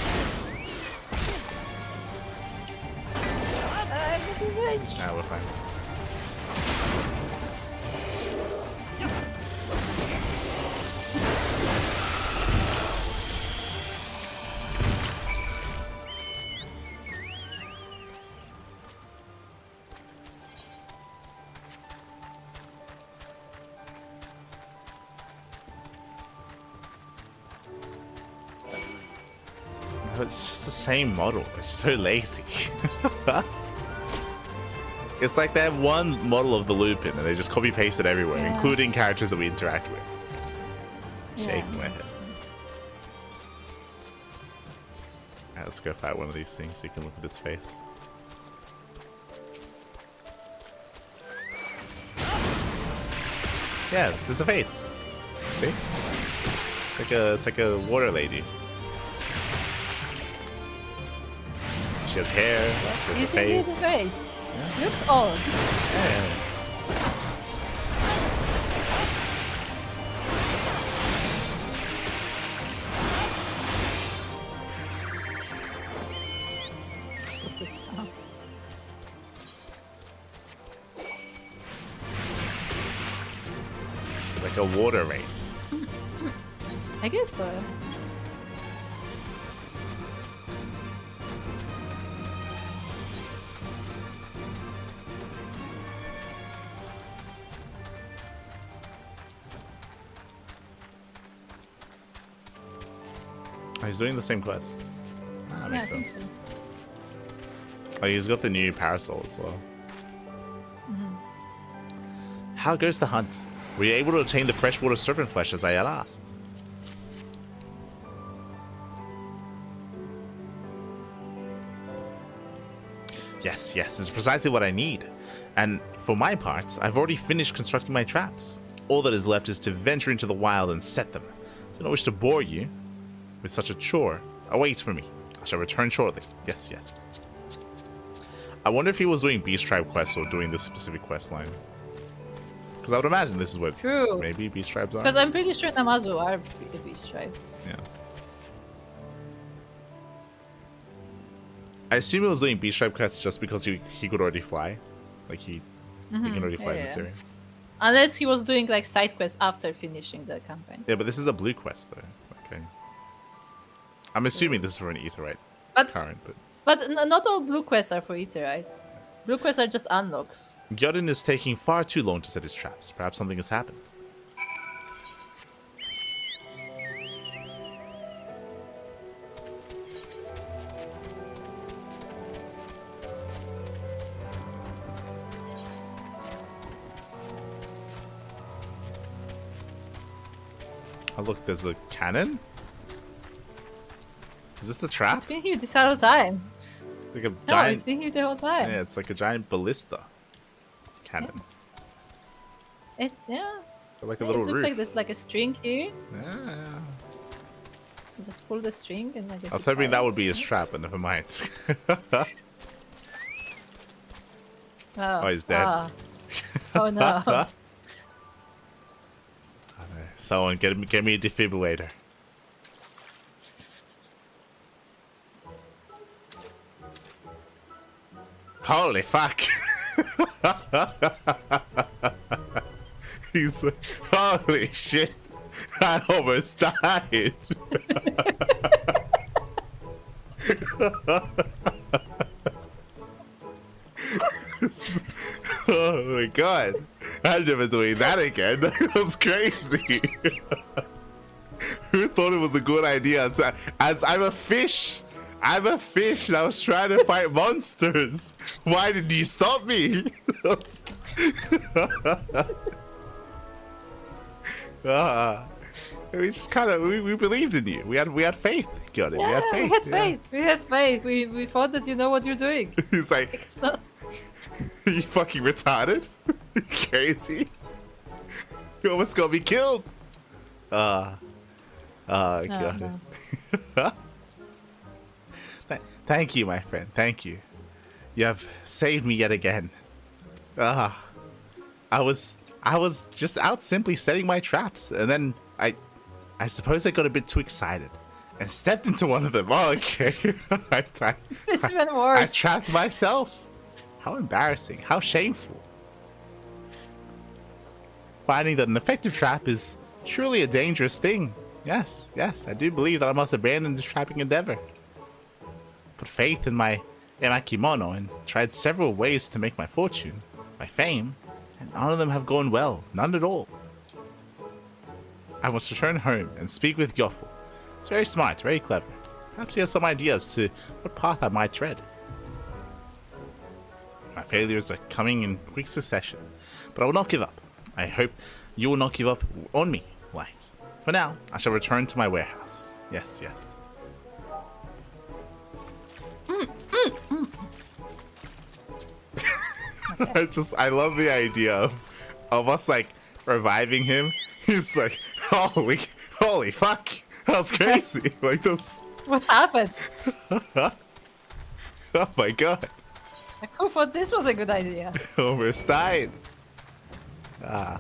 Nah, we're fine. It's just the same model. It's so lazy. It's like they have one model of the Lupin and they just copy paste it everywhere, including characters that we interact with. Shaking my head. Alright, let's go fight one of these things so you can look at its face. Yeah, there's a face. See? It's like a water lady. She has hair, she has a face. The face. Yeah. Looks old. Yeah. What's that sound? She's like a water rain. I guess so. He's doing the same quest. That makes sense. So. Oh, he's got the new parasol as well. How goes the hunt? Were you able to obtain the freshwater serpent flesh as I had asked? Yes, it's precisely what I need. And for my part, I've already finished constructing my traps. All that is left is to venture into the wild and set them. I don't wish to bore you with such a chore. Await for me. I shall return shortly. Yes, yes. I wonder if he was doing Beast Tribe quests or doing this specific quest line. Because I would imagine this is what maybe Beast Tribes are. Because I'm pretty sure Namazu are a Beast Tribe. Yeah. I assume he was doing Beast Tribe quests just because he could already fly. Like he can already fly in this area. Unless he was doing like side quests after finishing the campaign. Yeah, but this is a blue quest though. Okay. I'm assuming this is for an Aetherite current, But not all blue quests are for Aetherite. Blue quests are just unlocks. Gyorin is taking far too long to set his traps. Perhaps something has happened. Oh look, there's a cannon? Is this the trap? It's been here this whole time. It's like a giant... No, it's been here the whole time. Yeah, it's like a giant ballista cannon. Yeah. Like a little it looks roof. like there's like a string here. Yeah. You just pull the string and I guess I was hoping that would be his trap, but never mind. Oh, he's dead. Oh no. Someone get me a defibrillator. Holy fuck! He's holy shit! I almost died. Oh my god! I'm never doing that again. That was crazy. Who thought it was a good idea? As I'm a fish. I'm a fish and I was trying to fight monsters. Why did you stop me? We just kind of we believed in you. We had faith. Got it. Yeah, we had faith. We had faith. We had faith. We thought that you know what you're doing. He's like, it's not... you fucking retarded? You crazy? You almost got me killed. Got it. Thank you, my friend. Thank you. You have saved me yet again. I was just out simply setting my traps, and then I suppose I got a bit too excited and stepped into one of them. Oh, okay. It's even worse. I trapped myself. How embarrassing. How shameful. Finding that an effective trap is truly a dangerous thing. Yes, I do believe that I must abandon this trapping endeavor. Put faith in my kimono and tried several ways to make my fortune, my fame, and none of them have gone well. None at all. I must return home and speak with Gyofu. It's very smart, very clever. Perhaps he has some ideas to what path I might tread. My failures are coming in quick succession, but I will not give up. I hope you will not give up on me, Light. For now, I shall return to my warehouse. Yes. I love the idea of us like reviving him. He's like, holy fuck, that was crazy. Like those. What happened? Oh my god. Who thought this was a good idea? Almost died. No.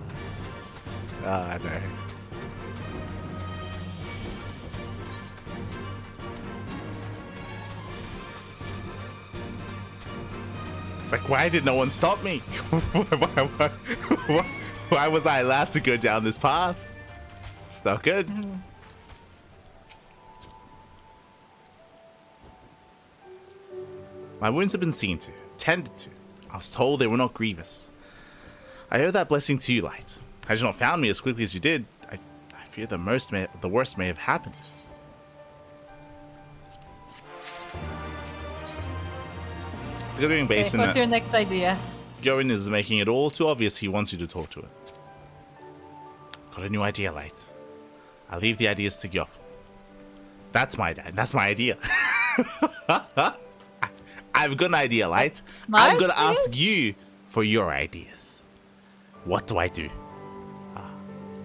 It's like, why did no one stop me? Why was I allowed to go down this path? It's not good. Mm-hmm. My wounds have been seen to, tended to. I was told they were not grievous. I owe that blessing to you, Light. Had you not found me as quickly as you did, I fear the worst may have happened. Glittering Basin. What's your next idea? Gyorin is making it all too obvious he wants you to talk to it. Got a new idea, Light. I'll leave the ideas to Gyofu. That's my idea. I've got an idea, Light. I'm gonna ask you for your ideas. What do I do? Ah,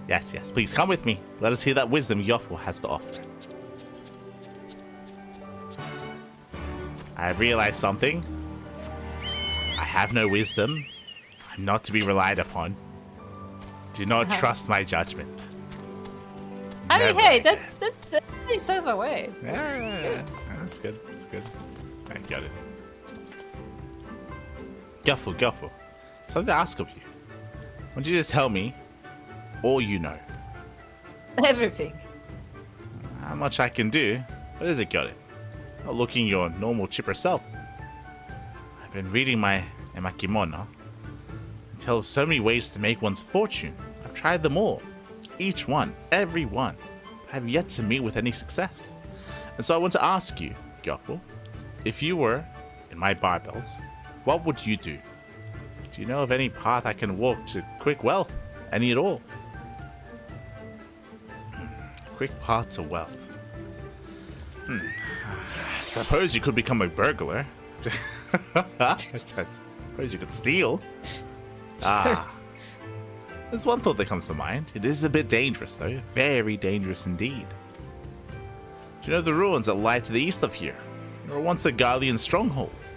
yes, yes. Please come with me. Let us hear that wisdom Yoffo has to offer. I have realized something. I have no wisdom. I'm not to be relied upon. Do not trust my judgment. I mean, Never hey, again. that's pretty self-aware. Yeah, that's good. That's good. I got it. Guffle. Something to ask of you. Why don't you just tell me all you know? Everything. How much I can do? What is it, got it? Not looking your normal chipper self. I've been reading my emakimono and tell of so many ways to make one's fortune. I've tried them all. Each one, every one. I have yet to meet with any success. And so I want to ask you, Guffle, if you were in my barbells, what would you do? Do you know of any path I can walk to quick wealth? Any at all? Quick path to wealth. Suppose you could become a burglar. I suppose you could steal. There's one thought that comes to mind. It is a bit dangerous, though. Very dangerous indeed. Do you know the ruins that lie to the east of here? They were once a Garlean stronghold.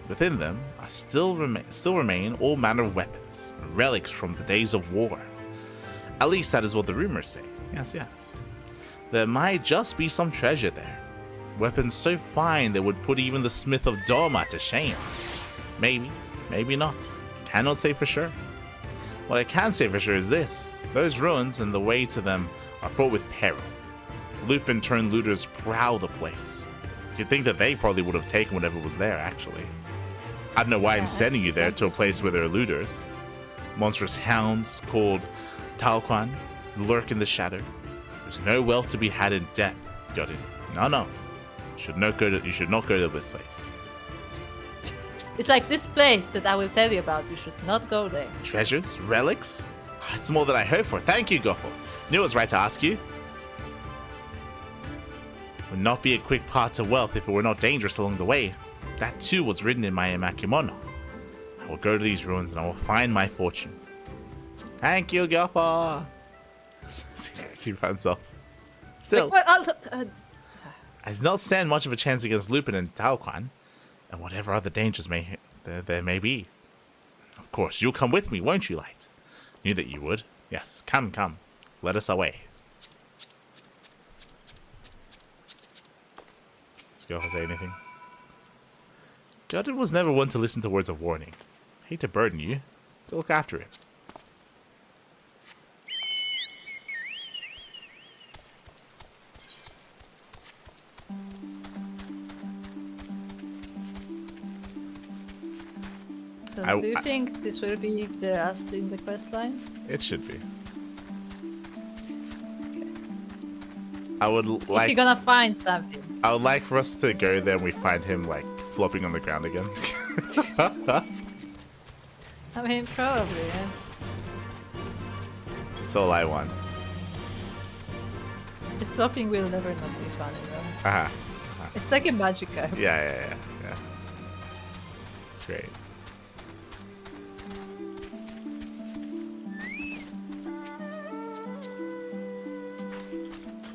Within them still remain all manner of weapons, relics from the days of war. At least that is what the rumors say. Yes. There might just be some treasure there. Weapons so fine they would put even the smith of Doma to shame. Maybe, maybe not. Cannot say for sure. What I can say for sure is this. Those ruins and the way to them are fraught with peril. Lupin turned looters prowl the place. You'd think that they probably would have taken whatever was there, actually. I don't know why I'm sending you there to a place where there are looters. Monstrous hounds called Taoquan lurk in the shadow. There's no wealth to be had in depth. Got it? No. You should not go to this place. It's like this place that I will tell you about. You should not go there. Treasures? Relics? It's more than I hoped for. Thank you, Goffo. Knew it was right to ask you. Would not be a quick path to wealth if it were not dangerous along the way. That too was written in my emakimono. I will go to these ruins and I will find my fortune. Thank you, Goffo. He runs off. Still, has not stand much of a chance against Lupin and Taoquan, and whatever other dangers there may be. Of course, you'll come with me, won't you, Light? Knew that you would. Yes, come. Let us away. Does Goffo say anything? Godin was never one to listen to words of warning. Hate to burden you. Go look after him. So do you think this will be the last in the quest line? It should be. I would like. If you're gonna find something. I would like for us to go there and we find him like flopping on the ground again. I mean, probably, yeah. That's all I want. The flopping will never not be funny, though. It's like a magic card. Yeah. It's great.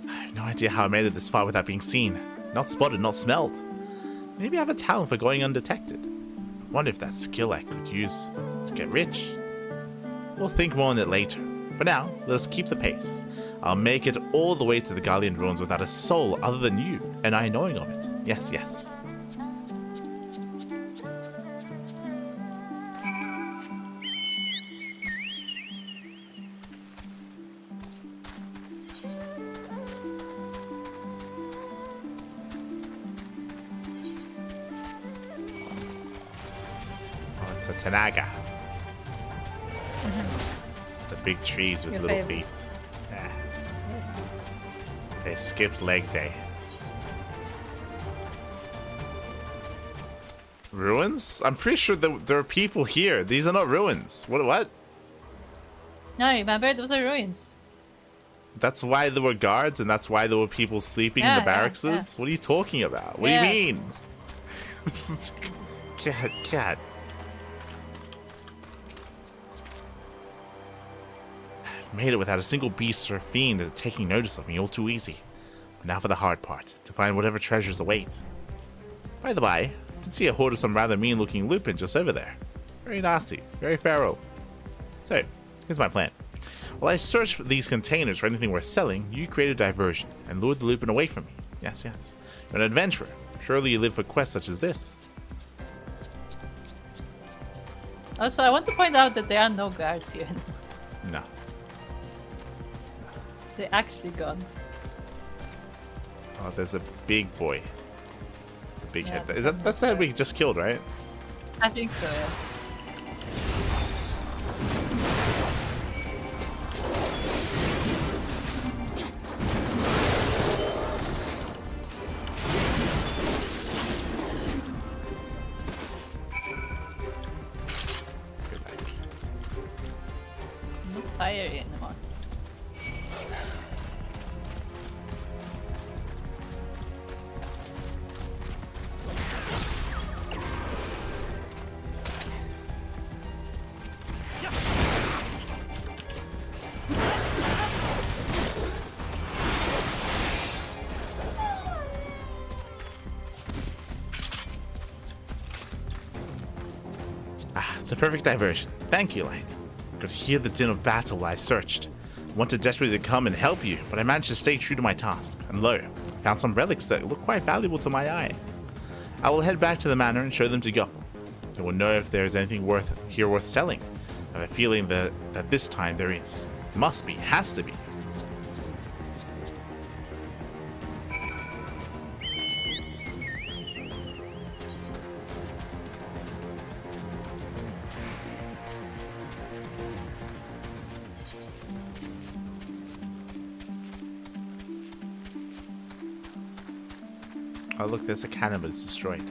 I have no idea how I made it this far without being seen. Not spotted, not smelled. Maybe I have a talent for going undetected. I wonder if that skill I could use to get rich. We'll think more on it later. For now, let's keep the pace. I'll make it all the way to the Garlean ruins without a soul other than you and I knowing of it. Yes. It's a Tanaga. It's the big trees with little feet. Yeah. Yes. They skipped leg day. Ruins? I'm pretty sure that there are people here. These are not ruins. What? No, remember? Those are ruins. That's why there were guards and that's why there were people sleeping in the barracks? Yeah. What are you talking about? What do you mean? Cat. I've made it without a single beast or fiend taking notice of me all too easy. But now for the hard part, to find whatever treasures await. By the by, I did see a horde of some rather mean-looking lupin just over there. Very nasty, very feral. So, here's my plan. While I search for these containers for anything worth selling, you create a diversion and lured the lupin away from me. Yes, yes. You're an adventurer. Surely you live for quests such as this. Also, I want to point out that there are no guards here anymore. No. They're actually gone. Oh, there's a big boy. A big Yeah, head. That's the head we just killed, right? I think so, yeah. Not fiery anymore. The perfect diversion. Thank you, Light. I could hear the din of battle while I searched. I wanted desperately to come and help you, but I managed to stay true to my task. And lo, I found some relics that look quite valuable to my eye. I will head back to the manor and show them to Guffle. They will know if there is anything worth selling. I have a feeling that this time there is. Must be, has to be. Oh look, there's a cannon, but it's destroyed.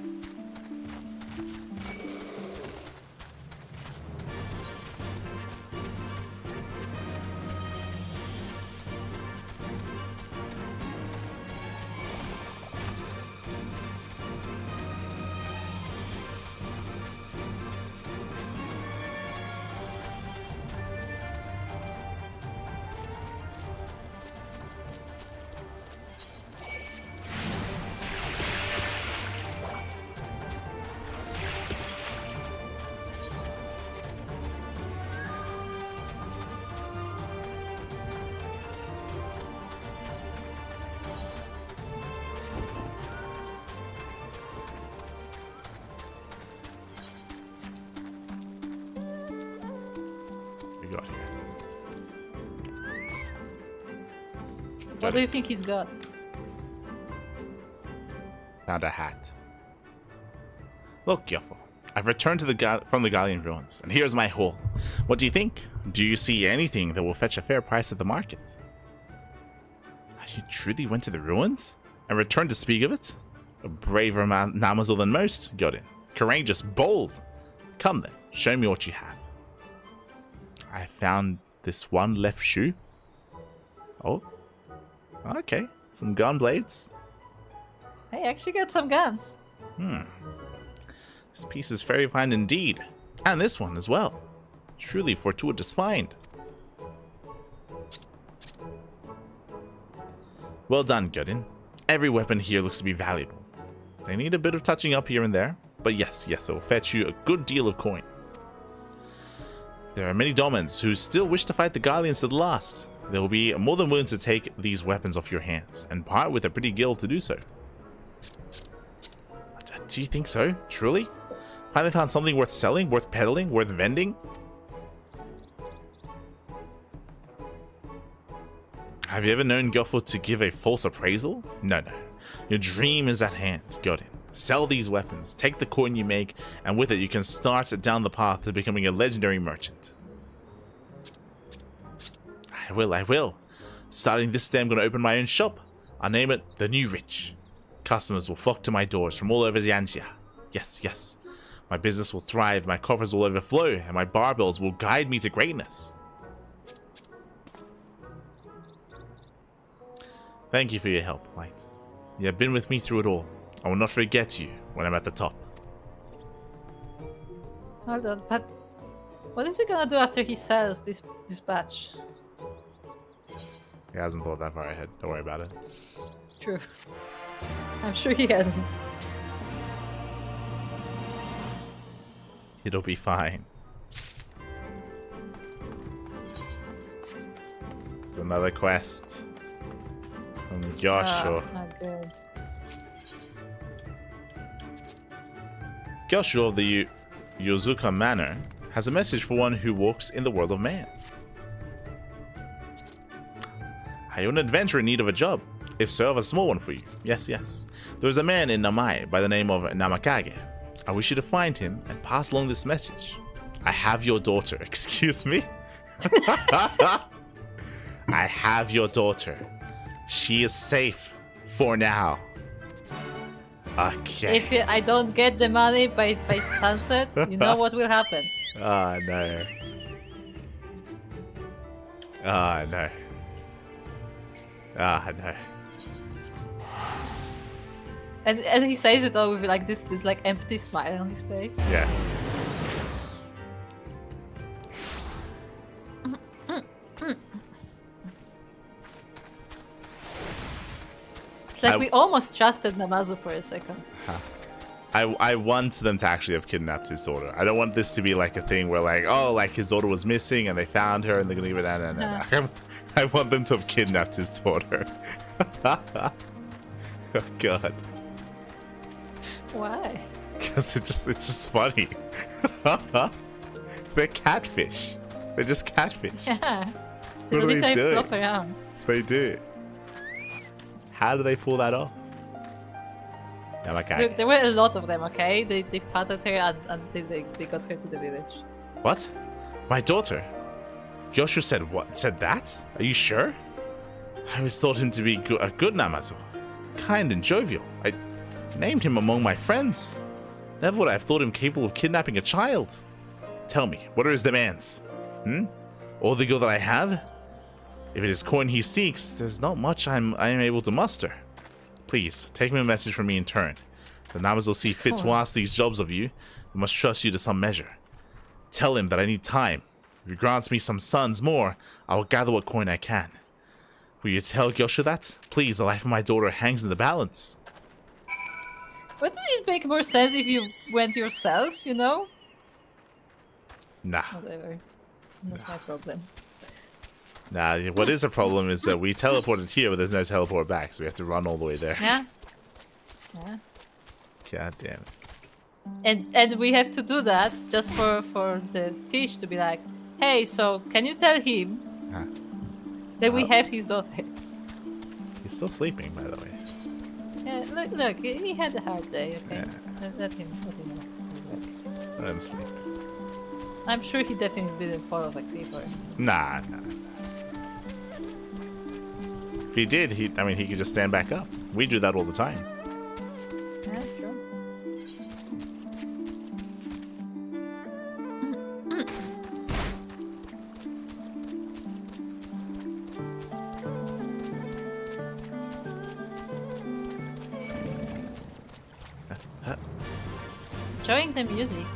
What do you think he's got? Found a hat. Look, Guffle. I've returned to from the Gallian ruins, and here's my haul. What do you think? Do you see anything that will fetch a fair price at the market? You truly went to the ruins? And returned to speak of it? A braver damsel than most? Got in. Courageous, bold. Come then, show me what you have. I found this one left shoe. Oh. Okay, some gun blades. Hey, actually got some guns. This piece is very fine indeed. And this one as well. Truly fortuitous find. Well done, Godin. Every weapon here looks to be valuable. They need a bit of touching up here and there, but yes, it will fetch you a good deal of coin. There are many Domans who still wish to fight the Gallians to the last. They will be more than willing to take these weapons off your hands, and part with a pretty guild to do so. Do you think so? Truly? Finally found something worth selling, worth peddling, worth vending? Have you ever known Guffle to give a false appraisal? No. Your dream is at hand. Got it. Sell these weapons, take the coin you make, and with it you can start down the path to becoming a legendary merchant. I will. Starting this day, I'm going to open my own shop. I'll name it The New Rich. Customers will flock to my doors from all over Xianxia. Yes. My business will thrive, my coffers will overflow, and my barbells will guide me to greatness. Thank you for your help, Light. You have been with me through it all. I will not forget you when I'm at the top. Hold on, but what is he gonna do after he sells this batch? He hasn't thought that far ahead. Don't worry about it. True. I'm sure he hasn't. It'll be fine. Another quest from Joshua. Not good. Joshua of the Yozuka Manor has a message for one who walks in the world of man. Are you an adventurer in need of a job? If so, I have a small one for you. Yes, yes. There is a man in Namai by the name of Namakage. I wish you to find him and pass along this message. I have your daughter. Excuse me? I have your daughter. She is safe for now. Okay. If I don't get the money by sunset, you know what will happen. Oh no. Oh no. Ah no. And he says it all with like this like empty smile on his face. Yes. It's like we almost trusted Namazu for a second. I want them to actually have kidnapped his daughter. I don't want this to be like a thing where like, oh, like his daughter was missing and they found her and they're gonna leave it. No. I want them to have kidnapped his daughter. Oh god. Why? Because it's just funny. They're catfish. They're just catfish. Yeah. What do they do? Flop around. They do. How do they pull that off? Look, there were a lot of them, okay? They patted her until they got her to the village. What? My daughter? Joshua said what? Said that? Are you sure? I always thought him to be a good Namazu. Kind and jovial. I named him among my friends. Never would I have thought him capable of kidnapping a child. Tell me, what are his demands? All the gold that I have? If it is coin he seeks, there's not much I am able to muster. Please, take me a message from me in turn. The Namazu see fit to ask these jobs of you. We must trust you to some measure. Tell him that I need time. If he grants me some sons more, I will gather what coin I can. Will you tell Gyosha that? Please, the life of my daughter hangs in the balance. Wouldn't it make more sense if you went yourself, you know? Nah. Whatever. Not my problem. Nah, what is a problem is that we teleported here, but there's no teleport back, so we have to run all the way there. Yeah. Yeah. God damn it. And we have to do that just for the fish to be like, hey, so can you tell him that we have his daughter? He's still sleeping, by the way. Yeah, look, he had a hard day, okay? Yeah. Let him rest. Let him sleep. I'm sure he definitely didn't fall off a cliff or... Nah. If he did, he could just stand back up. We do that all the time. Yeah, sure. Enjoying the music.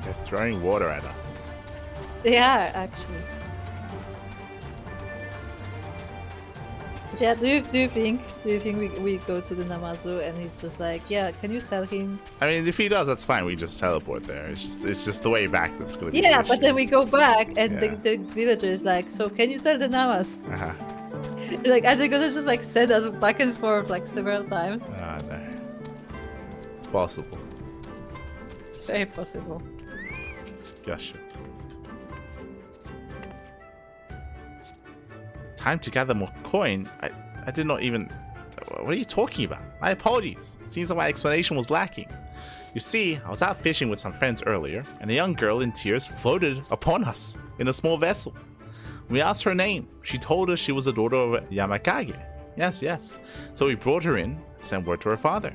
They're throwing water at us. They are, actually. Yeah, do you think we go to the Namazu and he's just like, yeah, can you tell him? I mean, if he does, that's fine. We just teleport there. It's just the way back that's gonna be. Yeah, but then we go back and the villager is like, so can you tell the Namazu? Like, are they gonna just like send us back and forth like several times? No. It's possible. It's very possible. Gosh. Time to gather more coin. I did not even. What are you talking about? My apologies. Seems like my explanation was lacking. You see, I was out fishing with some friends earlier, and a young girl in tears floated upon us in a small vessel. We asked her name. She told us she was the daughter of Yamakage. Yes. So we brought her in, sent word to her father.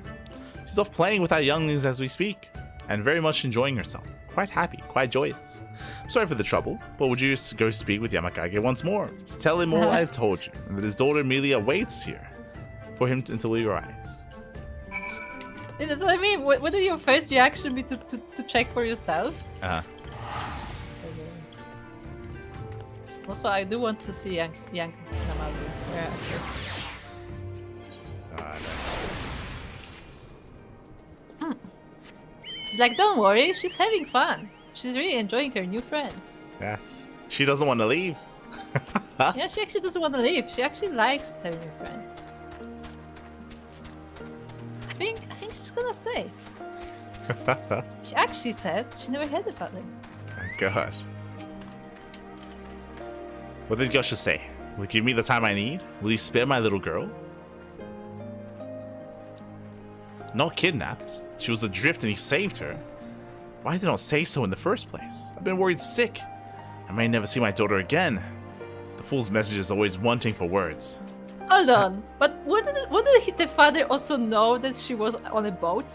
She's off playing with our younglings as we speak, and very much enjoying herself. Quite happy, quite joyous. Sorry for the trouble, but would you go speak with Yamakage once more? Tell him all I've told you, and that his daughter Emilia waits here for him until he arrives. Yeah, that's what I mean. Wouldn't your first reaction be to check for yourself? Also, I do want to see Yank Namazu. Where She's like, don't worry, she's having fun. She's really enjoying her new friends. Yes. She doesn't want to leave. Yeah, she actually doesn't want to leave. She actually likes her new friends. I think she's gonna stay. She actually said she never had a family. Oh gosh. What did Gosha say? Will he give me the time I need? Will he spare my little girl? Not kidnapped. She was adrift and he saved her. Why did he not say so in the first place? I've been worried sick. I may never see my daughter again. The fool's message is always wanting for words. Hold on, but wouldn't the father also know that she was on a boat?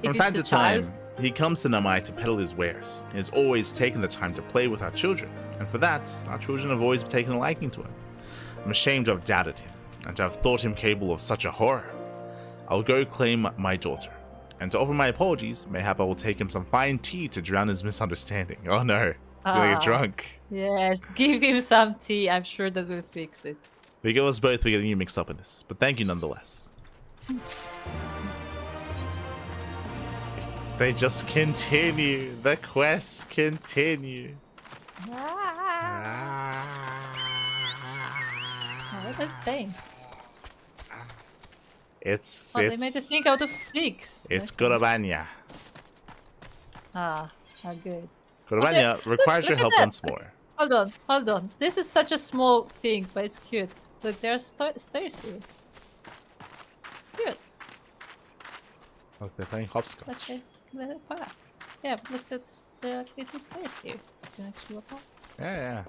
From time to time, he comes to Namai to peddle his wares. He has always taken the time to play with our children, and for that, our children have always taken a liking to him. I'm ashamed to have doubted him, and to have thought him capable of such a horror. I'll go claim my daughter, and to offer my apologies, mayhap I will take him some fine tea to drown his misunderstanding. Oh no, he's gonna get drunk. Yes, give him some tea, I'm sure that will fix it. We go us both, we're getting you mixed up in this, but thank you nonetheless. They just continue. The quests continue. What a thing. They made a thing out of sticks. It's Gorobanya. How good. Gorobanya requires your help once more. Hold on. This is such a small thing, but it's cute. Look, there are stairs here. It's cute. Look, they're playing hopscotch. Yeah, but look, there are little stairs here. So you can actually walk up. Yeah.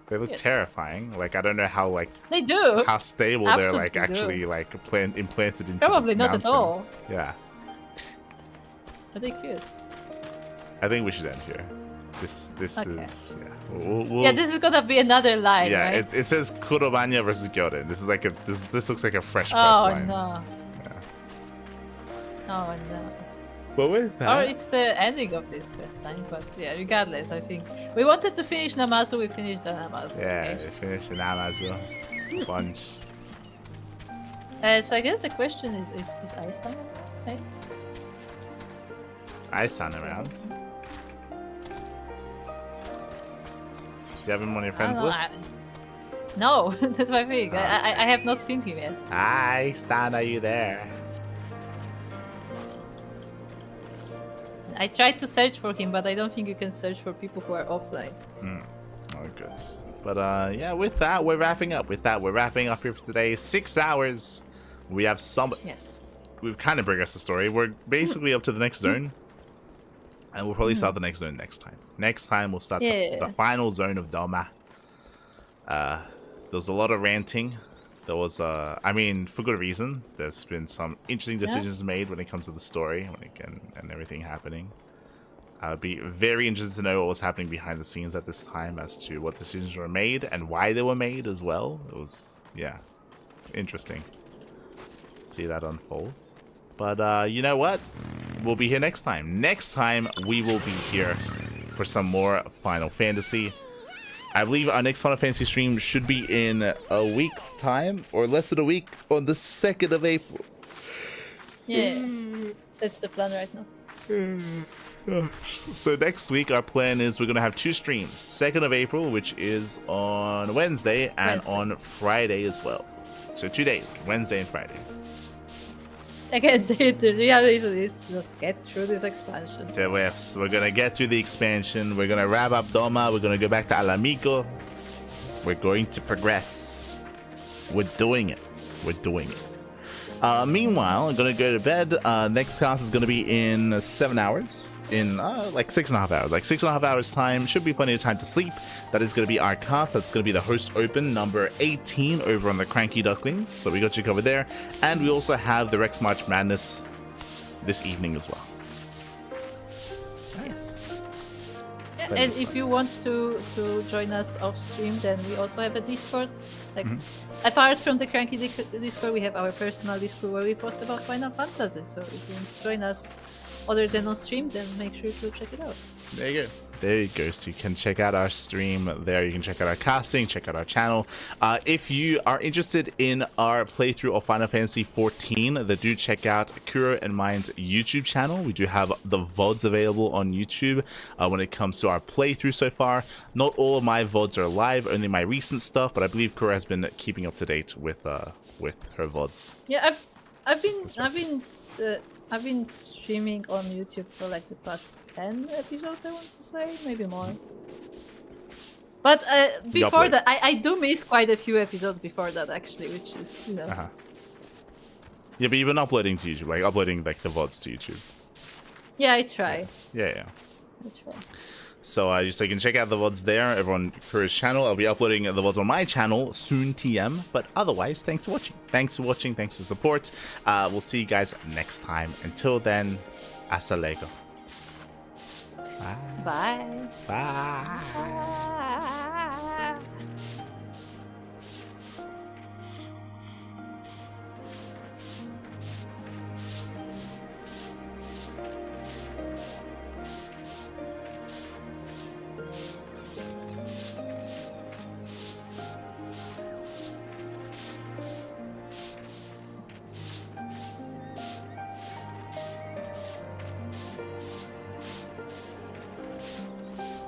They look terrifying. Like, I don't know how, like... They do! How stable Absolutely they're, like, actually, like, implanted into Probably the not mountain. at all. Yeah. Are they cute? I think we should end here. This Okay. is... Yeah. We'll, yeah, this is gonna be another line, yeah, right? it says Kurobanya versus Gyoden. This is like a... This looks like a fresh quest line. No. Yeah. Oh no. But with that... Or it's the ending of this quest line, but yeah, regardless, I think... We wanted to finish Namazu, we finished the Namazu. Yeah, okay? we finished the Namazu. Bunch. So I guess the question is Aistan, right? Aistan around. Do you have him on your friends list? No, that's my thing. I have not seen him yet. Aistan, are you there? I tried to search for him, but I don't think you can search for people who are offline. Oh, good. But yeah, with that, we're wrapping up. We're wrapping up here for today. 6 hours. We have some... Yes. We've kind of progressed the story. We're basically up to the next zone. And we'll probably start the next zone next time. Next time, we'll start the final zone of Doma. There was a lot of ranting. There was, I mean, for good reason. There's been some interesting decisions made when it comes to the story and everything happening. I'd be very interested to know what was happening behind the scenes at this time as to what decisions were made and why they were made as well. It was, yeah, it's interesting. See that unfolds. But you know what? We'll be here next time. Next time, we will be here for some more Final Fantasy. I believe our next Final Fantasy stream should be in a week's time, or less than a week, on the 2nd of April. Yeah, that's the plan right now. So next week, our plan is we're going to have 2 streams. 2nd of April, which is on Wednesday, and on Friday as well. So 2 days, Wednesday and Friday. Again, the real reason is to just get through this expansion. We're gonna get through the expansion. We're gonna wrap up Doma. We're gonna go back to Alamico. We're going to progress. We're doing it. We're doing it. Meanwhile, I'm gonna go to bed. Next cast is gonna be in 7 hours. In like 6.5 hours. Like 6.5 hours time. Should be plenty of time to sleep. That is gonna be our cast. That's gonna be the host open number 18 over on the Cranky Ducklings. So we got you covered there. And we also have the Rex March Madness this evening as well. And if you want to join us off stream, then we also have a Discord. Like apart from the Cranky Discord, we have our personal Discord where we post about Final Fantasy. So if you want to join us other than on stream, then make sure to check it out. There you go. There you go. So you can check out our stream there. You can check out our casting, check out our channel. If you are interested in our playthrough of Final Fantasy XIV, then do check out Kuro and mine's YouTube channel. We do have the VODs available on YouTube when it comes to our playthrough so far. Not all of my VODs are live, only my recent stuff, but I believe Kuro has been keeping up to date with her VODs. Yeah, I've been streaming on YouTube for like the past 10 episodes, I want to say, maybe more. But before that, I do miss quite a few episodes before that, actually, which is, you know. Yeah, but you've been uploading to YouTube, like uploading like the VODs to YouTube. Yeah, I try. Yeah. I try. So so you can check out the VODs there over on Kuro's channel. I'll be uploading the VODs on my channel soon, TM. But otherwise, thanks for watching. Thanks for watching. Thanks for support. We'll see you guys next time. Until then, hasta luego. Bye. Bye. Bye.